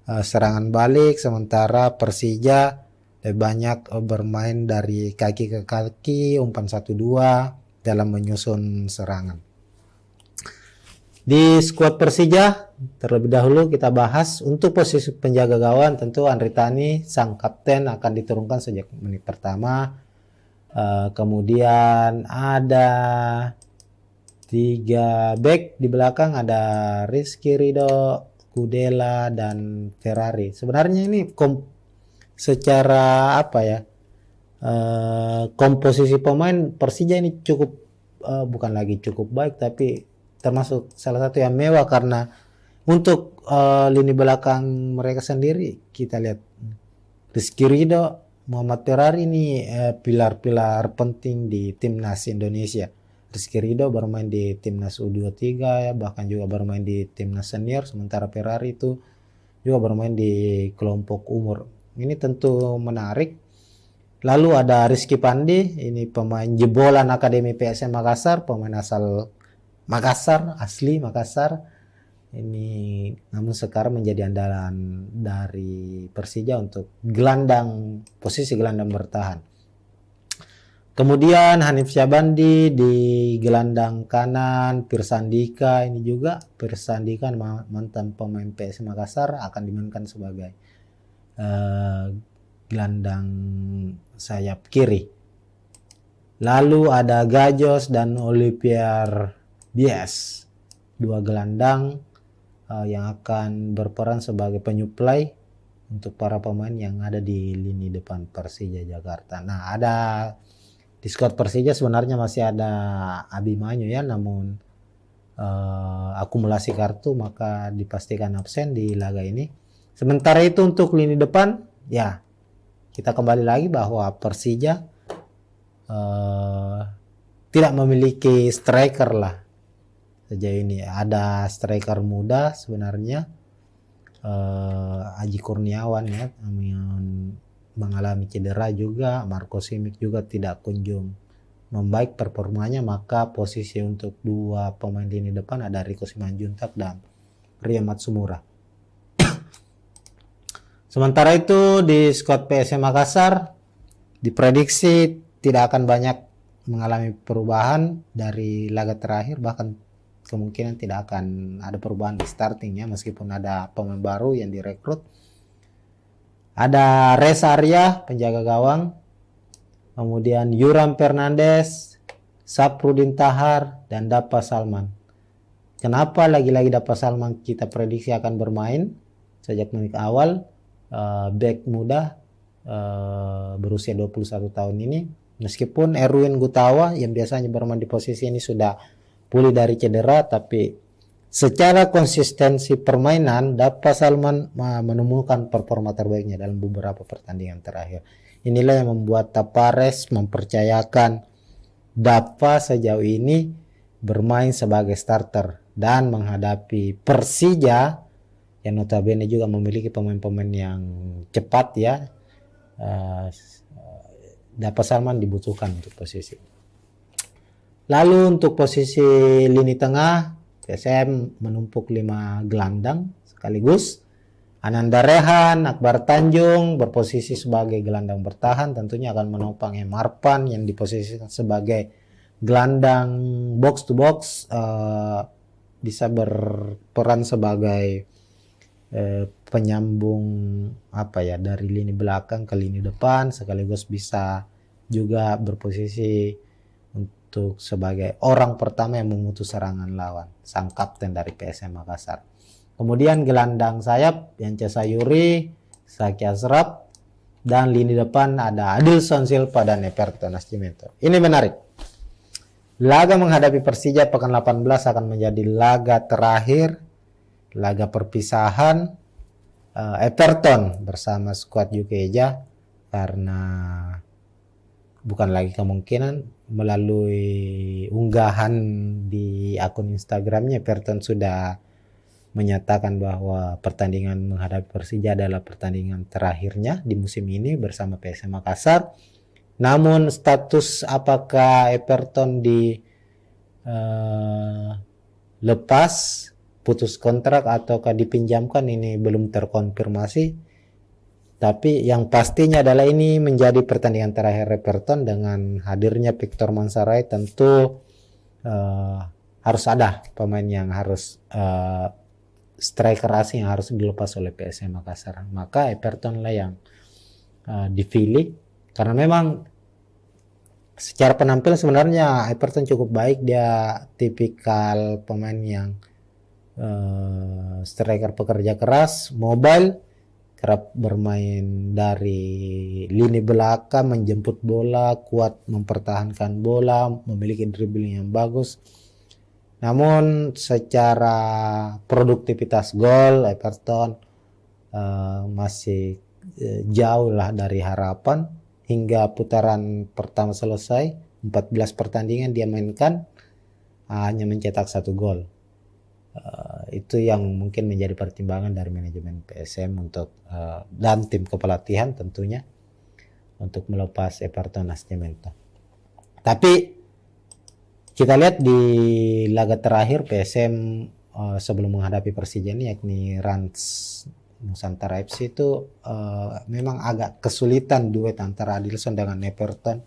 serangan balik, sementara Persija lebih banyak bermain dari kaki ke kaki, umpan 1-2 dalam menyusun serangan. Di skuad Persija terlebih dahulu kita bahas untuk posisi penjaga gawang, tentu Andri Tani sang kapten akan diturunkan sejak menit pertama. Kemudian ada 3 back di belakang, ada Rizky Ridho, Kudela, dan Ferrari. Sebenarnya ini secara apa ya, komposisi pemain Persija ini cukup bukan lagi cukup baik, tapi termasuk salah satu yang mewah, karena untuk lini belakang mereka sendiri kita lihat Rizky Ridho, Muhammad Ferrari ini pilar-pilar penting di timnas Indonesia. Rizky Ridho bermain di timnas U23 ya, bahkan juga bermain di timnas senior, sementara Ferrari itu juga bermain di kelompok umur. Ini tentu menarik. Lalu ada Rizky Pandi, ini pemain jebolan Akademi PSM Makassar, pemain asal Makassar, asli Makassar. Ini namun sekarang menjadi andalan dari Persija untuk posisi gelandang bertahan. Kemudian Hanif Syabandi di gelandang kanan, Pirsandika ini juga Pirsandika mantan pemain PSM Makassar akan dimainkan sebagai gelandang sayap kiri. Lalu ada Gajos dan Olivier Bies, 2 gelandang yang akan berperan sebagai penyuplai untuk para pemain yang ada di lini depan Persija Jakarta. Nah, ada di skuad Persija sebenarnya masih ada Abimanyu ya, namun akumulasi kartu maka dipastikan absen di laga ini. Sementara itu untuk lini depan ya, kita kembali lagi bahwa Persija tidak memiliki striker lah sejauh ini. Ada striker muda sebenarnya, Aji Kurniawan ya, yang mengalami cedera juga. Marco Simic juga tidak kunjung membaik performanya, maka posisi untuk 2 pemain lini depan ada Riko Simanjuntak dan Ria Matsumura. Sementara itu di skuad PSM Makassar diprediksi tidak akan banyak mengalami perubahan dari laga terakhir, bahkan kemungkinan tidak akan ada perubahan di startingnya meskipun ada pemain baru yang direkrut. Ada Reza Arya penjaga gawang, kemudian Yuram Fernandes, Saprudin Tahar, dan Dapa Salman. Kenapa lagi-lagi Dapa Salman kita prediksi akan bermain sejak menit awal? Back muda berusia 21 tahun ini, meskipun Erwin Gutawa yang biasanya bermain di posisi ini sudah pulih dari cedera, tapi secara konsistensi permainan Dapa Salman menemukan performa terbaiknya dalam beberapa pertandingan terakhir. Inilah yang membuat Tapares mempercayakan Dapa sejauh ini bermain sebagai starter dan menghadapi Persija yang notabene juga memiliki pemain-pemain yang cepat ya. Dapa Salman dibutuhkan untuk posisi. Lalu untuk posisi lini tengah, PSM menumpuk 5 gelandang sekaligus. Ananda Rehan, Akbar Tanjung berposisi sebagai gelandang bertahan, tentunya akan menopang Marpan yang diposisikan sebagai gelandang box to box, bisa berperan sebagai penyambung dari lini belakang ke lini depan, sekaligus bisa juga berposisi untuk sebagai orang pertama yang memutus serangan lawan, sang kapten dari PSM Makassar. Kemudian gelandang sayap Yance Sayuri, Saki Asraf, dan lini depan ada Adilson Silva dan Everton Nascimento. Ini menarik. Laga menghadapi Persija pekan 18 akan menjadi laga terakhir, laga perpisahan Everton bersama skuad Jukeja, karena bukan lagi kemungkinan, melalui unggahan di akun Instagramnya Everton sudah menyatakan bahwa pertandingan menghadapi Persija adalah pertandingan terakhirnya di musim ini bersama PSM Makassar. Namun status apakah Everton lepas, putus kontrak ataukah dipinjamkan, ini belum terkonfirmasi. Tapi yang pastinya adalah ini menjadi pertandingan terakhir Everton. Dengan hadirnya Victor Mansaray tentu harus ada pemain yang harus striker asing yang harus dilepas oleh PSM Makassar. Maka Everton lah yang dipilih karena memang secara penampilan sebenarnya Everton cukup baik. Dia tipikal pemain yang striker pekerja keras, mobile, kerap bermain dari lini belakang, menjemput bola, kuat mempertahankan bola, memiliki dribbling yang bagus. Namun secara produktivitas gol Everton masih jauh lah dari harapan. Hingga putaran pertama selesai, 14 pertandingan dia mainkan, hanya mencetak 1 gol. Itu yang mungkin menjadi pertimbangan dari manajemen PSM untuk dan tim kepelatihan tentunya untuk melepas Everton Nascimento. Tapi kita lihat di laga terakhir PSM sebelum menghadapi Persija ini, yakni Rans Nusantara FC itu memang agak kesulitan duet antara Adilson dengan Everton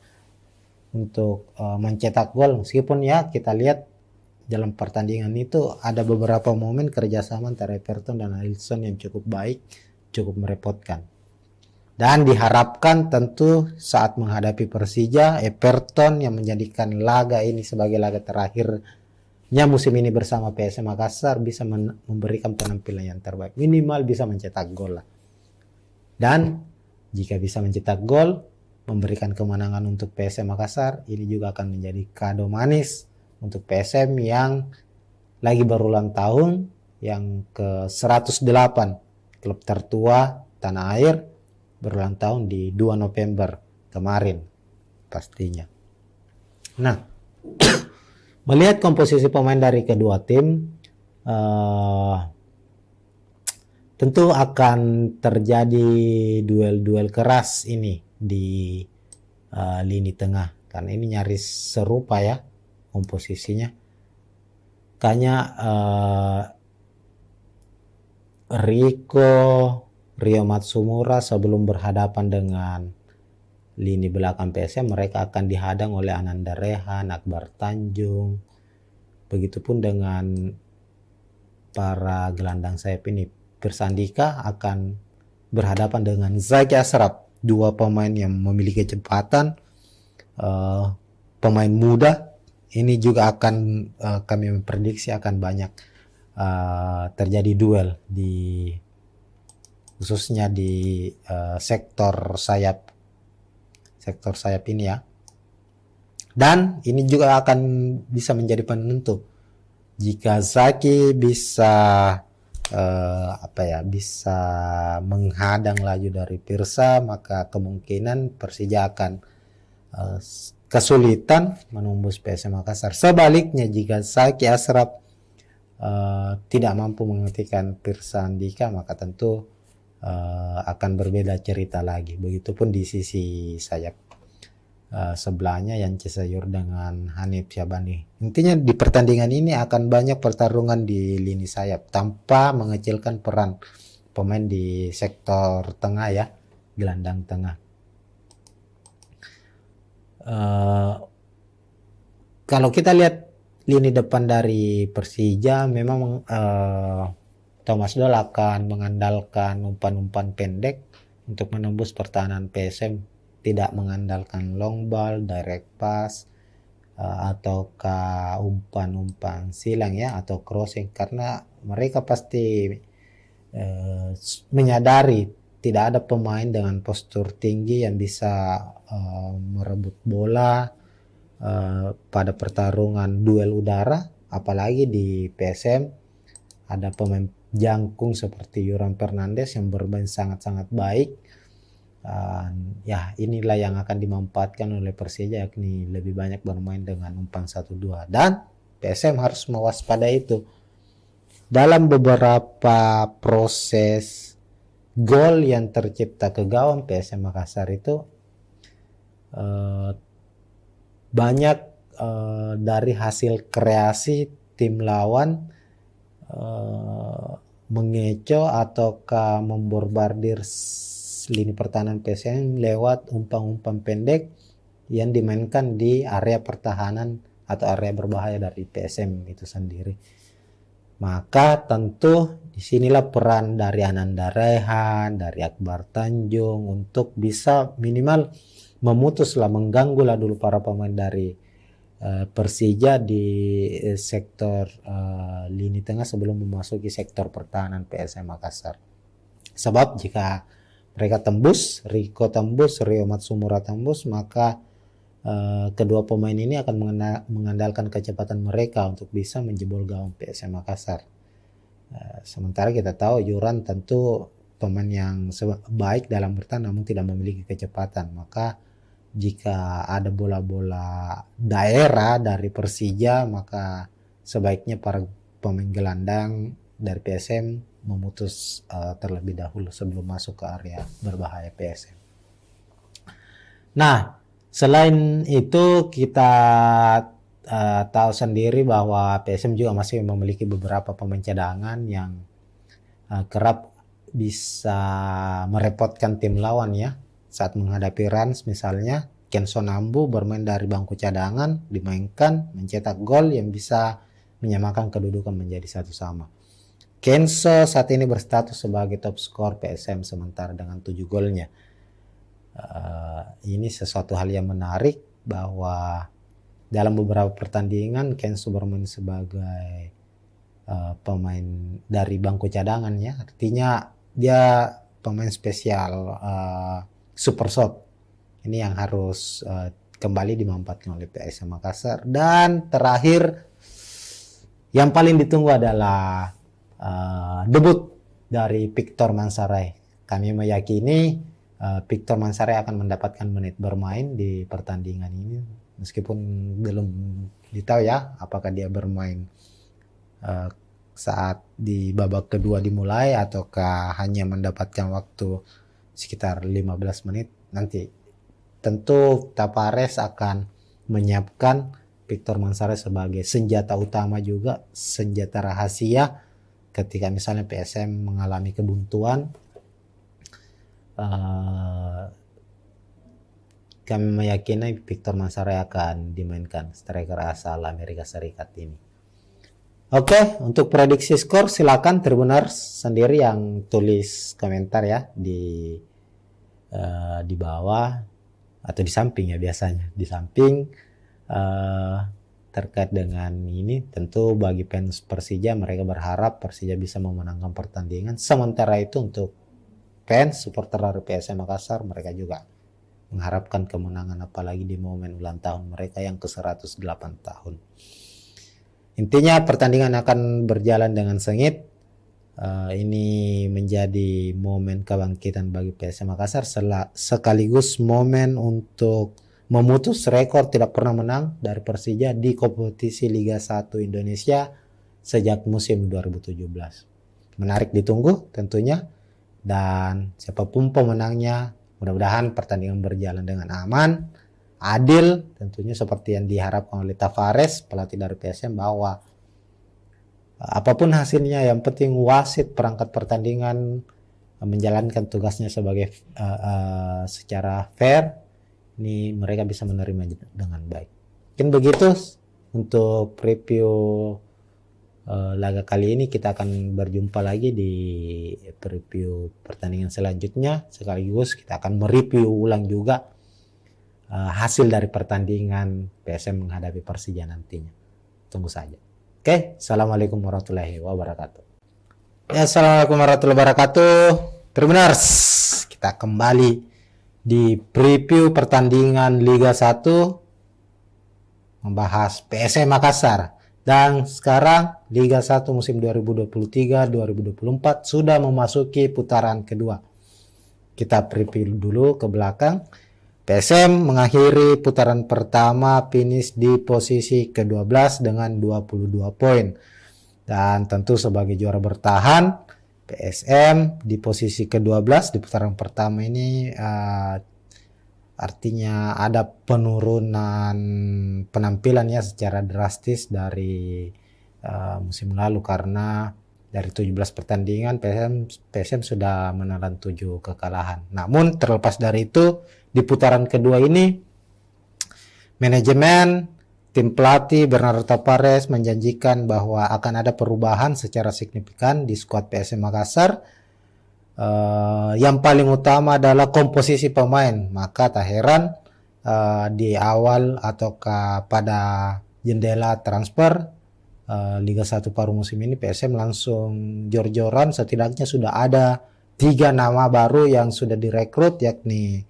untuk mencetak gol. Meskipun ya kita lihat dalam pertandingan itu ada beberapa momen kerjasama antara Everton dan Adilson yang cukup baik, cukup merepotkan. Dan diharapkan tentu saat menghadapi Persija, Everton yang menjadikan laga ini sebagai laga terakhirnya musim ini bersama PSM Makassar bisa memberikan penampilan yang terbaik. Minimal bisa mencetak gol lah. Dan jika bisa mencetak gol, memberikan kemenangan untuk PSM Makassar, ini juga akan menjadi kado manis untuk PSM yang lagi berulang tahun, yang ke 108, klub tertua tanah air, berulang tahun di 2 November kemarin pastinya. Nah, melihat komposisi pemain dari kedua tim, tentu akan terjadi duel-duel keras ini di lini tengah, karena ini nyaris serupa ya komposisinya. Kayaknya Rio Matsumura sebelum berhadapan dengan lini belakang PSM, mereka akan dihadang oleh Ananda Rehan, Akbar Tanjung. Begitupun dengan para gelandang sayap ini. Persandika akan berhadapan dengan Zaki Ashraf, dua pemain yang memiliki kecepatan, pemain muda. Ini juga akan kami memprediksi akan banyak terjadi duel khususnya di sektor sayap ini ya. Dan ini juga akan bisa menjadi penentu jika Zaki bisa bisa menghadang laju dari Pirsa, maka kemungkinan Persija akan kesulitan menembus PSM Makassar. Sebaliknya jika Zaki Ashraf tidak mampu menghentikan Pirsa Andika, maka tentu akan berbeda cerita lagi. Begitupun di sisi sayap sebelahnya Yance Sayur dengan Hanif Syabani. Intinya di pertandingan ini akan banyak pertarungan di lini sayap tanpa mengecilkan peran pemain di sektor tengah ya, gelandang tengah. Kalau kita lihat lini depan dari Persija, memang Thomas Doll akan mengandalkan umpan-umpan pendek untuk menembus pertahanan PSM, tidak mengandalkan long ball, direct pass, ataukah umpan-umpan silang ya, atau crossing, karena mereka pasti menyadari tidak ada pemain dengan postur tinggi yang bisa merebut bola pada pertarungan duel udara, apalagi di PSM ada pemain jangkung seperti Yoram Fernandes yang bermain sangat-sangat baik. Ya inilah yang akan dimanfaatkan oleh Persija, yakni lebih banyak bermain dengan umpan 1-2, dan PSM harus mewaspadai itu. Dalam beberapa proses gol yang tercipta ke gawang PSM Makassar itu banyak dari hasil kreasi tim lawan mengecoh ataukah memborbardir lini pertahanan PSM lewat umpan-umpan pendek yang dimainkan di area pertahanan atau area berbahaya dari PSM itu sendiri. Maka tentu disinilah peran dari Ananda Rehan, dari Akbar Tanjung untuk bisa minimal memutuslah, mengganggulah dulu para pemain dari Persija di sektor lini tengah sebelum memasuki sektor pertahanan PSM Makassar. Sebab jika mereka tembus, Riko tembus, Rio Matsumura tembus, maka kedua pemain ini akan mengandalkan kecepatan mereka untuk bisa menjebol gawang PSM Makassar. Sementara kita tahu Yuran tentu pemain yang baik dalam bertahan namun tidak memiliki kecepatan. Maka jika ada bola-bola daerah dari Persija, maka sebaiknya para pemain gelandang dari PSM memutus terlebih dahulu sebelum masuk ke area berbahaya PSM. Nah, selain itu kita tahu sendiri bahwa PSM juga masih memiliki beberapa pemain cadangan yang kerap bisa merepotkan tim lawan ya. Saat menghadapi Rans misalnya, Kenzo Nambu bermain dari bangku cadangan, dimainkan, mencetak gol yang bisa menyamakan kedudukan menjadi 1-1. Kenzo saat ini berstatus sebagai top skor PSM sementara dengan 7 golnya. Ini sesuatu hal yang menarik bahwa dalam beberapa pertandingan Kenzo bermain sebagai pemain dari bangku cadangan ya. Artinya dia pemain spesial super sub. Ini yang harus kembali dimanfaatkan oleh PSM Makassar. Dan terakhir yang paling ditunggu adalah debut dari Victor Mansaray. Kami meyakini Victor Mansaray akan mendapatkan menit bermain di pertandingan ini. Meskipun belum ditahu ya apakah dia bermain saat di babak kedua dimulai ataukah hanya mendapatkan waktu sekitar 15 menit. Nanti tentu Tapares akan menyiapkan Victor Mansaray sebagai senjata utama juga, senjata rahasia ketika misalnya PSM mengalami kebuntuan. Kami meyakini Victor Mansaray akan dimainkan, striker asal Amerika Serikat ini. Oke, untuk prediksi skor silakan Tribuners sendiri yang tulis komentar ya di bawah atau di samping ya, biasanya di samping terkait dengan ini. Tentu bagi fans Persija, mereka berharap Persija bisa memenangkan pertandingan. Sementara itu untuk fans supporter dari PSM Makassar, mereka juga mengharapkan kemenangan, apalagi di momen ulang tahun mereka yang ke-108 tahun. Intinya pertandingan akan berjalan dengan sengit. Ini menjadi momen kebangkitan bagi PSM Makassar sekaligus momen untuk memutus rekor tidak pernah menang dari Persija di kompetisi Liga 1 Indonesia sejak musim 2017. Menarik ditunggu tentunya, dan siapapun pemenangnya mudah-mudahan pertandingan berjalan dengan aman, adil, tentunya seperti yang diharapkan oleh Tavares, pelatih dari PSM, bahwa apapun hasilnya yang penting wasit perangkat pertandingan menjalankan tugasnya sebagai secara fair. Ini mereka bisa menerima dengan baik. Mungkin begitu untuk review laga kali ini. Kita akan berjumpa lagi di preview pertandingan selanjutnya, sekaligus kita akan mereview ulang juga hasil dari pertandingan PSM menghadapi Persija nantinya. Tunggu saja. Oke, assalamualaikum warahmatullahi wabarakatuh. Ya, assalamualaikum warahmatullahi wabarakatuh. Tribuners, kita kembali di preview pertandingan Liga 1 membahas PSM Makassar. Dan sekarang Liga 1 musim 2023-2024 sudah memasuki putaran kedua. Kita preview dulu ke belakang. PSM mengakhiri putaran pertama finish di posisi ke-12 dengan 22 poin. Dan tentu sebagai juara bertahan, PSM di posisi ke-12 di putaran pertama ini artinya ada penurunan penampilan ya secara drastis dari musim lalu, karena Dari 17 pertandingan PSM sudah menelan 7 kekalahan. Namun terlepas dari itu, di putaran kedua ini manajemen tim pelatih Bernardo Tavares menjanjikan bahwa akan ada perubahan secara signifikan di skuad PSM Makassar. Yang paling utama adalah komposisi pemain. Maka tak heran di awal ataukah pada jendela transfer Liga 1 paruh musim ini PSM langsung jor-joran, setidaknya sudah ada 3 nama baru yang sudah direkrut, yakni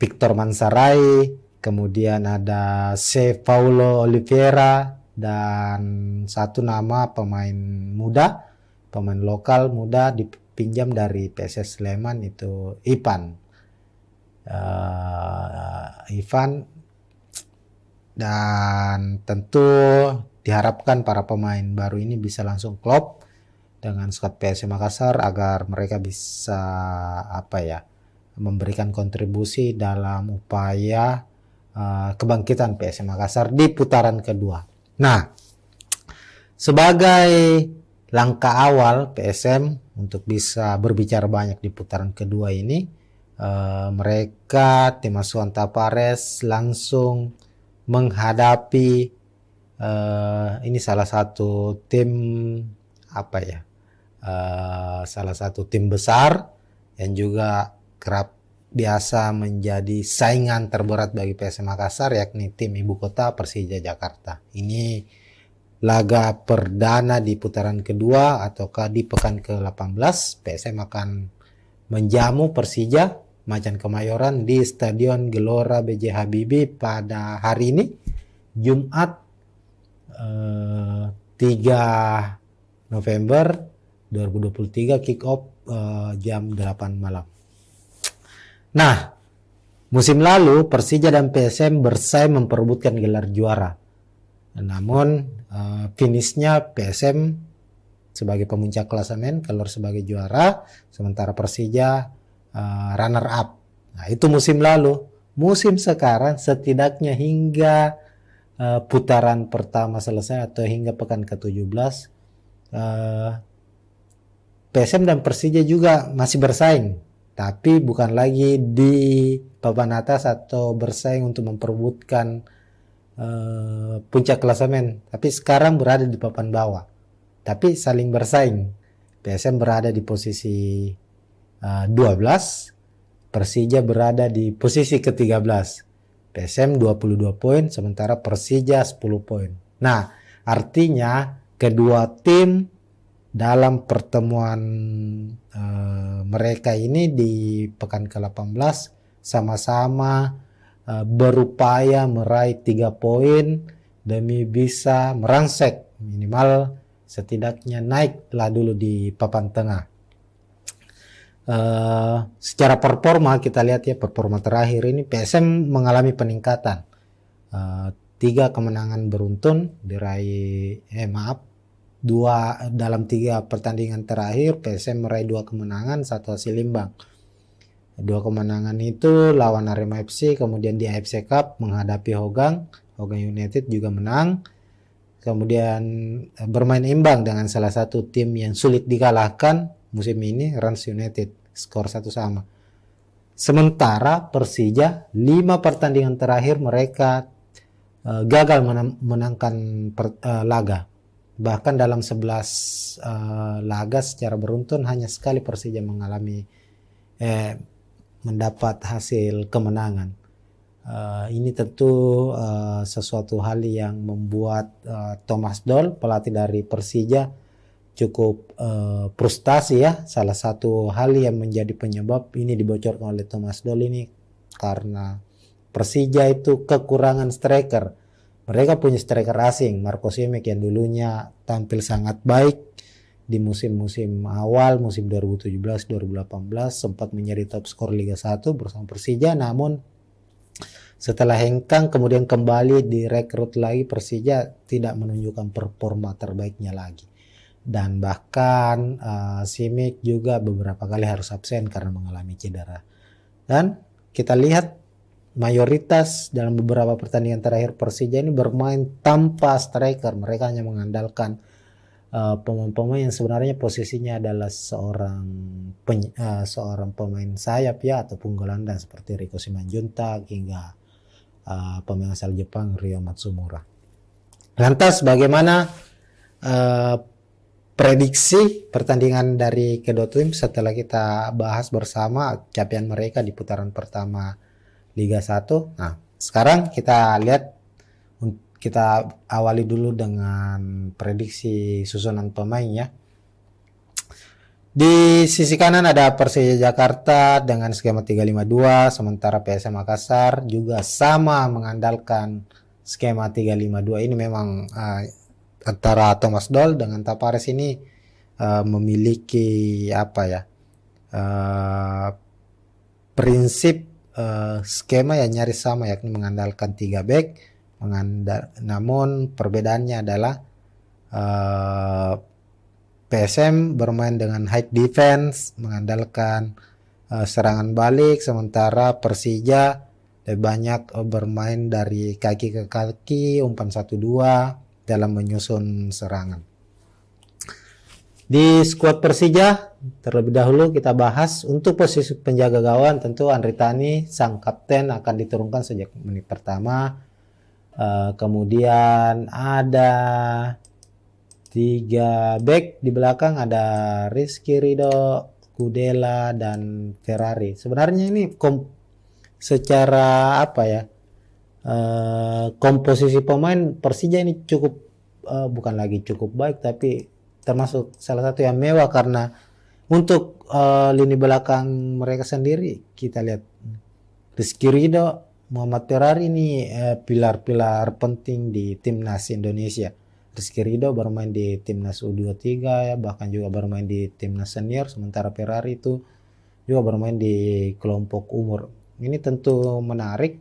Victor Mansarai, kemudian ada C. Paulo Oliveira, dan satu nama pemain lokal muda dipinjam dari PSS Sleman, itu Ivan. Dan tentu diharapkan para pemain baru ini bisa langsung klop dengan skuad PSM Makassar agar mereka bisa memberikan kontribusi dalam upaya kebangkitan PSM Makassar di putaran kedua. Nah, sebagai langkah awal PSM untuk bisa berbicara banyak di putaran kedua ini, mereka tim asuhan Tavares langsung menghadapi ini salah satu tim salah satu tim besar yang juga kerap biasa menjadi saingan terberat bagi PSM Makassar, yakni tim ibu kota Persija Jakarta. Ini laga perdana di putaran kedua ataukah di pekan ke-18. PSM akan menjamu Persija Macan Kemayoran di Stadion Gelora B.J. Habibie pada hari ini, Jumat 3 November 2023, kick off jam 8 malam. Nah, musim lalu Persija dan PSM bersaing memperebutkan gelar juara. Namun finishnya PSM sebagai pemuncak klasemen, keluar sebagai juara, sementara Persija runner up. Nah, itu musim lalu. Musim sekarang setidaknya hingga putaran pertama selesai atau hingga pekan ke-17, PSM dan Persija juga masih bersaing, tapi bukan lagi di papan atas atau bersaing untuk memperebutkan puncak klasemen, tapi sekarang berada di papan bawah, tapi saling bersaing. PSM berada di posisi 12, Persija berada di posisi ke-13. PSM 22 poin, sementara Persija 10 poin. Nah, artinya kedua tim dalam pertemuan mereka ini di pekan ke-18 sama-sama berupaya meraih 3 poin demi bisa merangsek minimal setidaknya naiklah dulu di papan tengah. Secara performa kita lihat ya, performa terakhir ini PSM mengalami peningkatan. 3 kemenangan beruntun diraih, dalam 3 pertandingan terakhir PSM meraih 2 kemenangan, 1 hasil imbang. 2 kemenangan itu lawan Arema FC, kemudian di AFC Cup menghadapi Hogang United juga menang. Kemudian bermain imbang dengan salah satu tim yang sulit dikalahkan musim ini, Rans United, skor 1-1. Sementara Persija 5 pertandingan terakhir mereka gagal menangkan laga. Bahkan dalam 11 laga secara beruntun hanya sekali Persija mendapat hasil kemenangan. Ini tentu sesuatu hal yang membuat Thomas Doll, pelatih dari Persija, cukup frustasi ya. Salah satu hal yang menjadi penyebab ini dibocorkan oleh Thomas Doll ini karena Persija itu kekurangan striker. Mereka punya striker asing, Marco Simic yang dulunya tampil sangat baik di musim-musim awal, musim 2017-2018 sempat menjadi top skor Liga 1 bersama Persija, namun setelah hengkang kemudian kembali direkrut lagi, Persija tidak menunjukkan performa terbaiknya lagi. Dan bahkan Simic juga beberapa kali harus absen karena mengalami cedera. Dan kita lihat mayoritas dalam beberapa pertandingan terakhir Persija ini bermain tanpa striker. Mereka hanya mengandalkan pemain-pemain yang sebenarnya posisinya adalah seorang pemain sayap ya, ataupun gelandang seperti Riko Simanjuntak hingga pemain asal Jepang Ryo Matsumura. Lantas bagaimana prediksi pertandingan dari kedua tim setelah kita bahas bersama capaian mereka di putaran pertama Liga 1. Nah, sekarang kita lihat, kita awali dulu dengan prediksi susunan pemain ya. Di sisi kanan ada Persija Jakarta dengan skema 352, sementara PSM Makassar juga sama mengandalkan skema 352. Ini memang antara Thomas Doll dengan Tapares ini memiliki prinsip skema yang nyaris sama, yakni mengandalkan 3 back. Namun perbedaannya adalah PSM bermain dengan high defense, mengandalkan serangan balik, sementara Persija lebih banyak bermain dari kaki ke kaki, umpan 1-2 dalam menyusun serangan. Di skuad Persija terlebih dahulu kita bahas untuk posisi penjaga gawang. Tentu Andri Tani sang kapten akan diturunkan sejak menit pertama. Kemudian ada 3 back di belakang, ada Rizky Ridho, Kudela dan Ferrari. Sebenarnya ini secara komposisi pemain Persija ini cukup bukan lagi cukup baik, tapi termasuk salah satu yang mewah, karena untuk lini belakang mereka sendiri kita lihat Rizky Ridho, Muhammad Ferrari ini pilar-pilar penting di timnas Indonesia. Rizky Ridho bermain di timnas U23 ya, bahkan juga bermain di timnas senior, sementara Ferrari itu juga bermain di kelompok umur. Ini tentu menarik.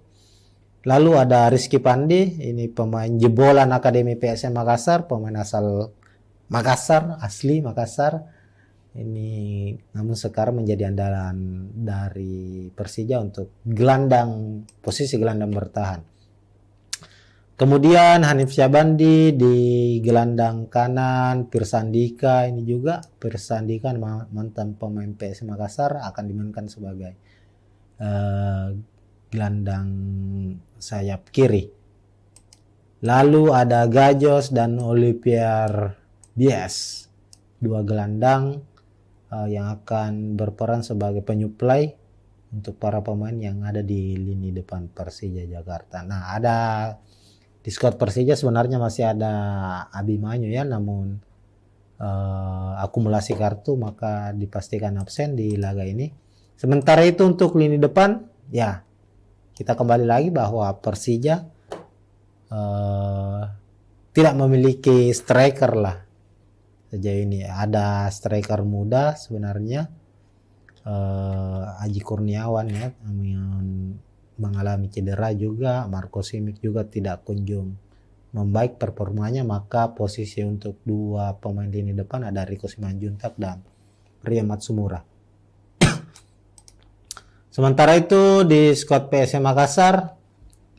Lalu ada Rizky Pandi, ini pemain jebolan Akademi PSM Makassar, pemain asal Makassar, asli Makassar. Ini namun sekarang menjadi andalan dari Persija untuk posisi gelandang bertahan. Kemudian Hanif Syabandi di gelandang kanan, Pirsandika ini juga Pirsandika mantan pemain PSM Makassar akan dimainkan sebagai gelandang sayap kiri. Lalu ada Gajos dan Olivier Bies, 2 gelandang yang akan berperan sebagai penyuplai untuk para pemain yang ada di lini depan Persija Jakarta. Nah, di squad Persija sebenarnya masih ada Abimanyu ya, namun akumulasi kartu maka dipastikan absen di laga ini. Sementara itu untuk lini depan ya, kita kembali lagi bahwa Persija tidak memiliki striker lah sejauh ini. Ada striker muda sebenarnya, Aji Kurniawan ya, mengalami cedera juga. Marco Simic juga tidak kunjung membaik performanya, maka posisi untuk 2 pemain lini depan ada Riko Simanjuntak dan Ryo Matsumura. Sementara itu di skuad PSM Makassar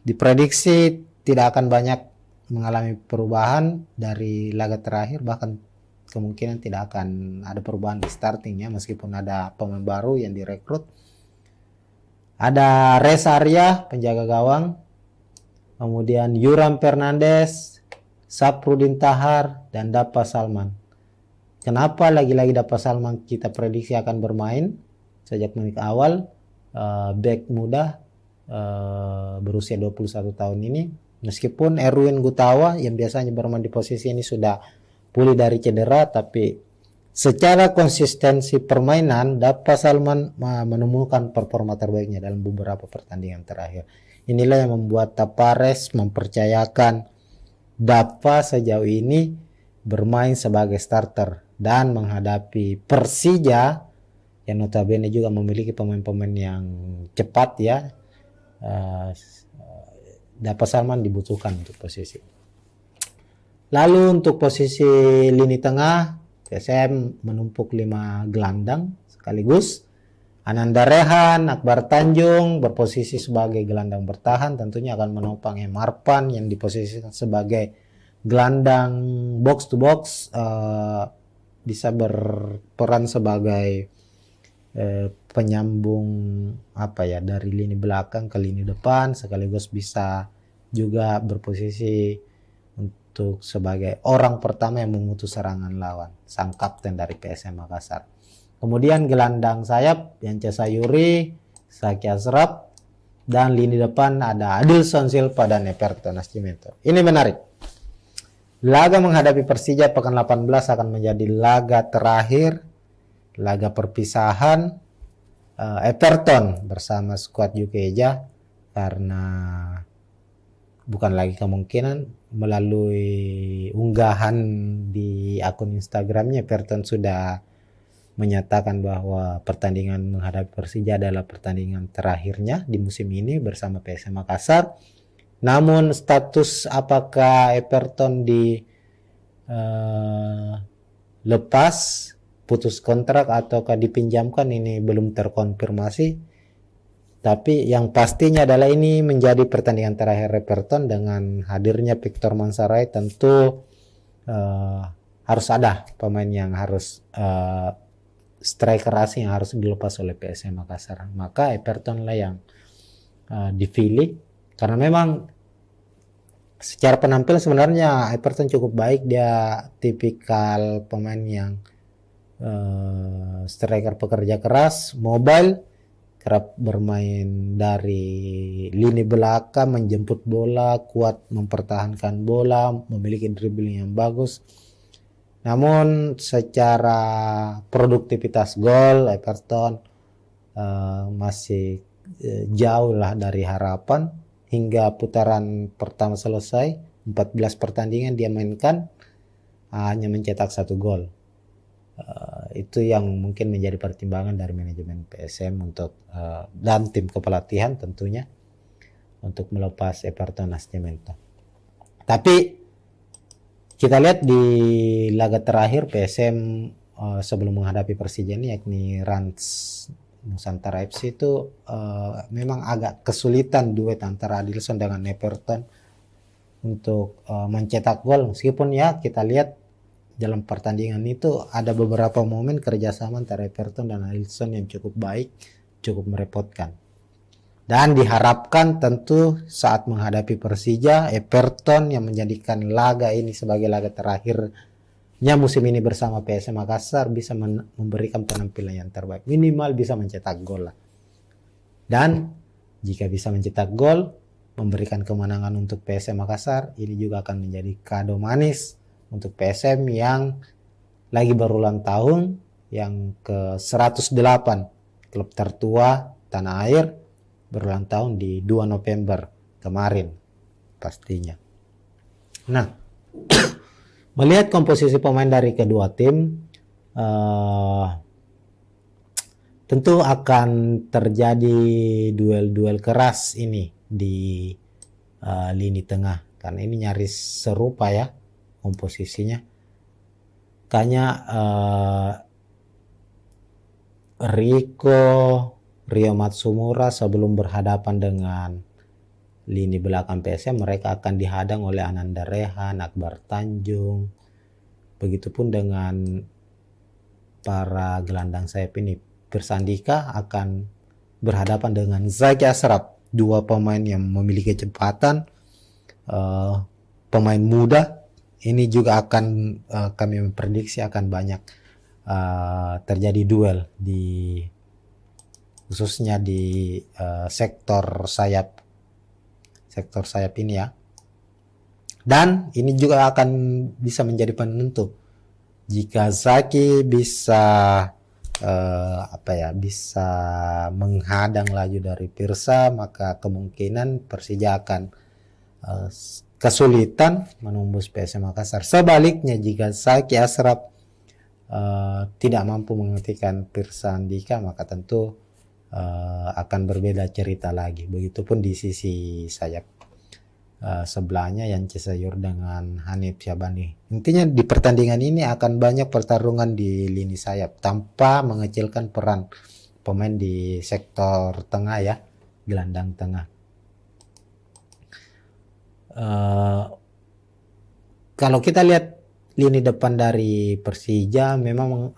diprediksi tidak akan banyak mengalami perubahan dari laga terakhir, bahkan kemungkinan tidak akan ada perubahan di starting ya, meskipun ada pemain baru yang direkrut. Ada Reza Arya penjaga gawang, kemudian Yuram Fernandes, Saprudin Tahar, dan Dapa Salman. Kenapa lagi-lagi Dapa Salman kita prediksi akan bermain sejak menit awal? Back muda berusia 21 tahun ini, meskipun Erwin Gutawa yang biasanya bermain di posisi ini sudah pulih dari cedera, tapi secara konsistensi permainan Dapa Salman menemukan performa terbaiknya dalam beberapa pertandingan terakhir. Inilah yang membuat Tapares mempercayakan Dapa sejauh ini bermain sebagai starter dan menghadapi Persija yang notabene juga memiliki pemain-pemain yang cepat ya. Dapa Salman dibutuhkan untuk posisi. Lalu untuk posisi lini tengah, PSM menumpuk 5 gelandang sekaligus. Ananda Rehan, Akbar Tanjung berposisi sebagai gelandang bertahan, tentunya akan menopang Marpan yang diposisikan sebagai Gelandang box to box bisa berperan sebagai penyambung dari lini belakang ke lini depan, sekaligus bisa juga berposisi untuk sebagai orang pertama yang memutus serangan lawan, sang kapten dari PSM Makassar. Kemudian gelandang sayap yang Sayuri, Zaki Ashraf, dan lini depan ada Adilson Silva dan Everton Nascimento. Ini menarik. Laga menghadapi Persija pekan 18 akan menjadi laga terakhir, laga perpisahan Everton bersama skuad Jukeja, karena bukan lagi kemungkinan, melalui unggahan di akun Instagramnya Everton sudah menyatakan bahwa pertandingan menghadapi Persija adalah pertandingan terakhirnya di musim ini bersama PSM Makassar. Namun status apakah Everton lepas, putus kontrak ataukah dipinjamkan ini belum terkonfirmasi. Tapi yang pastinya adalah ini menjadi pertandingan terakhir Everton. Dengan hadirnya Victor Mansaray tentu harus ada pemain yang harus striker asing yang harus dilepas oleh PSM Makassar. Maka Everton lah yang dipilih, karena memang secara penampilan sebenarnya Everton cukup baik. Dia tipikal pemain yang striker pekerja keras, mobile, kerap bermain dari lini belakang, menjemput bola, kuat mempertahankan bola, memiliki dribbling yang bagus. Namun secara produktivitas gol Everton masih jauh lah dari harapan. Hingga putaran pertama selesai, 14 pertandingan dia mainkan, hanya mencetak 1 gol. Itu yang mungkin menjadi pertimbangan dari manajemen PSM untuk dan tim kepelatihan tentunya untuk melepas Everton Nascimento. Tapi kita lihat di laga terakhir PSM sebelum menghadapi Persija ini, yakni Rans Nusantara FC, itu memang agak kesulitan duet antara Adilson dengan Everton untuk mencetak gol. Meskipun ya kita lihat dalam pertandingan itu ada beberapa momen kerjasama antara Everton dan Adilson yang cukup baik, cukup merepotkan. Dan diharapkan tentu saat menghadapi Persija, Everton yang menjadikan laga ini sebagai laga terakhirnya musim ini bersama PSM Makassar bisa memberikan penampilan yang terbaik, minimal bisa mencetak gol lah. Dan jika bisa mencetak gol, memberikan kemenangan untuk PSM Makassar, ini juga akan menjadi kado manis untuk PSM yang lagi berulang tahun, yang ke 108, klub tertua tanah air, berulang tahun di 2 November kemarin pastinya. Nah, melihat komposisi pemain dari kedua tim, tentu akan terjadi duel-duel keras ini di lini tengah, karena ini nyaris serupa ya komposisinya. Kayaknya Rio Matsumura sebelum berhadapan dengan lini belakang PSM, mereka akan dihadang oleh Ananda Rehan, Akbar Tanjung. Begitupun dengan para gelandang sayap ini. Persandika akan berhadapan dengan Zaki Ashraf, dua pemain yang memiliki kecepatan, pemain muda. Ini juga akan kami memprediksi akan banyak terjadi duel khususnya di sektor sayap ini ya. Dan ini juga akan bisa menjadi penentu. Jika Zaki bisa bisa menghadang laju dari Pirsa, maka kemungkinan Persija akan kesulitan menembus PSM Makassar. Sebaliknya, jika Zaki Ashraf tidak mampu menghentikan Pirsa Andika, maka tentu akan berbeda cerita lagi. Begitupun di sisi sayap sebelahnya yang Sayur dengan Hanif Syabani. Intinya di pertandingan ini akan banyak pertarungan di lini sayap tanpa mengecilkan peran pemain di sektor tengah ya, gelandang tengah. kalau kita lihat lini depan dari Persija memang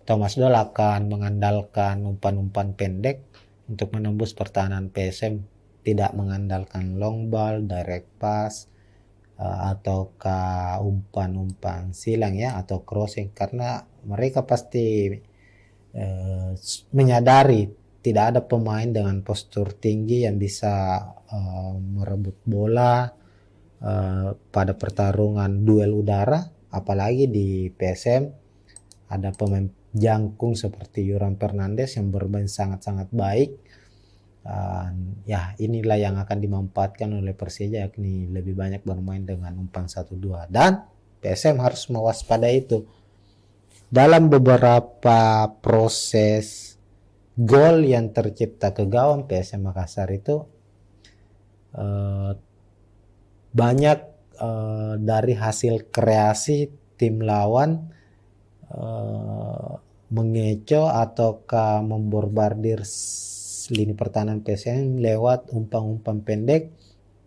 Thomas Doll akan mengandalkan umpan-umpan pendek untuk menembus pertahanan PSM, tidak mengandalkan long ball, direct pass, ataukah umpan-umpan silang ya atau crossing, karena mereka pasti menyadari tidak ada pemain dengan postur tinggi yang bisa merebut bola pada pertarungan duel udara, apalagi di PSM ada pemain jangkung seperti Yoran Fernandes yang bermain sangat-sangat baik. Ya inilah yang akan dimanfaatkan oleh Persija, yakni lebih banyak bermain dengan umpan 1-2, dan PSM harus mewaspadai itu. Dalam beberapa proses gol yang tercipta ke gawang PSM Makassar itu banyak dari hasil kreasi tim lawan mengecoh ataukah memborbardir lini pertahanan PSM lewat umpan-umpan pendek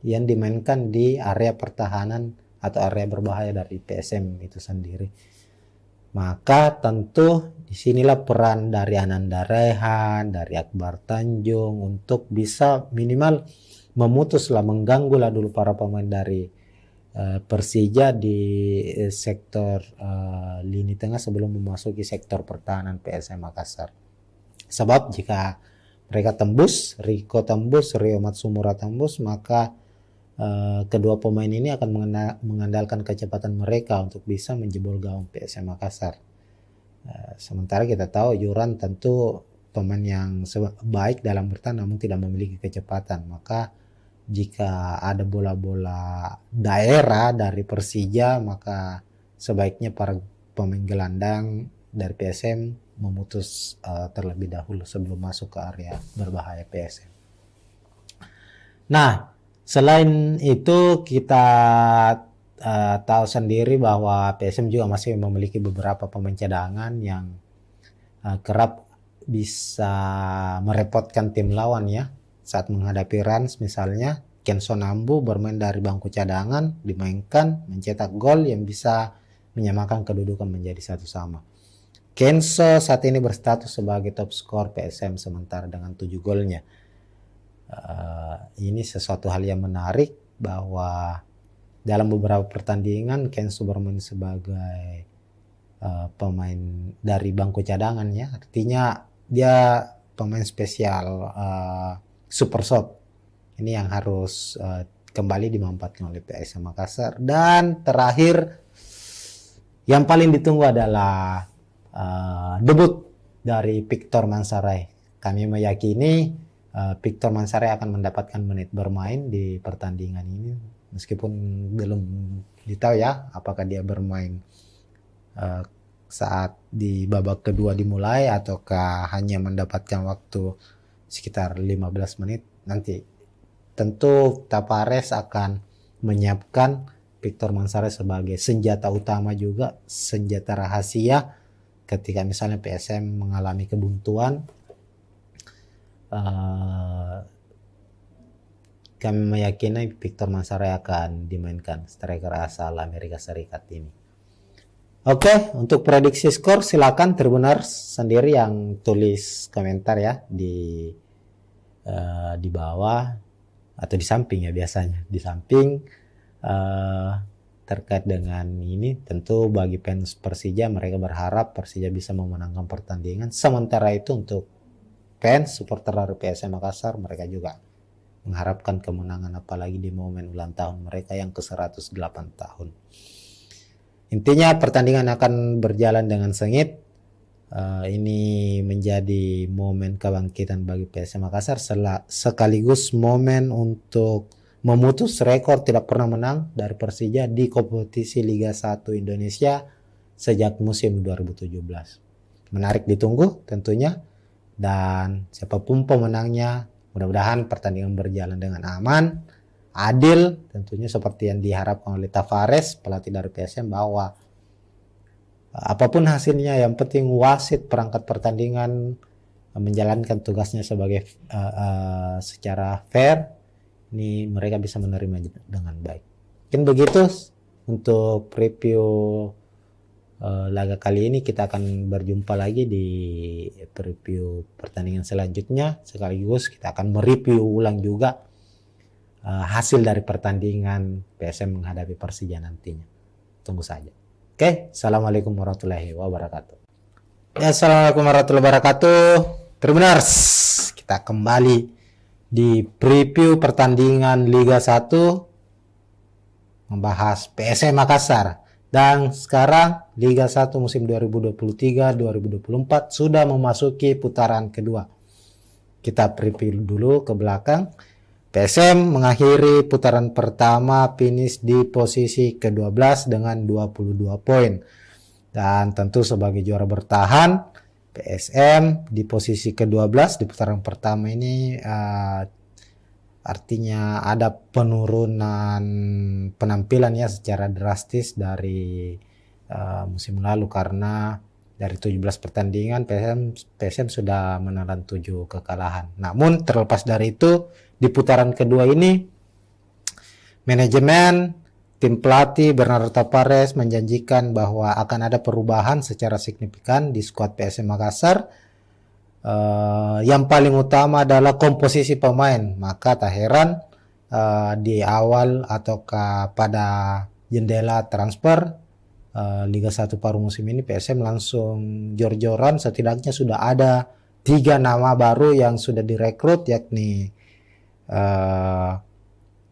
yang dimainkan di area pertahanan atau area berbahaya dari PSM itu sendiri. Maka tentu disinilah peran dari Ananda Rehan, dari Akbar Tanjung untuk bisa minimal memutuslah, mengganggulah dulu para pemain dari Persija di sektor lini tengah sebelum memasuki sektor pertahanan PSM Makassar. Sebab jika mereka tembus, Riko tembus, Rio Matsumura tembus, maka kedua pemain ini akan mengandalkan kecepatan mereka untuk bisa menjebol gawang PSM Makassar. Sementara kita tahu Yoran tentu pemain yang baik dalam bertahan namun tidak memiliki kecepatan. Maka jika ada bola-bola daerah dari Persija, maka sebaiknya para pemain gelandang dari PSM memutus terlebih dahulu sebelum masuk ke area berbahaya PSM. Nah, selain itu kita tahu sendiri bahwa PSM juga masih memiliki beberapa pemain cadangan yang kerap bisa merepotkan tim lawan ya. Saat menghadapi Rans misalnya, Kenzo Nambu bermain dari bangku cadangan, dimainkan, mencetak gol yang bisa menyamakan kedudukan menjadi 1-1. Kenzo saat ini berstatus sebagai top skor PSM sementara dengan 7 golnya. Ini sesuatu hal yang menarik bahwa dalam beberapa pertandingan Kenzo bermain sebagai pemain dari bangku cadangan ya, artinya dia pemain spesial super sub. Ini yang harus kembali dimanfaatkan oleh PSM Makassar. Dan terakhir yang paling ditunggu adalah debut dari Victor Mansaray. Kami meyakini Victor Mansaray akan mendapatkan menit bermain di pertandingan ini, meskipun belum ditahu ya apakah dia bermain saat di babak kedua dimulai ataukah hanya mendapatkan waktu sekitar 15 menit. Nanti tentu Tavares akan menyiapkan Victor Mansaray sebagai senjata utama juga, senjata rahasia ketika misalnya PSM mengalami kebuntuan. Kami meyakini Victor Mansaray akan dimainkan, striker asal Amerika Serikat ini. Oke, untuk prediksi skor silakan Tribuners sendiri yang tulis komentar ya di bawah atau di samping ya, biasanya di samping terkait dengan ini. Tentu bagi fans Persija, mereka berharap Persija bisa memenangkan pertandingan. Sementara itu untuk fans supporter dari PSM Makassar, mereka juga mengharapkan kemenangan, apalagi di momen ulang tahun mereka yang ke-108 tahun. Intinya pertandingan akan berjalan dengan sengit. Ini menjadi momen kebangkitan bagi PSM Makassar sekaligus momen untuk memutus rekor tidak pernah menang dari Persija di kompetisi Liga 1 Indonesia sejak musim 2017. Menarik ditunggu tentunya, dan siapapun pemenangnya mudah-mudahan pertandingan berjalan dengan aman, adil, tentunya seperti yang diharapkan oleh Tavares, pelatih dari PSM, bahwa apapun hasilnya yang penting wasit perangkat pertandingan menjalankan tugasnya sebagai secara fair. Ini mereka bisa menerima dengan baik. Mungkin begitu untuk review laga kali ini. Kita akan berjumpa lagi di preview pertandingan selanjutnya, sekaligus kita akan mereview ulang juga hasil dari pertandingan PSM menghadapi Persija nantinya. Tunggu saja. Oke, assalamualaikum warahmatullahi wabarakatuh. Ya, assalamualaikum warahmatullahi wabarakatuh. Tribuners, kita kembali di preview pertandingan Liga 1 membahas PSM Makassar. Dan sekarang Liga 1 musim 2023-2024 sudah memasuki putaran kedua. Kita preview dulu ke belakang. PSM mengakhiri putaran pertama finish di posisi ke-12 dengan 22 poin. Dan tentu sebagai juara bertahan, PSM di posisi ke-12 di putaran pertama ini artinya ada penurunan penampilan ya secara drastis dari musim lalu, karena dari 17 pertandingan PSM sudah menelan 7 kekalahan. Namun terlepas dari itu, di putaran kedua ini manajemen tim pelatih Bernardo Tavares menjanjikan bahwa akan ada perubahan secara signifikan di skuad PSM Makassar. Yang paling utama adalah komposisi pemain. Maka tak heran di awal ataukah pada jendela transfer Liga 1 paruh musim ini PSM langsung jor-joran. Setidaknya sudah ada 3 nama baru yang sudah direkrut, yakni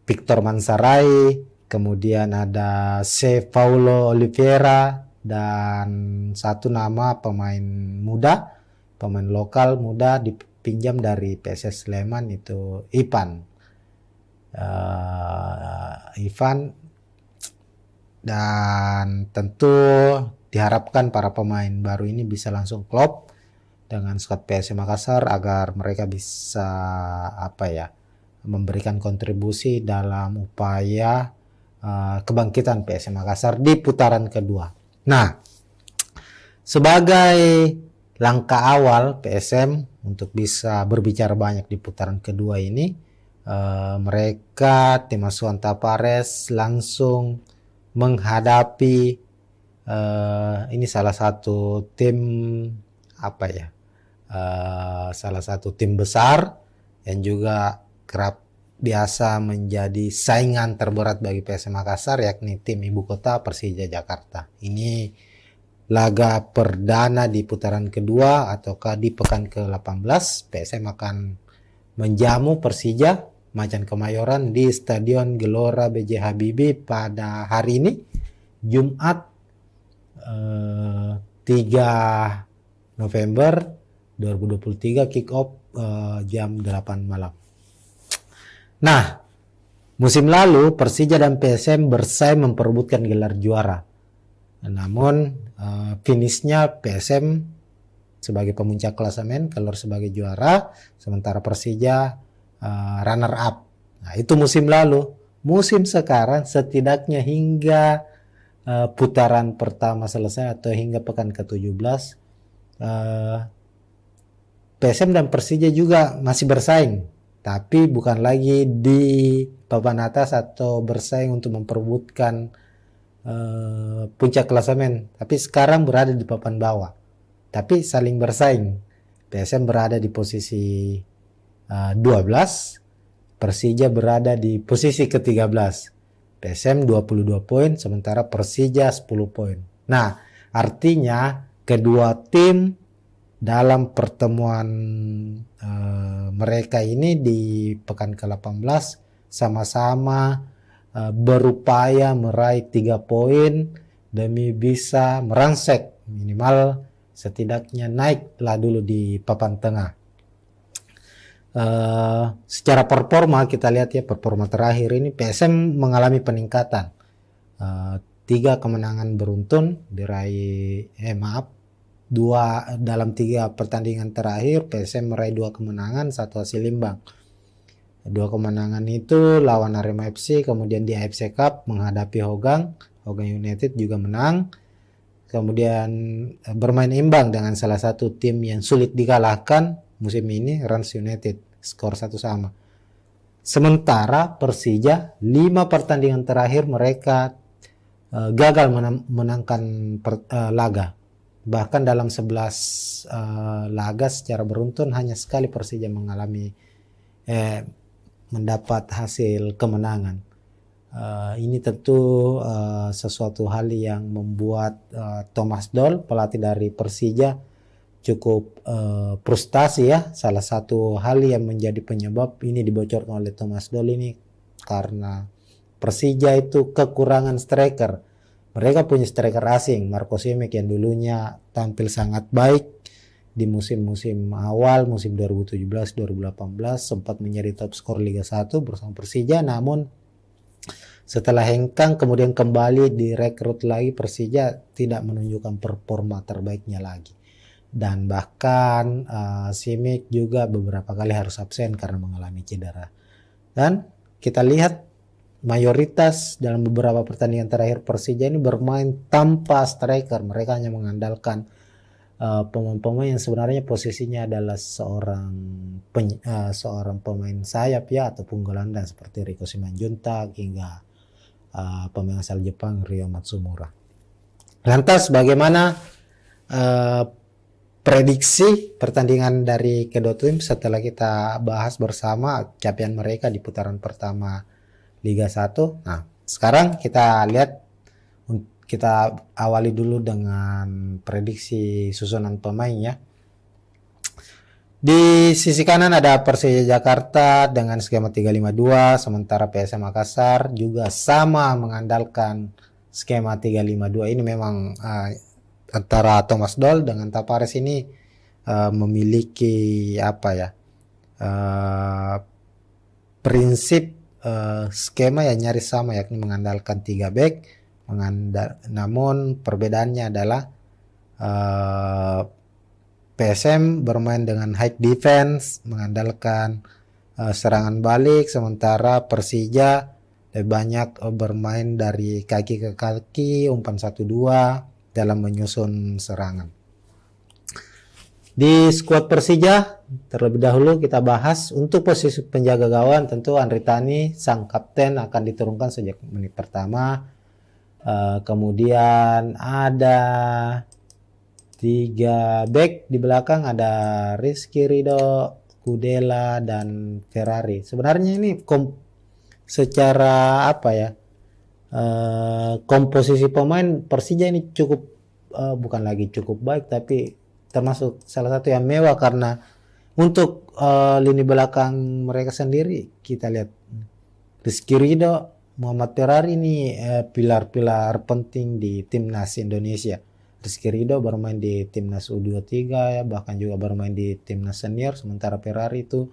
Victor Mansarai, kemudian ada C. Paulo Oliveira, dan 1 nama pemain muda, pemain lokal muda dipinjam dari PSS Sleman, itu Ivan. Dan tentu diharapkan para pemain baru ini bisa langsung klop dengan skuad PSM Makassar agar mereka bisa memberikan kontribusi dalam upaya kebangkitan PSM Makassar di putaran kedua. Nah, sebagai langkah awal PSM untuk bisa berbicara banyak di putaran kedua ini, mereka tim asuhan Tavares langsung menghadapi ini salah satu tim salah satu tim besar yang juga kerap biasa menjadi saingan terberat bagi PSM Makassar, yakni tim ibu kota Persija Jakarta. Ini laga perdana di putaran kedua ataukah di pekan ke-18. PSM akan menjamu Persija Macan Kemayoran di Stadion Gelora B.J. Habibie pada hari ini, Jumat 3 November 2023, kick off jam 8 malam. Nah, musim lalu Persija dan PSM bersaing memperebutkan gelar juara. Namun finishnya PSM sebagai pemuncak klasemen keluar sebagai juara, sementara Persija runner up. Nah, itu musim lalu. Musim sekarang setidaknya hingga putaran pertama selesai atau hingga pekan ke-17, PSM dan Persija juga masih bersaing, tapi bukan lagi di papan atas atau bersaing untuk memperebutkan puncak klasemen, tapi sekarang berada di papan bawah, tapi saling bersaing. PSM berada di posisi 12, Persija berada di posisi ke-13. PSM 22 poin, sementara Persija 10 poin. Nah, artinya kedua tim dalam pertemuan mereka ini di pekan ke-18 sama-sama berupaya meraih 3 poin demi bisa merangsek minimal setidaknya naiklah dulu di papan tengah. Secara performa kita lihat ya, performa terakhir ini PSM mengalami peningkatan. 3 kemenangan beruntun diraih, dalam 3 pertandingan terakhir PSM meraih 2 kemenangan, 1 hasil imbang. 2 kemenangan itu lawan Arema FC, kemudian di AFC Cup menghadapi Hogang United juga menang, kemudian bermain imbang dengan salah satu tim yang sulit dikalahkan musim ini, Rans United, skor 1-1. Sementara Persija 5 pertandingan terakhir mereka gagal menangkan laga. Bahkan dalam 11 laga secara beruntun hanya sekali Persija mengalami mendapat hasil kemenangan. Ini tentu sesuatu hal yang membuat Thomas Doll, pelatih dari Persija, cukup frustasi ya. Salah satu hal yang menjadi penyebab ini dibocorkan oleh Thomas Doll ini karena Persija itu kekurangan striker. Mereka punya striker asing, Marco Simic yang dulunya tampil sangat baik di musim-musim awal, musim 2017-2018 sempat menjadi top skor Liga 1 bersama Persija, namun setelah hengkang kemudian kembali direkrut lagi, Persija tidak menunjukkan performa terbaiknya lagi. Dan bahkan Simic juga beberapa kali harus absen karena mengalami cedera. Dan kita lihat mayoritas dalam beberapa pertandingan terakhir Persija ini bermain tanpa striker. Mereka hanya mengandalkan pemain-pemain yang sebenarnya posisinya adalah seorang pemain sayap ya, ataupun gelandang seperti Riko Simanjuntak hingga pemain asal Jepang Ryo Matsumura. Lantas bagaimana prediksi pertandingan dari kedua tim setelah kita bahas bersama capaian mereka di putaran pertama Liga 1. Nah, sekarang kita lihat, kita awali dulu dengan prediksi susunan pemain ya. Di sisi kanan ada Persija Jakarta dengan skema 352, sementara PSM Makassar juga sama mengandalkan skema 352. Ini memang antara Thomas Doll dengan Tapares ini memiliki apa ya, prinsip skema yang nyaris sama, yakni mengandalkan 3 back. Namun perbedaannya adalah PSM bermain dengan high defense, mengandalkan serangan balik, sementara Persija lebih banyak bermain dari kaki ke kaki, umpan 1-2 dalam menyusun serangan. Di skuad Persija terlebih dahulu kita bahas untuk posisi penjaga gawang. Tentu Andri Tani sang kapten akan diturunkan sejak menit pertama. Kemudian ada 3 back di belakang, ada Rizky Ridho, Kudela dan Ferrari. Sebenarnya ini secara apa ya, komposisi pemain Persija ini cukup bukan lagi cukup baik, tapi termasuk salah satu yang mewah, karena untuk lini belakang mereka sendiri kita lihat Rizky Ridho, Muhammad Ferrari ini pilar-pilar penting di timnas Indonesia. Rizky Ridho bermain di timnas U23 ya, bahkan juga bermain di timnas senior, sementara Ferrari itu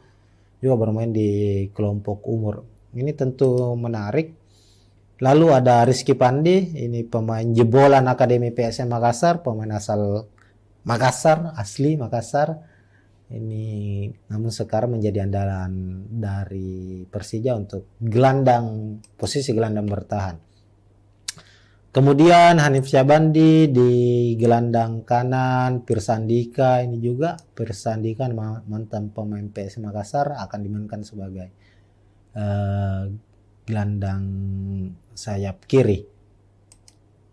juga bermain di kelompok umur. Ini tentu menarik. Lalu ada Rizky Pandi, ini pemain jebolan Akademi PSM Makassar, pemain asal Makassar, asli Makassar. Ini namun sekarang menjadi andalan dari Persija untuk posisi gelandang bertahan. Kemudian Hanif Syabandi di gelandang kanan, Pirsandika ini juga Pirsandika mantan pemain PSM Makassar akan dimainkan sebagai gelandang sayap kiri.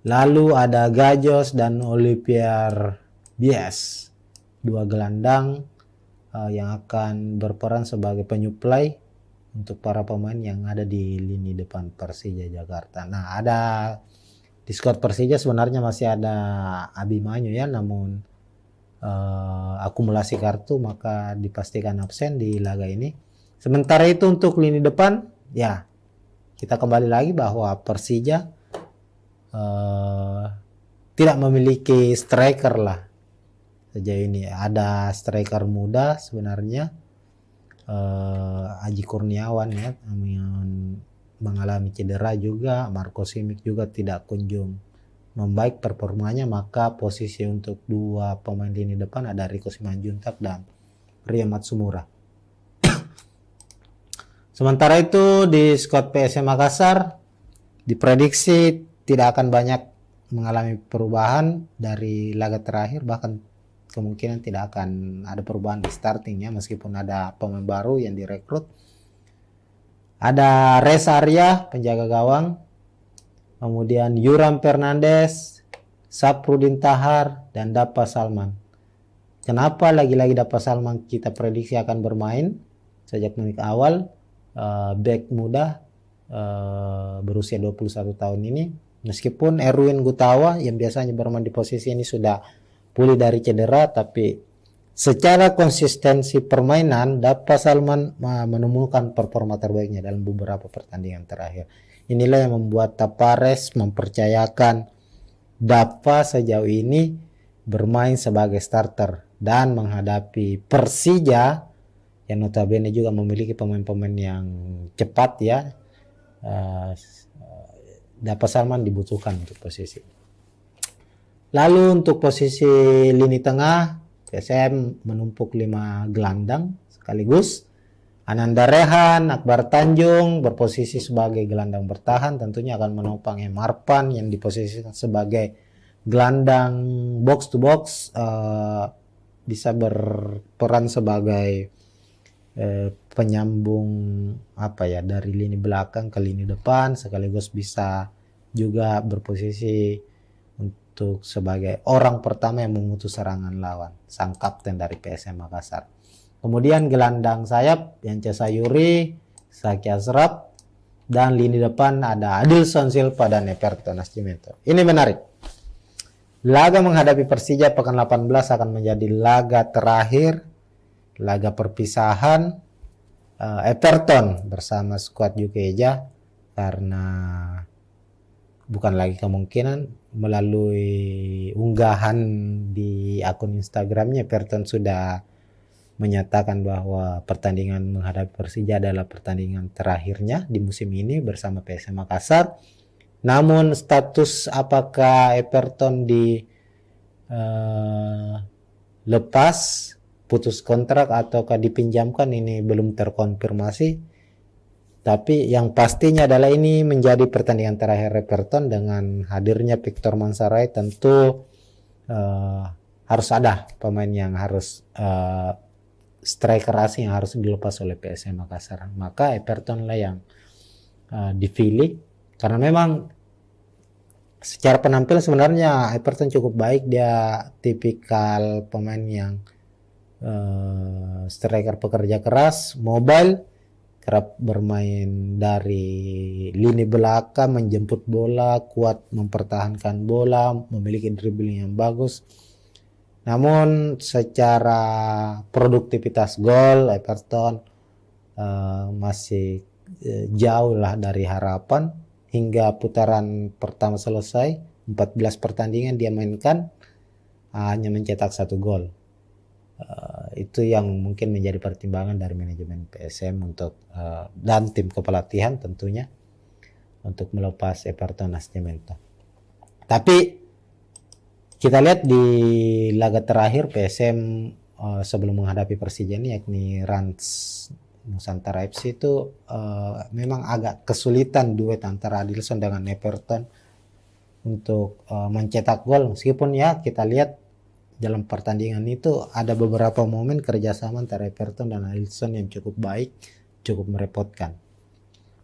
Lalu ada Gajos dan Olivier Bies, 2 gelandang yang akan berperan sebagai penyuplai untuk para pemain yang ada di lini depan Persija Jakarta. Nah, di skuad Persija sebenarnya masih ada Abimanyu ya, namun akumulasi kartu maka dipastikan absen di laga ini. Sementara itu untuk lini depan ya, kita kembali lagi bahwa Persija tidak memiliki striker lah sejauh ini. Ada striker muda sebenarnya, Aji Kurniawan ya, yang mengalami cedera juga. Marco Simic juga tidak kunjung membaik performanya, maka posisi untuk 2 pemain lini depan ada Riko Simanjuntak dan Ryo Matsumura. Sementara itu di skuad PSM Makassar diprediksi tidak akan banyak mengalami perubahan dari laga terakhir, bahkan kemungkinan tidak akan ada perubahan di startingnya meskipun ada pemain baru yang direkrut. Ada Reza Arya penjaga gawang, kemudian Yuram Fernandes, Saprudin Tahar, dan Dapa Salman. Kenapa lagi-lagi Dapa Salman kita prediksi akan bermain sejak menit awal? Back muda berusia 21 tahun ini, meskipun Erwin Gutawa yang biasanya bermain di posisi ini sudah pulih dari cedera, tapi secara konsistensi permainan Dapa Salman menemukan performa terbaiknya dalam beberapa pertandingan terakhir. Inilah yang membuat Tapares mempercayakan Dapa sejauh ini bermain sebagai starter dan menghadapi Persija yang notabene juga memiliki pemain-pemain yang cepat ya. Dapa Salman dibutuhkan untuk posisi. Lalu untuk posisi lini tengah, PSM menumpuk 5 gelandang sekaligus. Ananda Rehan, Akbar Tanjung berposisi sebagai gelandang bertahan, tentunya akan menopang Marpan yang diposisikan sebagai gelandang box to box, bisa berperan sebagai penyambung dari lini belakang ke lini depan, sekaligus bisa juga berposisi untuk sebagai orang pertama yang memutus serangan lawan, sang kapten dari PSM Makassar. Kemudian gelandang sayap Yance Sayuri, Zaki Ashraf, dan lini depan ada Adilson Silva dan Everton Nascimento. Ini menarik. Laga menghadapi Persija pekan 18 akan menjadi laga terakhir, laga perpisahan Everton bersama skuad Jukeja, karena bukan lagi kemungkinan, melalui unggahan di akun Instagramnya Everton sudah menyatakan bahwa pertandingan menghadapi Persija adalah pertandingan terakhirnya di musim ini bersama PSM Makassar. Namun status apakah Everton lepas, putus kontrak ataukah dipinjamkan ini belum terkonfirmasi. Tapi yang pastinya adalah ini menjadi pertandingan terakhir Everton. Dengan hadirnya Victor Mansaray tentu harus ada pemain yang harus striker asing yang harus dilepas oleh PSM Makassar. Maka Everton lah yang dipilih, karena memang secara penampilan sebenarnya Everton cukup baik. Dia tipikal pemain yang striker pekerja keras, mobile, kerap bermain dari lini belakang, menjemput bola, kuat mempertahankan bola, memiliki dribbling yang bagus. Namun secara produktivitas gol Everton masih jauh lah dari harapan. Hingga putaran pertama selesai, 14 pertandingan dia mainkan, hanya mencetak 1 gol. Itu yang mungkin menjadi pertimbangan dari manajemen PSM untuk dan tim kepelatihan tentunya untuk melepas Everton Nascimento. Tapi kita lihat di laga terakhir PSM sebelum menghadapi Persija ini, yakni Rans Nusantara FC, itu memang agak kesulitan duet antara Adilson dengan Everton untuk mencetak gol. Meskipun ya kita lihat dalam pertandingan itu ada beberapa momen kerjasama antara Everton dan Adilson yang cukup baik, cukup merepotkan.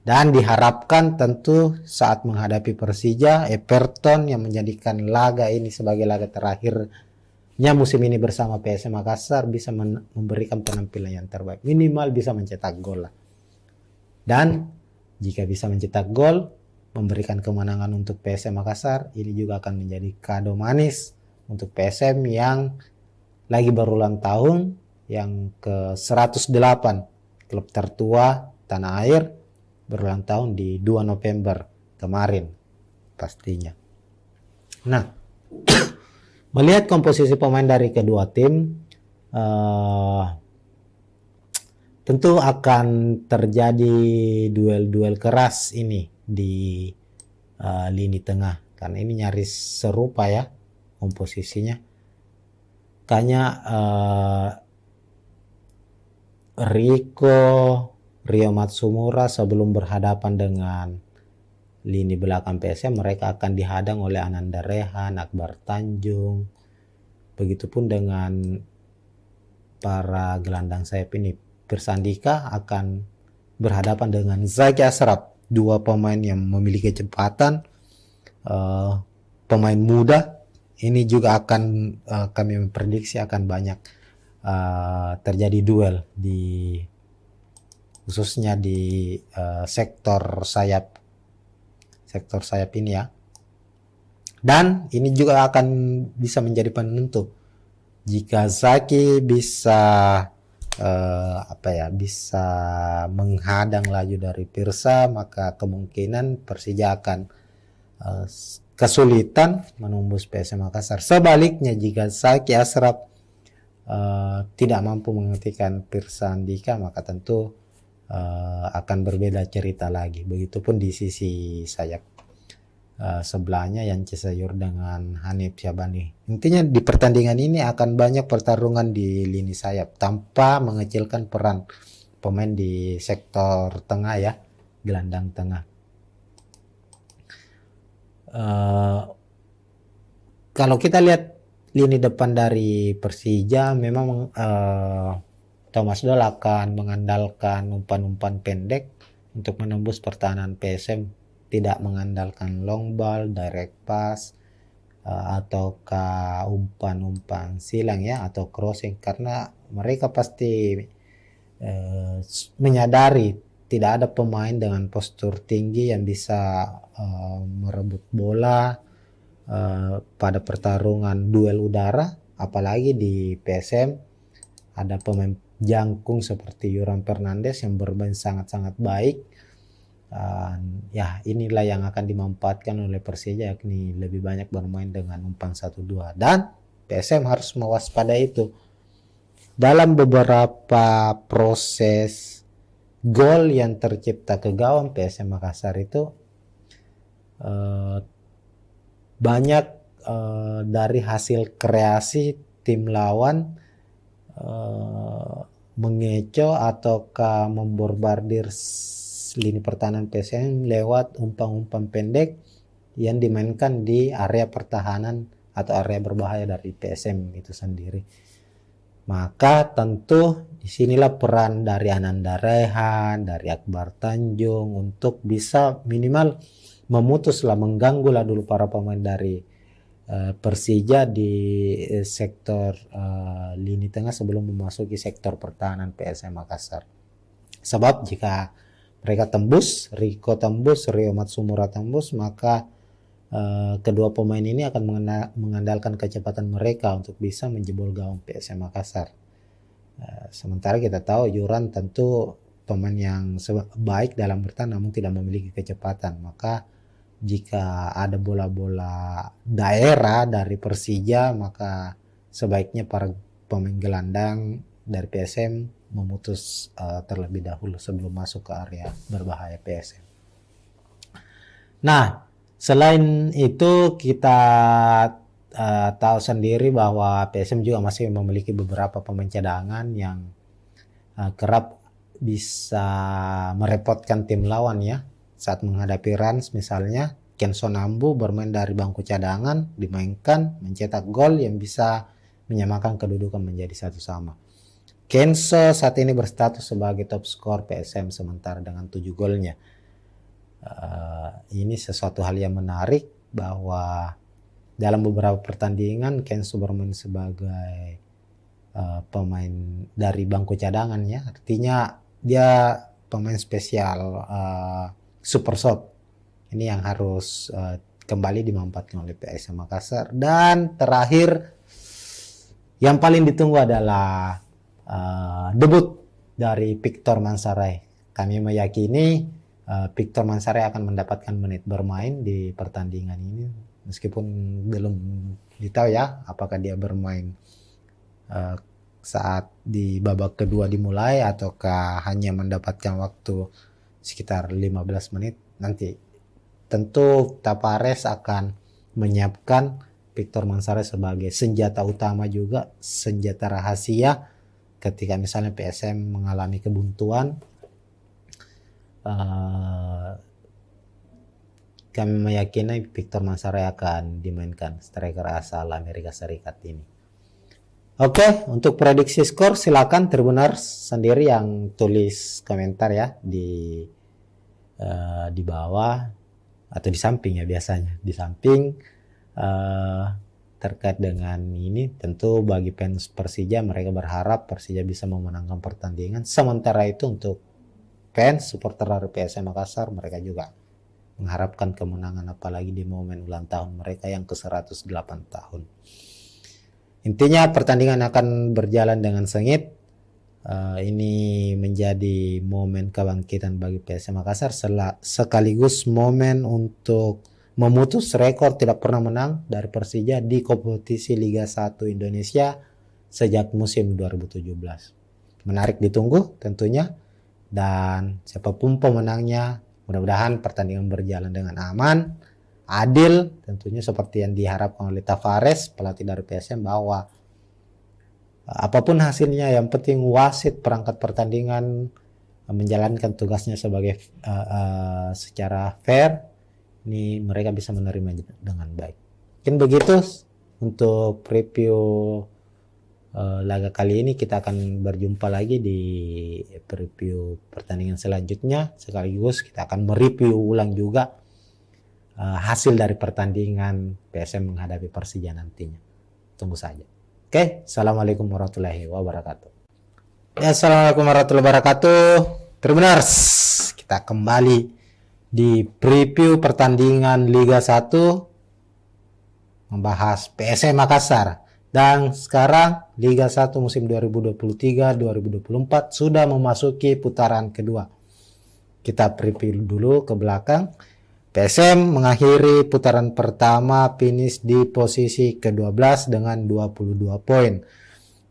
Dan diharapkan tentu saat menghadapi Persija, Everton yang menjadikan laga ini sebagai laga terakhirnya musim ini bersama PSM Makassar bisa memberikan penampilan yang terbaik. Minimal bisa mencetak gol lah. Dan jika bisa mencetak gol, memberikan kemenangan untuk PSM Makassar, ini juga akan menjadi kado manis untuk PSM yang lagi berulang tahun, yang ke-108, klub tertua tanah air, berulang tahun di 2 November kemarin pastinya. Nah, melihat komposisi pemain dari kedua tim, tentu akan terjadi duel-duel keras ini di lini tengah, karena ini nyaris serupa ya komposisinya. Kayaknya Rio Matsumura sebelum berhadapan dengan lini belakang PSM, mereka akan dihadang oleh Ananda Rehan, Akbar Tanjung. Begitupun dengan para gelandang sayap ini. Pirsandika akan berhadapan dengan Zaki Ashraf, dua pemain yang memiliki kecepatan, uh, pemain muda. Ini juga akan kami memprediksi akan banyak terjadi duel di khususnya di sektor sayap ini ya. Dan ini juga akan bisa menjadi penentu jika Zaki bisa bisa menghadang laju dari Pirsa, maka kemungkinan Persija akan kesulitan menembus PSM Makassar. Sebaliknya jika Zaki Ashraf tidak mampu menghentikan Pirsa Andika, maka tentu akan berbeda cerita lagi. Begitupun di sisi sayap sebelahnya yang Cisayur dengan Hanif Syabani. Intinya di pertandingan ini akan banyak pertarungan di lini sayap tanpa mengecilkan peran pemain di sektor tengah ya, gelandang tengah. Kalau kita lihat lini depan dari Persija, memang Thomas Doll akan mengandalkan umpan-umpan pendek untuk menembus pertahanan PSM, tidak mengandalkan long ball, direct pass, ataukah umpan-umpan silang ya, atau crossing, karena mereka pasti menyadari tidak ada pemain dengan postur tinggi yang bisa merebut bola pada pertarungan duel udara, apalagi di PSM ada pemain jangkung seperti Yuran Fernandes yang bermain sangat-sangat baik. Ya inilah yang akan dimanfaatkan oleh Persija, yakni lebih banyak bermain dengan umpan 1-2, dan PSM harus mewaspadai itu. Dalam beberapa proses gol yang tercipta ke gawang PSM Makassar itu banyak dari hasil kreasi tim lawan mengecoh ataukah memborbardir lini pertahanan PSM lewat umpan-umpan pendek yang dimainkan di area pertahanan atau area berbahaya dari PSM itu sendiri. Maka tentu disinilah peran dari Ananda Rehan, dari Akbar Tanjung untuk bisa minimal memutuslah, mengganggulah dulu para pemain dari Persija di sektor lini tengah sebelum memasuki sektor pertahanan PSM Makassar. Sebab jika mereka tembus, Riko tembus, Rio Matsumura tembus, maka kedua pemain ini akan mengandalkan kecepatan mereka untuk bisa menjebol gawang PSM Makassar. Sementara kita tahu Yuran tentu pemain yang baik dalam bertahan namun tidak memiliki kecepatan. Maka jika ada bola-bola daerah dari Persija, maka sebaiknya para pemain gelandang dari PSM memutus terlebih dahulu sebelum masuk ke area berbahaya PSM. Nah, selain itu kita tahu sendiri bahwa PSM juga masih memiliki beberapa pemain cadangan yang kerap bisa merepotkan tim lawan ya. Saat menghadapi Rans misalnya, Kenzo Nambu bermain dari bangku cadangan, dimainkan, mencetak gol yang bisa menyamakan kedudukan menjadi 1-1. Kenzo saat ini berstatus sebagai top skor PSM sementara dengan 7 golnya. Ini sesuatu hal yang menarik bahwa dalam beberapa pertandingan Kenzo bermain sebagai pemain dari bangku cadangan ya, artinya dia pemain spesial super sub. Ini yang harus kembali dimanfaatkan oleh PSM Makassar. Dan terakhir yang paling ditunggu adalah debut dari Victor Mansaray. Kami meyakini Victor Mansaray akan mendapatkan menit bermain di pertandingan ini, meskipun belum ditahu ya apakah dia bermain saat di babak kedua dimulai ataukah hanya mendapatkan waktu sekitar 15 menit. Nanti tentu Tapares akan menyiapkan Victor Mansaray sebagai senjata utama juga, senjata rahasia ketika misalnya PSM mengalami kebuntuan. Kami meyakini Victor Mansaray akan dimainkan, striker asal Amerika Serikat ini. Oke, untuk prediksi skor silakan Tribuners sendiri yang tulis komentar ya di bawah. atau di samping ya biasanya. Di samping terkait dengan ini, tentu bagi fans Persija mereka berharap Persija bisa memenangkan pertandingan. Sementara itu untuk fans supporter dari PSM Makassar mereka juga mengharapkan kemenangan, apalagi di momen ulang tahun mereka yang ke-108 tahun. Intinya pertandingan akan berjalan dengan sengit. Ini menjadi momen kebangkitan bagi PSM Makassar sekaligus momen untuk memutus rekor tidak pernah menang dari Persija di kompetisi Liga 1 Indonesia sejak musim 2017. Menarik ditunggu tentunya, dan siapapun pemenangnya mudah-mudahan pertandingan berjalan dengan aman, adil, tentunya seperti yang diharapkan oleh Tavares, pelatih dari PSM, bahwa apapun hasilnya yang penting wasit perangkat pertandingan menjalankan tugasnya sebagai secara fair. Ini mereka bisa menerima dengan baik. Mungkin begitu untuk review laga kali ini. Kita akan berjumpa lagi di preview pertandingan selanjutnya, sekaligus kita akan mereview ulang juga hasil dari pertandingan PSM menghadapi Persija nantinya. Tunggu saja. Oke, assalamualaikum warahmatullahi wabarakatuh. Ya, assalamualaikum warahmatullahi wabarakatuh. Tribuners, kita kembali di preview pertandingan Liga 1 membahas PSM Makassar. Dan sekarang Liga 1 musim 2023-2024 sudah memasuki putaran kedua. Kita preview dulu ke belakang. PSM mengakhiri putaran pertama finish di posisi ke-12 dengan 22 poin.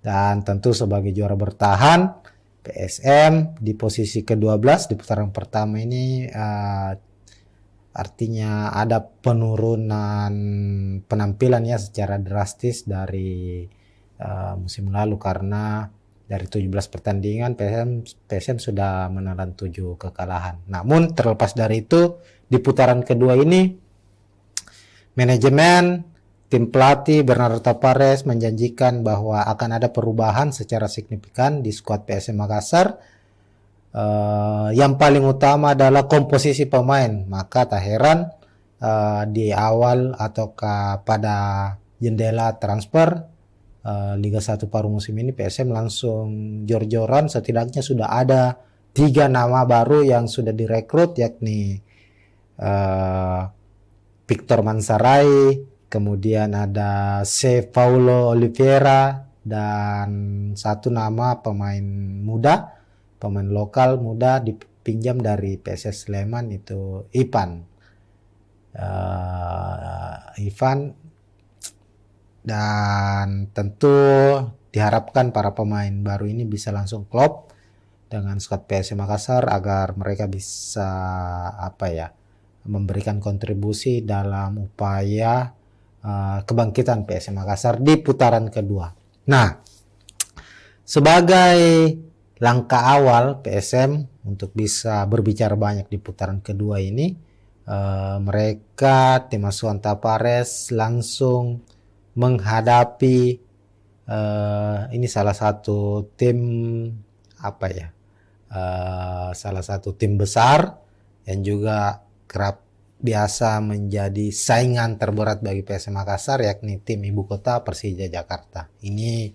Dan tentu sebagai juara bertahan, PSM di posisi ke-12 di putaran pertama ini artinya ada penurunan penampilannya secara drastis dari musim lalu, karena dari 17 pertandingan PSM sudah menelan 7 kekalahan. Namun terlepas dari itu, di putaran kedua ini manajemen tim pelatih Bernardo Tavares menjanjikan bahwa akan ada perubahan secara signifikan di skuad PSM Makassar. Yang paling utama adalah komposisi pemain. Maka tak heran di awal ataukah pada jendela transfer Liga 1 paruh musim ini PSM langsung jor-joran. Setidaknya sudah ada 3 nama baru yang sudah direkrut, yakni Victor Mansarai, kemudian ada C. Paulo Oliveira, dan satu nama pemain muda, pemain lokal muda dipinjam dari PSS Sleman, itu Ivan. Dan tentu diharapkan para pemain baru ini bisa langsung klop dengan skuad PSM Makassar agar mereka bisa memberikan kontribusi dalam upaya kebangkitan PSM Makassar di putaran kedua. Nah, sebagai langkah awal PSM untuk bisa berbicara banyak di putaran kedua ini, mereka tim asuhan Tavares langsung menghadapi ini salah satu tim salah satu tim besar yang juga kerap biasa menjadi saingan terberat bagi PSM Makassar, yakni tim ibu kota Persija Jakarta. Ini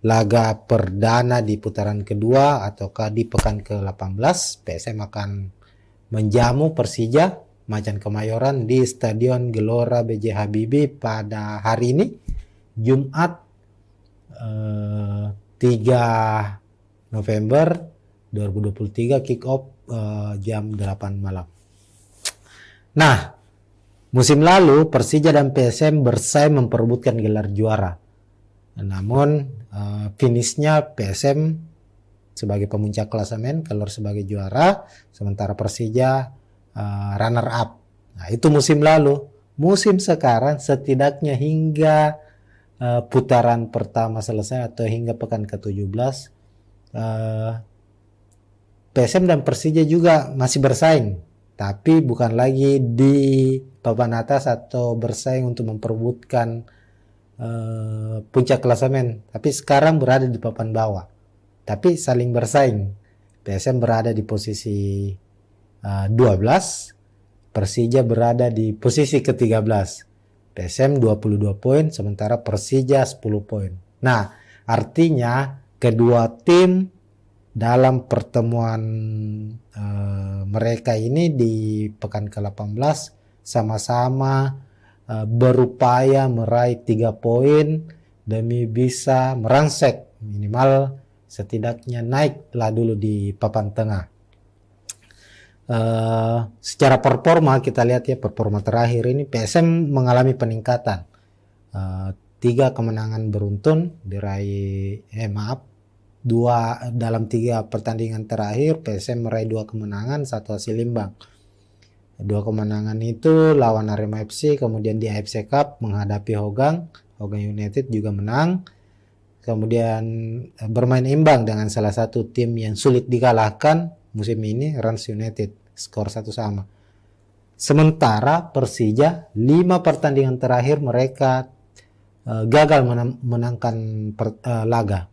laga perdana di putaran kedua ataukah di pekan ke-18. PSM akan menjamu Persija Macan Kemayoran di Stadion Gelora B.J. Habibie pada hari ini, Jumat 3 November 2023, kick off jam 8 malam. Nah, musim lalu Persija dan PSM bersaing memperebutkan gelar juara. Namun finishnya PSM sebagai pemuncak klasemen keluar sebagai juara, sementara Persija runner up. Nah, itu musim lalu. Musim sekarang setidaknya hingga putaran pertama selesai atau hingga pekan ke-17, PSM dan Persija juga masih bersaing, tapi bukan lagi di papan atas atau bersaing untuk memperebutkan puncak klasemen, tapi sekarang berada di papan bawah, tapi saling bersaing. PSM berada di posisi 12, Persija berada di posisi ke-13. PSM 22 poin, sementara Persija 10 poin. Nah, artinya kedua tim dalam pertemuan mereka ini di pekan ke-18 sama-sama berupaya meraih 3 poin demi bisa merangsek minimal setidaknya naiklah dulu di papan tengah. Secara performa kita lihat ya, performa terakhir ini PSM mengalami peningkatan. 3 kemenangan beruntun diraih, dalam 3 pertandingan terakhir PSM meraih 2 kemenangan, 1 hasil imbang. 2 kemenangan itu lawan Arema FC, kemudian di AFC Cup menghadapi Hogang United juga menang. Kemudian bermain imbang dengan salah satu tim yang sulit dikalahkan musim ini, Rans United, skor 1 sama. Sementara Persija 5 pertandingan terakhir mereka gagal menangkan laga.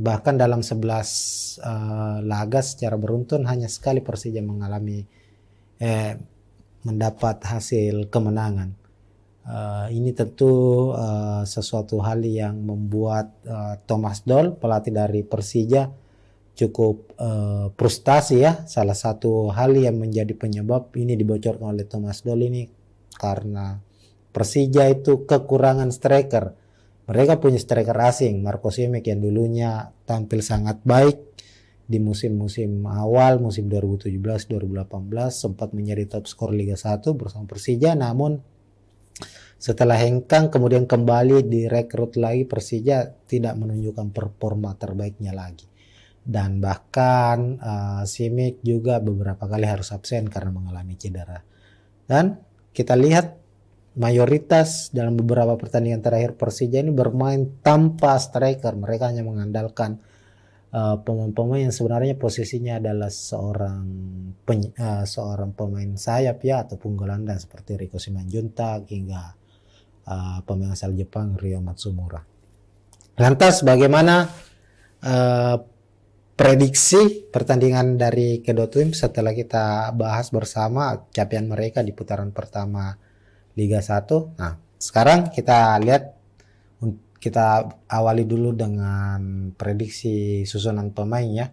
Bahkan dalam 11 laga secara beruntun hanya sekali Persija mendapat hasil kemenangan. Ini tentu sesuatu hal yang membuat Thomas Doll, pelatih dari Persija, cukup frustasi ya. Salah satu hal yang menjadi penyebab ini dibocorkan oleh Thomas Doll ini karena Persija itu kekurangan striker. Mereka punya striker asing, Marco Simic yang dulunya tampil sangat baik di musim-musim awal, musim 2017-2018 sempat menjadi top skor Liga 1 bersama Persija, namun setelah hengkang kemudian kembali direkrut lagi, Persija tidak menunjukkan performa terbaiknya lagi. Dan bahkan Simic juga beberapa kali harus absen karena mengalami cedera. Dan kita lihat mayoritas dalam beberapa pertandingan terakhir Persija ini bermain tanpa striker. Mereka hanya mengandalkan pemain-pemain yang sebenarnya posisinya adalah seorang pemain sayap ya, ataupun gelandang seperti Riko Simanjuntak hingga pemain asal Jepang Ryo Matsumura. Lantas bagaimana prediksi pertandingan dari kedua tim setelah kita bahas bersama capaian mereka di putaran pertama Liga 1. Nah, sekarang kita lihat, kita awali dulu dengan prediksi susunan pemain ya.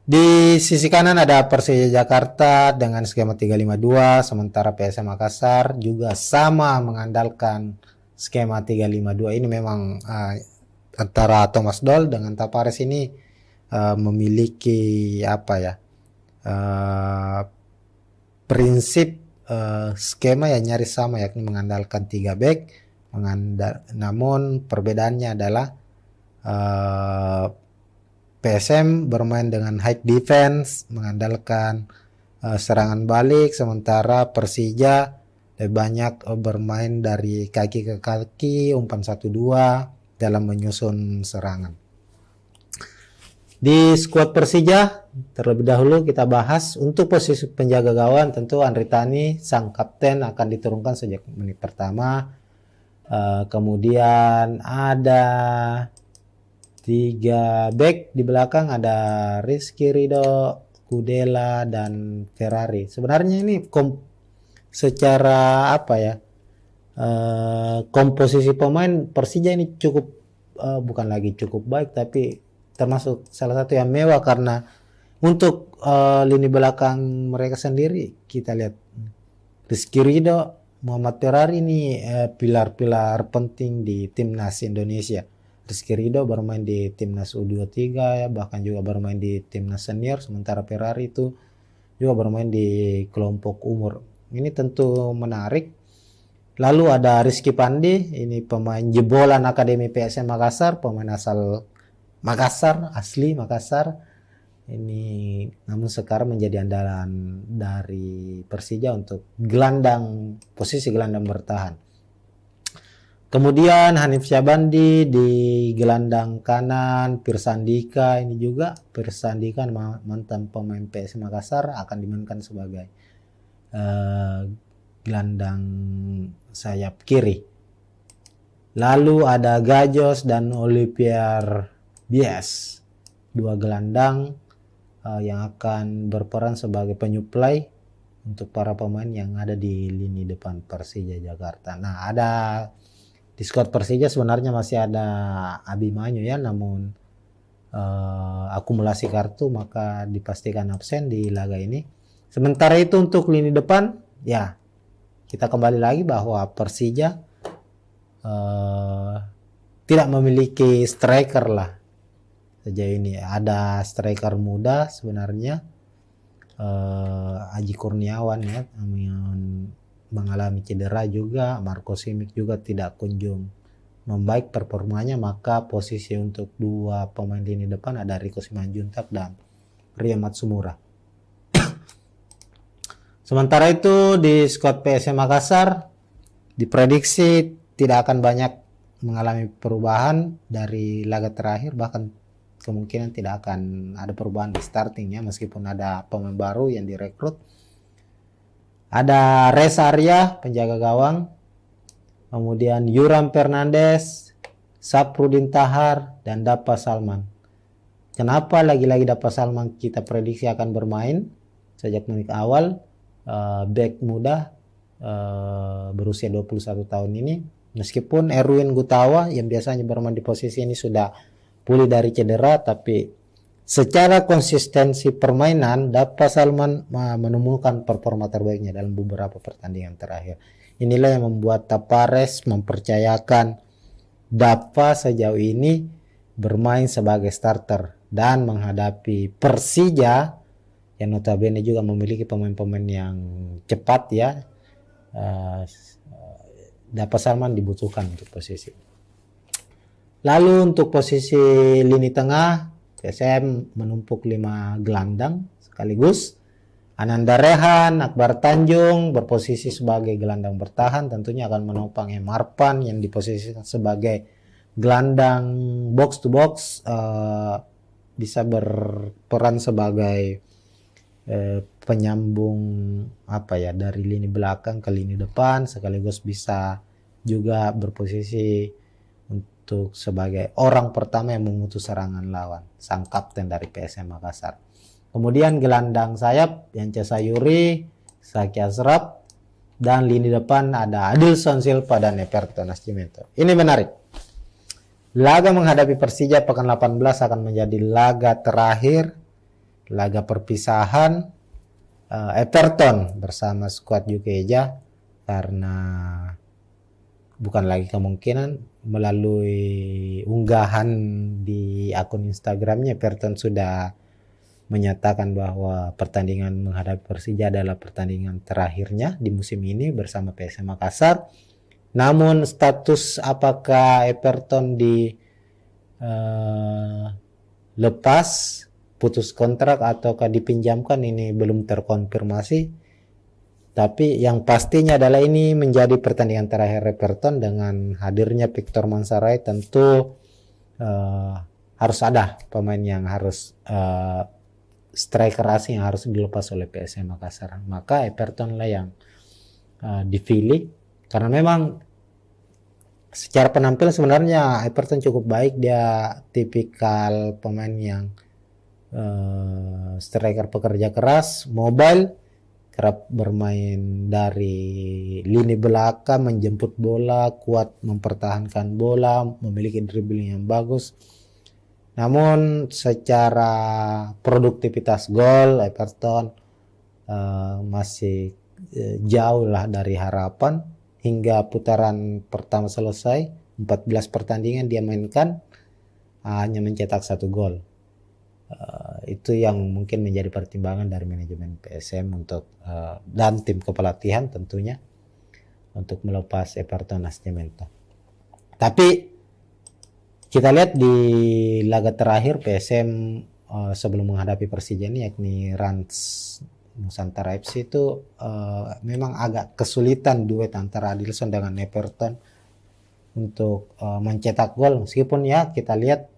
Di sisi kanan ada Persija Jakarta dengan skema 352, sementara PSM Makassar juga sama mengandalkan skema 352. Ini memang antara Thomas Doll dengan Tapares ini memiliki prinsip skema yang nyaris sama, yakni mengandalkan 3 back. Namun perbedaannya adalah PSM bermain dengan high defense, mengandalkan serangan balik, sementara Persija lebih banyak bermain dari kaki ke kaki, umpan 1-2 dalam menyusun serangan. Di skuad Persija terlebih dahulu kita bahas untuk posisi penjaga gawang. Tentu Andri Tani sang kapten akan diturunkan sejak menit pertama. Kemudian ada 3 back di belakang, ada Rizky Ridho, Kudela dan Ferrari. Sebenarnya ini secara komposisi pemain Persija ini cukup bukan lagi cukup baik, tapi termasuk salah satu yang mewah, karena untuk lini belakang mereka sendiri kita lihat Rizky Ridho, Muhammad Ferrari ini pilar-pilar penting di timnas Indonesia. Rizky Ridho bermain di timnas U23 ya, bahkan juga bermain di timnas senior, sementara Ferrari itu juga bermain di kelompok umur. Ini tentu menarik. Lalu ada Rizky Pandi, ini pemain jebolan Akademi PSM Makassar, pemain asal Makassar, asli Makassar. Ini namun sekarang menjadi andalan dari Persija untuk posisi gelandang bertahan. Kemudian Hanif Syabandi di gelandang kanan, Pirsandika ini juga Pirsandika mantan pemain PSM Makassar akan dimainkan sebagai gelandang sayap kiri. Lalu ada Gajos dan Olivier Bies, 2 gelandang yang akan berperan sebagai penyuplai untuk para pemain yang ada di lini depan Persija Jakarta. Nah, ada di skuad Persija sebenarnya masih ada Abimanyu ya, namun akumulasi kartu maka dipastikan absen di laga ini. Sementara itu untuk lini depan, ya kita kembali lagi bahwa Persija tidak memiliki striker lah sejauh ini. Ada striker muda sebenarnya, Aji Kurniawan ya, yang mengalami cedera juga. Marco Simic juga tidak kunjung membaik performanya, maka posisi untuk dua pemain lini depan ada Rico Simanjuntak dan Ria Matsumura. Sementara itu di skuad PSM Makassar diprediksi tidak akan banyak mengalami perubahan dari laga terakhir, bahkan kemungkinan tidak akan ada perubahan di startingnya meskipun ada pemain baru yang direkrut. Ada Reza Arya penjaga gawang, kemudian Yuram Fernandes, Saprudin Tahar, dan Dapa Salman. Kenapa lagi-lagi Dapa Salman kita prediksi akan bermain sejak menit awal? Back muda berusia 21 tahun ini, meskipun Erwin Gutawa yang biasanya bermain di posisi ini sudah pulih dari cedera, tapi secara konsistensi permainan Dapa Salman menemukan performa terbaiknya dalam beberapa pertandingan terakhir. Inilah yang membuat Tapares mempercayakan Dapa sejauh ini bermain sebagai starter dan menghadapi Persija yang notabene juga memiliki pemain-pemain yang cepat ya. Dapa Salman dibutuhkan untuk posisi. Lalu untuk posisi lini tengah, PSM menumpuk 5 gelandang sekaligus. Ananda Rehan, Akbar Tanjung berposisi sebagai gelandang bertahan, tentunya akan menopang Marpan yang diposisikan sebagai gelandang box to box, bisa berperan sebagai penyambung dari lini belakang ke lini depan, sekaligus bisa juga berposisi untuk sebagai orang pertama yang memutus serangan lawan, sang kapten dari PSM Makassar. Kemudian gelandang sayap Yance Sayuri, Saki Asraf, dan lini depan ada Adilson Silva dan Everton Nascimento. Ini menarik. Laga menghadapi Persija pekan 18 akan menjadi laga terakhir, laga perpisahan Everton bersama skuad Jukeja, karena bukan lagi kemungkinan, melalui unggahan di akun Instagramnya Everton sudah menyatakan bahwa pertandingan menghadapi Persija adalah pertandingan terakhirnya di musim ini bersama PSM Makassar. Namun status apakah Everton lepas, putus kontrak ataukah dipinjamkan ini belum terkonfirmasi. Tapi yang pastinya adalah ini menjadi pertandingan terakhir Everton. Dengan hadirnya Victor Mansaray tentu harus ada pemain yang harus striker asing yang harus dilepas oleh PSM Makassar. Maka Everton lah yang dipilih, karena memang secara penampilan sebenarnya Everton cukup baik. Dia tipikal pemain yang striker pekerja keras, mobile, kerap bermain dari lini belakang, menjemput bola, kuat mempertahankan bola, memiliki dribbling yang bagus. Namun secara produktivitas gol Everton masih jauh lah dari harapan. Hingga putaran pertama selesai, 14 pertandingan dia mainkan, hanya mencetak 1 gol. Itu yang mungkin menjadi pertimbangan dari manajemen PSM untuk dan tim kepelatihan tentunya untuk melepas Everton Nascimento. Tapi kita lihat di laga terakhir PSM sebelum menghadapi Persija ini, yakni Rans Nusantara FC, itu memang agak kesulitan duet antara Adilson dengan Everton untuk mencetak gol. Meskipun ya kita lihat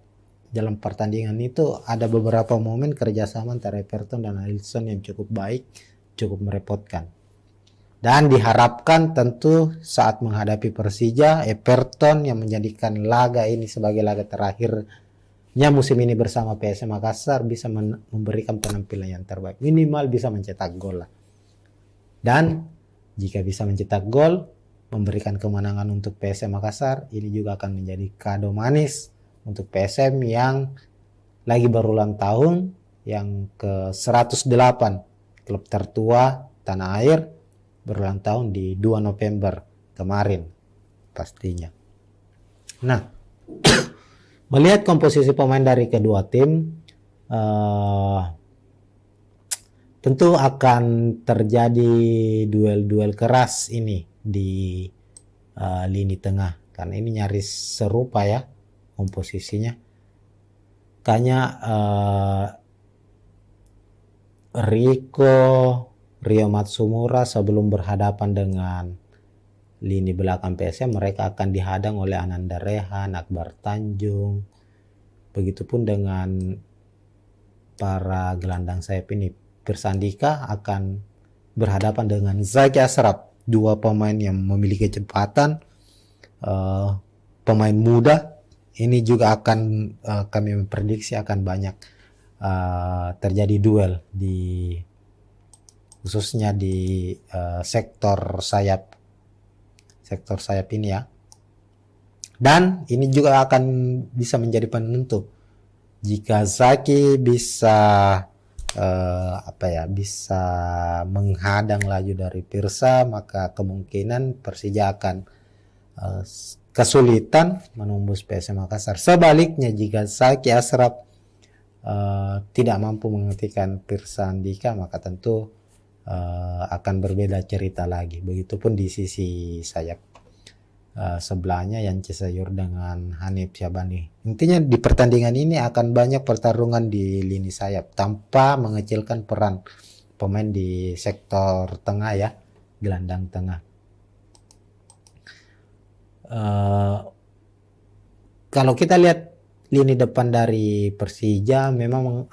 dalam pertandingan itu ada beberapa momen kerjasama antara Everton dan Adilson yang cukup baik, cukup merepotkan. Dan diharapkan tentu saat menghadapi Persija, Everton yang menjadikan laga ini sebagai laga terakhirnya musim ini bersama PSM Makassar bisa memberikan penampilan yang terbaik. Minimal bisa mencetak gol lah. Dan jika bisa mencetak gol, memberikan kemenangan untuk PSM Makassar, ini juga akan menjadi kado manis untuk PSM yang lagi berulang tahun, yang ke 108, klub tertua tanah air, berulang tahun di 2 November kemarin pastinya. Nah, melihat komposisi pemain dari kedua tim, tentu akan terjadi duel-duel keras ini di lini tengah, karena ini nyaris serupa ya komposisinya. Kayaknya Rio Matsumura sebelum berhadapan dengan lini belakang PSM, mereka akan dihadang oleh Ananda Rehan, Akbar Tanjung. Begitupun dengan para gelandang sayap ini. Persandika akan berhadapan dengan Zaki Ashraf, dua pemain yang memiliki kecepatan, pemain muda. Ini juga akan kami memprediksi akan banyak terjadi duel khususnya di sektor sayap ini ya. Dan ini juga akan bisa menjadi penentu jika Zaki bisa bisa menghadang laju dari Pirsa, maka kemungkinan Persija akan kesulitan menembus PSM Makassar. Sebaliknya, jika Zaki Ashraf tidak mampu menghentikan Pirsa Andika, maka tentu akan berbeda cerita lagi. Begitupun di sisi sayap sebelahnya Yance Sayur dengan Hanif Syabani. Intinya di pertandingan ini akan banyak pertarungan di lini sayap tanpa mengecilkan peran pemain di sektor tengah ya, gelandang tengah. Kalau kita lihat lini depan dari Persija, memang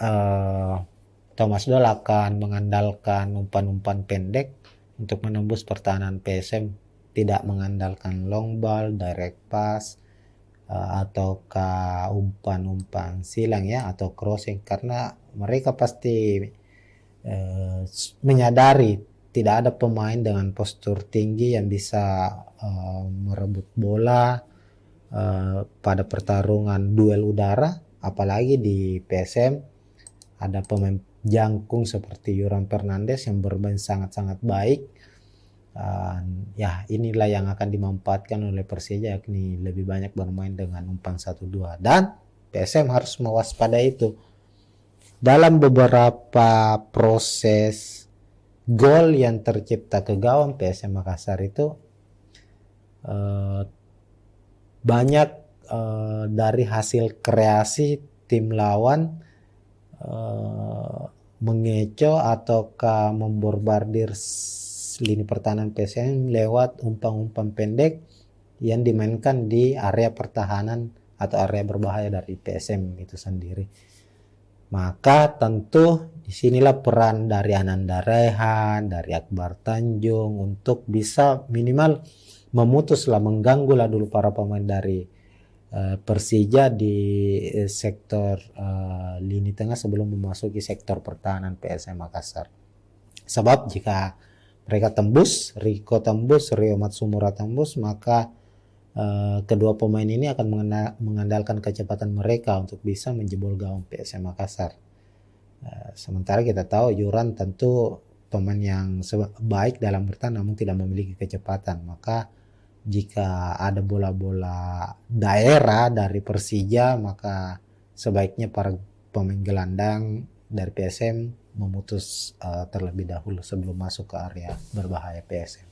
Thomas Doll akan mengandalkan umpan-umpan pendek untuk menembus pertahanan PSM, tidak mengandalkan long ball, direct pass, ataukah umpan-umpan silang ya, atau crossing, karena mereka pasti menyadari tidak ada pemain dengan postur tinggi yang bisa merebut bola pada pertarungan duel udara, apalagi di PSM ada pemain jangkung seperti Yuran Fernandes yang bermain sangat-sangat baik. Ya, inilah yang akan dimanfaatkan oleh Persija, yakni lebih banyak bermain dengan umpan 1-2, dan PSM harus mewaspadai itu. Dalam beberapa proses gol yang tercipta ke gawang PSM Makassar itu banyak dari hasil kreasi tim lawan mengecoh ataukah memborbardir lini pertahanan PSM lewat umpan-umpan pendek yang dimainkan di area pertahanan atau area berbahaya dari PSM itu sendiri. Maka tentu disinilah peran dari Ananda Rehan, dari Akbar Tanjung untuk bisa minimal memutuslah, mengganggu lah dulu para pemain dari Persija di sektor lini tengah sebelum memasuki sektor pertahanan PSM Makassar. Sebab jika mereka tembus, Rio Matsumura tembus, maka kedua pemain ini akan mengandalkan kecepatan mereka untuk bisa menjebol gawang PSM Makassar. Sementara kita tahu Yuran tentu pemain yang baik dalam bertahan namun tidak memiliki kecepatan. Maka jika ada bola-bola daerah dari Persija, maka sebaiknya para pemain gelandang dari PSM memutus terlebih dahulu sebelum masuk ke area berbahaya PSM.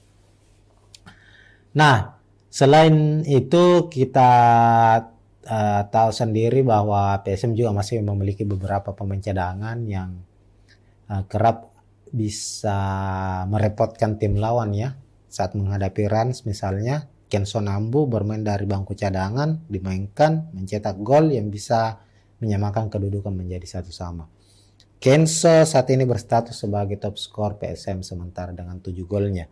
Nah, selain itu kita tahu sendiri bahwa PSM juga masih memiliki beberapa pemain cadangan yang kerap bisa merepotkan tim lawan ya. Saat menghadapi Rans misalnya, Kenzo Nambu bermain dari bangku cadangan, dimainkan, mencetak gol yang bisa menyamakan kedudukan menjadi 1-1. Kenzo saat ini berstatus sebagai top skor PSM sementara dengan 7 golnya.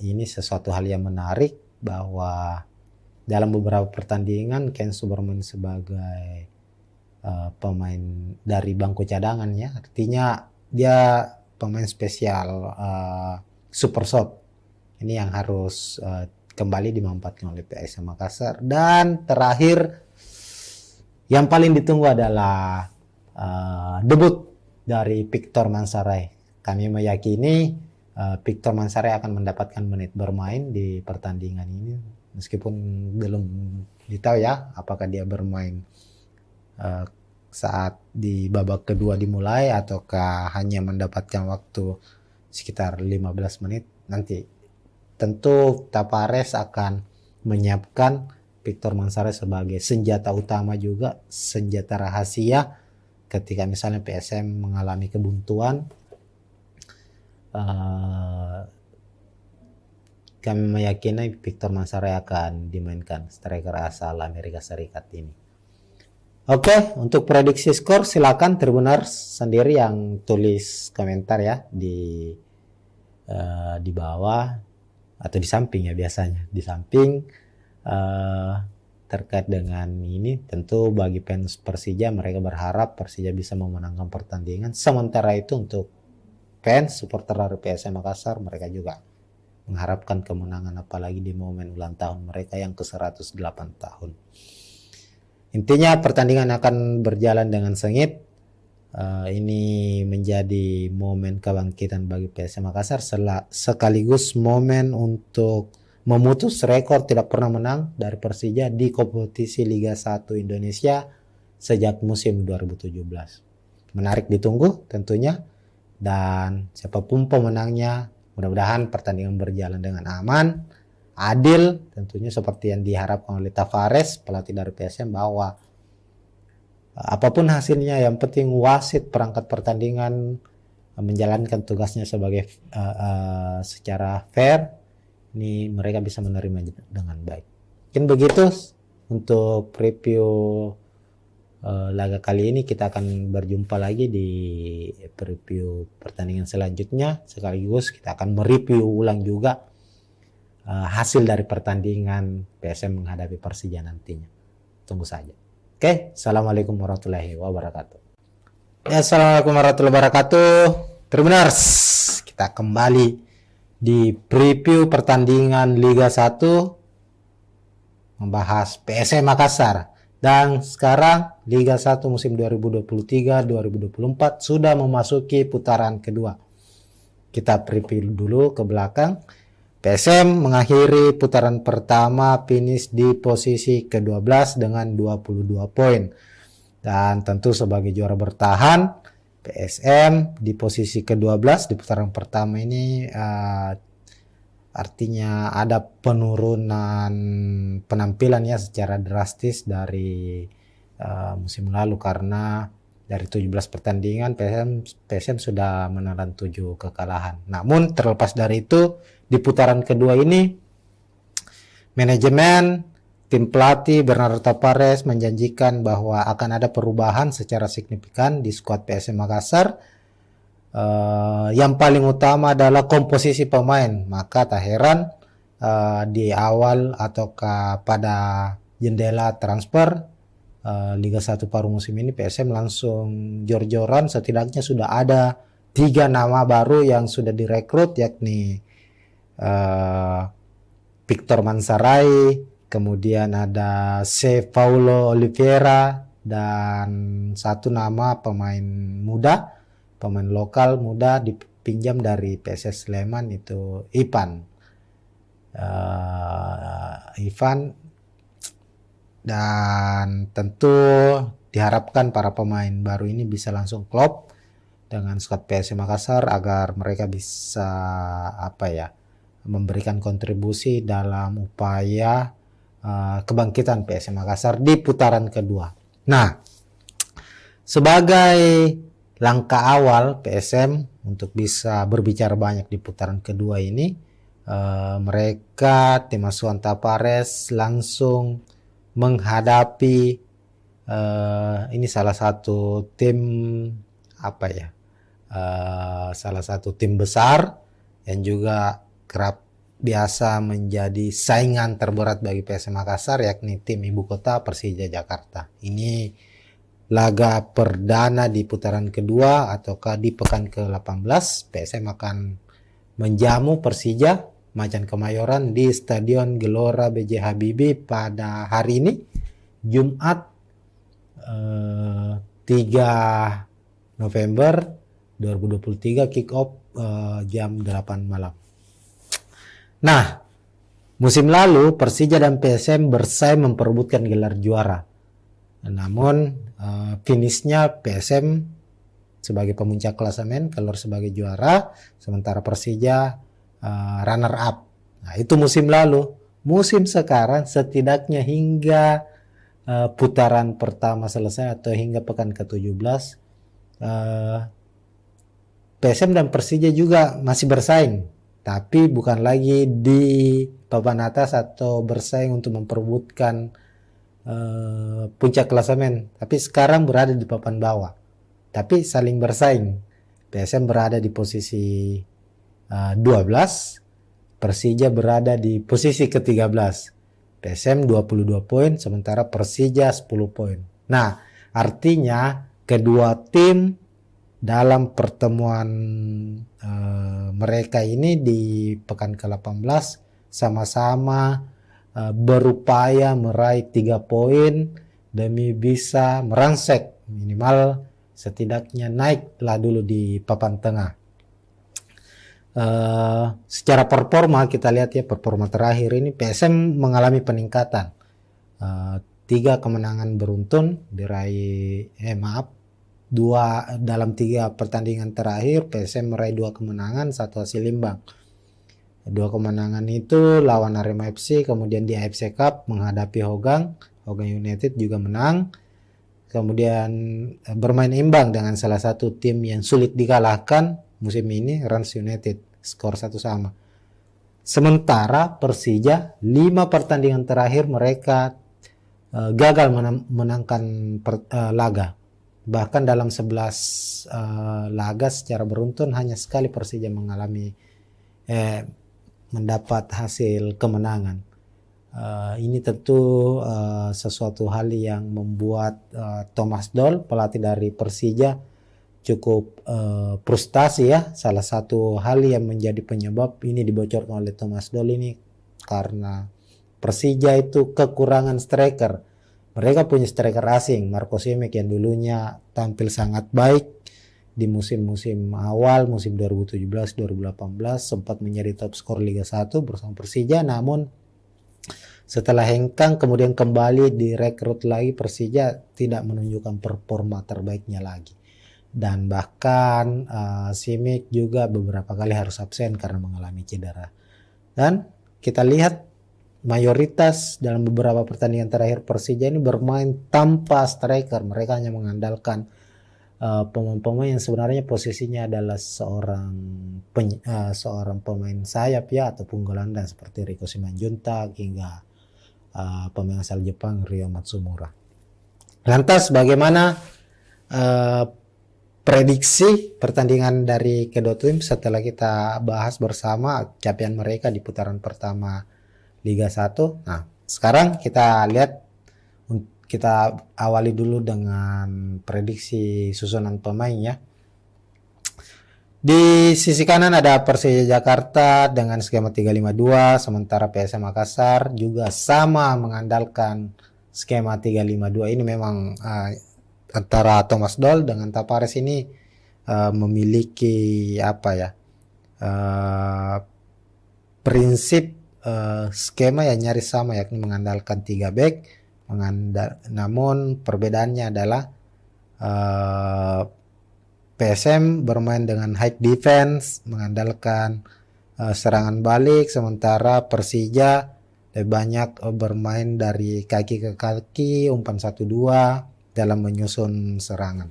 Ini sesuatu hal yang menarik bahwa dalam beberapa pertandingan Kenzo bermain sebagai pemain dari bangku cadangan ya. Artinya dia pemain spesial Super Shot. Ini yang harus kembali dimanfaatkan oleh PSM Makassar. Dan terakhir, yang paling ditunggu adalah debut dari Victor Mansaray. Kami meyakini Victor Mansaray akan mendapatkan menit bermain di pertandingan ini, meskipun belum ditahu ya apakah dia bermain saat di babak kedua dimulai ataukah hanya mendapatkan waktu sekitar 15 menit. Nanti tentu Tavares akan menyiapkan Victor Mansaray sebagai senjata utama juga, senjata rahasia ketika misalnya PSM mengalami kebuntuan. Kami meyakini Victor Mansaray akan dimainkan, striker asal Amerika Serikat ini. Oke, untuk prediksi skor silakan Tribuners sendiri yang tulis komentar ya di bawah atau di samping ya, biasanya di samping terkait dengan ini. Tentu bagi fans Persija, mereka berharap Persija bisa memenangkan pertandingan. Sementara itu untuk fans supporter dari PSM Makassar, mereka juga mengharapkan kemenangan, apalagi di momen ulang tahun mereka yang ke-108 tahun. Intinya pertandingan akan berjalan dengan sengit. Ini menjadi momen kebangkitan bagi PSM Makassar, sekaligus momen untuk memutus rekor tidak pernah menang dari Persija di kompetisi Liga 1 Indonesia sejak musim 2017. Menarik ditunggu tentunya, dan siapapun pemenangnya, mudah-mudahan pertandingan berjalan dengan aman, adil, tentunya seperti yang diharapkan oleh Tavares, pelatih dari PSM, bahwa apapun hasilnya yang penting wasit perangkat pertandingan menjalankan tugasnya sebagai secara fair. Ini mereka bisa menerima dengan baik. Mungkin begitu untuk preview laga kali ini. Kita akan berjumpa lagi di preview pertandingan selanjutnya, sekaligus kita akan mereview ulang juga hasil dari pertandingan PSM menghadapi Persija nantinya. Tunggu saja. Oke, assalamualaikum warahmatullahi wabarakatuh. Ya, assalamualaikum warahmatullahi wabarakatuh. Tribuners, kita kembali di preview pertandingan Liga 1, membahas PSM Makassar. Dan sekarang Liga 1 musim 2023-2024 sudah memasuki putaran kedua. Kita preview dulu ke belakang. PSM mengakhiri putaran pertama finish di posisi ke-12 dengan 22 poin. Dan tentu sebagai juara bertahan, PSM di posisi ke-12 di putaran pertama ini artinya ada penurunan penampilan ya secara drastis dari musim lalu, karena dari 17 pertandingan PSM sudah menelan 7 kekalahan. Namun terlepas dari itu, di putaran kedua ini manajemen tim pelatih Bernardo Tavares menjanjikan bahwa akan ada perubahan secara signifikan di skuad PSM Makassar. Yang paling utama adalah komposisi pemain. Maka tak heran di awal ataukah pada jendela transfer Liga 1 paruh musim ini, PSM langsung jor-joran. Setidaknya sudah ada 3 nama baru yang sudah direkrut, yakni Victor Mansaray, kemudian ada C. Paulo Oliveira, dan satu nama pemain muda, pemain lokal muda dipinjam dari PSS Sleman, itu Ivan. Dan tentu diharapkan para pemain baru ini bisa langsung klop dengan skuad PSM Makassar agar mereka bisa memberikan kontribusi dalam upaya kebangkitan PSM Makassar di putaran kedua. Nah, sebagai langkah awal PSM untuk bisa berbicara banyak di putaran kedua ini, mereka tim asuhan Tavares langsung menghadapi ini salah satu tim salah satu tim besar yang juga kerap biasa menjadi saingan terberat bagi PSM Makassar, yakni tim ibu kota Persija Jakarta. Ini laga perdana di putaran kedua ataukah di pekan ke-18, PSM akan menjamu Persija Macan Kemayoran di Stadion Gelora B.J. Habibie pada hari ini, Jumat 3 November 2023, kick off jam 8 malam. Nah, musim lalu Persija dan PSM bersaing memperebutkan gelar juara. Namun finishnya PSM sebagai pemuncak klasemen keluar sebagai juara, sementara Persija runner up. Nah, itu musim lalu. Musim sekarang setidaknya hingga putaran pertama selesai atau hingga pekan ke-17, PSM dan Persija juga masih bersaing, tapi bukan lagi di papan atas atau bersaing untuk memperebutkan puncak klasemen, tapi sekarang berada di papan bawah, tapi saling bersaing. PSM berada di posisi 12, Persija berada di posisi ke-13. PSM 22 poin, sementara Persija 10 poin. Nah, artinya kedua tim dalam pertemuan mereka ini di pekan ke-18 sama-sama berupaya meraih 3 poin demi bisa merangsek minimal setidaknya naiklah dulu di papan tengah. Secara performa kita lihat ya, performa terakhir ini PSM mengalami peningkatan. 3 kemenangan beruntun diraih, dalam 3 pertandingan terakhir PSM meraih 2 kemenangan, 1 hasil imbang. 2 kemenangan itu lawan Arema FC, kemudian di AFC Cup menghadapi Hogang United juga menang, kemudian bermain imbang dengan salah satu tim yang sulit dikalahkan musim ini, Rans United, skor 1-1. Sementara Persija 5 pertandingan terakhir mereka gagal menangkan laga. Bahkan dalam 11 laga secara beruntun hanya sekali Persija mendapat hasil kemenangan. Ini tentu sesuatu hal yang membuat Thomas Doll, pelatih dari Persija, cukup frustasi ya. Salah satu hal yang menjadi penyebab ini dibocorkan oleh Thomas Doll ini karena Persija itu kekurangan striker. Mereka punya striker asing, Marco Simic yang dulunya tampil sangat baik di musim-musim awal, musim 2017-2018 sempat menjadi top skor Liga 1 bersama Persija, namun setelah hengkang kemudian kembali direkrut lagi, Persija tidak menunjukkan performa terbaiknya lagi. Dan bahkan Simic juga beberapa kali harus absen karena mengalami cedera. Dan kita lihat mayoritas dalam beberapa pertandingan terakhir Persija ini bermain tanpa striker. Mereka hanya mengandalkan pemain-pemain yang sebenarnya posisinya adalah seorang pemain sayap ya, ataupun gelandang seperti Riko Simanjuntak hingga pemain asal Jepang Ryo Matsumura. Lantas bagaimana prediksi pertandingan dari kedua tim setelah kita bahas bersama capaian mereka di putaran pertama Liga 1. Nah, sekarang kita lihat, kita awali dulu dengan prediksi susunan pemain ya. Di sisi kanan ada Persija Jakarta dengan skema 352, sementara PSM Makassar juga sama mengandalkan skema 352. Ini memang antara Thomas Doll dengan Tapares ini memiliki prinsip skema yang nyaris sama, yakni mengandalkan 3 back. Namun perbedaannya adalah PSM bermain dengan high defense, mengandalkan serangan balik, sementara Persija lebih banyak bermain dari kaki ke kaki, umpan 1-2 dalam menyusun serangan.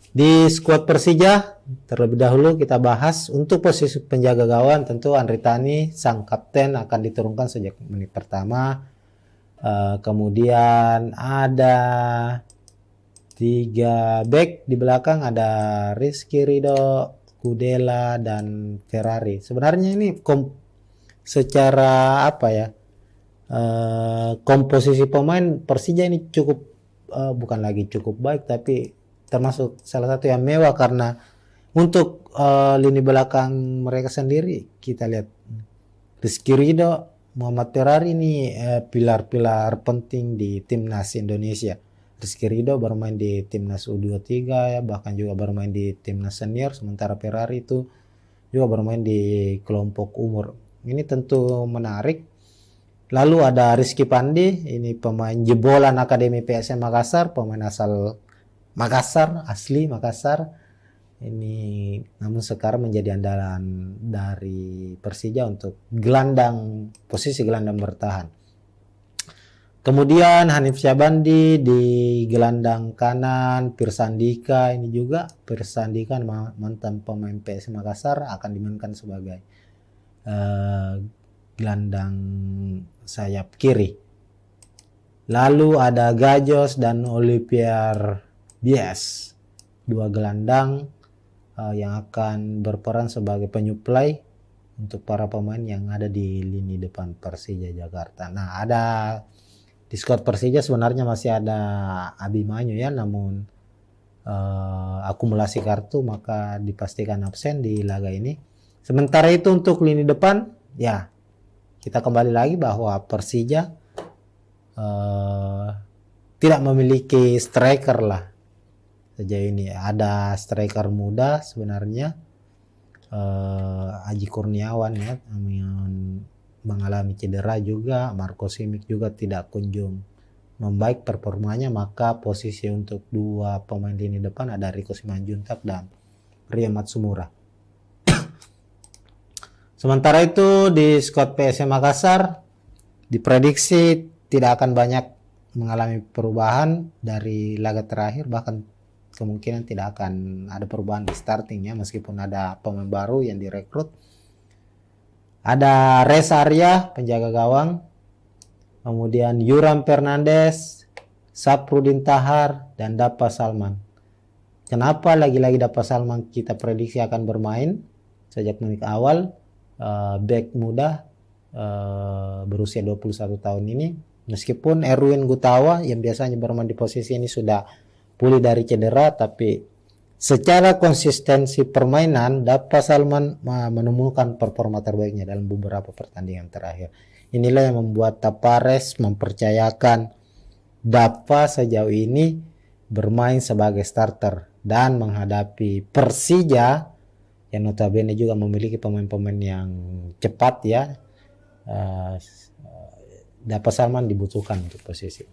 Di skuad Persija terlebih dahulu kita bahas untuk posisi penjaga gawang. Tentu Andri Tani sang kapten akan diturunkan sejak menit pertama. Kemudian ada 3 back di belakang, ada Rizky Ridho, Kudela, dan Ferrari. Sebenarnya ini secara komposisi pemain Persija ini cukup bukan lagi cukup baik, tapi termasuk salah satu yang mewah, karena untuk lini belakang mereka sendiri kita lihat Rizky Ridho, Muhammad Terari ini pilar-pilar penting di timnas Indonesia. Rizky Ridho bermain di timnas U23 ya, bahkan juga bermain di timnas senior, sementara Ferrari itu juga bermain di kelompok umur. Ini tentu menarik. Lalu ada Rizky Pandi, ini pemain jebolan Akademi PSM Makassar, pemain asal Makassar, asli Makassar. Ini namun sekarang menjadi andalan dari Persija untuk posisi gelandang bertahan. Kemudian Hanif Syabandi di gelandang kanan, Pirsandika ini juga, Pirsandika mantan pemain PSM Makassar akan dimainkan sebagai gelandang sayap kiri. Lalu ada Gajos dan Olivier Bies, dua gelandang yang akan berperan sebagai penyuplai untuk para pemain yang ada di lini depan Persija Jakarta. Nah, ada di squad Persija sebenarnya masih ada Abimanyu ya, namun akumulasi kartu maka dipastikan absen di laga ini. Sementara itu untuk lini depan ya, kita kembali lagi bahwa Persija tidak memiliki striker lah sejauh ini. Ada striker muda sebenarnya, Aji Kurniawan ya, yang mengalami cedera juga. Marco Simic juga tidak kunjung membaik performanya, maka posisi untuk dua pemain lini depan ada Riko Simanjuntak dan Ria Matsumura. Sementara itu di skuad PSM Makassar diprediksi tidak akan banyak mengalami perubahan dari laga terakhir, bahkan kemungkinan tidak akan ada perubahan di startingnya meskipun ada pemain baru yang direkrut. Ada Reza Arya penjaga gawang, kemudian Yuram Fernandes, Saprudin Tahar, dan Dapa Salman. Kenapa lagi-lagi Dapa Salman kita prediksi akan bermain sejak menit awal? Back muda berusia 21 tahun ini, meskipun Erwin Gutawa yang biasanya bermain di posisi ini sudah pulih dari cedera, tapi secara konsistensi permainan Dapa Salman menemukan performa terbaiknya dalam beberapa pertandingan terakhir. Inilah yang membuat Tapares mempercayakan Dapa sejauh ini bermain sebagai starter dan menghadapi Persija yang notabene juga memiliki pemain-pemain yang cepat ya. Dapa Salman dibutuhkan untuk posisi.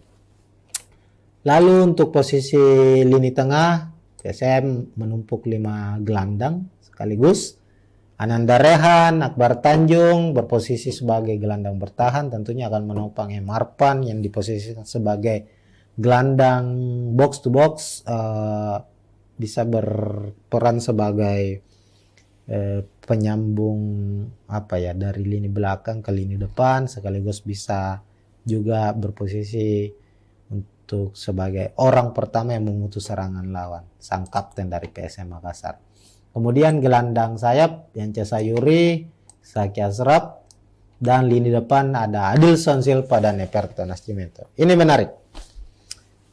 Lalu untuk posisi lini tengah, PSM menumpuk 5 gelandang sekaligus. Ananda Rehan, Akbar Tanjung berposisi sebagai gelandang bertahan, tentunya akan menopang Marpan yang diposisikan sebagai gelandang box to box, bisa berperan sebagai penyambung dari lini belakang ke lini depan, sekaligus bisa juga berposisi untuk sebagai orang pertama yang memutus serangan lawan, sang kapten dari PSM Makassar. Kemudian gelandang sayap Yance Sayuri, Saki Asraf, dan lini depan ada Adilson Silva dan Everton Nascimento. Ini menarik.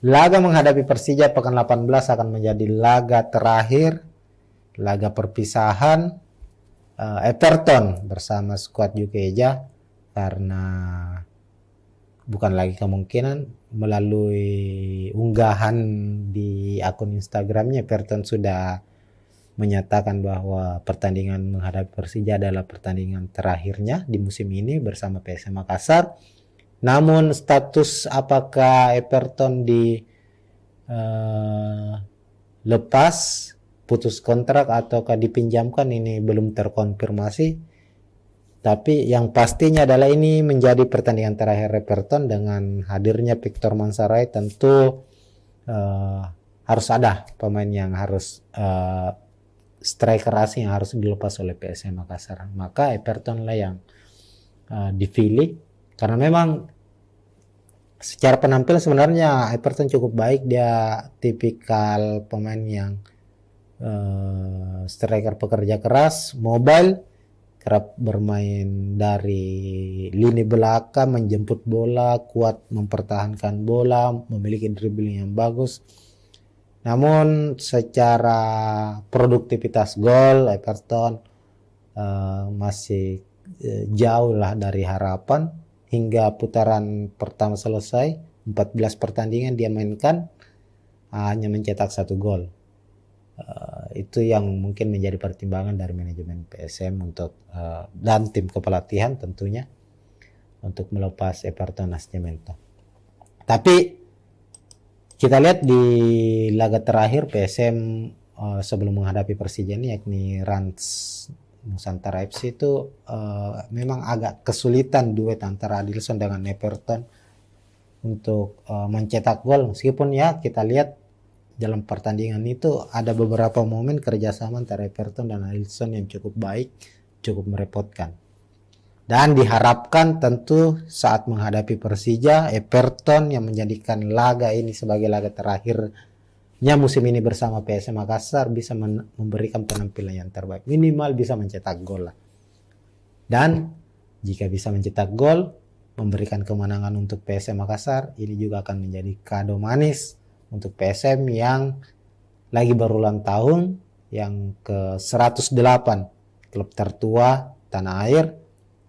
Laga menghadapi Persija pekan 18 akan menjadi laga terakhir, laga perpisahan Everton bersama skuad Jukeja, karena bukan lagi kemungkinan, melalui unggahan di akun Instagramnya Everton sudah menyatakan bahwa pertandingan menghadapi Persija adalah pertandingan terakhirnya di musim ini bersama PSM Makassar. Namun status apakah Everton lepas, putus kontrak ataukah dipinjamkan ini belum terkonfirmasi. Tapi yang pastinya adalah ini menjadi pertandingan terakhir Everton. Dengan hadirnya Victor Mansaray tentu harus ada pemain yang harus striker asing yang harus dilepas oleh PSM Makassar. Maka Everton lah yang dipilih, karena memang secara penampilan sebenarnya Everton cukup baik. Dia tipikal pemain yang striker pekerja keras, mobile, kerap bermain dari lini belakang, menjemput bola, kuat mempertahankan bola, memiliki dribbling yang bagus. Namun secara produktivitas gol Everton masih jauh lah dari harapan. Hingga putaran pertama selesai, 14 pertandingan dia mainkan, hanya mencetak 1 gol. Itu yang mungkin menjadi pertimbangan dari manajemen PSM untuk dan tim kepelatihan tentunya untuk melepas Everton Nascimento. Tapi kita lihat di laga terakhir PSM sebelum menghadapi Persija ini, yakni Rans Nusantara FC itu memang agak kesulitan duet antara Adilson dengan Everton untuk mencetak gol, meskipun ya kita lihat dalam pertandingan itu ada beberapa momen kerjasama antara Everton dan Adilson yang cukup baik, cukup merepotkan. Dan diharapkan tentu saat menghadapi Persija, Everton yang menjadikan laga ini sebagai laga terakhirnya musim ini bersama PSM Makassar bisa memberikan penampilan yang terbaik, minimal bisa mencetak gol lah. Dan jika bisa mencetak gol, memberikan kemenangan untuk PSM Makassar, ini juga akan menjadi kado manis untuk PSM yang lagi berulang tahun, yang ke 108, klub tertua tanah air,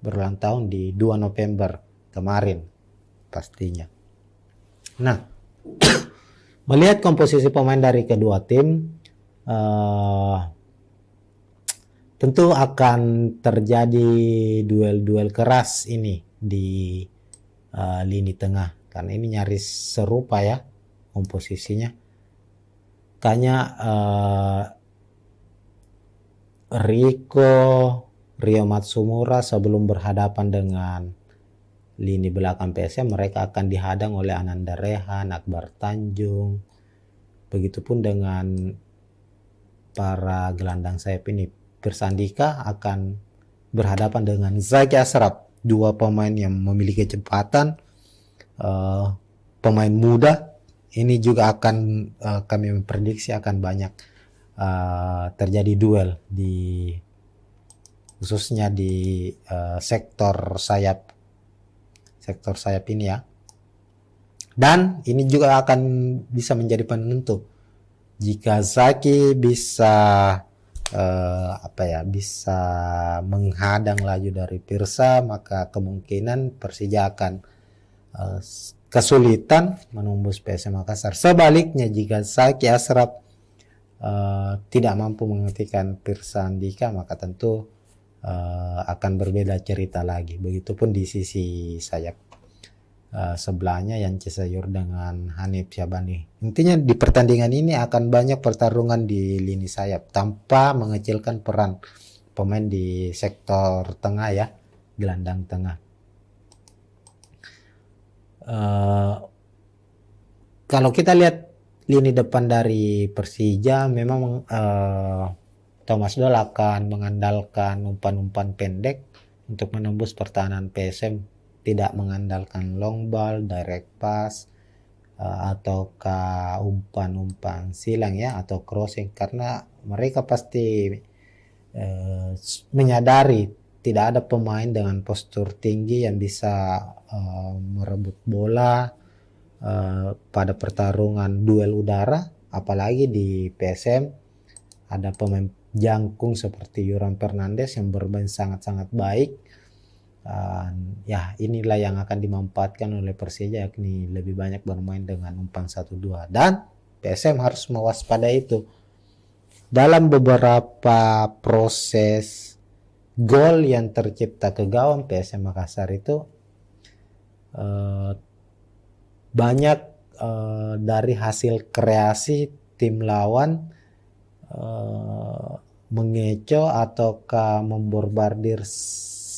berulang tahun di 2 November kemarin pastinya. Nah, melihat komposisi pemain dari kedua tim, tentu akan terjadi duel-duel keras ini di lini tengah, karena ini nyaris serupa ya komposisinya. Kayaknya Rio Matsumura sebelum berhadapan dengan lini belakang PSM, mereka akan dihadang oleh Ananda Rehan, Akbar Tanjung. Begitupun dengan para gelandang sayap ini. Pirsandika akan berhadapan dengan Zaki Ashraf, dua pemain yang memiliki kecepatan, pemain muda. Ini juga akan kami memprediksi akan banyak terjadi duel khususnya di sektor sayap ini ya. Dan ini juga akan bisa menjadi penentu jika Zaki bisa bisa menghadang laju dari Pirsa, maka kemungkinan Persija akan kesulitan menembus PSM Makassar. Sebaliknya jika Zaki Ashraf tidak mampu menghentikan Pirsa Andika, maka tentu akan berbeda cerita lagi. Begitupun di sisi sayap sebelahnya Yance Sayur dengan Hanif Syabani. Intinya di pertandingan ini akan banyak pertarungan di lini sayap tanpa mengecilkan peran pemain di sektor tengah ya, gelandang tengah. Kalau kita lihat lini depan dari Persija, memang Thomas Doll akan mengandalkan umpan-umpan pendek untuk menembus pertahanan PSM, tidak mengandalkan long ball, direct pass, ataukah umpan-umpan silang ya, atau crossing, karena mereka pasti menyadari tidak ada pemain dengan postur tinggi yang bisa merebut bola pada pertarungan duel udara, apalagi di PSM ada pemain jangkung seperti Yoram Fernandes yang bermain sangat-sangat baik. Ya inilah yang akan dimanfaatkan oleh Persija, yakni lebih banyak bermain dengan umpan 1-2, dan PSM harus mewaspadai itu. Dalam beberapa proses gol yang tercipta ke gawang PSM Makassar itu banyak dari hasil kreasi tim lawan mengecoh ataukah memborbardir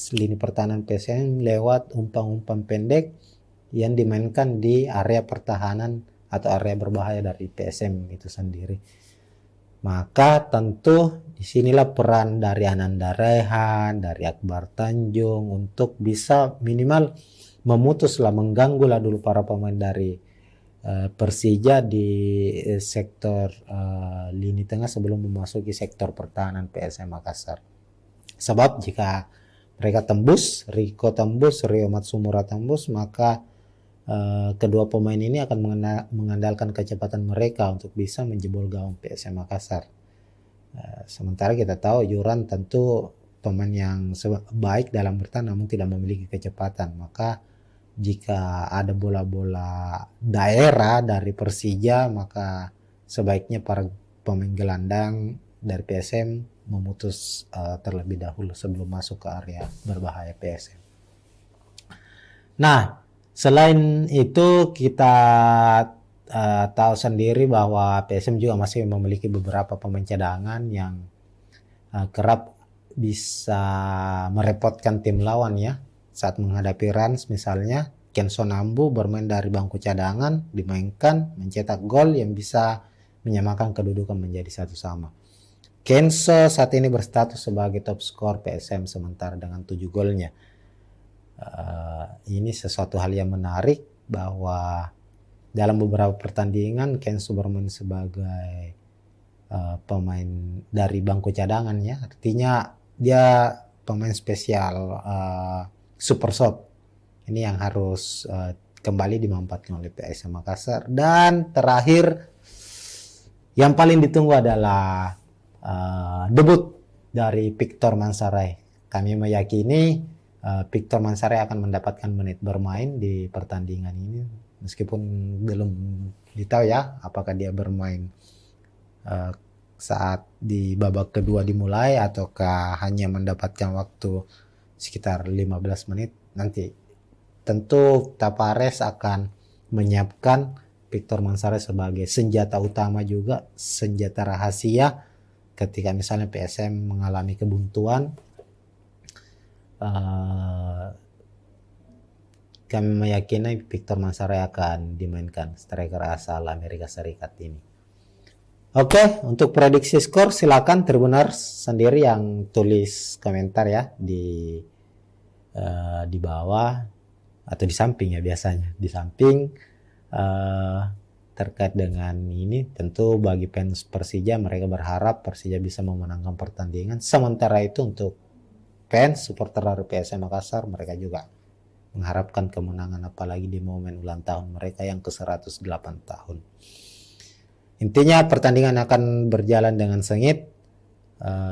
lini pertahanan PSM lewat umpan-umpan pendek yang dimainkan di area pertahanan atau area berbahaya dari PSM itu sendiri. Maka tentu disinilah peran dari Ananda Rehan, dari Akbar Tanjung untuk bisa minimal memutuslah, mengganggulah dulu para pemain dari Persija di sektor lini tengah sebelum memasuki sektor pertahanan PSM Makassar. Sebab jika mereka tembus, Rico tembus, Rio Matsumura tembus, maka kedua pemain ini akan mengandalkan kecepatan mereka untuk bisa menjebol gawang PSM Makassar. Sementara kita tahu Yuran tentu pemain yang baik dalam bertahan namun tidak memiliki kecepatan. Maka jika ada bola-bola daerah dari Persija, maka sebaiknya para pemain gelandang dari PSM memutus terlebih dahulu sebelum masuk ke area berbahaya PSM. Nah, selain itu kita tahu sendiri bahwa PSM juga masih memiliki beberapa pemain cadangan yang kerap bisa merepotkan tim lawan ya. Saat menghadapi Rans misalnya, Kenzo Nambu bermain dari bangku cadangan, dimainkan, mencetak gol yang bisa menyamakan kedudukan menjadi 1-1. Kenzo saat ini berstatus sebagai top skor PSM sementara dengan 7 golnya. Ini sesuatu hal yang menarik bahwa dalam beberapa pertandingan Kenzo bermain sebagai pemain dari bangku cadangan ya. Artinya dia pemain spesial super sub. Ini yang harus kembali dimanfaatkan oleh PSM Makassar. Dan terakhir yang paling ditunggu adalah debut dari Victor Mansaray. Kami meyakini Victor Mansaray akan mendapatkan menit bermain di pertandingan ini, meskipun belum ditahu ya apakah dia bermain saat di babak kedua dimulai ataukah hanya mendapatkan waktu sekitar 15 menit. Nanti tentu Tapares akan menyiapkan Victor Mansaray sebagai senjata utama juga, senjata rahasia ketika misalnya PSM mengalami kebuntuan. Kami meyakini Victor Mansaray akan dimainkan, striker asal Amerika Serikat ini. Oke, untuk prediksi skor silakan Tribuners sendiri yang tulis komentar ya di bawah atau di samping ya, biasanya di samping. Terkait dengan ini, tentu bagi fans Persija, mereka berharap Persija bisa memenangkan pertandingan. Sementara itu untuk fans supporter dari PSM Makassar, mereka juga mengharapkan kemenangan, apalagi di momen ulang tahun mereka yang ke-108 tahun. Intinya pertandingan akan berjalan dengan sengit.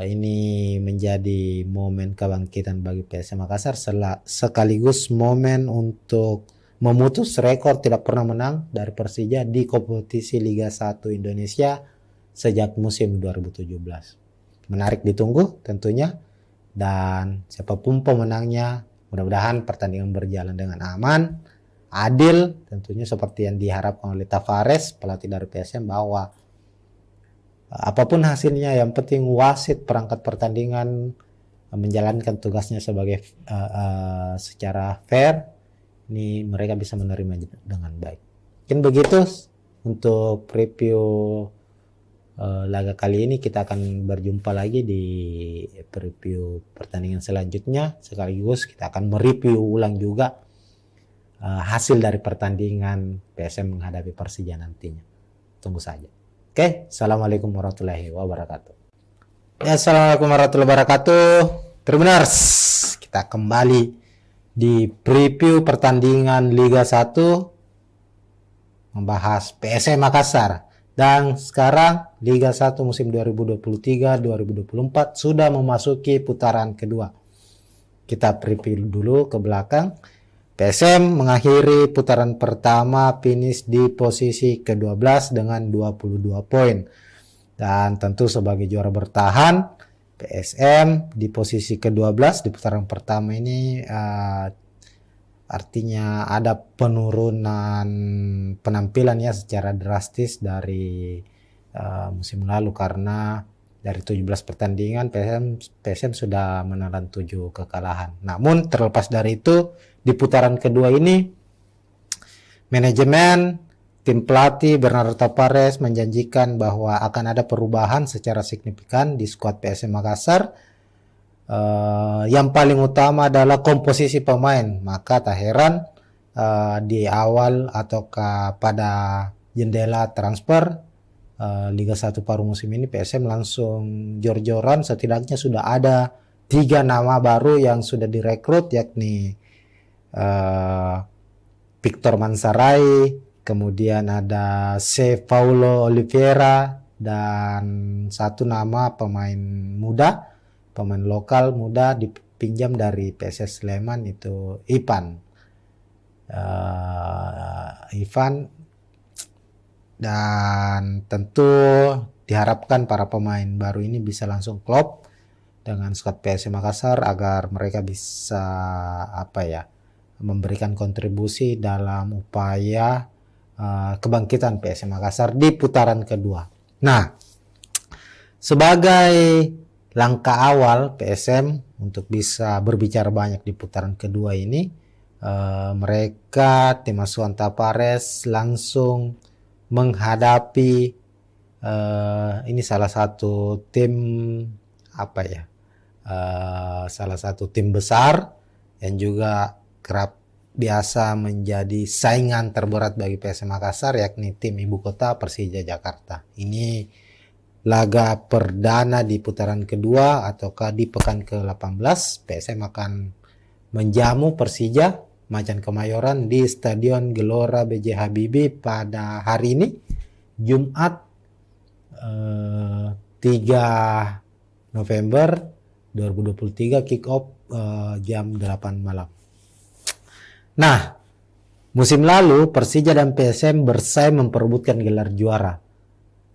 Ini menjadi momen kebangkitan bagi PSM Makassar, sekaligus momen untuk memutus rekor tidak pernah menang dari Persija di kompetisi Liga 1 Indonesia sejak musim 2017. Menarik ditunggu tentunya, dan siapapun pemenangnya mudah-mudahan pertandingan berjalan dengan aman, adil, tentunya seperti yang diharapkan oleh Tavares, pelatih dari PSM, bahwa apapun hasilnya yang penting wasit perangkat pertandingan menjalankan tugasnya sebagai secara fair. Ini mereka bisa menerima dengan baik. Mungkin begitu untuk review laga kali ini. Kita akan berjumpa lagi di preview pertandingan selanjutnya. Sekaligus kita akan mereview ulang juga hasil dari pertandingan PSM menghadapi Persija nantinya. Tunggu saja. Oke, Assalamualaikum warahmatullahi wabarakatuh. Ya, Assalamualaikum warahmatullahi wabarakatuh. Tribuners, kita kembali di preview pertandingan Liga 1 membahas PSM Makassar. Dan sekarang Liga 1 musim 2023-2024 sudah memasuki putaran kedua. Kita preview dulu ke belakang. PSM mengakhiri putaran pertama finish di posisi ke-12 dengan 22 poin. Dan tentu sebagai juara bertahan, PSM di posisi ke-12 di putaran pertama ini artinya ada penurunan penampilan ya secara drastis dari musim lalu, karena dari 17 pertandingan PSM sudah menelan 7 kekalahan. Namun terlepas dari itu, di putaran kedua ini manajemen tim pelatih Bernardo Tapares menjanjikan bahwa akan ada perubahan secara signifikan di skuad PSM Makassar. Yang paling utama adalah komposisi pemain. Maka tak heran di awal ataukah pada jendela transfer Liga 1 paruh musim ini PSM langsung jor-joran, setidaknya sudah ada 3 nama baru yang sudah direkrut, yakni Victor Mansaray, kemudian ada C. Paulo Oliveira, dan satu nama pemain muda, pemain lokal muda dipinjam dari PSS Sleman, itu Ivan. Dan tentu diharapkan para pemain baru ini bisa langsung klop dengan skuad PSM Makassar agar mereka bisa memberikan kontribusi dalam upaya kebangkitan PSM Makassar di putaran kedua. Nah, sebagai langkah awal PSM untuk bisa berbicara banyak di putaran kedua ini, mereka tim asuhan Tapares langsung menghadapi ini salah satu tim salah satu tim besar yang juga kerap biasa menjadi saingan terberat bagi PSM Makassar, yakni tim ibu kota Persija Jakarta. Ini laga perdana di putaran kedua ataukah di pekan ke-18. PSM akan menjamu Persija Macan Kemayoran di Stadion Gelora B.J. Habibie pada hari ini, Jumat 3 November 2023, kick off jam 8 malam. Nah, musim lalu Persija dan PSM bersaing memperebutkan gelar juara.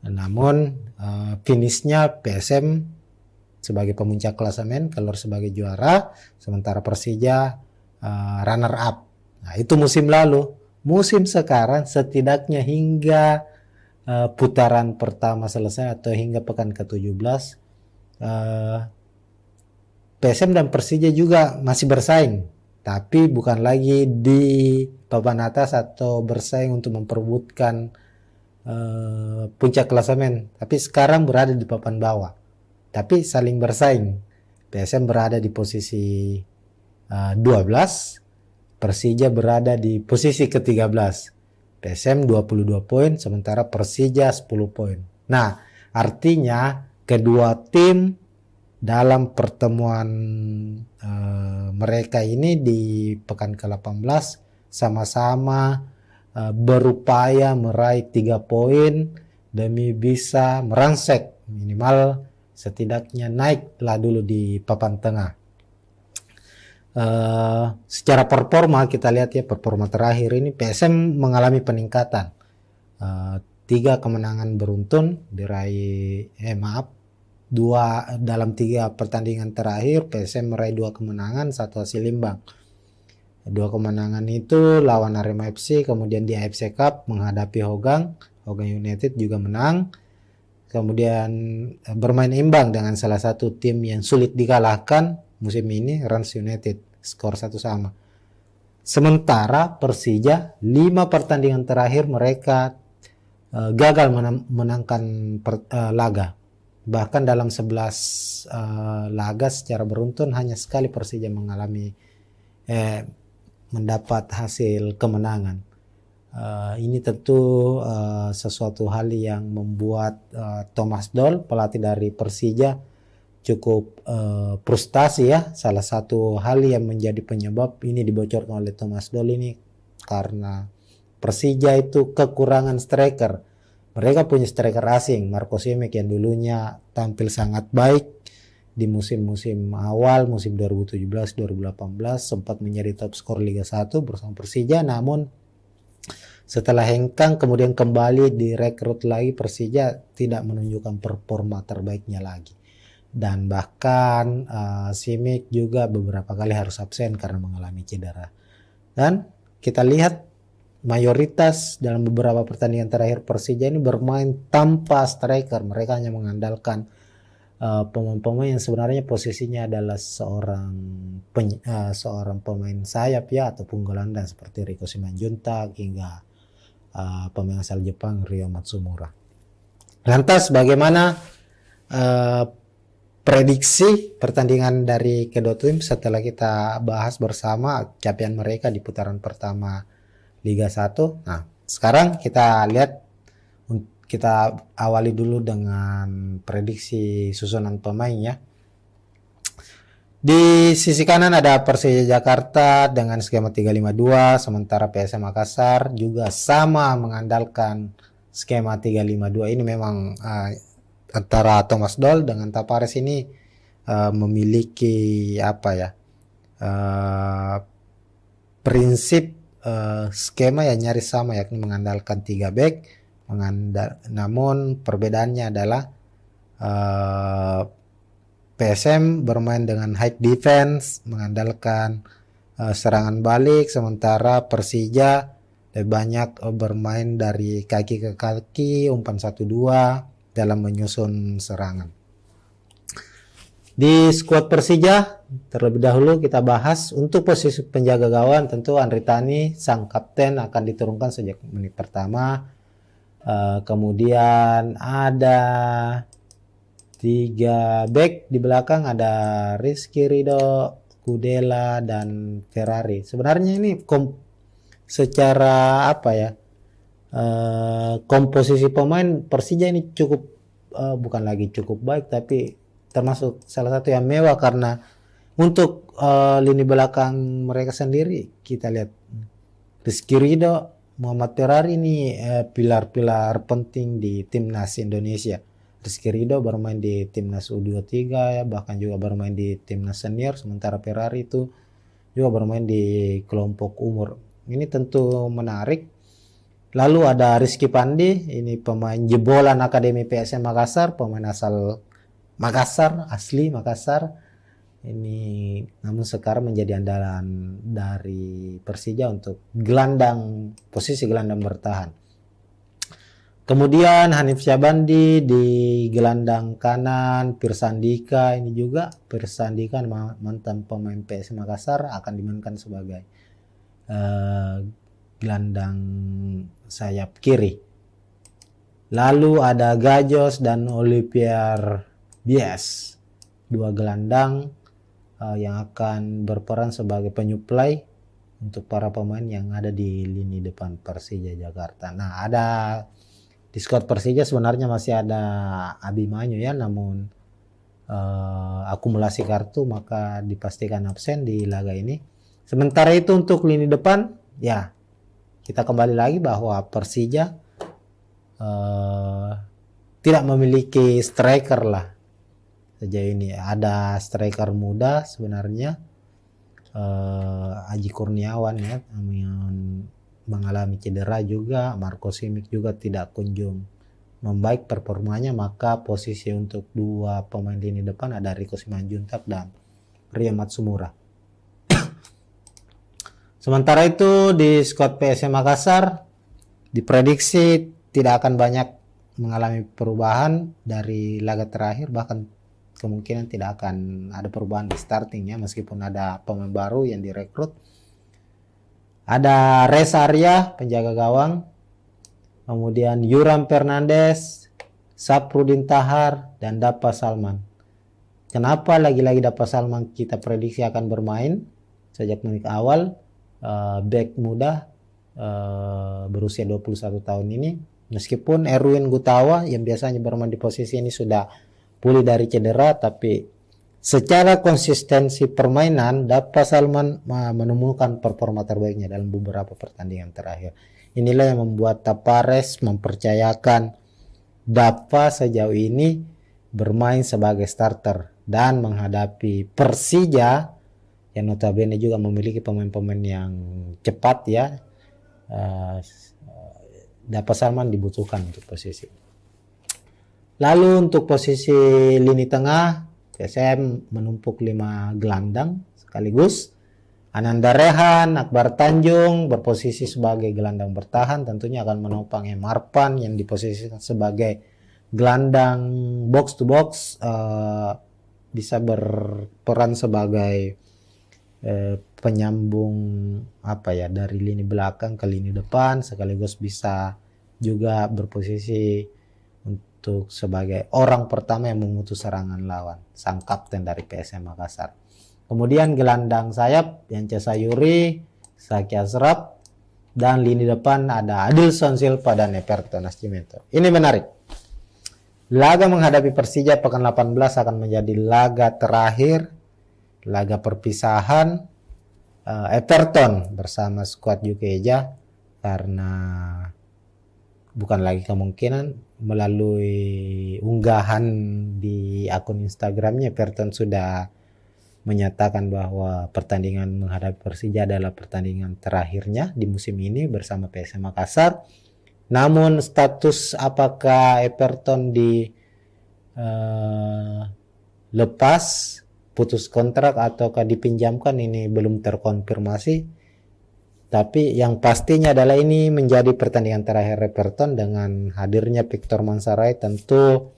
Namun finishnya PSM sebagai pemuncak klasemen keluar sebagai juara, sementara Persija runner up. Nah, itu musim lalu. Musim sekarang setidaknya hingga putaran pertama selesai atau hingga pekan ke-17, PSM dan Persija juga masih bersaing, tapi bukan lagi di papan atas atau bersaing untuk memperebutkan puncak klasemen, tapi sekarang berada di papan bawah, tapi saling bersaing. PSM berada di posisi 12, Persija berada di posisi ke-13. PSM 22 poin, sementara Persija 10 poin. Nah, artinya kedua tim dalam pertemuan mereka ini di pekan ke-18 sama-sama berupaya meraih 3 poin demi bisa merangsek minimal setidaknya naiklah dulu di papan tengah. Secara performa kita lihat ya, performa terakhir ini PSM mengalami peningkatan. 3 kemenangan beruntun diraih, dalam 3 pertandingan terakhir PSM meraih 2 kemenangan, 1 hasil imbang. 2 kemenangan itu lawan Arema FC, kemudian di AFC Cup menghadapi Hogang United juga menang. Kemudian bermain imbang dengan salah satu tim yang sulit dikalahkan musim ini, Rans United, skor 1-1. Sementara Persija 5 pertandingan terakhir mereka gagal menangkan laga. Bahkan dalam 11 laga secara beruntun hanya sekali Persija mendapat hasil kemenangan. Ini tentu sesuatu hal yang membuat Thomas Doll, pelatih dari Persija, cukup frustasi ya. Salah satu hal yang menjadi penyebab ini dibocorkan oleh Thomas Doll ini karena Persija itu kekurangan striker. Mereka punya striker asing, Marco Simic yang dulunya tampil sangat baik di musim-musim awal, musim 2017-2018 sempat menjadi top skor Liga 1 bersama Persija, namun setelah hengkang kemudian kembali direkrut lagi, Persija tidak menunjukkan performa terbaiknya lagi. Dan bahkan Simic juga beberapa kali harus absen karena mengalami cedera. Dan kita lihat mayoritas dalam beberapa pertandingan terakhir Persija ini bermain tanpa striker. Mereka hanya mengandalkan pemain-pemain yang sebenarnya posisinya adalah seorang pemain sayap ya, ataupun gelandang seperti Riko Simanjuntak hingga pemain asal Jepang Ryo Matsumura. Lantas bagaimana prediksi pertandingan dari kedua tim setelah kita bahas bersama capaian mereka di putaran pertama Liga 1. Nah, sekarang kita lihat, kita awali dulu dengan prediksi susunan pemain ya. Di sisi kanan ada Persija Jakarta dengan skema 352, sementara PSM Makassar juga sama mengandalkan skema 352. Ini memang antara Thomas Doll dengan Tapares ini memiliki apa ya, prinsip skema yang nyaris sama, yakni mengandalkan 3 back. Namun perbedaannya adalah PSM bermain dengan high defense, mengandalkan serangan balik, sementara Persija lebih banyak bermain dari kaki ke kaki, umpan 1-2 dalam menyusun serangan. Di skuad Persija terlebih dahulu kita bahas untuk posisi penjaga gawang. Tentu Andri Tani sang kapten akan diturunkan sejak menit pertama. Kemudian ada 3 back di belakang, ada Rizky Ridho, Kudela, dan Ferrari. Sebenarnya ini secara apa ya, komposisi pemain Persija ini cukup bukan lagi cukup baik, tapi termasuk salah satu yang mewah, karena untuk lini belakang mereka sendiri kita lihat Rizky Ridho, Muhammad Ferrari ini pilar-pilar penting di timnas Indonesia. Rizky Ridho bermain di timnas U23 ya, bahkan juga bermain di timnas senior, sementara Ferrari itu juga bermain di kelompok umur. Ini tentu menarik. Lalu ada Rizky Pandi, ini pemain jebolan Akademi PSM Makassar, pemain asal Makassar, asli Makassar. Ini namun sekarang menjadi andalan dari Persija untuk posisi gelandang bertahan. Kemudian Hanif Syabandi di gelandang kanan, Pirsandika ini juga Pirsandika mantan pemain PSM Makassar akan dimainkan sebagai gelandang sayap kiri. Lalu ada Gajos dan Olivier Bies, 2 gelandang yang akan berperan sebagai penyuplai untuk para pemain yang ada di lini depan Persija Jakarta. Nah, di skuad Persija sebenarnya masih ada Abimanyu ya, namun akumulasi kartu maka dipastikan absen di laga ini. Sementara itu untuk lini depan ya, kita kembali lagi bahwa Persija tidak memiliki striker lah sejauh ini. Ada striker muda sebenarnya, Aji Kurniawan ya, mengalami cedera juga. Marco Simic juga tidak kunjung membaik performanya, maka posisi untuk 2 pemain lini depan ada Riko Simanjuntak dan Ria Matsumura. Sementara itu di skuad PSM Makassar diprediksi tidak akan banyak mengalami perubahan dari laga terakhir, bahkan kemungkinan tidak akan ada perubahan di starting ya, meskipun ada pemain baru yang direkrut. Ada Reza Arya penjaga gawang, kemudian Yuram Fernandes, Saprudin Tahar, dan Dapa Salman. Kenapa lagi-lagi Dapa Salman kita prediksi akan bermain sejak menit awal? Back muda berusia 21 tahun ini, meskipun Erwin Gutawa yang biasanya bermain di posisi ini sudah pulih dari cedera, tapi secara konsistensi permainan Dapa Salman menemukan performa terbaiknya dalam beberapa pertandingan terakhir. Inilah yang membuat Tapares mempercayakan Dapa sejauh ini bermain sebagai starter dan menghadapi Persija yang notabene juga memiliki pemain-pemain yang cepat ya. Dapa Salman dibutuhkan untuk posisi. Lalu untuk posisi lini tengah, PSM menumpuk 5 gelandang sekaligus. Ananda Rehan, Akbar Tanjung berposisi sebagai gelandang bertahan, tentunya akan menopang Marpan yang diposisikan sebagai gelandang box to box, bisa berperan sebagai penyambung dari lini belakang ke lini depan, sekaligus bisa juga berposisi untuk sebagai orang pertama yang memutus serangan lawan, sang kapten dari PSM Makassar. Kemudian gelandang sayap Yance Sayuri, Saki Asraf, dan lini depan ada Adilson Silva dan Everton Nascimento. Ini menarik. Laga menghadapi Persija pekan 18 akan menjadi laga terakhir laga perpisahan Everton bersama skuad Jukeja, karena bukan lagi kemungkinan, melalui unggahan di akun Instagramnya Everton sudah menyatakan bahwa pertandingan menghadapi Persija adalah pertandingan terakhirnya di musim ini bersama PSM Makassar. Namun status apakah Everton lepas, putus kontrak ataukah dipinjamkan, ini belum terkonfirmasi. Tapi yang pastinya adalah ini menjadi pertandingan terakhir Everton. Dengan hadirnya Victor Mansaray tentu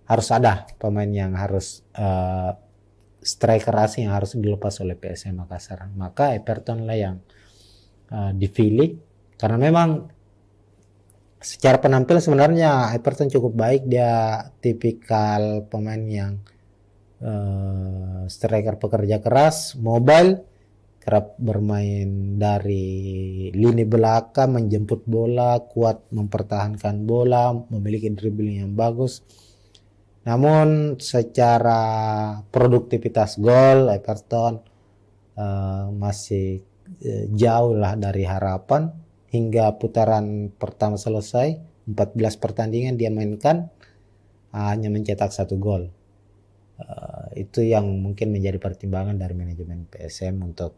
harus ada pemain yang harus striker asing yang harus dilepas oleh PSM Makassar. Maka Everton lah yang dipilih, karena memang secara penampilan sebenarnya Everton cukup baik. Dia tipikal pemain yang striker pekerja keras, mobile, kerap bermain dari lini belakang, menjemput bola, kuat mempertahankan bola, memiliki dribbling yang bagus. Namun secara produktivitas gol Everton masih jauh lah dari harapan. Hingga putaran pertama selesai, 14 pertandingan dia mainkan, hanya mencetak 1 gol. Itu yang mungkin menjadi pertimbangan dari manajemen PSM untuk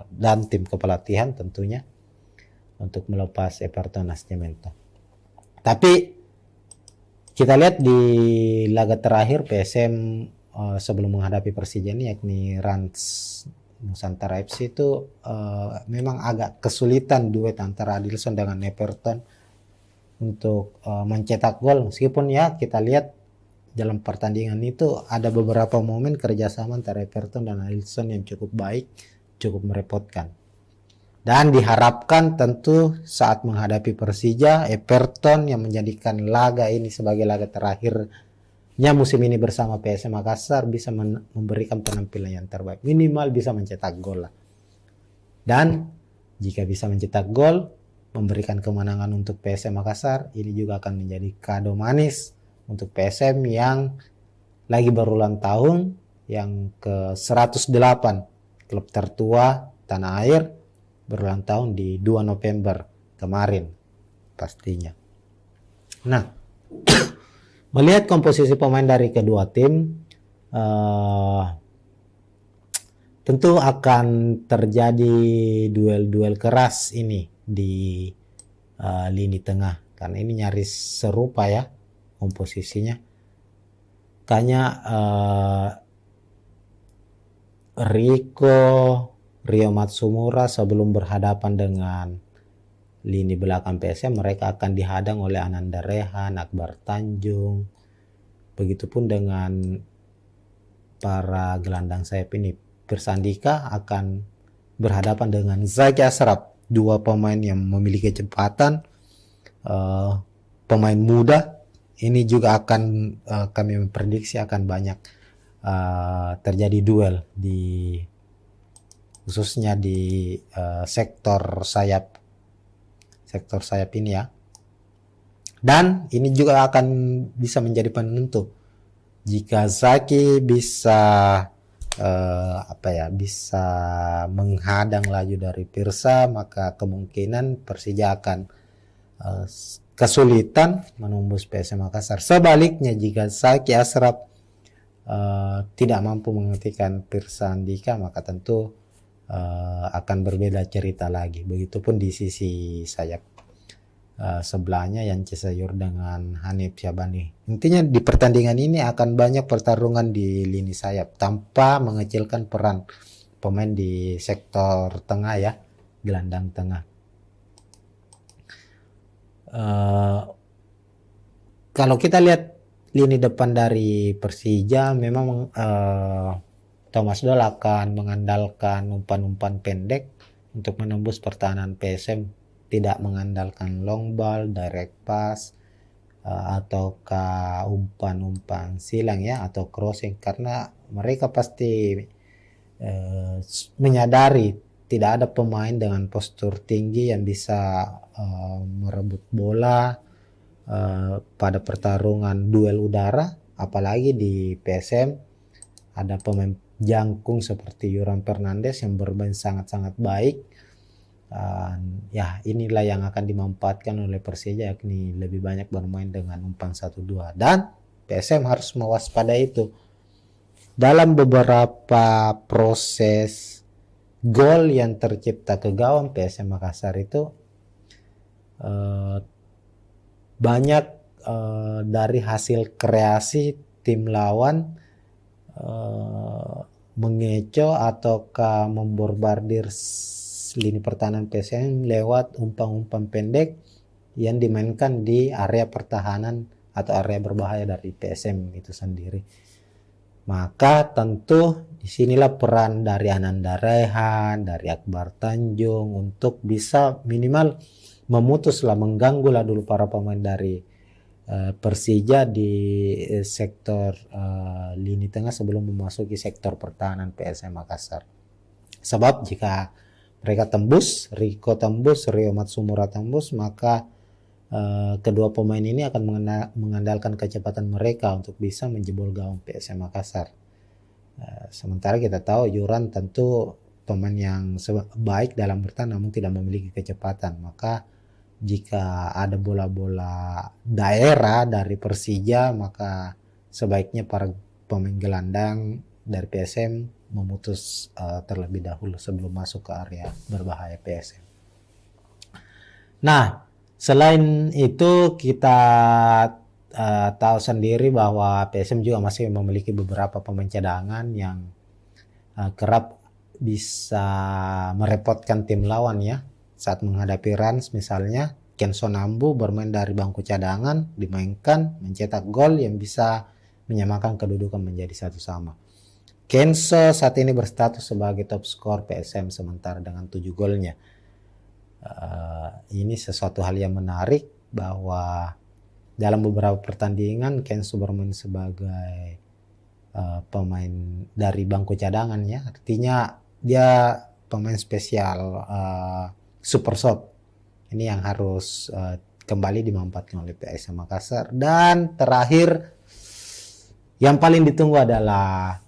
dan tim kepelatihan tentunya untuk melepas Everton Nascimento. Tapi kita lihat di laga terakhir PSM sebelum menghadapi Persija ini, yakni Rans Nusantara FC, itu memang agak kesulitan duet antara Adilson dengan Everton untuk mencetak gol. Meskipun ya kita lihat dalam pertandingan itu ada beberapa momen kerjasama antara Everton dan Adilson yang cukup baik, cukup merepotkan. Dan diharapkan tentu saat menghadapi Persija, Everton yang menjadikan laga ini sebagai laga terakhirnya musim ini bersama PSM Makassar bisa memberikan penampilan yang terbaik, minimal bisa mencetak gol lah. Dan jika bisa mencetak gol, memberikan kemenangan untuk PSM Makassar, ini juga akan menjadi kado manis untuk PSM yang lagi berulang tahun, yang ke 108, klub tertua tanah air, berulang tahun di 2 November kemarin pastinya. Nah, melihat komposisi pemain dari kedua tim, tentu akan terjadi duel-duel keras ini di lini tengah, karena ini nyaris serupa ya komposisinya. Kayaknya Rio Matsumura sebelum berhadapan dengan lini belakang PSM, mereka akan dihadang oleh Ananda Rehan, Akbar Tanjung. Begitupun dengan para gelandang sayap ini. Persandika akan berhadapan dengan Zaki Ashraf, dua pemain yang memiliki kecepatan, pemain muda. Ini juga akan kami memprediksi akan banyak terjadi duel khususnya di sektor sayap ini ya. Dan ini juga akan bisa menjadi penentu. Jika Zaki bisa bisa menghadang laju dari Pirsa, maka kemungkinan Persija akan kesulitan menembus PSM Makassar. Sebaliknya, jika Zaki Ashraf tidak mampu menghentikan Pirsa Andika, maka tentu akan berbeda cerita lagi. Begitupun di sisi sayap sebelahnya Yance Sayur dengan Hanif Syabani. Intinya di pertandingan ini akan banyak pertarungan di lini sayap tanpa mengecilkan peran pemain di sektor tengah ya, gelandang tengah. Kalau kita lihat lini depan dari Persija, memang Thomas Doll akan mengandalkan umpan-umpan pendek untuk menembus pertahanan PSM, tidak mengandalkan long ball, direct pass, ataukah umpan-umpan silang ya, atau crossing, karena mereka pasti menyadari tidak ada pemain dengan postur tinggi yang bisa merebut bola pada pertarungan duel udara, apalagi di PSM ada jangkung seperti Yoran Fernandes yang bermain sangat-sangat baik. Ya, inilah yang akan dimanfaatkan oleh Persija, yakni lebih banyak bermain dengan umpan 1-2, dan PSM harus mewaspadai itu. Dalam beberapa proses gol yang tercipta ke gawang PSM Makassar itu banyak dari hasil kreasi tim lawan mengecoh ataukah memborbardir lini pertahanan PSM lewat umpan-umpan pendek yang dimainkan di area pertahanan atau area berbahaya dari PSM itu sendiri. Maka tentu disinilah peran dari Ananda Rehan, dari Akbar Tanjung untuk bisa minimal memutuslah, mengganggulah dulu para pemain dari Persija di sektor lini tengah sebelum memasuki sektor pertahanan PSM Makassar. Sebab jika mereka tembus, Riko tembus, Rio Matsumura tembus, maka kedua pemain ini akan mengandalkan kecepatan mereka untuk bisa menjebol gawang PSM Makassar. Sementara kita tahu Yoran tentu pemain yang baik dalam bertahan namun tidak memiliki kecepatan. Maka jika ada bola-bola daerah dari Persija, maka sebaiknya para pemain gelandang dari PSM memutus terlebih dahulu sebelum masuk ke area berbahaya PSM. Nah, selain itu kita tahu sendiri bahwa PSM juga masih memiliki beberapa pemain cadangan yang kerap bisa merepotkan tim lawan ya. Saat menghadapi Rans misalnya, Kenzo Nambu bermain dari bangku cadangan, dimainkan, mencetak gol yang bisa menyamakan kedudukan menjadi 1-1. Kenzo saat ini berstatus sebagai top skor PSM sementara dengan 7 golnya. Ini sesuatu hal yang menarik bahwa dalam beberapa pertandingan Kenzo bermain sebagai pemain dari bangku cadangan ya. Artinya dia pemain spesial super sub. Ini yang harus kembali dimanfaatkan oleh PSM Makassar. Dan terakhir yang paling ditunggu adalah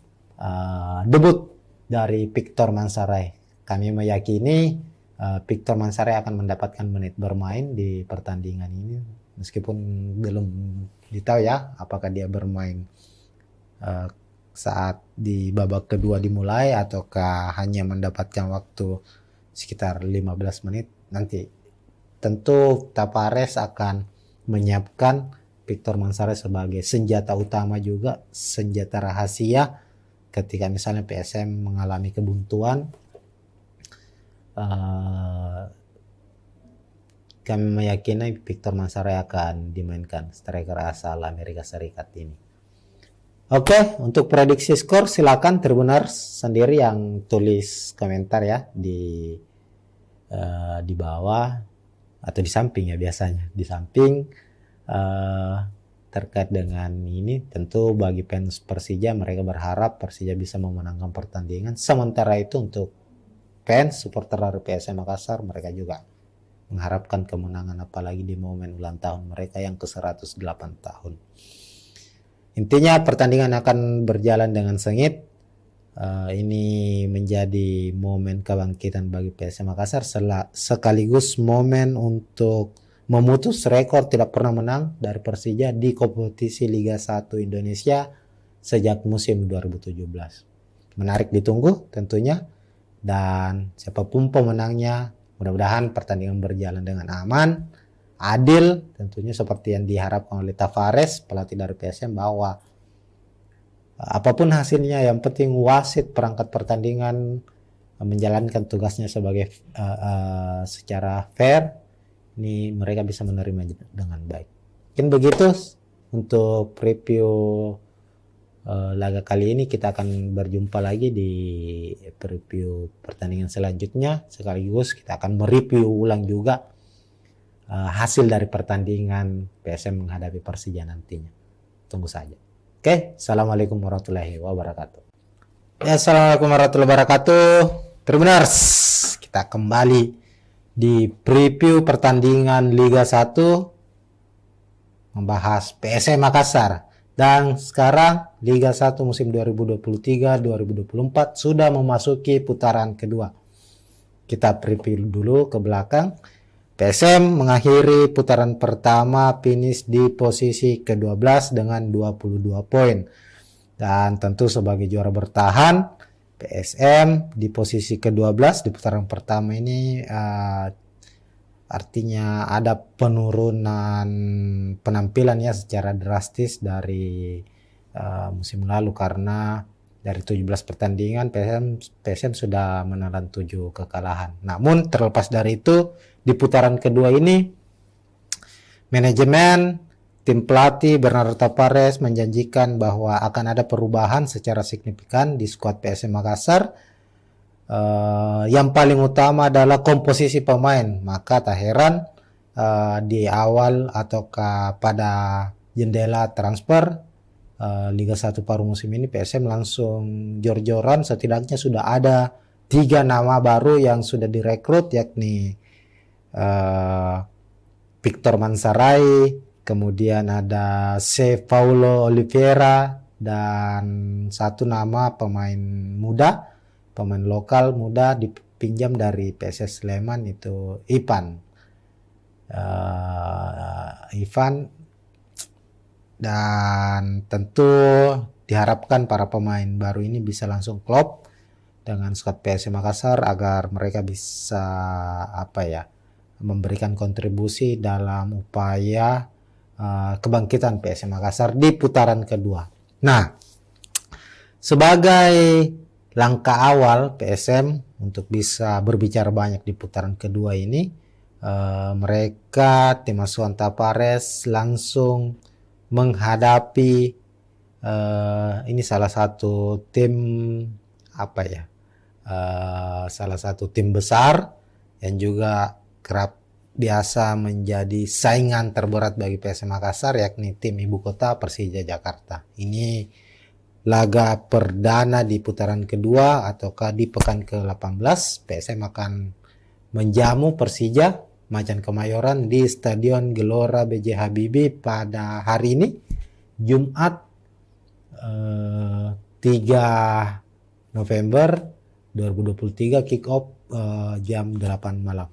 debut dari Victor Mansaray. Kami meyakini Victor Mansaray akan mendapatkan menit bermain di pertandingan ini, meskipun belum ditahu ya apakah dia bermain saat di babak kedua dimulai ataukah hanya mendapatkan waktu sekitar 15 menit. Nanti tentu Tavares akan menyiapkan Victor Mansaray sebagai senjata utama juga, senjata rahasia ketika misalnya PSM mengalami kebuntuan. Kami meyakini Victor Mansaray akan dimainkan, striker asal Amerika Serikat ini. Oke, untuk prediksi skor silakan Tribuners sendiri yang tulis komentar ya di bawah atau di samping ya, biasanya di samping terkait dengan ini. Tentu bagi fans Persija, mereka berharap Persija bisa memenangkan pertandingan. Sementara itu untuk fans supporter dari PSM Makassar, mereka juga mengharapkan kemenangan, apalagi di momen ulang tahun mereka yang ke-108 tahun. Intinya pertandingan akan berjalan dengan sengit. Ini menjadi momen kebangkitan bagi PSM Makassar sekaligus momen untuk memutus rekor tidak pernah menang dari Persija di kompetisi Liga 1 Indonesia sejak musim 2017. Menarik ditunggu tentunya, dan siapapun pemenangnya mudah-mudahan pertandingan berjalan dengan aman, adil, tentunya seperti yang diharapkan oleh Tavares, pelatih dari PSM, bahwa apapun hasilnya yang penting wasit perangkat pertandingan menjalankan tugasnya sebagai secara fair. Ini mereka bisa menerima dengan baik. Mungkin begitu untuk review laga kali ini. Kita akan berjumpa lagi di preview pertandingan selanjutnya, sekaligus kita akan mereview ulang juga hasil dari pertandingan PSM menghadapi Persija nantinya. Tunggu saja. Oke, assalamualaikum warahmatullahi wabarakatuh. Ya, assalamualaikum warahmatullahi wabarakatuh. Tribuners, kita kembali di preview pertandingan Liga 1 membahas PSM Makassar Dan sekarang Liga 1 musim 2023-2024 sudah memasuki putaran kedua. Kita preview dulu ke belakang. PSM mengakhiri putaran pertama finish di posisi ke-12 dengan 22 poin. Dan tentu sebagai juara bertahan, PSM di posisi ke-12 di putaran pertama ini artinya ada penurunan penampilan ya secara drastis dari musim lalu, karena dari 17 pertandingan PSM sudah menelan 7 kekalahan. Namun terlepas dari itu, di putaran kedua ini manajemen tim pelatih Bernardo Tavares menjanjikan bahwa akan ada perubahan secara signifikan di skuad PSM Makassar. Yang paling utama adalah komposisi pemain. Maka tak heran di awal ataukah pada jendela transfer Liga 1 paruh musim ini PSM langsung jor-joran. Setidaknya sudah ada 3 nama baru yang sudah direkrut, yakni Victor Mansarai, kemudian ada C. Paulo Oliveira, dan satu nama pemain muda, pemain lokal muda dipinjam dari PSS Sleman, itu Ivan. Dan tentu diharapkan para pemain baru ini bisa langsung klop dengan skuad PSM Makassar agar mereka bisa memberikan kontribusi dalam upaya kebangkitan PSM Makassar di putaran kedua. Nah, sebagai langkah awal PSM untuk bisa berbicara banyak di putaran kedua ini, mereka tim asuhan Tavares langsung menghadapi ini salah satu tim salah satu tim besar yang juga kerap biasa menjadi saingan terberat bagi PSM Makassar, yakni tim ibu kota Persija Jakarta. Ini laga perdana di putaran kedua ataukah di pekan ke-18. PSM akan menjamu Persija Macan Kemayoran di Stadion Gelora B.J. Habibie pada hari ini, Jumat 3 November 2023, kick off jam 8 malam.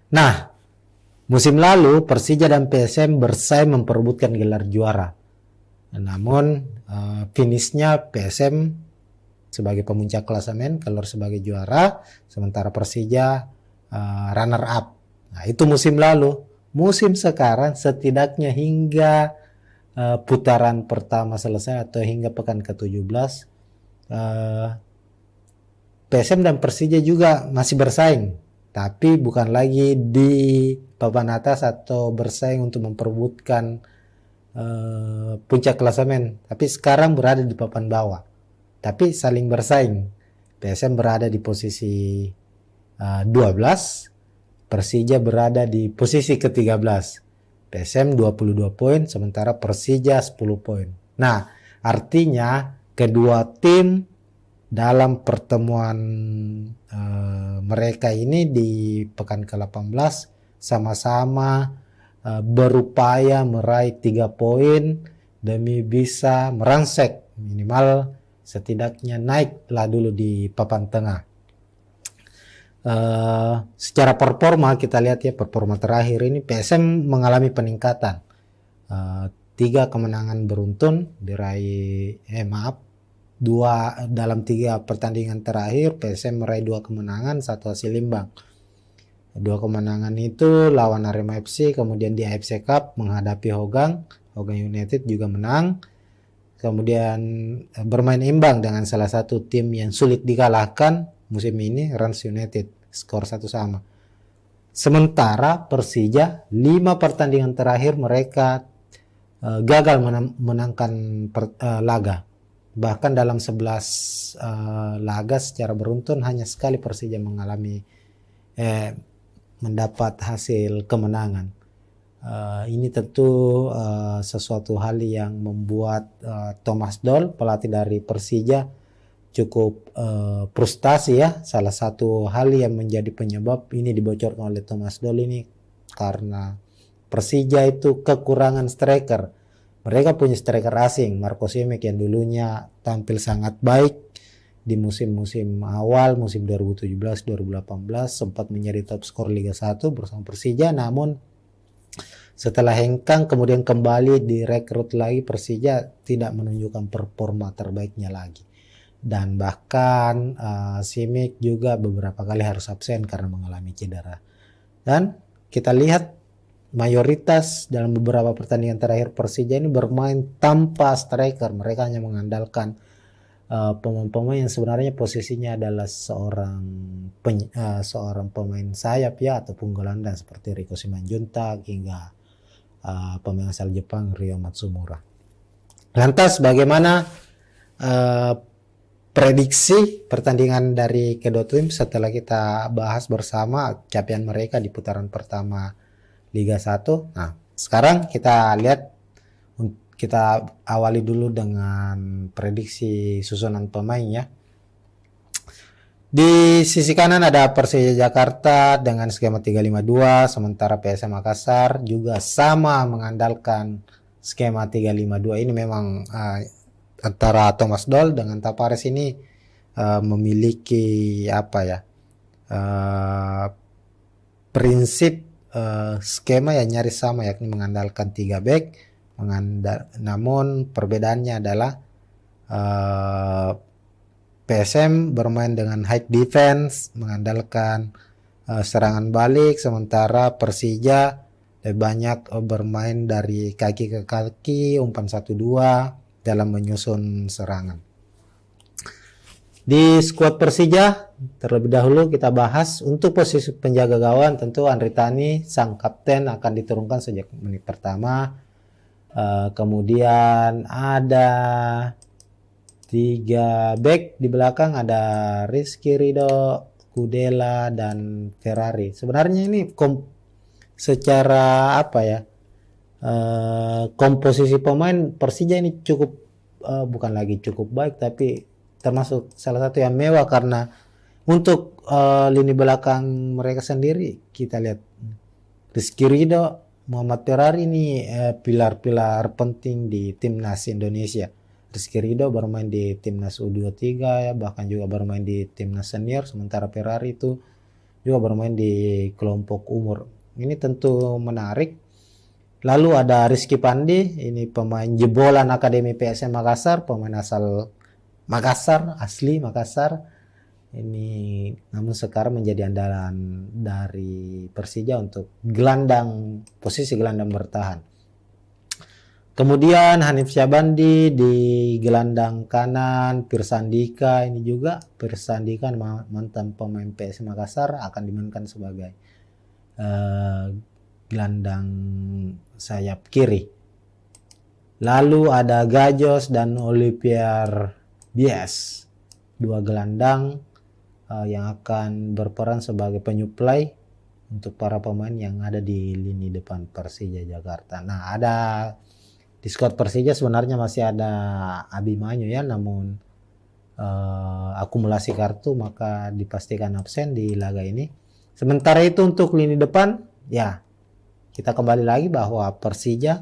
Nah, musim lalu Persija dan PSM bersaing memperebutkan gelar juara. Namun finishnya PSM sebagai pemuncak klasemen keluar sebagai juara, sementara Persija runner up. Nah, itu musim lalu. Musim sekarang setidaknya hingga putaran pertama selesai atau hingga pekan ke-17, PSM dan Persija juga masih bersaing, tapi bukan lagi di papan atas atau bersaing untuk memperebutkan puncak klasemen, tapi sekarang berada di papan bawah, tapi saling bersaing. PSM berada di posisi 12, Persija berada di posisi ke-13. PSM 22 poin, sementara Persija 10 poin. Nah, artinya kedua tim dalam pertemuan mereka ini di pekan ke-18 sama-sama berupaya meraih 3 poin demi bisa merangsek minimal setidaknya naiklah dulu di papan tengah. Secara performa kita lihat ya, performa terakhir ini PSM mengalami peningkatan. 3 kemenangan beruntun diraih, dalam 3 pertandingan terakhir PSM meraih 2 kemenangan, 1 hasil imbang. 2 kemenangan itu lawan Arema FC, kemudian di AFC Cup menghadapi Hogang United juga menang, kemudian bermain imbang dengan salah satu tim yang sulit dikalahkan musim ini, Rans United, skor 1-1. Sementara Persija 5 pertandingan terakhir mereka gagal menangkan laga. Bahkan dalam 11 laga secara beruntun hanya sekali Persija mendapat hasil kemenangan. Ini tentu sesuatu hal yang membuat Thomas Doll, pelatih dari Persija, cukup frustasi ya. Salah satu hal yang menjadi penyebab ini dibocorkan oleh Thomas Doll ini karena Persija itu kekurangan striker. Mereka punya striker asing, Marco Simic yang dulunya tampil sangat baik di musim-musim awal, musim 2017-2018 sempat menjadi top skor Liga 1 bersama Persija, namun setelah hengkang kemudian kembali direkrut lagi, Persija tidak menunjukkan performa terbaiknya lagi. Dan bahkan Simic juga beberapa kali harus absen karena mengalami cedera. Dan kita lihat mayoritas dalam beberapa pertandingan terakhir Persija ini bermain tanpa striker. Mereka hanya mengandalkan pemain-pemain yang sebenarnya posisinya adalah seorang pemain sayap ya, ataupun gelandang seperti Riko Simanjuntak hingga pemain asal Jepang Ryo Matsumura. Lantas bagaimana prediksi pertandingan dari kedua tim setelah kita bahas bersama capaian mereka di putaran pertama Liga 1. Nah, sekarang kita lihat, kita awali dulu dengan prediksi susunan pemain ya. Di sisi kanan ada Persija Jakarta dengan skema 352, sementara PSM Makassar juga sama mengandalkan skema 352. Ini memang antara Thomas Doll dengan Tapares ini memiliki prinsip skema yang nyaris sama, yakni mengandalkan 3 back. Namun perbedaannya adalah PSM bermain dengan high defense, mengandalkan serangan balik, sementara Persija lebih banyak bermain dari kaki ke kaki, umpan 1-2 dalam menyusun serangan. Di skuad Persija terlebih dahulu kita bahas untuk posisi penjaga gawang. Tentu Andri Tani sang kapten akan diturunkan sejak menit pertama. Kemudian ada 3 back di belakang, ada Rizky Ridho, Kudela dan Ferrari. Sebenarnya ini secara komposisi pemain Persija ini cukup bukan lagi cukup baik, tapi termasuk salah satu yang mewah, karena untuk lini belakang mereka sendiri kita lihat Rizky Ridho, Muhammad Ferrari ini pilar-pilar penting di timnas Indonesia. Rizky Ridho bermain di timnas U23 ya, bahkan juga bermain di timnas senior, sementara Ferrari itu juga bermain di kelompok umur. Ini tentu menarik. Lalu ada Rizky Pandi, ini pemain jebolan Akademi PSM Makassar, pemain asal Makassar, asli Makassar. Ini namun sekarang menjadi andalan dari Persija untuk posisi gelandang bertahan. Kemudian Hanif Syabandi di gelandang kanan, Pirsandika ini juga Pirsandika mantan pemain PSM Makassar akan dimainkan sebagai gelandang sayap kiri. Lalu ada Gajos dan Olivier Bies, 2 gelandang yang akan berperan sebagai penyuplai untuk para pemain yang ada di lini depan Persija Jakarta. Nah, di skuad Persija sebenarnya masih ada Abimanyu ya, namun akumulasi kartu maka dipastikan absen di laga ini. Sementara itu untuk lini depan ya, kita kembali lagi bahwa Persija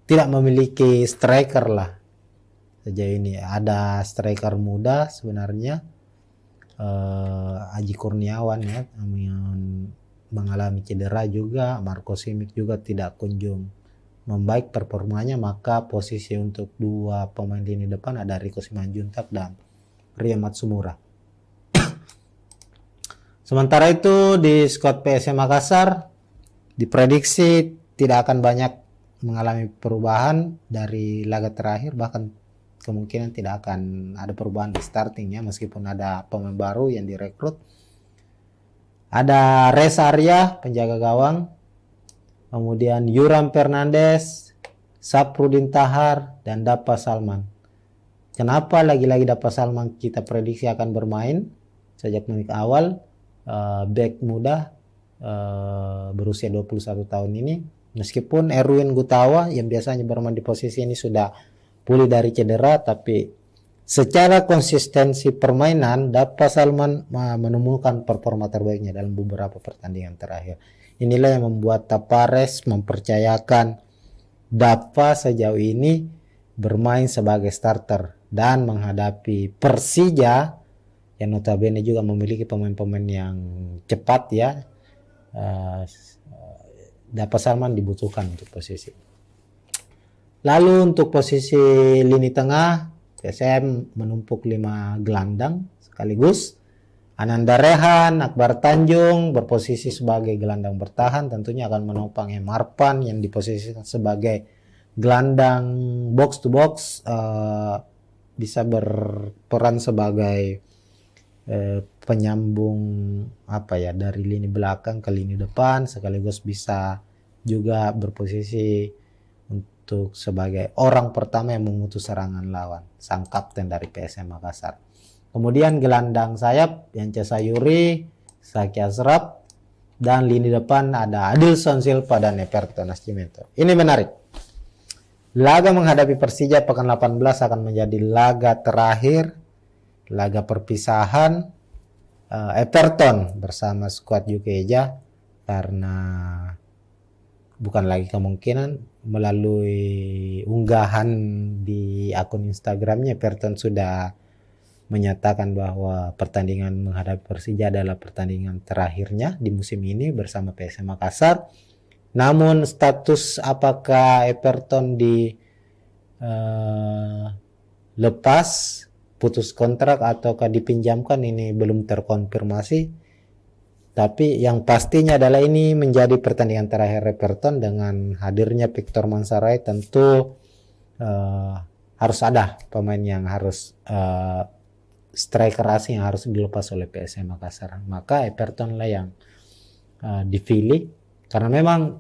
tidak memiliki striker lah sejauh ini. Ada striker muda sebenarnya, Aji Kurniawan ya, yang mengalami cedera juga. Marco Simic juga tidak kunjung membaik performanya, maka posisi untuk 2 pemain lini depan ada Riko Simanjuntak dan Ryo Matsumura. Sementara itu di skuad PSM Makassar diprediksi tidak akan banyak mengalami perubahan dari laga terakhir, bahkan kemungkinan tidak akan ada perubahan di startingnya meskipun ada pemain baru yang direkrut. Ada Reza Arya penjaga gawang, kemudian Yuram Fernandes, Saprudin Tahar dan Dapa Salman. Kenapa lagi-lagi Dapa Salman kita prediksi akan bermain sejak menit awal? Back muda berusia 21 tahun ini, meskipun Erwin Gutawa yang biasanya bermain di posisi ini sudah pulih dari cedera, tapi secara konsistensi permainan Dapa Salman menemukan performa terbaiknya dalam beberapa pertandingan terakhir. Inilah yang membuat Tapares mempercayakan Dava sejauh ini bermain sebagai starter dan menghadapi Persija yang notabene juga memiliki pemain-pemain yang cepat ya. Dava Salman dibutuhkan untuk posisi. Lalu untuk posisi lini tengah, PSM menumpuk 5 gelandang sekaligus. Ananda Rehan, Akbar Tanjung berposisi sebagai gelandang bertahan, tentunya akan menopang Marpan yang diposisikan sebagai gelandang box to box, bisa berperan sebagai penyambung dari lini belakang ke lini depan, sekaligus bisa juga berposisi untuk sebagai orang pertama yang memutus serangan lawan, sang kapten dari PSM Makassar. Kemudian gelandang sayap Yance Sayuri, Zaki Asraf, dan lini depan ada Adilson Silva dan Everton Nascimento. Ini menarik. Laga menghadapi Persija pekan 18 akan menjadi laga terakhir, laga perpisahan Everton bersama skuad Jukeja, karena bukan lagi kemungkinan, melalui unggahan di akun Instagramnya Everton sudah menyatakan bahwa pertandingan menghadapi Persija adalah pertandingan terakhirnya di musim ini bersama PSM Makassar. Namun status apakah Everton lepas, putus kontrak ataukah dipinjamkan ini belum terkonfirmasi. Tapi yang pastinya adalah ini menjadi pertandingan terakhir Everton. Dengan hadirnya Victor Mansaray tentu harus ada pemain yang harus striker asing yang harus dilepas oleh PSM Makassar. Maka Everton lah yang dipilih, karena memang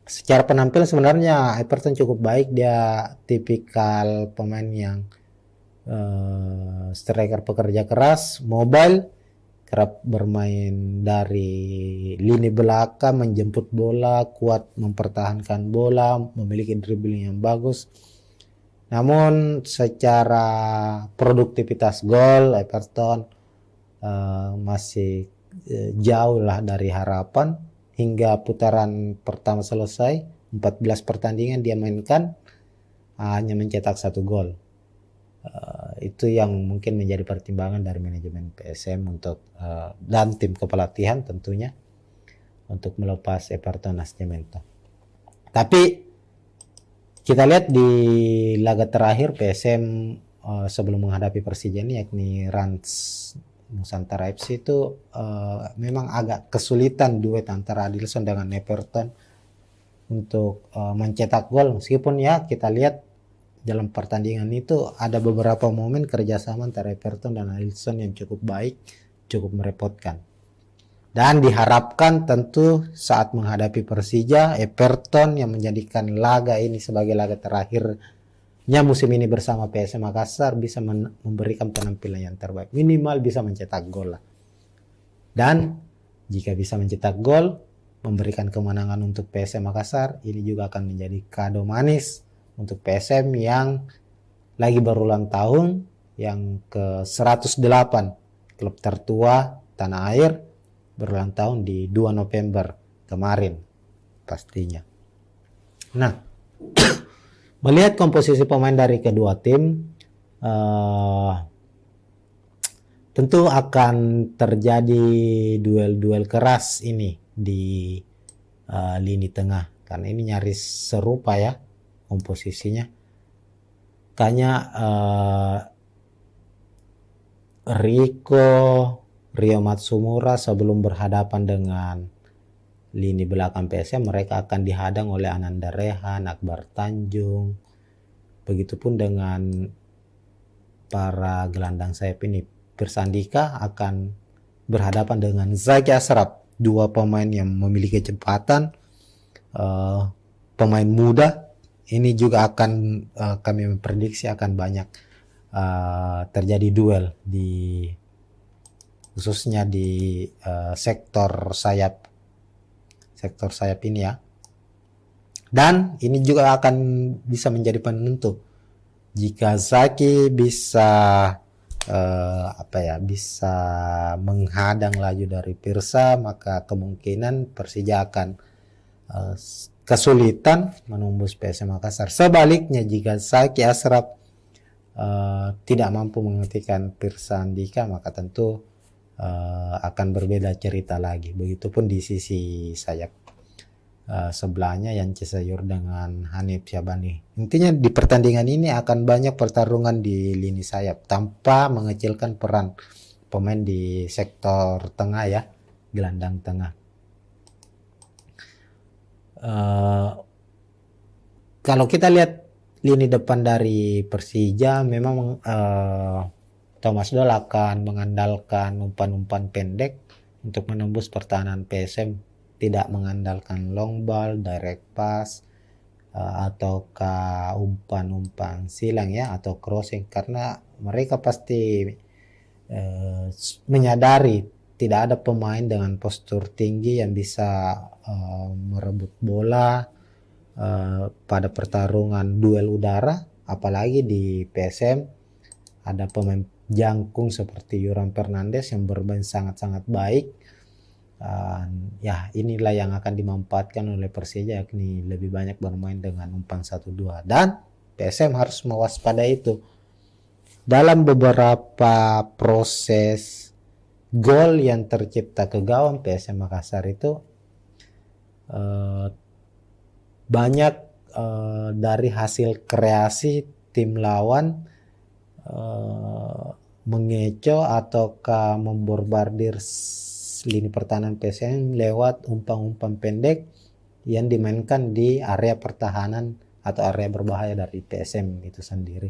secara penampilan sebenarnya Everton cukup baik. Dia tipikal pemain yang striker pekerja keras, mobile, kerap bermain dari lini belakang, menjemput bola, kuat mempertahankan bola, memiliki dribbling yang bagus. Namun secara produktivitas gol Everton masih jauh lah dari harapan. Hingga putaran pertama selesai, 14 pertandingan dia mainkan, hanya mencetak 1 gol. Itu yang mungkin menjadi pertimbangan dari manajemen PSM untuk dan tim kepelatihan tentunya untuk melepas Everton Nascimento. Tapi kita lihat di laga terakhir PSM sebelum menghadapi Persija ini, yakni Rans Nusantara FC, itu memang agak kesulitan duet antara Adilson dengan Everton untuk mencetak gol. Meskipun ya kita lihat dalam pertandingan itu ada beberapa momen kerjasama antara Everton dan Adilson yang cukup baik, cukup merepotkan. Dan diharapkan tentu saat menghadapi Persija, Everton yang menjadikan laga ini sebagai laga terakhirnya musim ini bersama PSM Makassar bisa memberikan penampilan yang terbaik. Minimal bisa mencetak gol lah. Dan jika bisa mencetak gol, memberikan kemenangan untuk PSM Makassar, ini juga akan menjadi kado manis untuk PSM yang lagi berulang tahun, yang ke-108, klub tertua tanah air, berulang tahun di 2 November kemarin pastinya. Nah, melihat komposisi pemain dari kedua tim, tentu akan terjadi duel-duel keras ini di lini tengah, karena ini nyaris serupa ya komposisinya. Kayaknya Rio Matsumura sebelum berhadapan dengan lini belakang PSM, mereka akan dihadang oleh Ananda Rehan, Akbar Tanjung. Begitupun dengan para gelandang sayap ini. Pirsandika akan berhadapan dengan Zaki Asraf, 2 pemain yang memiliki kecepatan, pemain muda. Ini juga akan kami memprediksi akan banyak terjadi duel khususnya di sektor sayap ini ya. Dan ini juga akan bisa menjadi penentu jika Zaki bisa bisa menghadang laju dari Pirsa, maka kemungkinan Persija akan kesulitan menembus PSM Makassar. Sebaliknya jika Zaki Ashraf tidak mampu menghentikan Pirsa Andika, maka tentu akan berbeda cerita lagi. Begitupun di sisi sayap sebelahnya Yance Sayur dengan Hanif Syabani. Intinya di pertandingan ini akan banyak pertarungan di lini sayap tanpa mengecilkan peran pemain di sektor tengah ya, gelandang tengah. Kalau kita lihat lini depan dari Persija, memang Thomas Doll akan mengandalkan umpan-umpan pendek untuk menembus pertahanan PSM, tidak mengandalkan long ball, direct pass, ataukah umpan-umpan silang ya, atau crossing, karena mereka pasti menyadari tidak ada pemain dengan postur tinggi yang bisa merebut bola pada pertarungan duel udara, apalagi di PSM ada pemain jangkung seperti Yuran Fernandes yang bermain sangat-sangat baik. Ya inilah yang akan dimanfaatkan oleh Persija, yakni lebih banyak bermain dengan umpan 1-2, dan PSM harus mewaspadai itu. Dalam beberapa proses gol yang tercipta ke gawang PSM Makassar itu banyak dari hasil kreasi tim lawan mengecoh ataukah memborbardir lini pertahanan PSM lewat umpan-umpan pendek yang dimainkan di area pertahanan atau area berbahaya dari PSM itu sendiri.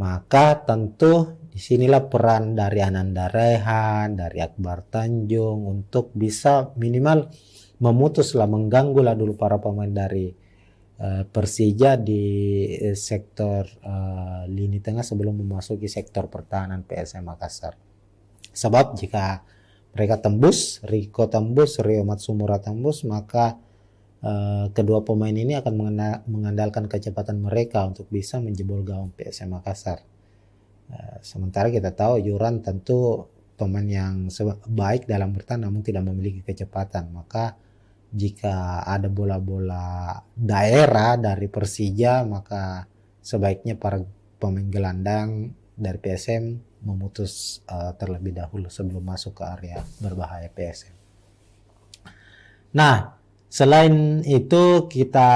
Maka tentu disinilah peran dari Ananda Rehan, dari Akbar Tanjung untuk bisa minimal memutuslah, mengganggulah dulu para pemain dari Persija di sektor lini tengah sebelum memasuki sektor pertahanan PSM Makassar. Sebab jika mereka tembus, Riko tembus, Rio Matsumura tembus, maka kedua pemain ini akan mengandalkan kecepatan mereka untuk bisa menjebol gawang PSM Makassar. Sementara kita tahu Yuran tentu pemain yang baik dalam bertahan namun tidak memiliki kecepatan. Maka jika ada bola-bola daerah dari Persija, maka sebaiknya para pemain gelandang dari PSM memutus terlebih dahulu sebelum masuk ke area berbahaya PSM. Nah, selain itu kita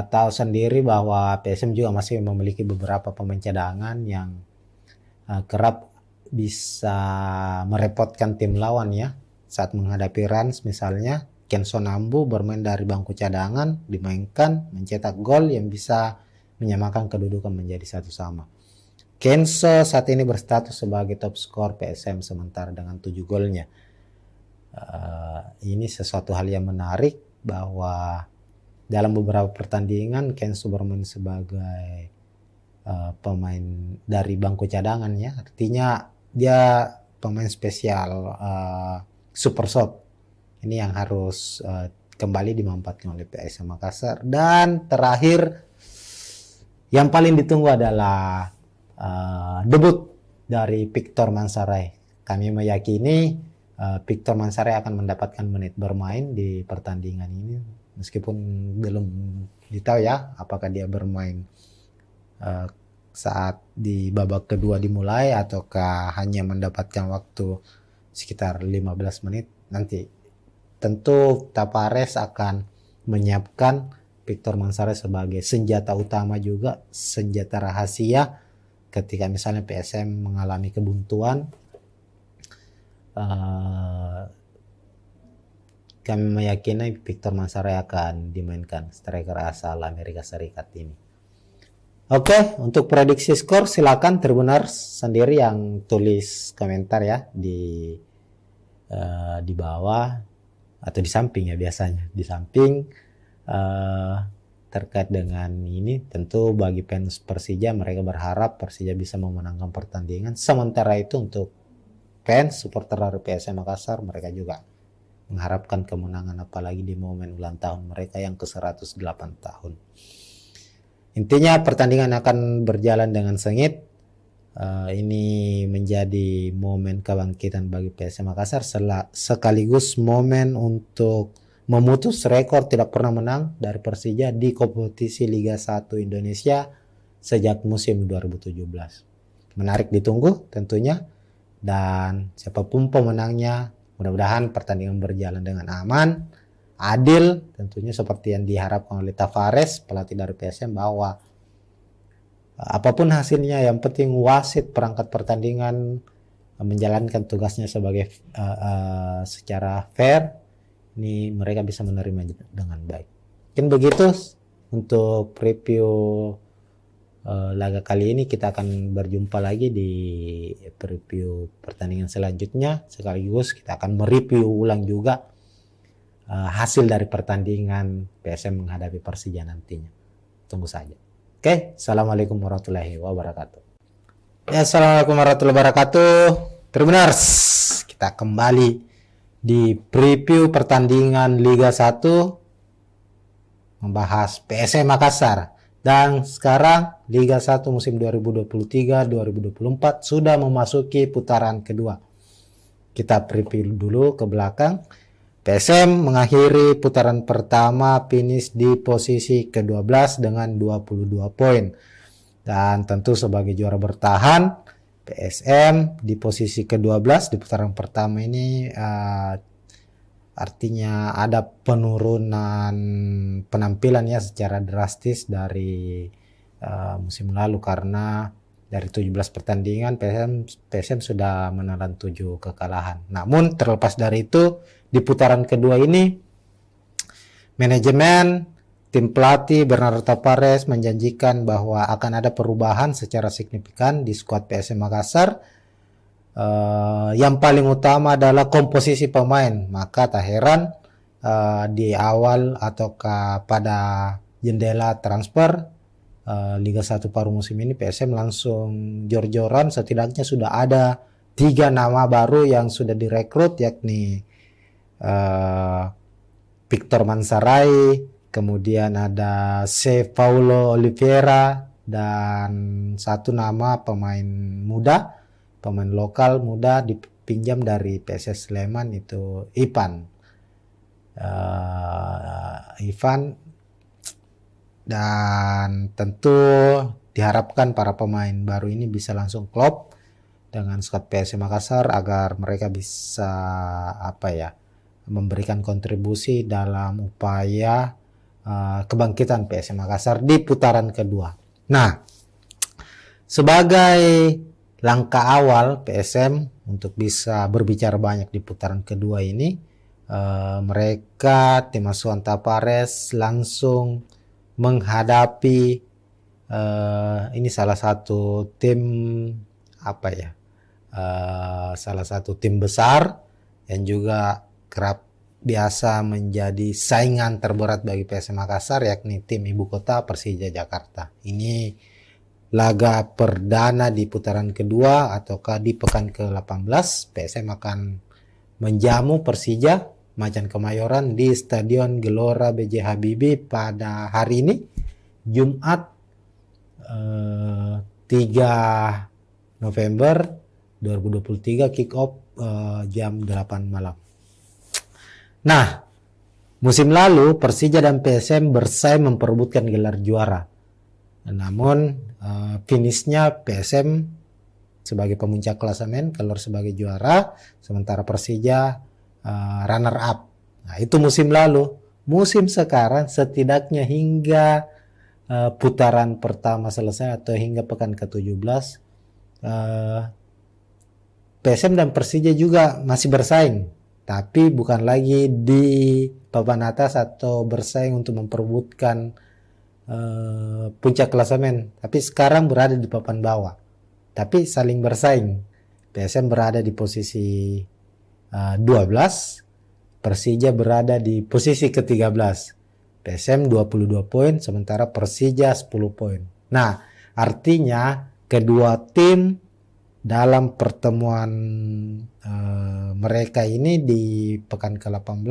tahu sendiri bahwa PSM juga masih memiliki beberapa pemain cadangan yang kerap bisa merepotkan tim lawan ya. Saat menghadapi Rans misalnya, Kenzo Nambu bermain dari bangku cadangan, dimainkan, mencetak gol yang bisa menyamakan kedudukan menjadi 1-1. Kenzo saat ini berstatus sebagai top skor PSM sementara dengan 7 golnya. Ini sesuatu hal yang menarik bahwa dalam beberapa pertandingan Kenzo bermain sebagai pemain dari bangku cadangan ya, artinya dia pemain spesial, super sub. Ini yang harus kembali dimanfaatkan oleh PSM Makassar. Dan terakhir yang paling ditunggu adalah debut dari Victor Mansaray. Kami meyakini Victor Mansaray akan mendapatkan menit bermain di pertandingan ini, meskipun belum ditahu ya apakah dia bermain saat di babak kedua dimulai ataukah hanya mendapatkan waktu sekitar 15 menit. Nanti tentu Tapares akan menyiapkan Victor Mansaray sebagai senjata utama juga, senjata rahasia ketika misalnya PSM mengalami kebuntuan. Kami meyakini Victor Mansaray akan dimainkan, striker asal Amerika Serikat ini. Oke, untuk prediksi skor silakan Tribuners sendiri yang tulis komentar ya di bawah atau di samping ya, biasanya di samping terkait dengan ini. Tentu bagi fans Persija, mereka berharap Persija bisa memenangkan pertandingan. Sementara itu untuk fans supporter dari PSM Makassar, mereka juga mengharapkan kemenangan, apalagi di momen ulang tahun mereka yang ke-108 tahun. Intinya pertandingan akan berjalan dengan sengit. Ini menjadi momen kebangkitan bagi PSM Makassar sekaligus momen untuk memutus rekor tidak pernah menang dari Persija di kompetisi Liga 1 Indonesia sejak musim 2017. Menarik ditunggu tentunya, dan siapapun pemenangnya mudah-mudahan pertandingan berjalan dengan aman, adil, tentunya seperti yang diharapkan oleh Tavares, pelatih dari PSM, bahwa apapun hasilnya yang penting wasit perangkat pertandingan menjalankan tugasnya sebagai secara fair. Ini mereka bisa menerima dengan baik. Mungkin begitu untuk review laga kali ini. Kita akan berjumpa lagi di preview pertandingan selanjutnya, sekaligus kita akan mereview ulang juga hasil dari pertandingan PSM menghadapi Persija nantinya. Tunggu saja. Oke, assalamualaikum warahmatullahi wabarakatuh. Ya, assalamualaikum warahmatullahi wabarakatuh. Tribuners, kita kembali di preview pertandingan Liga 1 membahas PSM Makassar. Dan sekarang Liga 1 musim 2023-2024 sudah memasuki putaran kedua. Kita preview dulu ke belakang. PSM mengakhiri putaran pertama finish di posisi ke-12 dengan 22 poin. Dan tentu sebagai juara bertahan, PSM di posisi ke-12 di putaran pertama ini artinya ada penurunan penampilannya secara drastis dari musim lalu, karena dari 17 pertandingan PSM sudah menelan 7 kekalahan. Namun terlepas dari itu, di putaran kedua ini manajemen tim pelatih Bernardo Tavares menjanjikan bahwa akan ada perubahan secara signifikan di skuad PSM Makassar. Yang paling utama adalah komposisi pemain. Maka tak heran di awal ataukah pada jendela transfer Liga 1 paruh musim ini, PSM langsung jor-joran. Setidaknya sudah ada 3 nama baru yang sudah direkrut, yakni Victor Mansarai, kemudian ada C. Paulo Oliveira, dan satu nama pemain muda, pemain lokal muda dipinjam dari PSS Sleman, itu Ivan. Dan tentu diharapkan para pemain baru ini bisa langsung klop dengan skuad PSM Makassar agar mereka bisa memberikan kontribusi dalam upaya kebangkitan PSM Makassar di putaran kedua. Nah, sebagai langkah awal PSM untuk bisa berbicara banyak di putaran kedua ini, mereka tim asuhan Tavares langsung menghadapi ini salah satu tim salah satu tim besar yang juga kerap biasa menjadi saingan terberat bagi PSM Makassar, yakni tim ibu kota Persija Jakarta. Ini laga perdana di putaran kedua ataukah di pekan ke-18. PSM akan menjamu Persija Macan Kemayoran di Stadion Gelora B.J. Habibie pada hari ini, Jumat 3 November 2023, kick off jam 8 malam. Nah, musim lalu Persija dan PSM bersaing memperebutkan gelar juara. Namun finishnya PSM sebagai pemuncak klasemen keluar sebagai juara, sementara Persija runner up. Nah, itu musim lalu. Musim sekarang setidaknya hingga putaran pertama selesai atau hingga pekan ke-17, PSM dan Persija juga masih bersaing, tapi bukan lagi di papan atas atau bersaing untuk memperebutkan puncak klasemen, tapi sekarang berada di papan bawah, tapi saling bersaing. PSM berada di posisi 12, Persija berada di posisi ke-13. PSM 22 poin, sementara Persija 10 poin. Nah, artinya kedua tim dalam pertemuan mereka ini di pekan ke-18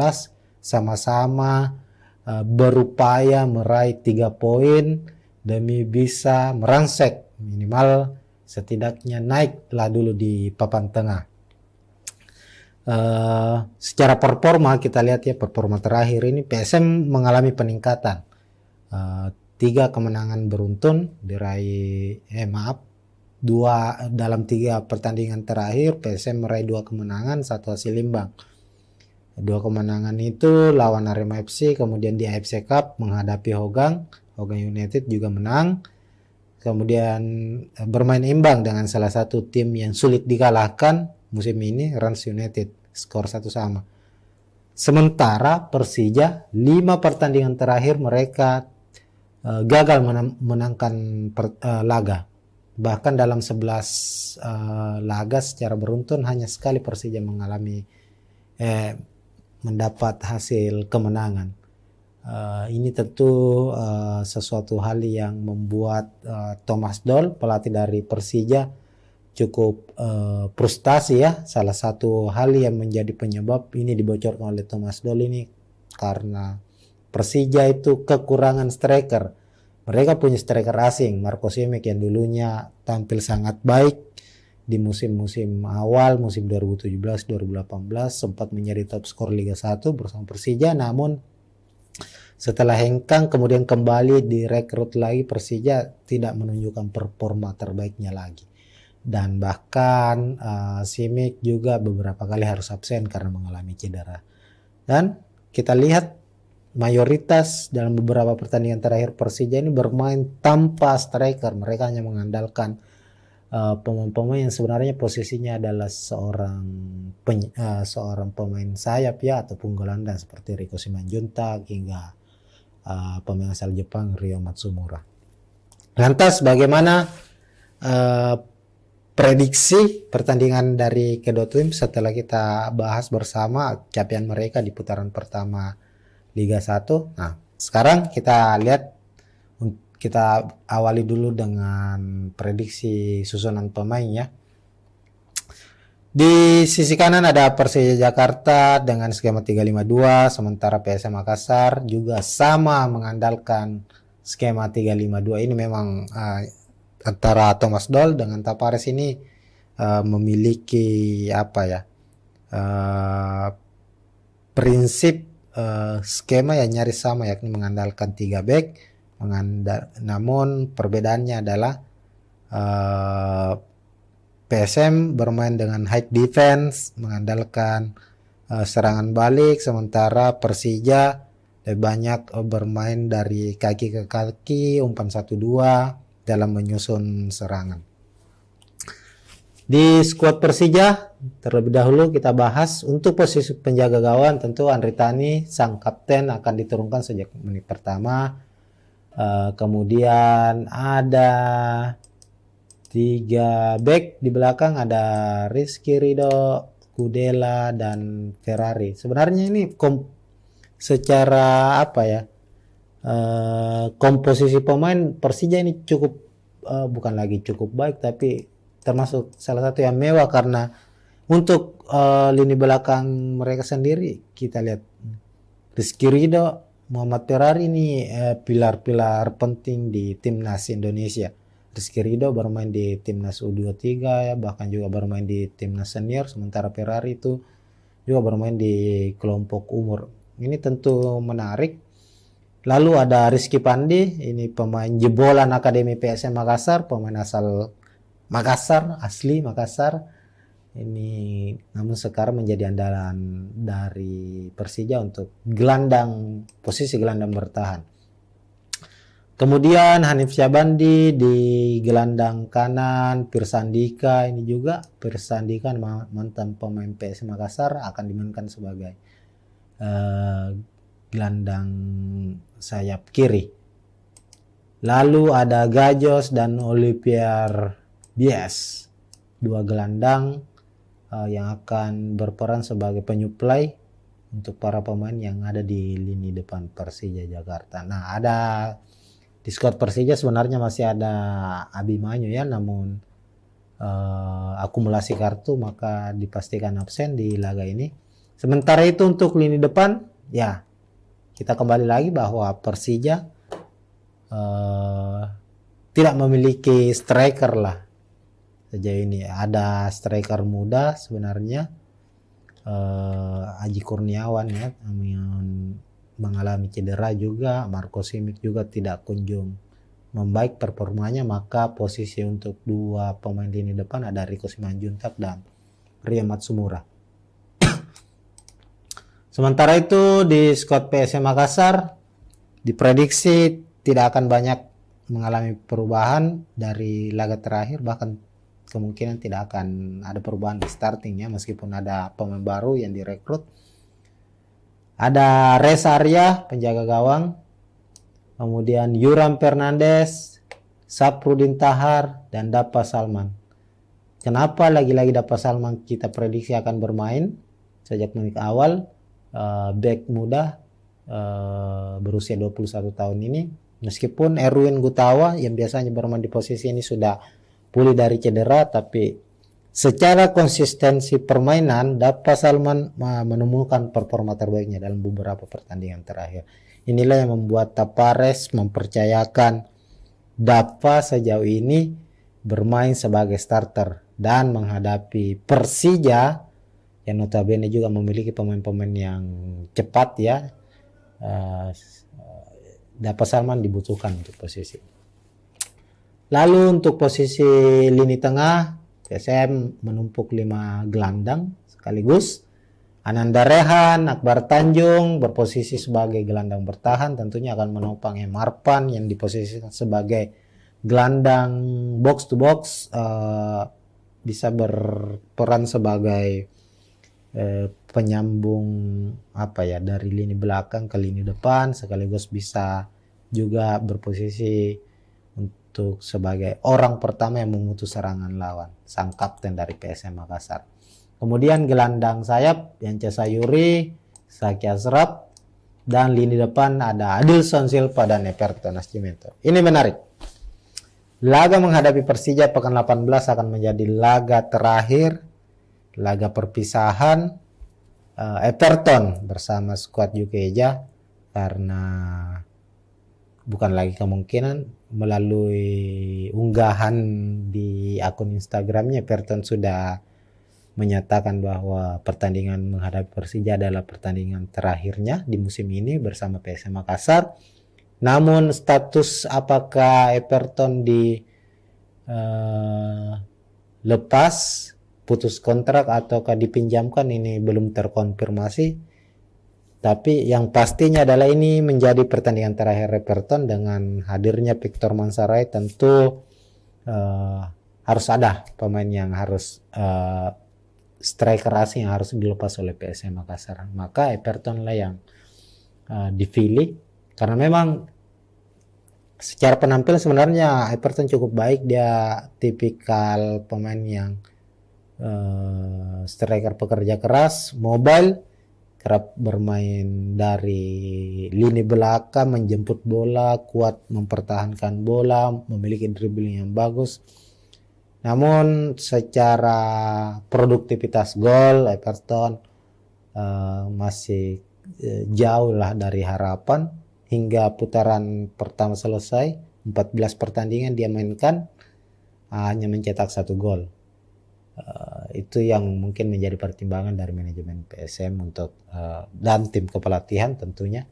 sama-sama berupaya meraih 3 poin demi bisa merangsek minimal setidaknya naiklah dulu di papan tengah. Secara performa kita lihat ya, performa terakhir ini PSM mengalami peningkatan. 3 kemenangan beruntun diraih, dalam 3 pertandingan terakhir PSM meraih 2 kemenangan, 1 hasil imbang. 2 kemenangan itu lawan Arema FC, kemudian di AFC Cup menghadapi Hogang United juga menang. Kemudian bermain imbang dengan salah satu tim yang sulit dikalahkan musim ini, Rans United, skor 1 sama. Sementara Persija 5 pertandingan terakhir mereka gagal menangkan laga. Bahkan dalam 11 laga secara beruntun hanya sekali Persija mendapat hasil kemenangan. Ini tentu sesuatu hal yang membuat Thomas Doll, pelatih dari Persija, cukup frustasi ya. Salah satu hal yang menjadi penyebab ini dibocorkan oleh Thomas Doll ini karena Persija itu kekurangan striker. Mereka punya striker asing, Marco Simic yang dulunya tampil sangat baik di musim-musim awal, musim 2017-2018 sempat menjadi top skor Liga 1 bersama Persija, namun setelah hengkang kemudian kembali direkrut lagi, Persija tidak menunjukkan performa terbaiknya lagi. Dan bahkan Simic juga beberapa kali harus absen karena mengalami cedera. Dan kita lihat mayoritas dalam beberapa pertandingan terakhir Persija ini bermain tanpa striker. Mereka hanya mengandalkan pemain-pemain yang sebenarnya posisinya adalah seorang pemain sayap ya, ataupun gelandang seperti Riko Simanjuntak hingga pemain asal Jepang Ryo Matsumura. Lantas bagaimana prediksi pertandingan dari kedua tim setelah kita bahas bersama capaian mereka di putaran pertama Liga 1. Nah, sekarang kita lihat, kita awali dulu dengan prediksi susunan pemain ya. Di sisi kanan ada Persija Jakarta dengan skema 352, sementara PSM Makassar juga sama mengandalkan skema 352. Ini memang antara Thomas Doll dengan Tapares ini memiliki prinsip skema yang nyaris sama, yakni mengandalkan 3 back. Namun perbedaannya adalah PSM bermain dengan high defense, mengandalkan serangan balik, sementara Persija lebih banyak bermain dari kaki ke kaki, umpan 1-2 dalam menyusun serangan. Di skuad Persija terlebih dahulu kita bahas untuk posisi penjaga gawang. Tentu Andri Tani sang kapten akan diturunkan sejak menit pertama. Kemudian ada 3 back di belakang, ada Rizky Ridho, Kudela dan Ferrari. Sebenarnya ini secara komposisi pemain Persija ini cukup bukan lagi cukup baik, tapi termasuk salah satu yang mewah, karena untuk lini belakang mereka sendiri kita lihat Rizky Ridho, Muhammad Ferrari ini pilar-pilar penting di timnas Indonesia. Rizky Ridho bermain di timnas U23 ya, bahkan juga bermain di timnas senior, sementara Ferrari itu juga bermain di kelompok umur. Ini tentu menarik. Lalu ada Rizky Pandi, ini pemain jebolan Akademi PSM Makassar, pemain asal Makassar, asli Makassar. Ini namun sekarang menjadi andalan dari Persija untuk posisi gelandang bertahan. Kemudian Hanif Syabandi di gelandang kanan, Pirsandika ini juga Pirsandika mantan pemain PSM Makassar akan dimainkan sebagai gelandang sayap kiri. Lalu ada Gajos dan Olivier Bies, 2 gelandang yang akan berperan sebagai penyuplai untuk para pemain yang ada di lini depan Persija Jakarta. Nah, di skuad Persija sebenarnya masih ada Abimanyu ya, namun akumulasi kartu maka dipastikan absen di laga ini. Sementara itu untuk lini depan ya, kita kembali lagi bahwa Persija tidak memiliki striker lah sejauh ini. Ada striker muda sebenarnya, Aji Kurniawan ya yang mengalami cedera juga, Marco Simic juga tidak kunjung membaik performanya, maka posisi untuk dua pemain lini depan ada Rico Simanjuntak dan Ria Matsumura. Sementara itu di skuad PSM Makassar diprediksi tidak akan banyak mengalami perubahan dari laga terakhir, bahkan kemungkinan tidak akan ada perubahan di startingnya meskipun ada pemain baru yang direkrut. Ada Reza Arya penjaga gawang, kemudian Yuram Fernandes, Saprudin Tahar, dan Dapa Salman. Kenapa lagi-lagi Dapa Salman kita prediksi akan bermain sejak menit awal? Back muda berusia 21 tahun ini, meskipun Erwin Gutawa yang biasanya bermain di posisi ini sudah pulih dari cedera, tapi secara konsistensi permainan Dapa Salman menemukan performa terbaiknya dalam beberapa pertandingan terakhir. Inilah yang membuat Tapares mempercayakan Dapa sejauh ini bermain sebagai starter dan menghadapi Persija yang notabene juga memiliki pemain-pemain yang cepat ya. Dapa Salman dibutuhkan untuk posisi. Lalu untuk posisi lini tengah, PSM menumpuk 5 gelandang sekaligus. Ananda Rehan, Akbar Tanjung berposisi sebagai gelandang bertahan, tentunya akan menopang Marpan yang diposisikan sebagai gelandang box to box, bisa berperan sebagai penyambung dari lini belakang ke lini depan, sekaligus bisa juga berposisi untuk sebagai orang pertama yang memutus serangan lawan, sang kapten dari PSM Makassar. Kemudian gelandang sayap Yance Sayuri, Saki Asraf, dan lini depan ada Adilson Silva dan Everton Nascimento. Ini menarik. Laga menghadapi Persija pekan 18 akan menjadi laga terakhir, laga perpisahan Everton bersama skuad Jukeja, karena bukan lagi kemungkinan, melalui unggahan di akun Instagramnya Everton sudah menyatakan bahwa pertandingan menghadapi Persija adalah pertandingan terakhirnya di musim ini bersama PSM Makassar. Namun status apakah Everton lepas, putus kontrak ataukah dipinjamkan ini belum terkonfirmasi. Tapi yang pastinya adalah ini menjadi pertandingan terakhir Everton. Dengan hadirnya Victor Mansaray tentu harus ada pemain yang harus striker asing yang harus dilepas oleh PSM Makassar. Maka Everton lah yang dipilih, karena memang secara penampilan sebenarnya Everton cukup baik. Dia tipikal pemain yang striker pekerja keras, mobile, kerap bermain dari lini belakang, menjemput bola, kuat mempertahankan bola, memiliki dribbling yang bagus. Namun secara produktivitas gol Everton masih jauh lah dari harapan. Hingga putaran pertama selesai, 14 pertandingan dia mainkan, hanya mencetak 1 gol. Itu yang mungkin menjadi pertimbangan dari manajemen PSM untuk dan tim kepelatihan tentunya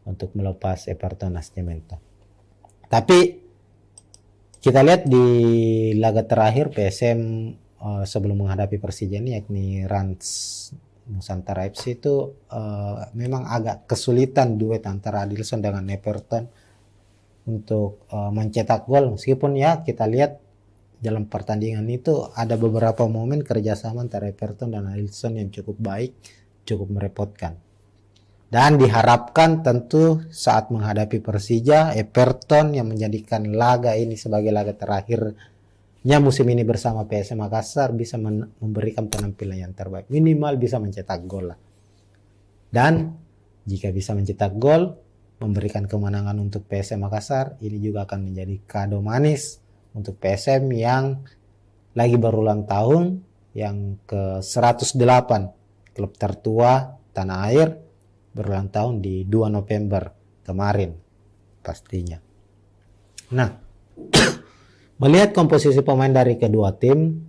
untuk melepas Everton Nascimento. Tapi kita lihat di laga terakhir PSM sebelum menghadapi Persija ini, yakni Rans Nusantara FC, itu memang agak kesulitan duet antara Adilson dengan Everton untuk mencetak gol. Meskipun ya kita lihat dalam pertandingan itu ada beberapa momen kerjasama antara Everton dan Adilson yang cukup baik, cukup merepotkan. Dan diharapkan tentu saat menghadapi Persija, Everton yang menjadikan laga ini sebagai laga terakhirnya musim ini bersama PSM Makassar bisa memberikan penampilan yang terbaik. Minimal bisa mencetak gol lah. Dan jika bisa mencetak gol, memberikan kemenangan untuk PSM Makassar, ini juga akan menjadi kado manis untuk PSM yang lagi berulang tahun, yang ke 108, klub tertua tanah air, berulang tahun di 2 November kemarin pastinya. Nah, melihat komposisi pemain dari kedua tim,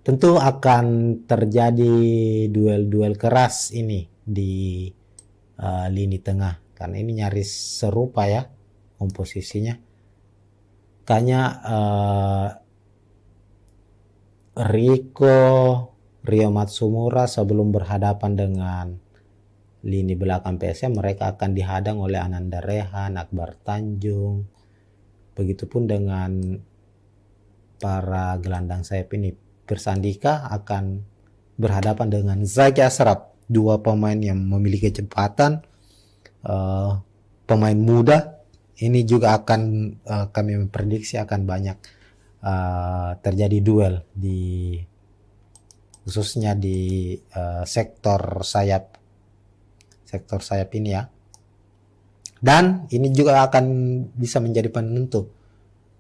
tentu akan terjadi duel-duel keras ini di lini tengah, karena ini nyaris serupa ya komposisinya. Kayaknya Rio Matsumura sebelum berhadapan dengan lini belakang PSM, mereka akan dihadang oleh Ananda Rehan, Akbar Tanjung. Begitupun dengan para gelandang sayap ini. Persandika akan berhadapan dengan Zaki Ashraf, dua pemain yang memiliki kecepatan, pemain muda. Ini juga akan kami memprediksi akan banyak terjadi duel di khususnya di sektor sayap ini ya. Dan ini juga akan bisa menjadi penentu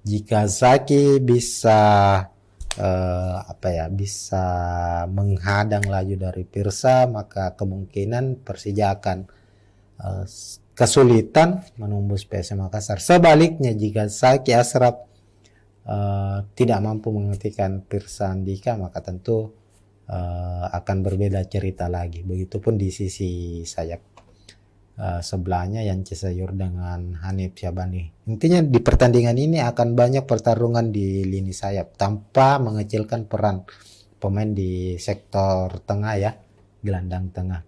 jika Zaki bisa bisa menghadang laju dari Pirsa, maka kemungkinan Persija akan kesulitan menembus PSM Makassar. Sebaliknya jika Zaki Ashraf tidak mampu menghentikan Pirsa Andika, maka tentu akan berbeda cerita lagi. Begitupun di sisi sayap sebelahnya Yance Sayur dengan Hanif Syabani. Intinya di pertandingan ini akan banyak pertarungan di lini sayap tanpa mengecilkan peran pemain di sektor tengah ya, gelandang tengah.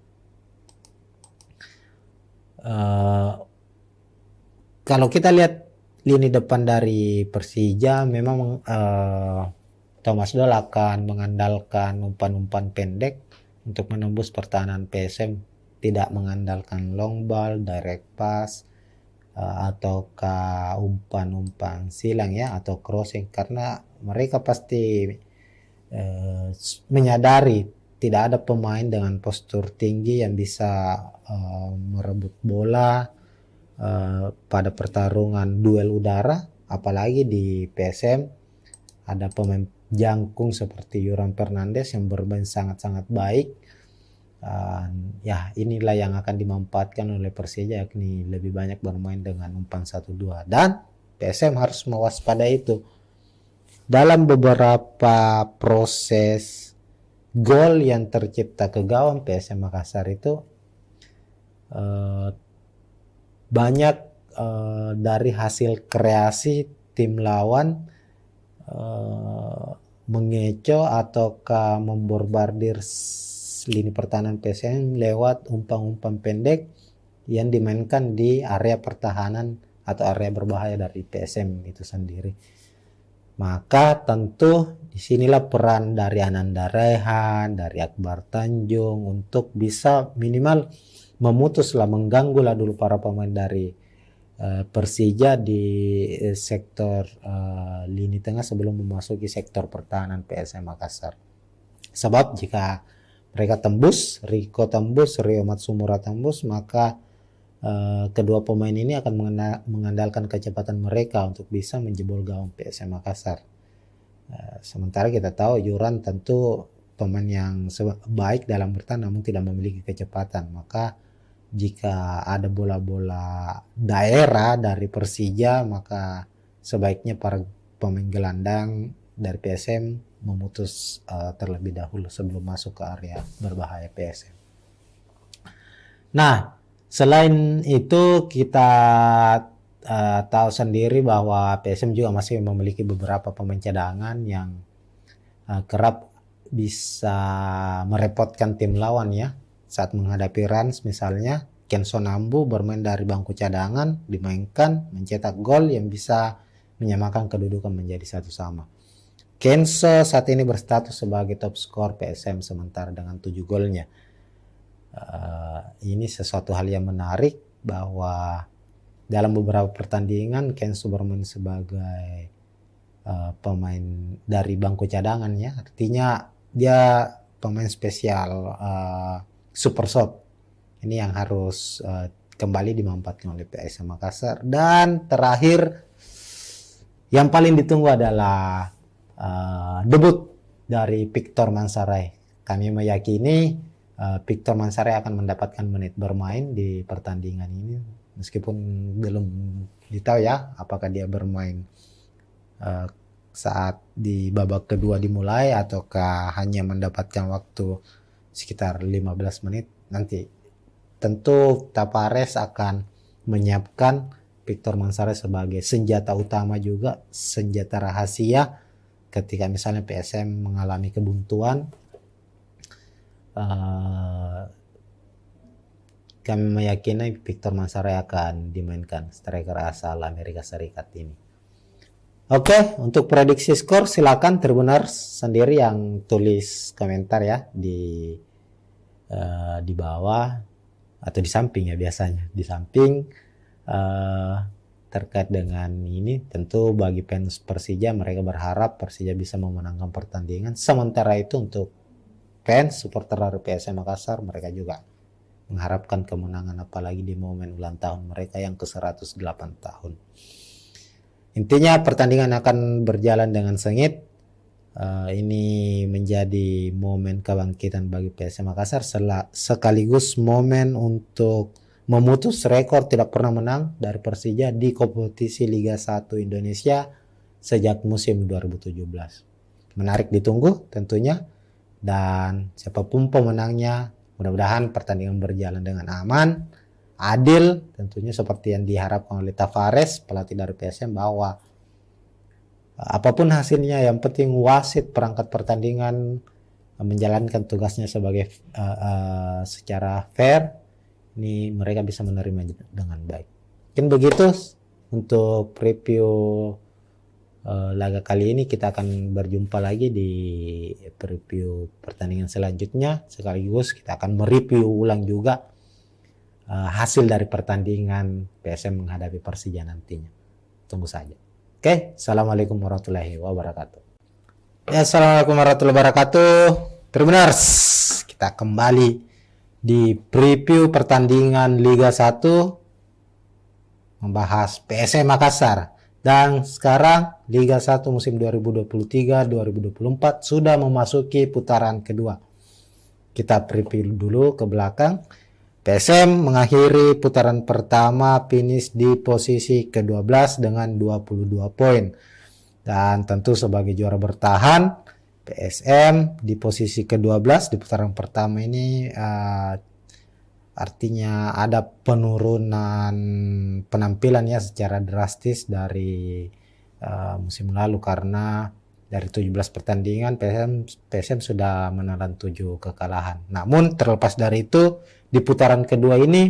Kalau kita lihat lini depan dari Persija, memang Thomas Doll akan mengandalkan umpan-umpan pendek untuk menembus pertahanan PSM, tidak mengandalkan long ball, direct pass, ataukah umpan-umpan silang ya, atau crossing, karena mereka pasti menyadari tidak ada pemain dengan postur tinggi yang bisa merebut bola pada pertarungan duel udara, apalagi di PSM ada pemain jangkung seperti Yoram Fernandes yang bermain sangat-sangat baik. Ya inilah yang akan dimanfaatkan oleh Persija, yakni lebih banyak bermain dengan umpan 1-2, dan PSM harus mewaspadai itu. Dalam beberapa proses gol yang tercipta ke gawang PSM Makassar itu banyak dari hasil kreasi tim lawan mengecoh ataukah memborbardir lini pertahanan PSM lewat umpan-umpan pendek yang dimainkan di area pertahanan atau area berbahaya dari PSM itu sendiri. Maka tentu disinilah peran dari Ananda Rehan, dari Akbar Tanjung untuk bisa minimal memutuslah, mengganggu lah dulu para pemain dari Persija di sektor lini tengah sebelum memasuki sektor pertahanan PSM Makassar. Sebab jika mereka tembus, Riko tembus, Rio Matsumura tembus, maka kedua pemain ini akan mengandalkan kecepatan mereka untuk bisa menjebol gawang PSM Makassar. Sementara kita tahu Yuran tentu pemain yang baik dalam bertahan namun tidak memiliki kecepatan. Maka jika ada bola-bola daerah dari Persija, maka sebaiknya para pemain gelandang dari PSM memutus terlebih dahulu sebelum masuk ke area berbahaya PSM. Nah, selain itu kita tahu sendiri bahwa PSM juga masih memiliki beberapa pemain cadangan yang kerap bisa merepotkan tim lawan ya. Saat menghadapi Rans misalnya, Kenzo Nambu bermain dari bangku cadangan, dimainkan, mencetak gol yang bisa menyamakan kedudukan menjadi 1-1. Kenzo saat ini berstatus sebagai top skor PSM sementara dengan 7 golnya. Ini sesuatu hal yang menarik bahwa dalam beberapa pertandingan Kenzo bermain sebagai pemain dari bangku cadangan ya. Artinya dia pemain spesial, super sub. Ini yang harus kembali dimanfaatkan oleh PSM Makassar. Dan terakhir yang paling ditunggu adalah debut dari Victor Mansaray. Kami meyakini Victor Mansaray akan mendapatkan menit bermain di pertandingan ini, meskipun belum ditahu ya apakah dia bermain saat di babak kedua dimulai ataukah hanya mendapatkan waktu sekitar 15 menit. Nanti tentu Tavares akan menyiapkan Victor Manzarek sebagai senjata utama juga, senjata rahasia ketika misalnya PSM mengalami kebuntuan. Kami meyakini Victor Manzarek akan dimainkan, striker asal Amerika Serikat ini. Oke, untuk prediksi skor silakan Tribuners sendiri yang tulis komentar ya di bawah atau di samping ya, biasanya di samping terkait dengan ini. Tentu bagi fans Persija, mereka berharap Persija bisa memenangkan pertandingan. Sementara itu untuk fans supporter dari PSM Makassar, mereka juga mengharapkan kemenangan, apalagi di momen ulang tahun mereka yang ke-108 tahun. Intinya pertandingan akan berjalan dengan sengit. Ini menjadi momen kebangkitan bagi PSM Makassar, sekaligus momen untuk memutus rekor tidak pernah menang dari Persija di kompetisi Liga 1 Indonesia sejak musim 2017. Menarik ditunggu tentunya, dan siapapun pemenangnya, mudah-mudahan pertandingan berjalan dengan aman, adil, tentunya seperti yang diharapkan oleh Tavares, pelatih dari PSM, bahwa apapun hasilnya yang penting wasit perangkat pertandingan menjalankan tugasnya sebagai secara fair. Ini mereka bisa menerima dengan baik. Mungkin begitu untuk preview laga kali ini. Kita akan berjumpa lagi di preview pertandingan selanjutnya, sekaligus kita akan mereview ulang juga hasil dari pertandingan PSM menghadapi Persija nantinya. Tunggu saja. Oke, assalamualaikum warahmatullahi wabarakatuh. Ya, assalamualaikum warahmatullahi wabarakatuh. Tribuners, kita kembali di preview pertandingan Liga 1, membahas PSM Makassar. Dan sekarang Liga 1 musim 2023-2024 sudah memasuki putaran kedua. Kita preview dulu ke belakang. PSM mengakhiri putaran pertama finish di posisi ke-12 dengan 22 poin. Dan tentu sebagai juara bertahan, PSM di posisi ke-12 di putaran pertama ini artinya ada penurunan penampilan ya secara drastis dari musim lalu, karena dari 17 pertandingan PSM sudah menelan 7 kekalahan. Namun terlepas dari itu, di putaran kedua ini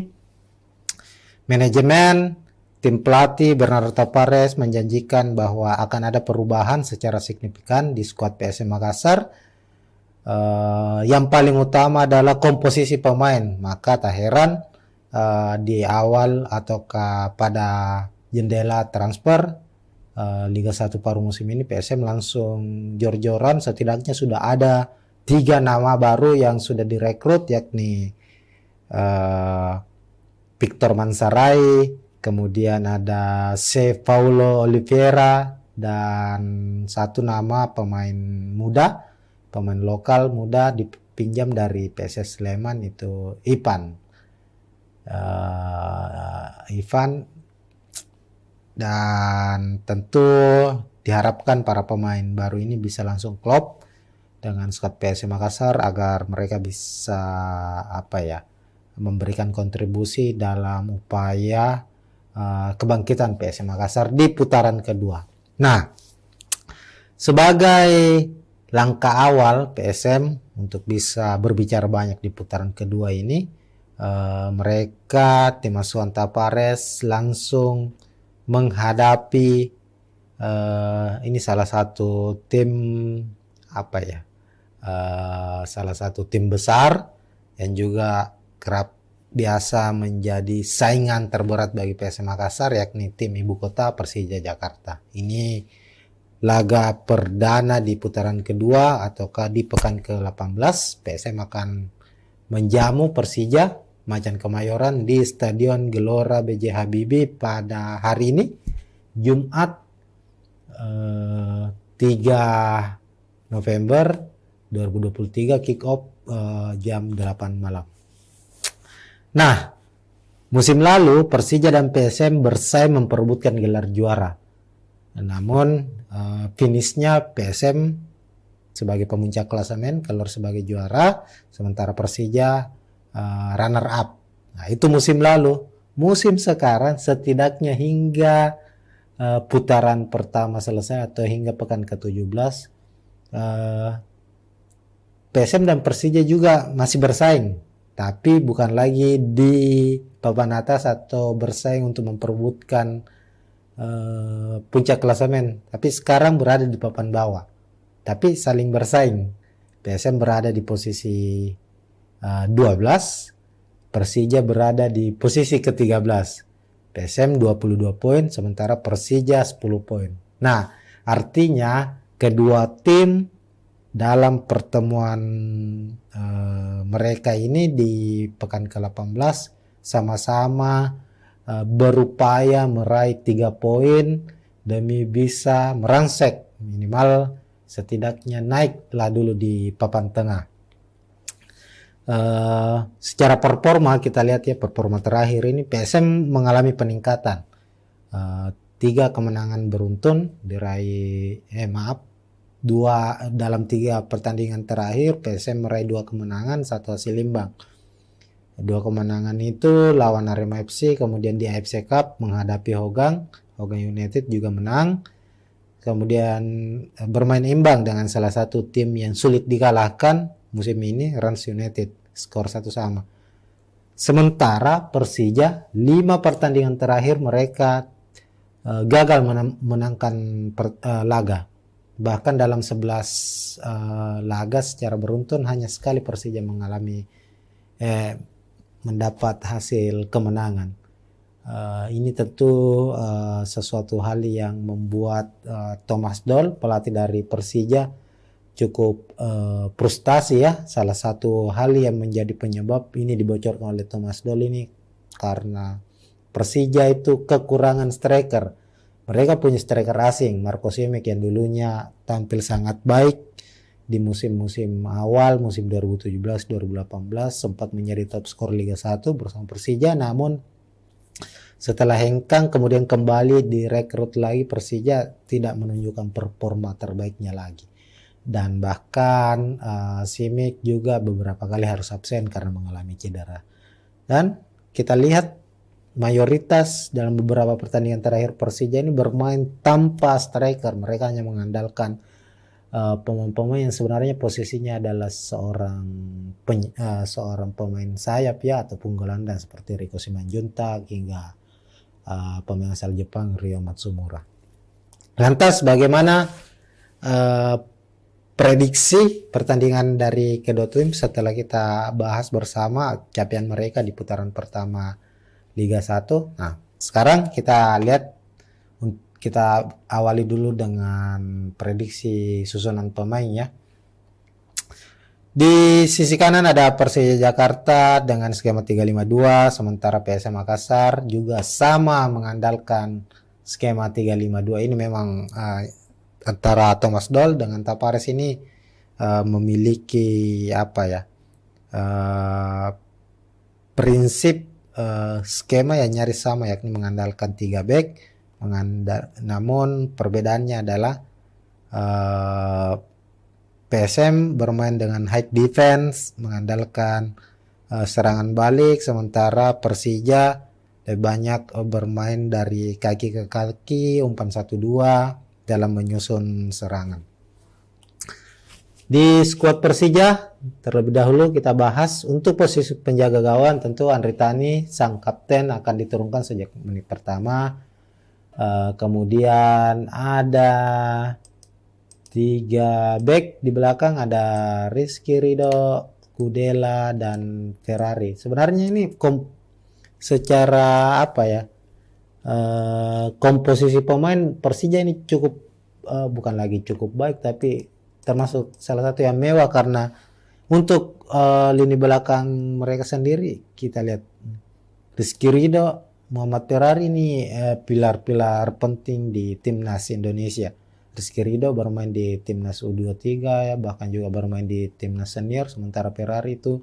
manajemen tim pelatih Bernardo Tavares menjanjikan bahwa akan ada perubahan secara signifikan di skuad PSM Makassar. Yang paling utama adalah komposisi pemain. Maka tak heran di awal ataukah pada jendela transfer Liga 1 paruh musim ini, PSM langsung jor-joran. Setidaknya sudah ada 3 nama baru yang sudah direkrut, yakni Victor Manzarek, kemudian ada C. Paulo Oliveira, dan 1 nama pemain muda, pemain lokal muda dipinjam dari PSS Sleman, itu Ivan. Dan tentu diharapkan para pemain baru ini bisa langsung klop dengan skuad PSM Makassar agar mereka bisa memberikan kontribusi dalam upaya kebangkitan PSM Makassar di putaran kedua. Nah, sebagai langkah awal PSM untuk bisa berbicara banyak di putaran kedua ini, mereka tim asuhan Tavares langsung menghadapi ini salah satu tim salah satu tim besar yang juga kerap biasa menjadi saingan terberat bagi PSM Makassar, yakni tim ibu kota Persija Jakarta. Ini laga perdana di putaran kedua ataukah di pekan ke-18. PSM akan menjamu Persija Macan Kemayoran di Stadion Gelora B.J. Habibie pada hari ini, Jumat 3 November 2023, kick off jam 8 malam. Nah, musim lalu Persija dan PSM bersaing memperebutkan gelar juara. Namun finishnya PSM sebagai pemuncak klasemen, keluar sebagai juara, sementara Persija runner up. Nah, itu musim lalu. Musim sekarang setidaknya hingga putaran pertama selesai atau hingga pekan ke-17, PSM dan Persija juga masih bersaing, tapi bukan lagi di papan atas atau bersaing untuk memperebutkan puncak klasemen, tapi sekarang berada di papan bawah, tapi saling bersaing. PSM berada di posisi 12, Persija berada di posisi ke-13. PSM 22 poin, sementara Persija 10 poin. Nah, artinya kedua tim dalam pertemuan mereka ini di pekan ke-18 sama-sama berupaya meraih 3 poin demi bisa merangsek minimal setidaknya naiklah dulu di papan tengah. Secara performa kita lihat ya, performa terakhir ini PSM mengalami peningkatan. 3 kemenangan beruntun diraih, dalam 3 pertandingan terakhir PSM meraih 2 kemenangan, 1 hasil imbang. 2 kemenangan itu lawan Arema FC, kemudian di AFC Cup menghadapi Hogang United juga menang. Kemudian bermain imbang dengan salah satu tim yang sulit dikalahkan musim ini, Rans United, skor 1 sama. Sementara Persija 5 pertandingan terakhir mereka gagal menangkan laga. Bahkan dalam 11 laga secara beruntun hanya sekali Persija mendapat hasil kemenangan. Ini tentu sesuatu hal yang membuat Thomas Doll, pelatih dari Persija, cukup frustasi ya. Salah satu hal yang menjadi penyebab ini dibocorkan oleh Thomas Doll ini karena Persija itu kekurangan striker. Mereka punya striker asing, Marco Simic yang dulunya tampil sangat baik di musim-musim awal, musim 2017-2018 sempat menjadi top skor Liga 1 bersama Persija, namun setelah hengkang kemudian kembali direkrut lagi, Persija tidak menunjukkan performa terbaiknya lagi. Dan bahkan Simic juga beberapa kali harus absen karena mengalami cedera. Dan kita lihat mayoritas dalam beberapa pertandingan terakhir Persija ini bermain tanpa striker. Mereka hanya mengandalkan pemain-pemain yang sebenarnya posisinya adalah seorang pemain sayap ya, ataupun gelandang seperti Riko Simanjuntak hingga pemain asal Jepang Ryo Matsumura. Lantas bagaimana prediksi pertandingan dari kedua tim setelah kita bahas bersama capaian mereka di putaran pertama Liga 1. Nah, sekarang kita lihat, kita awali dulu dengan prediksi susunan pemain ya. Di sisi kanan ada Persija Jakarta dengan skema 352, sementara PSM Makassar juga sama mengandalkan skema 352. Ini memang antara Thomas Doll dengan Tapares ini memiliki prinsip skema yang nyaris sama, yakni mengandalkan 3 back. Namun perbedaannya adalah PSM bermain dengan high defense, mengandalkan serangan balik, sementara Persija lebih banyak bermain dari kaki ke kaki, umpan 1-2 dalam menyusun serangan. Di skuad Persija terlebih dahulu kita bahas untuk posisi penjaga gawang. Tentu Andri Tani sang kapten akan diturunkan sejak menit pertama. Kemudian ada 3 back di belakang, ada Rizky Ridho, Kudela, dan Ferrari. Sebenarnya ini secara komposisi pemain Persija ini cukup bukan lagi cukup baik, tapi termasuk salah satu yang mewah, karena untuk lini belakang mereka sendiri kita lihat Rizky Ridho, Muhammad Ferrari ini pilar-pilar penting di timnas Indonesia. Rizky Ridho bermain di timnas U23 ya, bahkan juga bermain di timnas senior, sementara Ferrari itu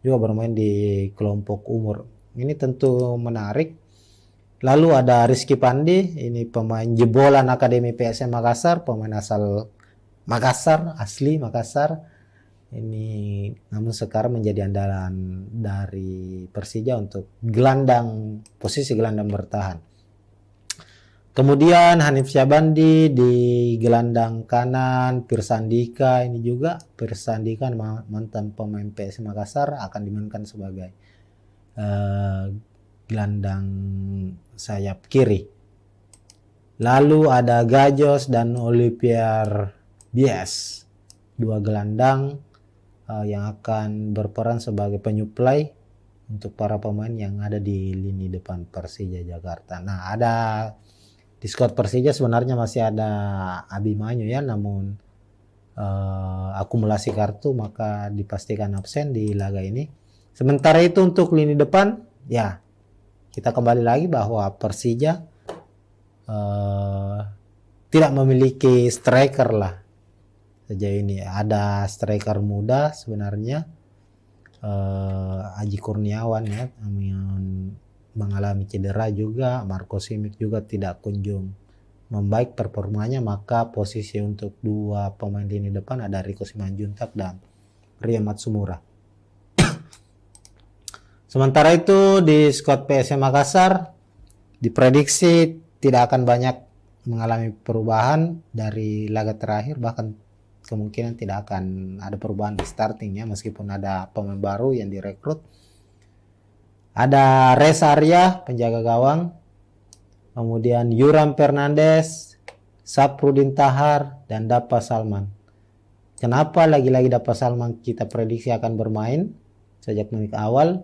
juga bermain di kelompok umur. Ini tentu menarik Lalu ada Rizky Pandi, ini pemain jebolan Akademi PSM Makassar, pemain asal Makassar, asli Makassar. Ini namun sekarang menjadi andalan dari Persija untuk posisi gelandang bertahan. Kemudian Hanif Syabandi di gelandang kanan, Pirsandika ini juga Pirsandika mantan pemain PSM Makassar akan dimainkan sebagai gelandang sayap kiri. Lalu ada Gajos dan Olivier Bies, dua gelandang yang akan berperan sebagai penyuplai untuk para pemain yang ada di lini depan Persija Jakarta. Nah, ada di squad Persija sebenarnya masih ada Abimanyu ya, namun akumulasi kartu maka dipastikan absen di laga ini. Sementara itu untuk lini depan, ya kita kembali lagi bahwa Persija tidak memiliki striker lah sejauh ini. Ada striker muda sebenarnya, Aji Kurniawan ya, yang mengalami cedera juga. Marco Simic juga tidak kunjung membaik performanya, maka posisi untuk dua pemain lini depan ada Riko Simanjuntak dan Ria Matsumura. Sementara itu di skuad PSM Makassar diprediksi tidak akan banyak mengalami perubahan dari laga terakhir, bahkan kemungkinan tidak akan ada perubahan di starting ya, meskipun ada pemain baru yang direkrut. Ada Reza Arya penjaga gawang, kemudian Yuram Fernandes, Saprudin Tahar, dan Dapa Salman. Kenapa lagi-lagi Dapa Salman kita prediksi akan bermain sejak menit awal?